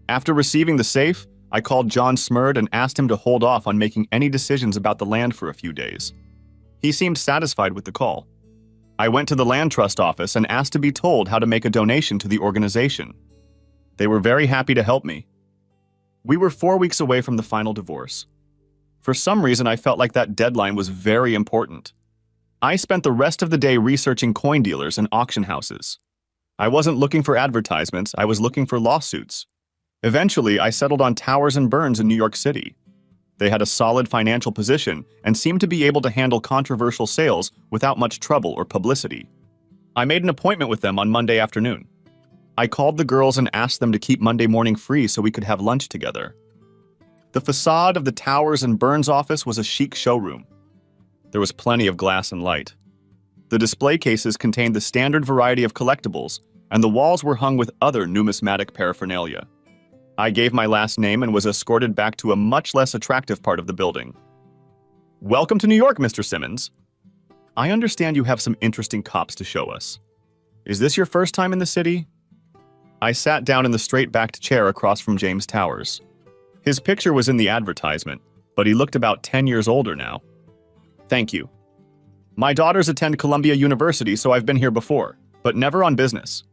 After receiving the safe, I called John Smurd and asked him to hold off on making any decisions about the land for a few days. He seemed satisfied with the call. I went to the land trust office and asked to be told how to make a donation to the organization. They were very happy to help me. We were 4 weeks away from the final divorce. For some reason, I felt like that deadline was very important. I spent the rest of the day researching coin dealers and auction houses. I wasn't looking for advertisements, I was looking for lawsuits. Eventually, I settled on Towers and Burns in New York City. They had a solid financial position and seemed to be able to handle controversial sales without much trouble or publicity. I made an appointment with them on Monday afternoon. I called the girls and asked them to keep Monday morning free so we could have lunch together. The facade of the Towers and Burns office was a chic showroom. There was plenty of glass and light. The display cases contained the standard variety of collectibles, and the walls were hung with other numismatic paraphernalia. I gave my last name and was escorted back to a much less attractive part of the building. "Welcome to New York, Mr. Simmons. I understand you have some interesting cops to show us. Is this your first time in the city?" I sat down in the straight-backed chair across from James Towers. His picture was in the advertisement, but he looked about 10 years older now. "Thank you. My daughters attend Columbia University, so I've been here before, but never on business.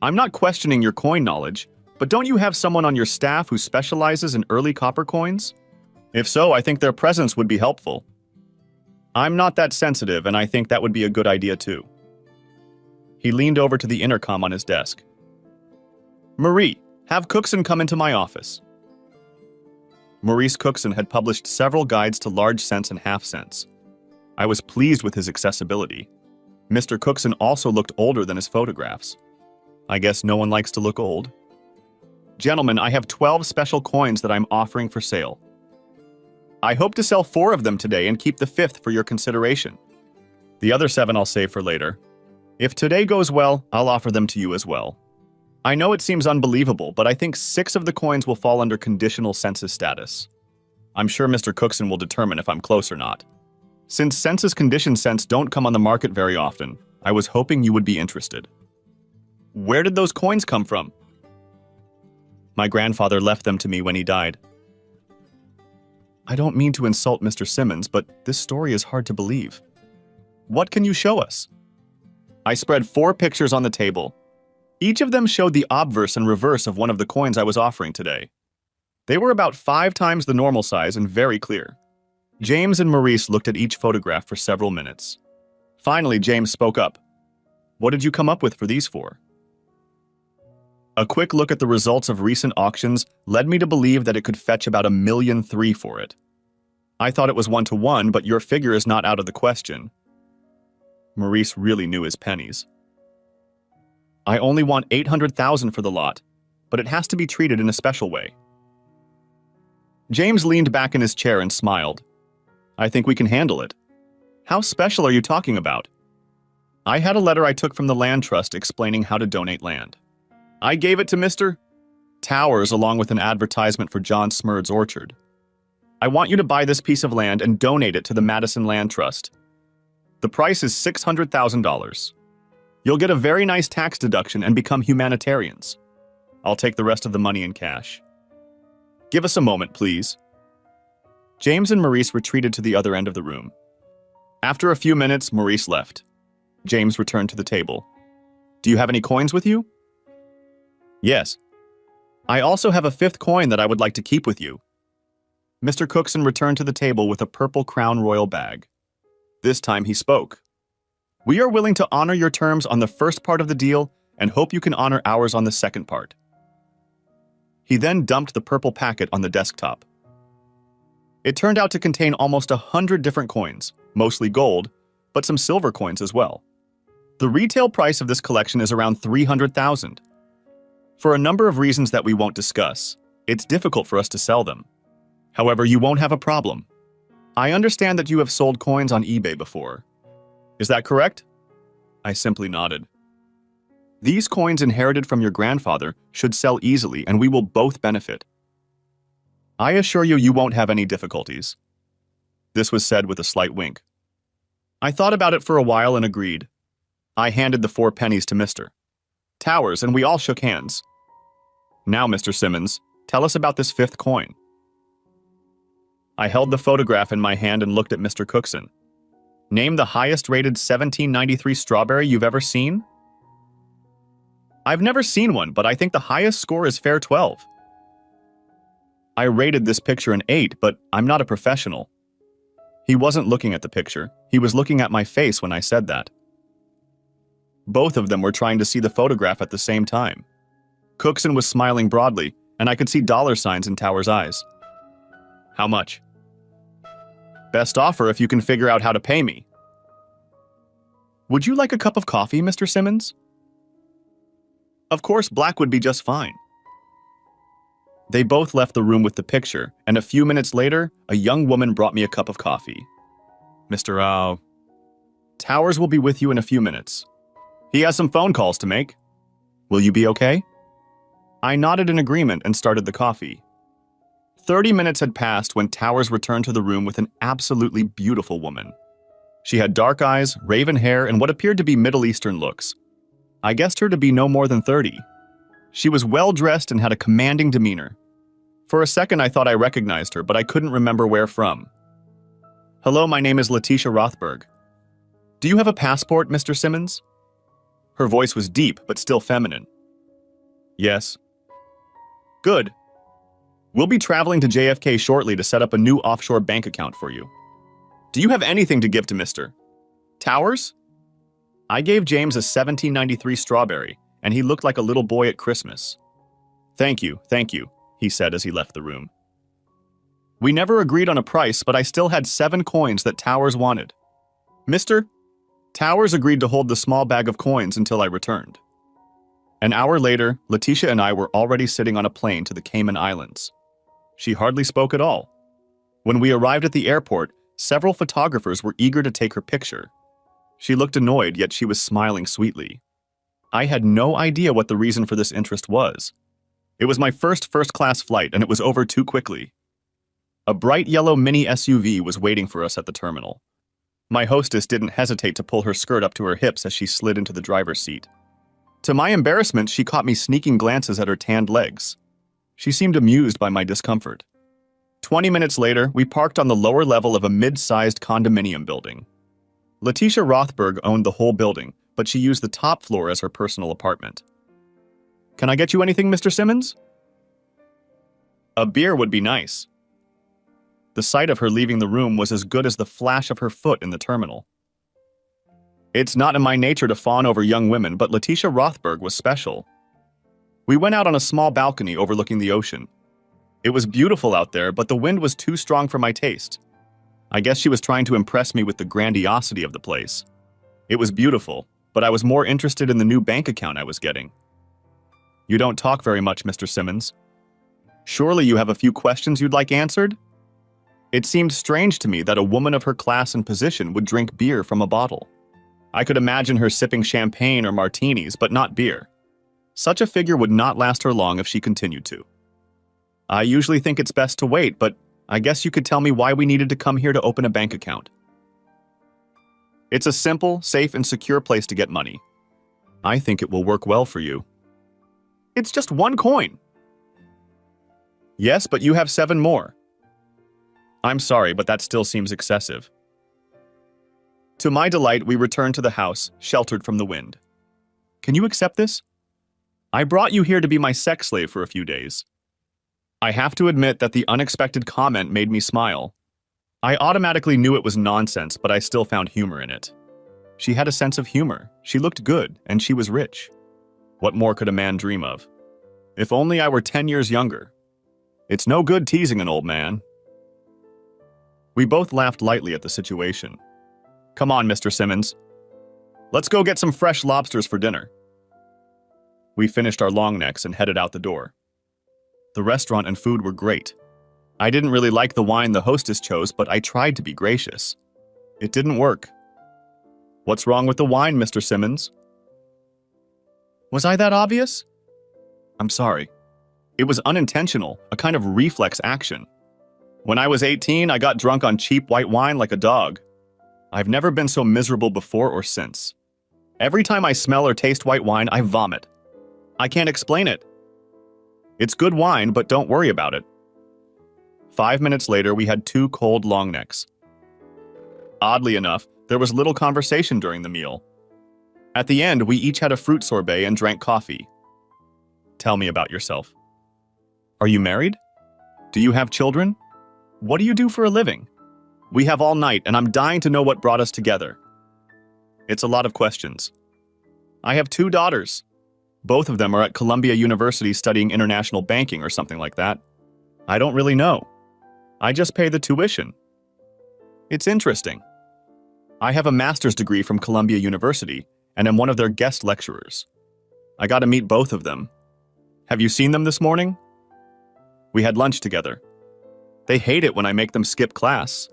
I'm not questioning your coin knowledge, but don't you have someone on your staff who specializes in early copper coins? If so, I think their presence would be helpful. I'm not that sensitive, and I think that would be a good idea too." He leaned over to the intercom on his desk. "Marie, have Cookson come into my office." Maurice Cookson had published several guides to large cents and half cents. I was pleased with his accessibility. Mr. Cookson also looked older than his photographs. I guess no one likes to look old. "Gentlemen, I have 12 special coins that I'm offering for sale. I hope to sell 4 of them today and keep the 5th for your consideration. The other 7 I'll save for later. If today goes well, I'll offer them to you as well. I know it seems unbelievable, but I think 6 of the coins will fall under conditional census status. I'm sure Mr. Cookson will determine if I'm close or not. Since census condition cents don't come on the market very often, I was hoping you would be interested." "Where did those coins come from?" "My grandfather left them to me when he died." I don't mean to insult Mr. Simmons, but this story is hard to believe. What can you show us? I spread 4 pictures on the table. Each of them showed the obverse and reverse of one of the coins I was offering today. They were about 5 times the normal size and very clear. James and Maurice looked at each photograph for several minutes. Finally, James spoke up. "What did you come up with for these 4? A quick look at the results of recent auctions led me to believe that it could fetch about $1.3 million for it. I thought it was 1-to-1, but your figure is not out of the question." Maurice really knew his pennies. "I only want $800,000 for the lot, but it has to be treated in a special way." James leaned back in his chair and smiled. "I think we can handle it. How special are you talking about?" I had a letter I took from the land trust explaining how to donate land. I gave it to Mr. Towers along with an advertisement for John Smurd's orchard. "I want you to buy this piece of land and donate it to the Madison Land Trust. The price is $600,000. You'll get a very nice tax deduction and become humanitarians. I'll take the rest of the money in cash. Give us a moment, please." James and Maurice retreated to the other end of the room. After a few minutes, Maurice left. James returned to the table. "Do you have any coins with you?" "Yes. I also have a 5th coin that I would like to keep with you." Mr. Cookson returned to the table with a purple Crown Royal bag. This time he spoke. "We are willing to honor your terms on the first part of the deal and hope you can honor ours on the second part." He then dumped the purple packet on the desktop. It turned out to contain almost 100 different coins, mostly gold, but some silver coins as well. The retail price of this collection is around $300,000. For a number of reasons that we won't discuss, it's difficult for us to sell them. However, you won't have a problem. I understand that you have sold coins on eBay before. Is that correct? I simply nodded. These coins inherited from your grandfather should sell easily, and we will both benefit. I assure you, you won't have any difficulties. This was said with a slight wink. I thought about it for a while and agreed. I handed the 4 pennies to Mr. Towers, and we all shook hands. Now, Mr. Simmons, tell us about this 5th coin. I held the photograph in my hand and looked at Mr. Cookson. Name the highest-rated 1793 strawberry you've ever seen? I've never seen one, but I think the highest score is fair 12. I rated this picture an 8, but I'm not a professional. He wasn't looking at the picture. He was looking at my face when I said that. Both of them were trying to see the photograph at the same time. Cookson was smiling broadly, and I could see dollar signs in Towers' eyes. How much? Best offer if you can figure out how to pay me. Would you like a cup of coffee, Mr. Simmons? Of course, black would be just fine. They both left the room with the picture, and a few minutes later, a young woman brought me a cup of coffee. Mr. Towers will be with you in a few minutes. He has some phone calls to make. Will you be okay? I nodded in agreement and started the coffee. 30 minutes had passed when Towers returned to the room with an absolutely beautiful woman. She had dark eyes, raven hair, and what appeared to be Middle Eastern looks. I guessed her to be no more than 30. She was well-dressed and had a commanding demeanor. For a second, I thought I recognized her, but I couldn't remember where from. Hello, my name is Letitia Rothberg. Do you have a passport, Mr. Simmons? Her voice was deep, but still feminine. Yes. Good. We'll be traveling to JFK shortly to set up a new offshore bank account for you. Do you have anything to give to Mr. Towers? I gave James a 1793 strawberry, and he looked like a little boy at Christmas. Thank you, he said as he left the room. We never agreed on a price, but I still had 7 coins that Towers wanted. Mr. Towers agreed to hold the small bag of coins until I returned. An hour later, Letitia and I were already sitting on a plane to the Cayman Islands. She hardly spoke at all. When we arrived at the airport, several photographers were eager to take her picture. She looked annoyed, yet she was smiling sweetly. I had no idea what the reason for this interest was. It was my first-class flight, and it was over too quickly. A bright yellow mini SUV was waiting for us at the terminal. My hostess didn't hesitate to pull her skirt up to her hips as she slid into the driver's seat. To my embarrassment, she caught me sneaking glances at her tanned legs. She seemed amused by my discomfort. 20 minutes later, we parked on the lower level of a mid-sized condominium building. Letitia Rothberg owned the whole building, but she used the top floor as her personal apartment. Can I get you anything, Mr. Simmons? A beer would be nice. The sight of her leaving the room was as good as the flash of her foot in the terminal. It's not in my nature to fawn over young women, but Letitia Rothberg was special. We went out on a small balcony overlooking the ocean. It was beautiful out there, but the wind was too strong for my taste. I guess she was trying to impress me with the grandiosity of the place. It was beautiful, but I was more interested in the new bank account I was getting. You don't talk very much, Mr. Simmons. Surely you have a few questions you'd like answered? It seemed strange to me that a woman of her class and position would drink beer from a bottle. I could imagine her sipping champagne or martinis, but not beer. Such a figure would not last her long if she continued to. I usually think it's best to wait, but I guess you could tell me why we needed to come here to open a bank account. It's a simple, safe, and secure place to get money. I think it will work well for you. It's just 1 coin. Yes, but you have 7 more. I'm sorry, but that still seems excessive. To my delight, we returned to the house, sheltered from the wind. Can you accept this? I brought you here to be my sex slave for a few days. I have to admit that the unexpected comment made me smile. I automatically knew it was nonsense, but I still found humor in it. She had a sense of humor, she looked good, and she was rich. What more could a man dream of? If only I were 10 years younger. It's no good teasing an old man. We both laughed lightly at the situation. Come on, Mr. Simmons. Let's go get some fresh lobsters for dinner. We finished our long necks and headed out the door. The restaurant and food were great. I didn't really like the wine the hostess chose, but I tried to be gracious. It didn't work. "What's wrong with the wine, Mr. Simmons?" Was I that obvious? I'm sorry. It was unintentional, a kind of reflex action. When I was 18, I got drunk on cheap white wine like a dog. I've never been so miserable before or since. Every time I smell or taste white wine, I vomit. I can't explain it. It's good wine, but don't worry about it. 5 minutes later, we had 2 cold long necks. Oddly enough, there was little conversation during the meal. At the end, we each had a fruit sorbet and drank coffee. Tell me about yourself. Are you married? Do you have children? What do you do for a living? We have all night, and I'm dying to know what brought us together. It's a lot of questions. I have 2 daughters. Both of them are at Columbia University studying international banking or something like that. I don't really know. I just pay the tuition. It's interesting. I have a master's degree from Columbia University and am one of their guest lecturers. I got to meet both of them. Have you seen them this morning? We had lunch together. They hate it when I make them skip class.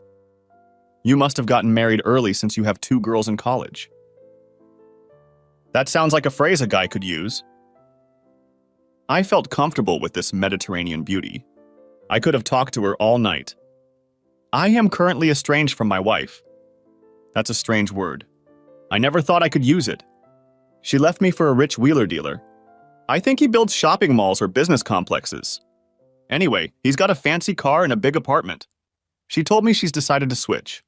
You must have gotten married early since you have 2 girls in college. That sounds like a phrase a guy could use. I felt comfortable with this Mediterranean beauty. I could have talked to her all night. I am currently estranged from my wife. That's a strange word. I never thought I could use it. She left me for a rich wheeler dealer. I think he builds shopping malls or business complexes. Anyway, he's got a fancy car and a big apartment. She told me she's decided to switch.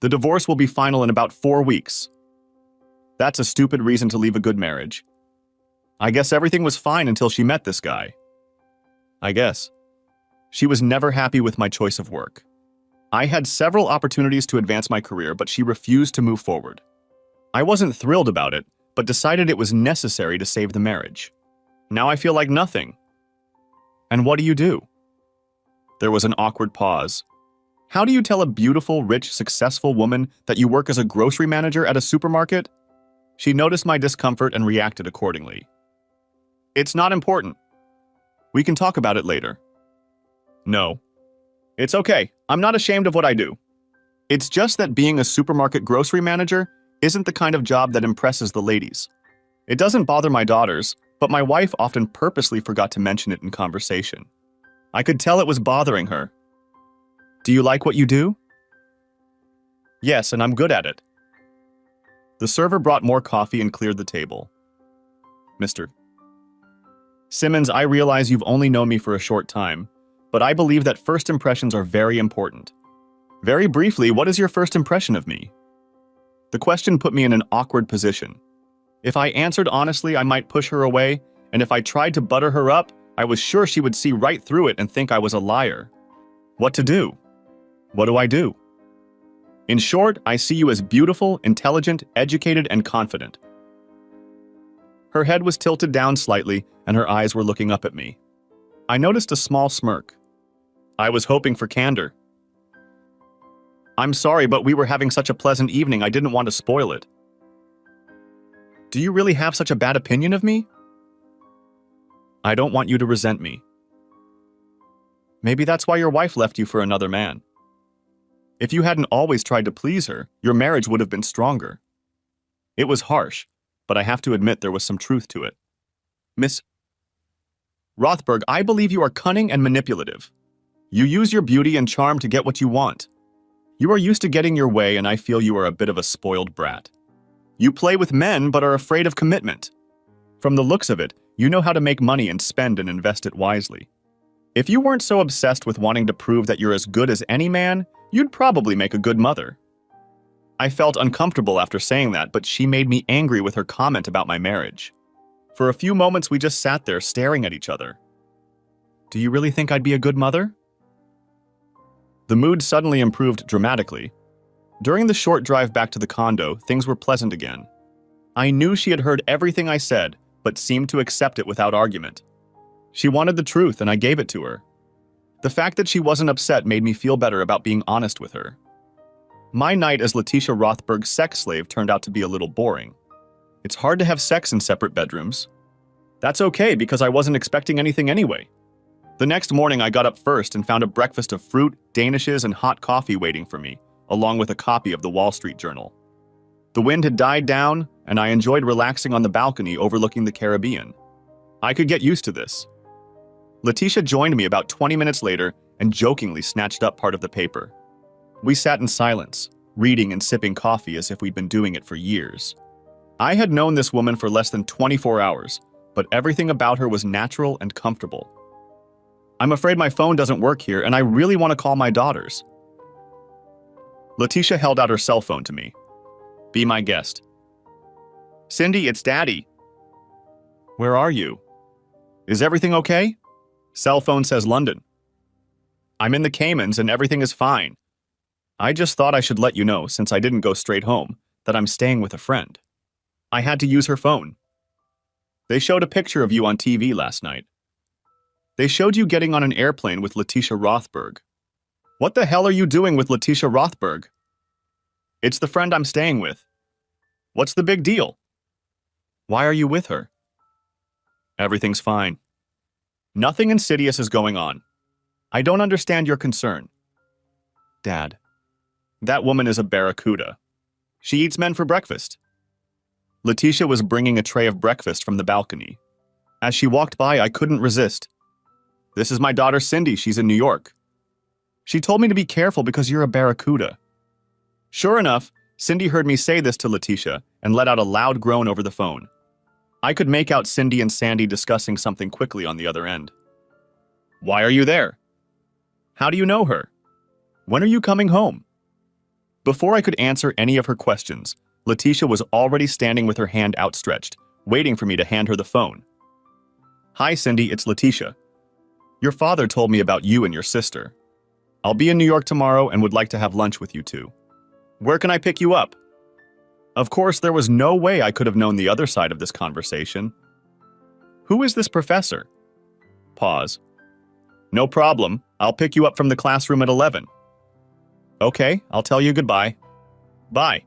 The divorce will be final in about 4 weeks. That's a stupid reason to leave a good marriage. I guess everything was fine until she met this guy. I guess. She was never happy with my choice of work. I had several opportunities to advance my career, but she refused to move forward. I wasn't thrilled about it, but decided it was necessary to save the marriage. Now I feel like nothing. And what do you do? There was an awkward pause. How do you tell a beautiful, rich, successful woman that you work as a grocery manager at a supermarket? She noticed my discomfort and reacted accordingly. It's not important. We can talk about it later. No. It's okay. I'm not ashamed of what I do. It's just that being a supermarket grocery manager isn't the kind of job that impresses the ladies. It doesn't bother my daughters, but my wife often purposely forgot to mention it in conversation. I could tell it was bothering her. Do you like what you do? Yes, and I'm good at it. The server brought more coffee and cleared the table. Mr. Simmons, I realize you've only known me for a short time, but I believe that first impressions are very important. Very briefly, what is your first impression of me? The question put me in an awkward position. If I answered honestly, I might push her away, and if I tried to butter her up, I was sure she would see right through it and think I was a liar. What to do? What do I do? In short, I see you as beautiful, intelligent, educated, and confident. Her head was tilted down slightly, and her eyes were looking up at me. I noticed a small smirk. I was hoping for candor. I'm sorry, but we were having such a pleasant evening, I didn't want to spoil it. Do you really have such a bad opinion of me? I don't want you to resent me. Maybe that's why your wife left you for another man. If you hadn't always tried to please her, your marriage would have been stronger. It was harsh, but I have to admit there was some truth to it. Miss Rothberg, I believe you are cunning and manipulative. You use your beauty and charm to get what you want. You are used to getting your way, and I feel you are a bit of a spoiled brat. You play with men, but are afraid of commitment. From the looks of it, you know how to make money and spend and invest it wisely. If you weren't so obsessed with wanting to prove that you're as good as any man, you'd probably make a good mother. I felt uncomfortable after saying that, but she made me angry with her comment about my marriage. For a few moments, we just sat there staring at each other. Do you really think I'd be a good mother? The mood suddenly improved dramatically. During the short drive back to the condo, things were pleasant again. I knew she had heard everything I said, but seemed to accept it without argument. She wanted the truth, and I gave it to her. The fact that she wasn't upset made me feel better about being honest with her. My night as Letitia Rothberg's sex slave turned out to be a little boring. It's hard to have sex in separate bedrooms. That's okay because I wasn't expecting anything anyway. The next morning, I got up first and found a breakfast of fruit, danishes, and hot coffee waiting for me, along with a copy of the Wall Street Journal. The wind had died down, and I enjoyed relaxing on the balcony overlooking the Caribbean. I could get used to this. Letitia joined me about 20 minutes later and jokingly snatched up part of the paper. We sat in silence, reading and sipping coffee as if we'd been doing it for years. I had known this woman for less than 24 hours, but everything about her was natural and comfortable. I'm afraid my phone doesn't work here, and I really want to call my daughters. Letitia held out her cell phone to me. Be my guest. Cindy, it's Daddy. Where are you? Is everything okay? Cell phone says London. I'm in the Caymans and everything is fine. I just thought I should let you know, since I didn't go straight home, that I'm staying with a friend. I had to use her phone. They showed a picture of you on TV last night. They showed you getting on an airplane with Letitia Rothberg. What the hell are you doing with Letitia Rothberg? It's the friend I'm staying with. What's the big deal? Why are you with her? Everything's fine. Nothing insidious is going on. I don't understand your concern. Dad, that woman is a barracuda. She eats men for breakfast. Letitia was bringing a tray of breakfast from the balcony. As she walked by, I couldn't resist. This is my daughter Cindy, she's in New York. She told me to be careful because you're a barracuda. Sure enough, Cindy heard me say this to Letitia and let out a loud groan over the phone. I could make out Cindy and Sandy discussing something quickly on the other end. Why are you there? How do you know her? When are you coming home? Before I could answer any of her questions, Letitia was already standing with her hand outstretched, waiting for me to hand her the phone. Hi, Cindy, it's Letitia. Your father told me about you and your sister. I'll be in New York tomorrow and would like to have lunch with you two. Where can I pick you up? Of course, there was no way I could have known the other side of this conversation. Who is this professor? Pause. No problem. I'll pick you up from the classroom at 11. Okay, I'll tell you goodbye. Bye.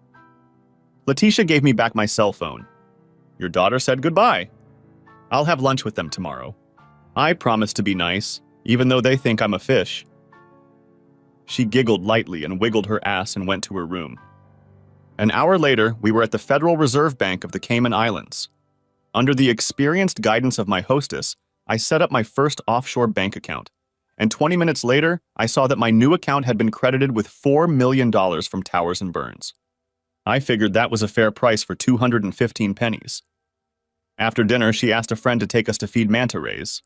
Letitia gave me back my cell phone. Your daughter said goodbye. I'll have lunch with them tomorrow. I promise to be nice, even though they think I'm a fish. She giggled lightly and wiggled her ass and went to her room. An hour later, we were at the Federal Reserve Bank of the Cayman Islands. Under the experienced guidance of my hostess, I set up my first offshore bank account, and 20 minutes later, I saw that my new account had been credited with $4 million from Towers and Burns. I figured that was a fair price for 215 pennies. After dinner, she asked a friend to take us to feed manta rays.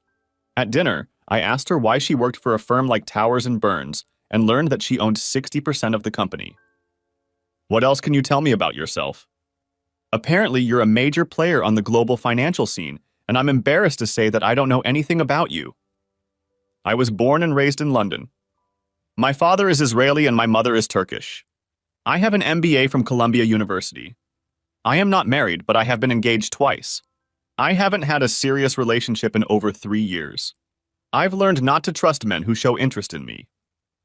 At dinner, I asked her why she worked for a firm like Towers and Burns and learned that she owned 60% of the company. What else can you tell me about yourself? Apparently, you're a major player on the global financial scene, and I'm embarrassed to say that I don't know anything about you. I was born and raised in London. My father is Israeli and my mother is Turkish. I have an MBA from Columbia University. I am not married, but I have been engaged twice. I haven't had a serious relationship in over 3 years. I've learned not to trust men who show interest in me.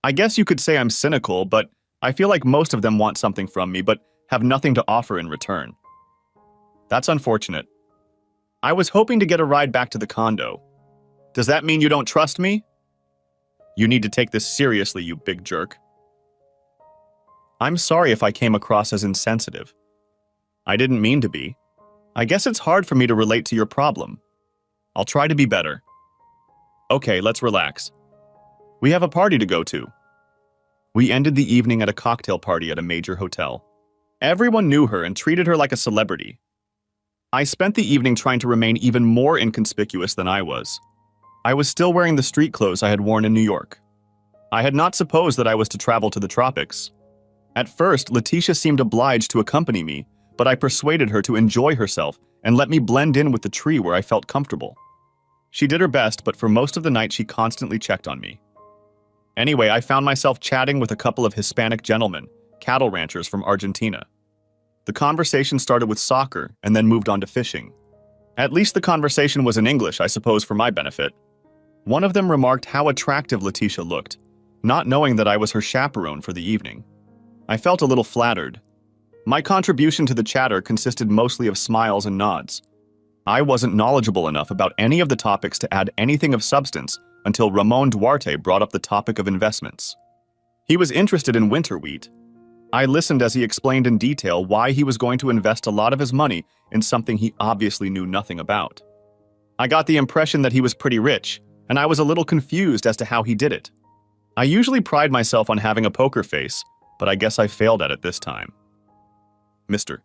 I guess you could say I'm cynical, but I feel like most of them want something from me but have nothing to offer in return. That's unfortunate. I was hoping to get a ride back to the condo. Does that mean you don't trust me? You need to take this seriously, you big jerk. I'm sorry if I came across as insensitive. I didn't mean to be. I guess it's hard for me to relate to your problem. I'll try to be better. Okay, let's relax. We have a party to go to. We ended the evening at a cocktail party at a major hotel. Everyone knew her and treated her like a celebrity. I spent the evening trying to remain even more inconspicuous than I was. I was still wearing the street clothes I had worn in New York. I had not supposed that I was to travel to the tropics. At first, Letitia seemed obliged to accompany me, but I persuaded her to enjoy herself and let me blend in with the tree where I felt comfortable. She did her best, but for most of the night she constantly checked on me. Anyway, I found myself chatting with a couple of Hispanic gentlemen, cattle ranchers from Argentina. The conversation started with soccer and then moved on to fishing. At least the conversation was in English, I suppose, for my benefit. One of them remarked how attractive Letitia looked, not knowing that I was her chaperone for the evening. I felt a little flattered. My contribution to the chatter consisted mostly of smiles and nods. I wasn't knowledgeable enough about any of the topics to add anything of substance until Ramon Duarte brought up the topic of investments. He was interested in winter wheat. I listened as he explained in detail why he was going to invest a lot of his money in something he obviously knew nothing about. I got the impression that he was pretty rich, and I was a little confused as to how he did it. I usually pride myself on having a poker face, but I guess I failed at it this time. Mr.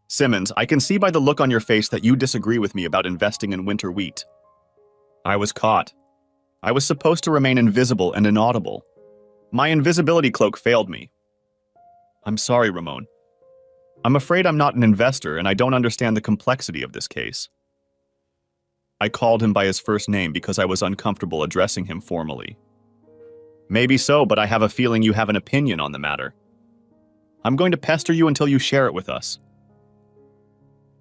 Simmons, I can see by the look on your face that you disagree with me about investing in winter wheat. I was caught. I was supposed to remain invisible and inaudible. My invisibility cloak failed me. I'm sorry, Ramon. I'm afraid I'm not an investor and I don't understand the complexity of this case. I called him by his first name because I was uncomfortable addressing him formally. Maybe so, but I have a feeling you have an opinion on the matter. I'm going to pester you until you share it with us.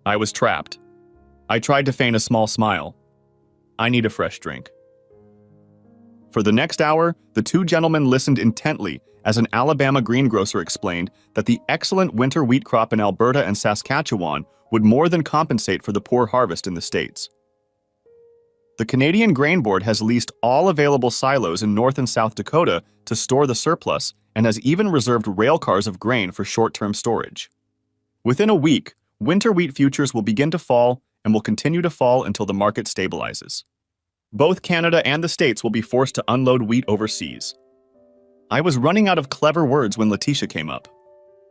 I was trapped. I tried to feign a small smile. I need a fresh drink. For the next hour, the two gentlemen listened intently as an Alabama greengrocer explained that the excellent winter wheat crop in Alberta and Saskatchewan would more than compensate for the poor harvest in the States. The Canadian Grain Board has leased all available silos in North and South Dakota to store the surplus and has even reserved rail cars of grain for short-term storage. Within a week, winter wheat futures will begin to fall and will continue to fall until the market stabilizes. Both Canada and the States will be forced to unload wheat overseas. I was running out of clever words when Letitia came up.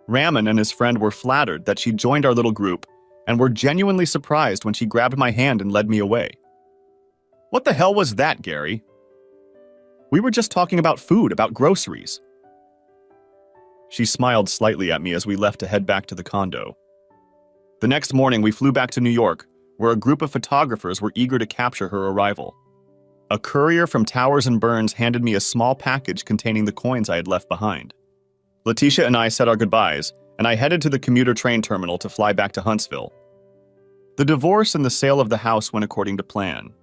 Ramon and his friend were flattered that she joined our little group and were genuinely surprised when she grabbed my hand and led me away. What the hell was that, Gary? We were just talking about food, about groceries. She smiled slightly at me as we left to head back to the condo. The next morning, we flew back to New York, where a group of photographers were eager to capture her arrival. A courier from Towers and Burns handed me a small package containing the coins I had left behind. Letitia and I said our goodbyes, and I headed to the commuter train terminal to fly back to Huntsville. The divorce and the sale of the house went according to plan.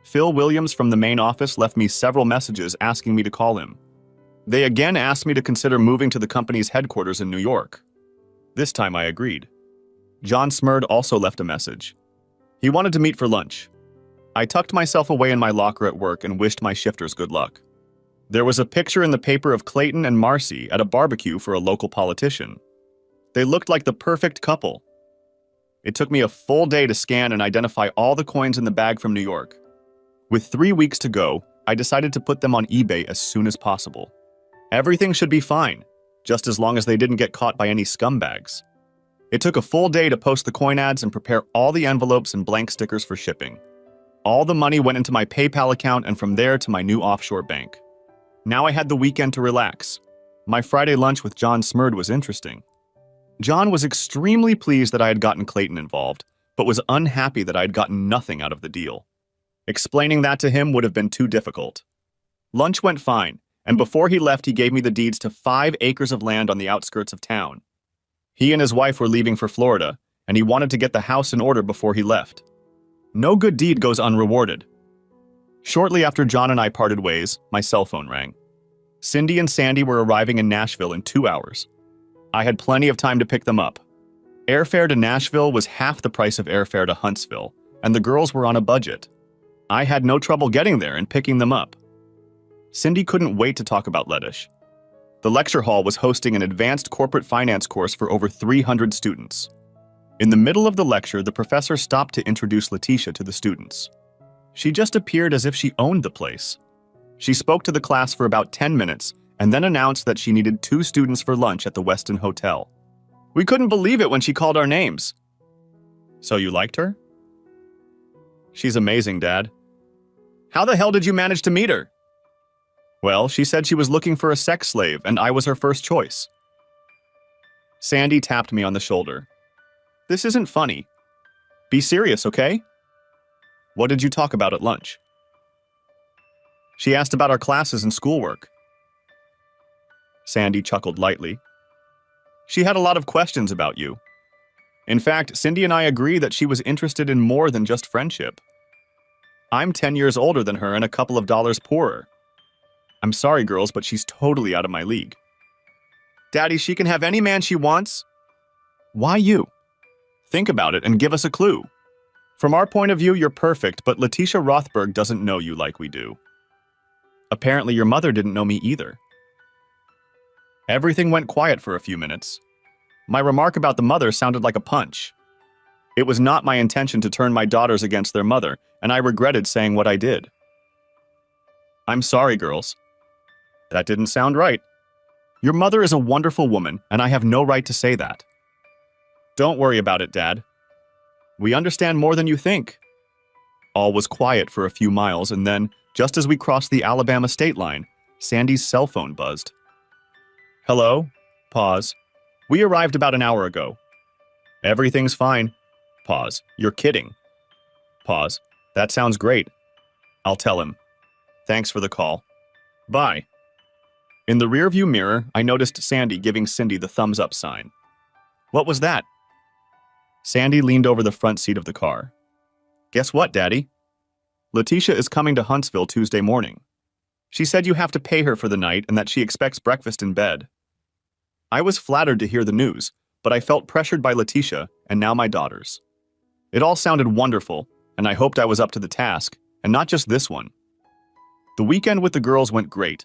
Phil Williams from the main office left me several messages asking me to call him. They again asked me to consider moving to the company's headquarters in New York. This time I agreed. John Smurd also left a message. He wanted to meet for lunch. I tucked myself away in my locker at work and wished my shifters good luck. There was a picture in the paper of Clayton and Marcy at a barbecue for a local politician. They looked like the perfect couple. It took me a full day to scan and identify all the coins in the bag from New York. With 3 weeks to go, I decided to put them on eBay as soon as possible. Everything should be fine, just as long as they didn't get caught by any scumbags. It took a full day to post the coin ads and prepare all the envelopes and blank stickers for shipping. All the money went into my PayPal account and from there to my new offshore bank. Now I had the weekend to relax. My Friday lunch with John Smurd was interesting. John was extremely pleased that I had gotten Clayton involved, but was unhappy that I had gotten nothing out of the deal. Explaining that to him would have been too difficult. Lunch went fine, and before he left he gave me the deeds to 5 acres of land on the outskirts of town. He and his wife were leaving for Florida, and he wanted to get the house in order before he left. No good deed goes unrewarded. Shortly after John and I parted ways, my cell phone rang. Cindy and Sandy were arriving in Nashville in 2 hours. I had plenty of time to pick them up. Airfare to Nashville was half the price of airfare to Huntsville, and the girls were on a budget. I had no trouble getting there and picking them up. Cindy couldn't wait to talk about Lettish. The lecture hall was hosting an advanced corporate finance course for over 300 students. In the middle of the lecture, the professor stopped to introduce Letitia to the students. She just appeared as if she owned the place. She spoke to the class for about 10 minutes and then announced that she needed 2 students for lunch at the Westin Hotel. We couldn't believe it when she called our names. So you liked her? She's amazing, Dad. How the hell did you manage to meet her? Well, she said she was looking for a sex slave, and I was her first choice. Sandy tapped me on the shoulder. This isn't funny. Be serious, okay? What did you talk about at lunch? She asked about our classes and schoolwork. Sandy chuckled lightly. She had a lot of questions about you. In fact, Cindy and I agree that she was interested in more than just friendship. I'm 10 years older than her and a couple of dollars poorer. I'm sorry, girls, but she's totally out of my league. Daddy, she can have any man she wants. Why you? Think about it and give us a clue. From our point of view, you're perfect, but Letitia Rothberg doesn't know you like we do. Apparently, your mother didn't know me either. Everything went quiet for a few minutes. My remark about the mother sounded like a punch. It was not my intention to turn my daughters against their mother, and I regretted saying what I did. I'm sorry, girls. That didn't sound right. Your mother is a wonderful woman, and I have no right to say that. Don't worry about it, Dad. We understand more than you think. All was quiet for a few miles, and then, just as we crossed the Alabama state line, Sandy's cell phone buzzed. Hello? Pause. We arrived about an hour ago. Everything's fine. Pause. You're kidding. Pause. That sounds great. I'll tell him. Thanks for the call. Bye. In the rearview mirror, I noticed Sandy giving Cindy the thumbs up sign. What was that? Sandy leaned over the front seat of the car. Guess what, Daddy? Letitia is coming to Huntsville Tuesday morning. She said you have to pay her for the night and that she expects breakfast in bed. I was flattered to hear the news, but I felt pressured by Letitia and now my daughters. It all sounded wonderful, and I hoped I was up to the task, and not just this one. The weekend with the girls went great.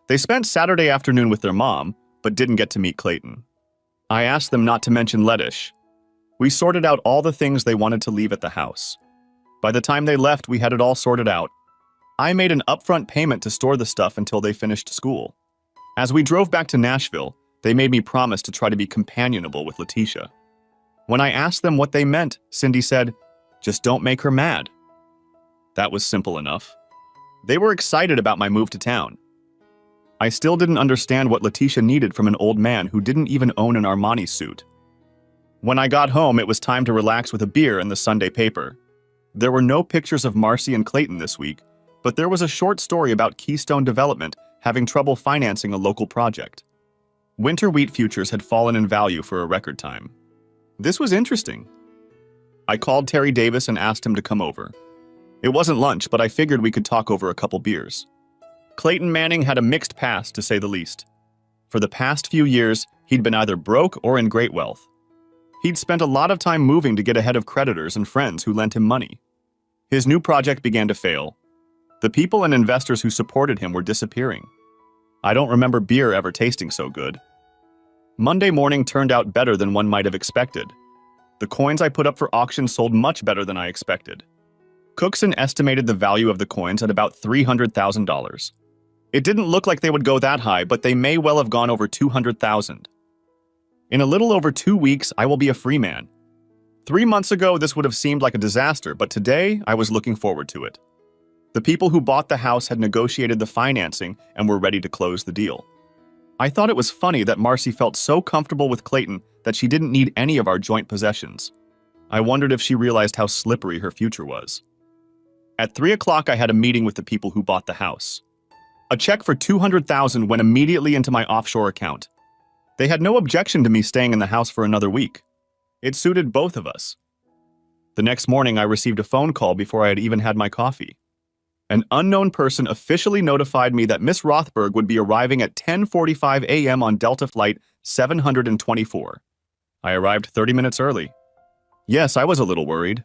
They spent Saturday afternoon with their mom, but didn't get to meet Clayton. I asked them not to mention Lettish. We sorted out all the things they wanted to leave at the house. By the time they left, we had it all sorted out. I made an upfront payment to store the stuff until they finished school. As we drove back to Nashville, they made me promise to try to be companionable with Letitia. When I asked them what they meant, Cindy said, "Just don't make her mad." That was simple enough. They were excited about my move to town. I still didn't understand what Letitia needed from an old man who didn't even own an Armani suit. When I got home, it was time to relax with a beer and the Sunday paper. There were no pictures of Marcy and Clayton this week, but there was a short story about Keystone Development having trouble financing a local project. Winter wheat futures had fallen in value for a record time. This was interesting. I called Terry Davis and asked him to come over. It wasn't lunch, but I figured we could talk over a couple beers. Clayton Manning had a mixed past, to say the least. For the past few years, he'd been either broke or in great wealth. He'd spent a lot of time moving to get ahead of creditors and friends who lent him money. His new project began to fail. The people and investors who supported him were disappearing. I don't remember beer ever tasting so good. Monday morning turned out better than one might have expected. The coins I put up for auction sold much better than I expected. Cookson estimated the value of the coins at about $300,000. It didn't look like they would go that high, but they may well have gone over $200,000. In a little over 2 weeks, I will be a free man. 3 months ago, this would have seemed like a disaster, but today, I was looking forward to it. The people who bought the house had negotiated the financing and were ready to close the deal. I thought it was funny that Marcy felt so comfortable with Clayton that she didn't need any of our joint possessions. I wondered if she realized how slippery her future was. At 3 o'clock, I had a meeting with the people who bought the house. A check for $200,000 went immediately into my offshore account. They had no objection to me staying in the house for another week. It suited both of us. The next morning, I received a phone call before I had even had my coffee. An unknown person officially notified me that Miss Rothberg would be arriving at 10:45 a.m. on Delta Flight 724. I arrived 30 minutes early. Yes, I was a little worried.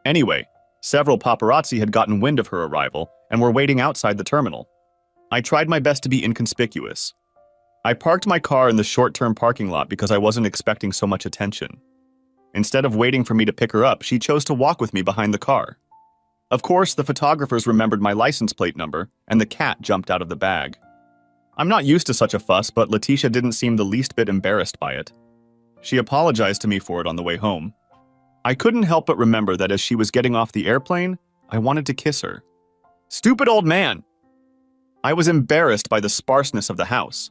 Anyway, several paparazzi had gotten wind of her arrival and were waiting outside the terminal. I tried my best to be inconspicuous. I parked my car in the short-term parking lot because I wasn't expecting so much attention. Instead of waiting for me to pick her up, she chose to walk with me behind the car. Of course, the photographers remembered my license plate number, and the cat jumped out of the bag. I'm not used to such a fuss, but Letitia didn't seem the least bit embarrassed by it. She apologized to me for it on the way home. I couldn't help but remember that as she was getting off the airplane, I wanted to kiss her. Stupid old man! I was embarrassed by the sparseness of the house.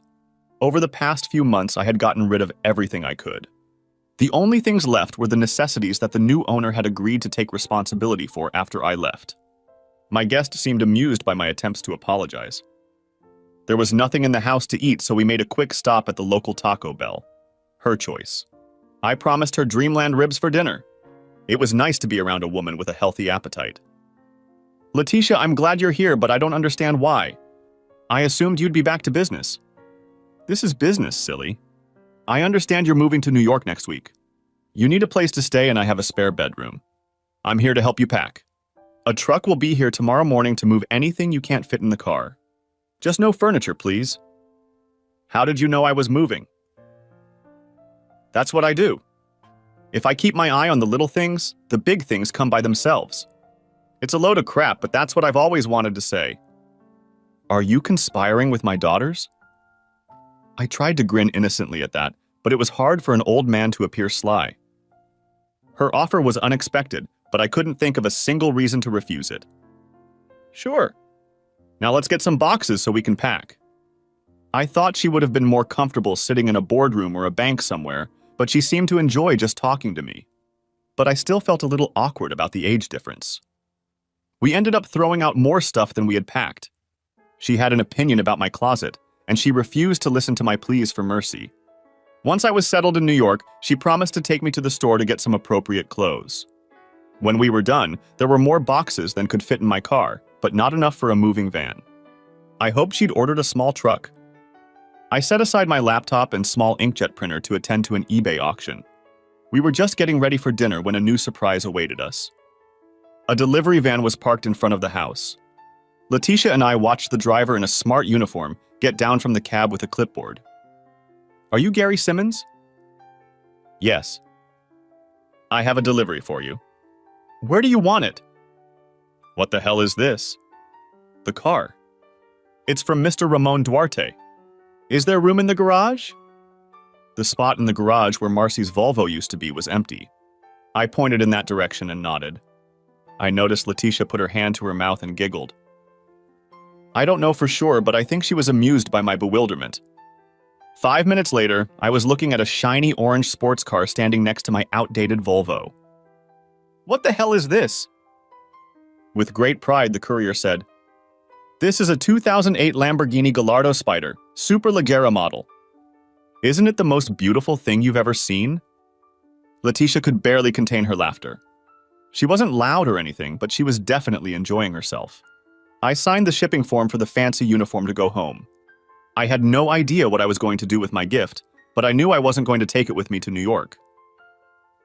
Over the past few months, I had gotten rid of everything I could. The only things left were the necessities that the new owner had agreed to take responsibility for after I left. My guest seemed amused by my attempts to apologize. There was nothing in the house to eat, so we made a quick stop at the local Taco Bell. Her choice. I promised her Dreamland ribs for dinner. It was nice to be around a woman with a healthy appetite. Letitia, I'm glad you're here, but I don't understand why. I assumed you'd be back to business. This is business, silly. I understand you're moving to New York next week. You need a place to stay and I have a spare bedroom. I'm here to help you pack. A truck will be here tomorrow morning to move anything you can't fit in the car. Just no furniture, please. How did you know I was moving? That's what I do. If I keep my eye on the little things, the big things come by themselves. It's a load of crap, but that's what I've always wanted to say. Are you conspiring with my daughters? I tried to grin innocently at that, but it was hard for an old man to appear sly. Her offer was unexpected, but I couldn't think of a single reason to refuse it. Sure. Now let's get some boxes so we can pack. I thought she would have been more comfortable sitting in a boardroom or a bank somewhere, but she seemed to enjoy just talking to me. But I still felt a little awkward about the age difference. We ended up throwing out more stuff than we had packed. She had an opinion about my closet, and she refused to listen to my pleas for mercy. Once I was settled in New York, she promised to take me to the store to get some appropriate clothes. When we were done, there were more boxes than could fit in my car, but not enough for a moving van. I hoped she'd ordered a small truck. I set aside my laptop and small inkjet printer to attend to an eBay auction. We were just getting ready for dinner when a new surprise awaited us. A delivery van was parked in front of the house. Letitia and I watched the driver in a smart uniform get down from the cab with a clipboard. Are you Gary Simmons? Yes. I have a delivery for you. Where do you want it? What the hell is this? The car. It's from Mr. Ramon Duarte. Is there room in the garage? The spot in the garage where Marcy's Volvo used to be was empty. I pointed in that direction and nodded. I noticed Letitia put her hand to her mouth and giggled. I don't know for sure, but I think she was amused by my bewilderment. 5 minutes later, I was looking at a shiny orange sports car standing next to my outdated Volvo. What the hell is this? With great pride, the courier said, This is a 2008 Lamborghini Gallardo Spider, Super Leggera model. Isn't it the most beautiful thing you've ever seen? Letitia could barely contain her laughter. She wasn't loud or anything, but she was definitely enjoying herself. I signed the shipping form for the fancy uniform to go home. I had no idea what I was going to do with my gift, but I knew I wasn't going to take it with me to New York.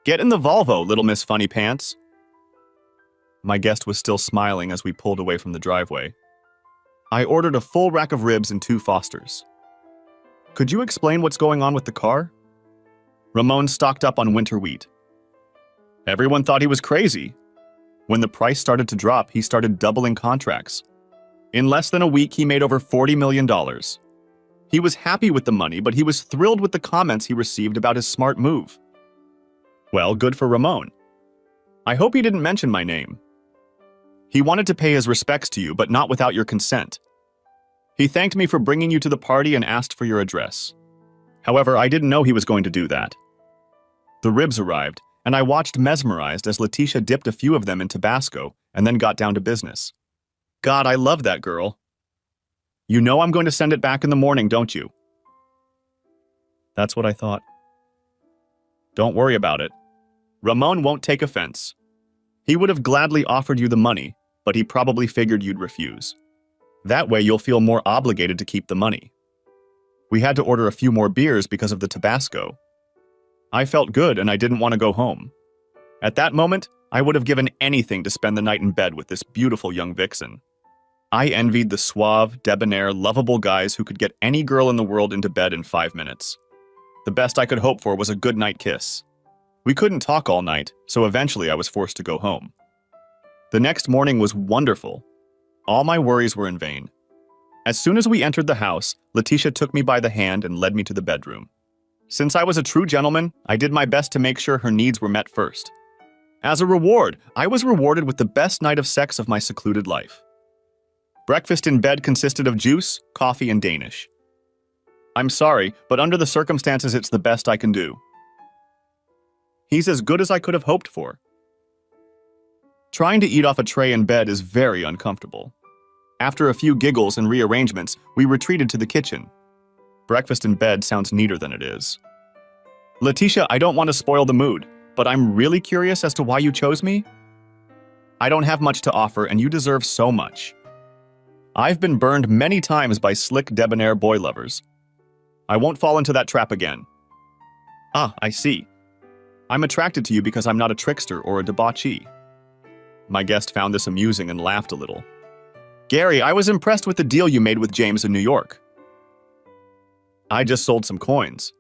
Get in the Volvo, little Miss Funny Pants. My guest was still smiling as we pulled away from the driveway. I ordered a full rack of ribs and 2 Fosters. Could you explain what's going on with the car? Ramon stocked up on winter wheat. Everyone thought he was crazy. When the price started to drop, he started doubling contracts. In less than a week, he made over $40 million. He was happy with the money, but he was thrilled with the comments he received about his smart move. Well, good for Ramon. I hope he didn't mention my name. He wanted to pay his respects to you, but not without your consent. He thanked me for bringing you to the party and asked for your address. However, I didn't know he was going to do that. The ribs arrived, and I watched mesmerized as Letitia dipped a few of them in Tabasco and then got down to business. God, I love that girl. You know I'm going to send it back in the morning, don't you? That's what I thought. Don't worry about it. Ramon won't take offense. He would have gladly offered you the money, but he probably figured you'd refuse. That way you'll feel more obligated to keep the money. We had to order a few more beers because of the Tabasco. I felt good and I didn't want to go home. At that moment, I would have given anything to spend the night in bed with this beautiful young vixen. I envied the suave, debonair, lovable guys who could get any girl in the world into bed in 5 minutes. The best I could hope for was a goodnight kiss. We couldn't talk all night, so eventually I was forced to go home. The next morning was wonderful. All my worries were in vain. As soon as we entered the house, Letitia took me by the hand and led me to the bedroom. Since I was a true gentleman, I did my best to make sure her needs were met first. As a reward, I was rewarded with the best night of sex of my secluded life. Breakfast in bed consisted of juice, coffee, and Danish. I'm sorry, but under the circumstances, it's the best I can do. He's as good as I could have hoped for. Trying to eat off a tray in bed is very uncomfortable. After a few giggles and rearrangements, we retreated to the kitchen. Breakfast in bed sounds neater than it is. Letitia, I don't want to spoil the mood, but I'm really curious as to why you chose me. I don't have much to offer, and you deserve so much. I've been burned many times by slick, debonair boy lovers. I won't fall into that trap again. Ah, I see. I'm attracted to you because I'm not a trickster or a debauchee. My guest found this amusing and laughed a little. Gary, I was impressed with the deal you made with James in New York. I just sold some coins.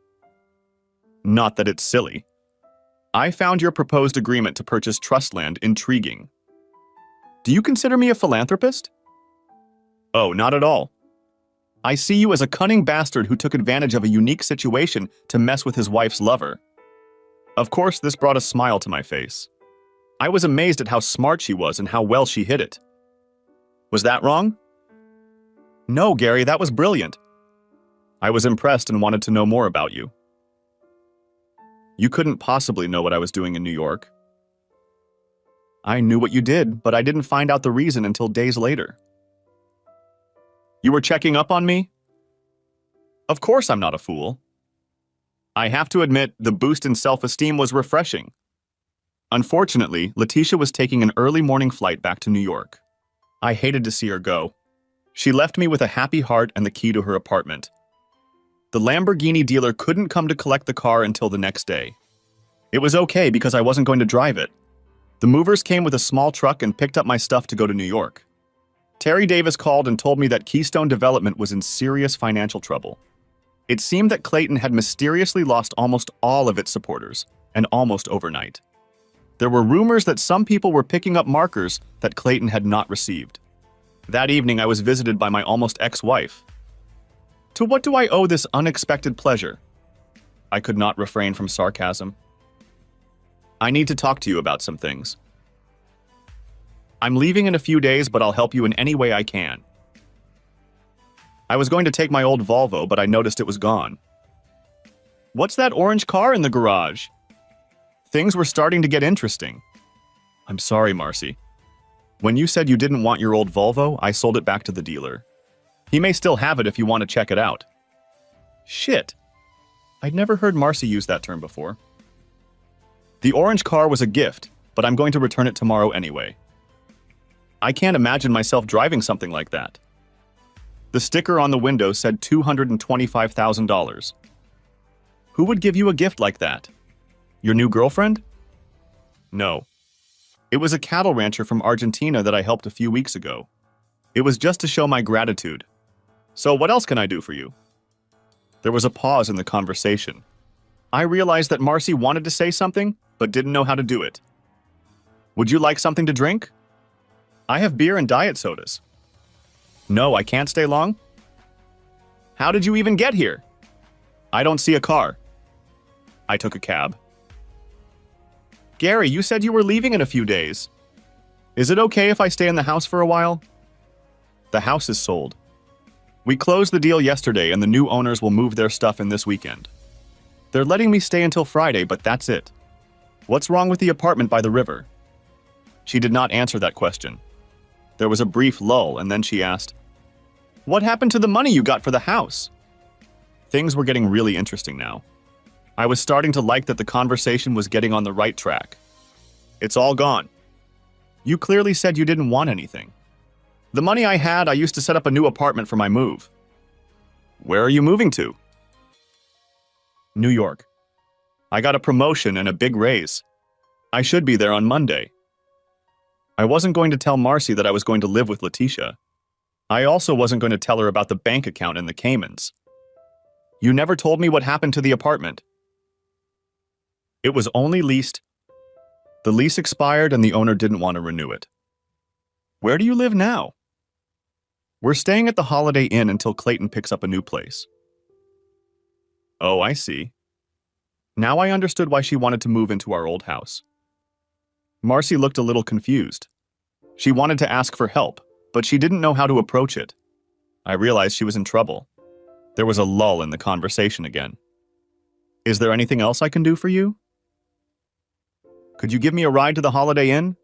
Not that it's silly. I found your proposed agreement to purchase trust land intriguing. Do you consider me a philanthropist? Oh, not at all. I see you as a cunning bastard who took advantage of a unique situation to mess with his wife's lover. Of course, this brought a smile to my face. I was amazed at how smart she was and how well she hid it. Was that wrong? No, Gary, that was brilliant. I was impressed and wanted to know more about you. You couldn't possibly know what I was doing in New York. I knew what you did, but I didn't find out the reason until days later. You were checking up on me? Of course I'm not a fool. I have to admit, the boost in self-esteem was refreshing. Unfortunately, Letitia was taking an early morning flight back to New York. I hated to see her go. She left me with a happy heart and the key to her apartment. The Lamborghini dealer couldn't come to collect the car until the next day. It was okay because I wasn't going to drive it. The movers came with a small truck and picked up my stuff to go to New York. Terry Davis called and told me that Keystone Development was in serious financial trouble. It seemed that Clayton had mysteriously lost almost all of its supporters, and almost overnight. There were rumors that some people were picking up markers that Clayton had not received. That evening, I was visited by my almost ex-wife. To what do I owe this unexpected pleasure? I could not refrain from sarcasm. I need to talk to you about some things. I'm leaving in a few days, but I'll help you in any way I can. I was going to take my old Volvo, but I noticed it was gone. What's that orange car in the garage? Things were starting to get interesting. I'm sorry, Marcy. When you said you didn't want your old Volvo, I sold it back to the dealer. He may still have it if you want to check it out. Shit. I'd never heard Marcy use that term before. The orange car was a gift, but I'm going to return it tomorrow anyway. I can't imagine myself driving something like that. The sticker on the window said $225,000. Who would give you a gift like that? Your new girlfriend? No. It was a cattle rancher from Argentina that I helped a few weeks ago. It was just to show my gratitude. So what else can I do for you? There was a pause in the conversation. I realized that Marcy wanted to say something, but didn't know how to do it. Would you like something to drink? I have beer and diet sodas. No, I can't stay long. How did you even get here? I don't see a car. I took a cab. Gary, you said you were leaving in a few days. Is it okay if I stay in the house for a while? The house is sold. We closed the deal yesterday and the new owners will move their stuff in this weekend. They're letting me stay until Friday, but that's it. What's wrong with the apartment by the river? She did not answer that question. There was a brief lull and then she asked, "What happened to the money you got for the house?" Things were getting really interesting now. I was starting to like that the conversation was getting on the right track. It's all gone. You clearly said you didn't want anything. The money I had, I used to set up a new apartment for my move. Where are you moving to? New York. I got a promotion and a big raise. I should be there on Monday. I wasn't going to tell Marcy that I was going to live with Letitia. I also wasn't going to tell her about the bank account in the Caymans. You never told me what happened to the apartment. It was only leased. The lease expired and the owner didn't want to renew it. Where do you live now? We're staying at the Holiday Inn until Clayton picks up a new place. Oh, I see. Now I understood why she wanted to move into our old house. Marcy looked a little confused. She wanted to ask for help, but she didn't know how to approach it. I realized she was in trouble. There was a lull in the conversation again. Is there anything else I can do for you? Could you give me a ride to the Holiday Inn?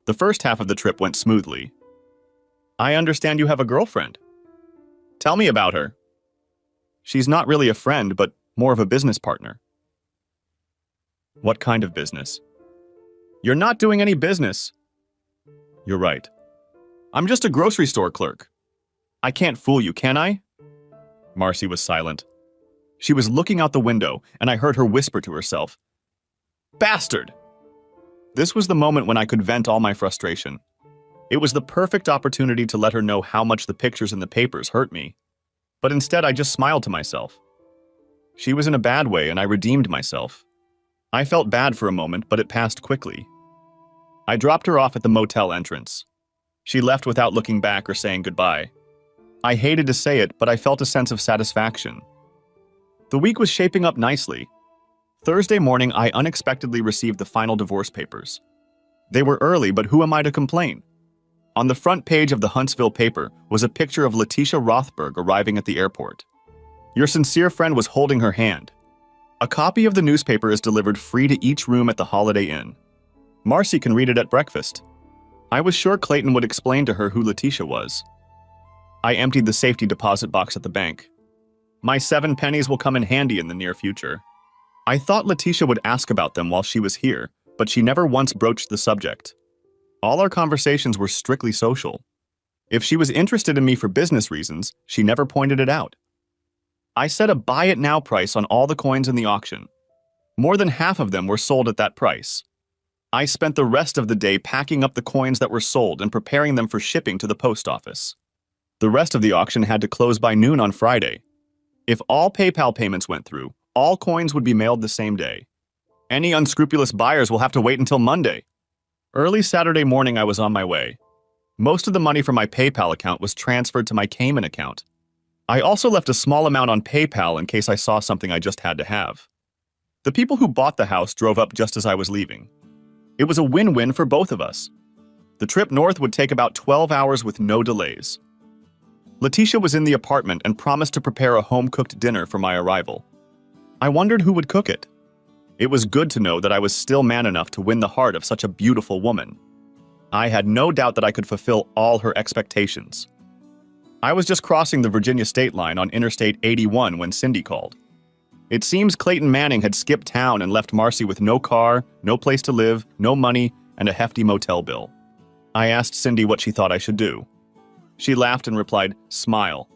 The first half of the trip went smoothly. I understand you have a girlfriend. Tell me about her. She's not really a friend, but more of a business partner. What kind of business? You're not doing any business. You're right. I'm just a grocery store clerk. I can't fool you, can I? Marcy was silent. She was looking out the window, and I heard her whisper to herself, "Bastard!" This was the moment when I could vent all my frustration. It was the perfect opportunity to let her know how much the pictures in the papers hurt me. But instead, I just smiled to myself. She was in a bad way, and I redeemed myself. I felt bad for a moment, but it passed quickly. I dropped her off at the motel entrance. She left without looking back or saying goodbye. I hated to say it, but I felt a sense of satisfaction. The week was shaping up nicely. Thursday morning, I unexpectedly received the final divorce papers. They were early, but who am I to complain? On the front page of the Huntsville paper was a picture of Letitia Rothberg arriving at the airport. Your sincere friend was holding her hand. A copy of the newspaper is delivered free to each room at the Holiday Inn. Marcy can read it at breakfast. I was sure Clayton would explain to her who Letitia was. I emptied the safety deposit box at the bank. My 7 pennies will come in handy in the near future. I thought Letitia would ask about them while she was here, but she never once broached the subject. All our conversations were strictly social. If she was interested in me for business reasons, she never pointed it out. I set a buy-it-now price on all the coins in the auction. More than half of them were sold at that price. I spent the rest of the day packing up the coins that were sold and preparing them for shipping to the post office. The rest of the auction had to close by noon on Friday. If all PayPal payments went through, all coins would be mailed the same day. Any unscrupulous buyers will have to wait until Monday. Early Saturday morning, I was on my way. Most of the money from my PayPal account was transferred to my Cayman account. I also left a small amount on PayPal in case I saw something I just had to have. The people who bought the house drove up just as I was leaving. It was a win-win for both of us. The trip north would take about 12 hours with no delays. Letitia was in the apartment and promised to prepare a home-cooked dinner for my arrival. I wondered who would cook it. It was good to know that I was still man enough to win the heart of such a beautiful woman. I had no doubt that I could fulfill all her expectations. I was just crossing the Virginia state line on Interstate 81 when Cindy called. It seems Clayton Manning had skipped town and left Marcy with no car, no place to live, no money, and a hefty motel bill. I asked Cindy what she thought I should do. She laughed and replied, "Smile.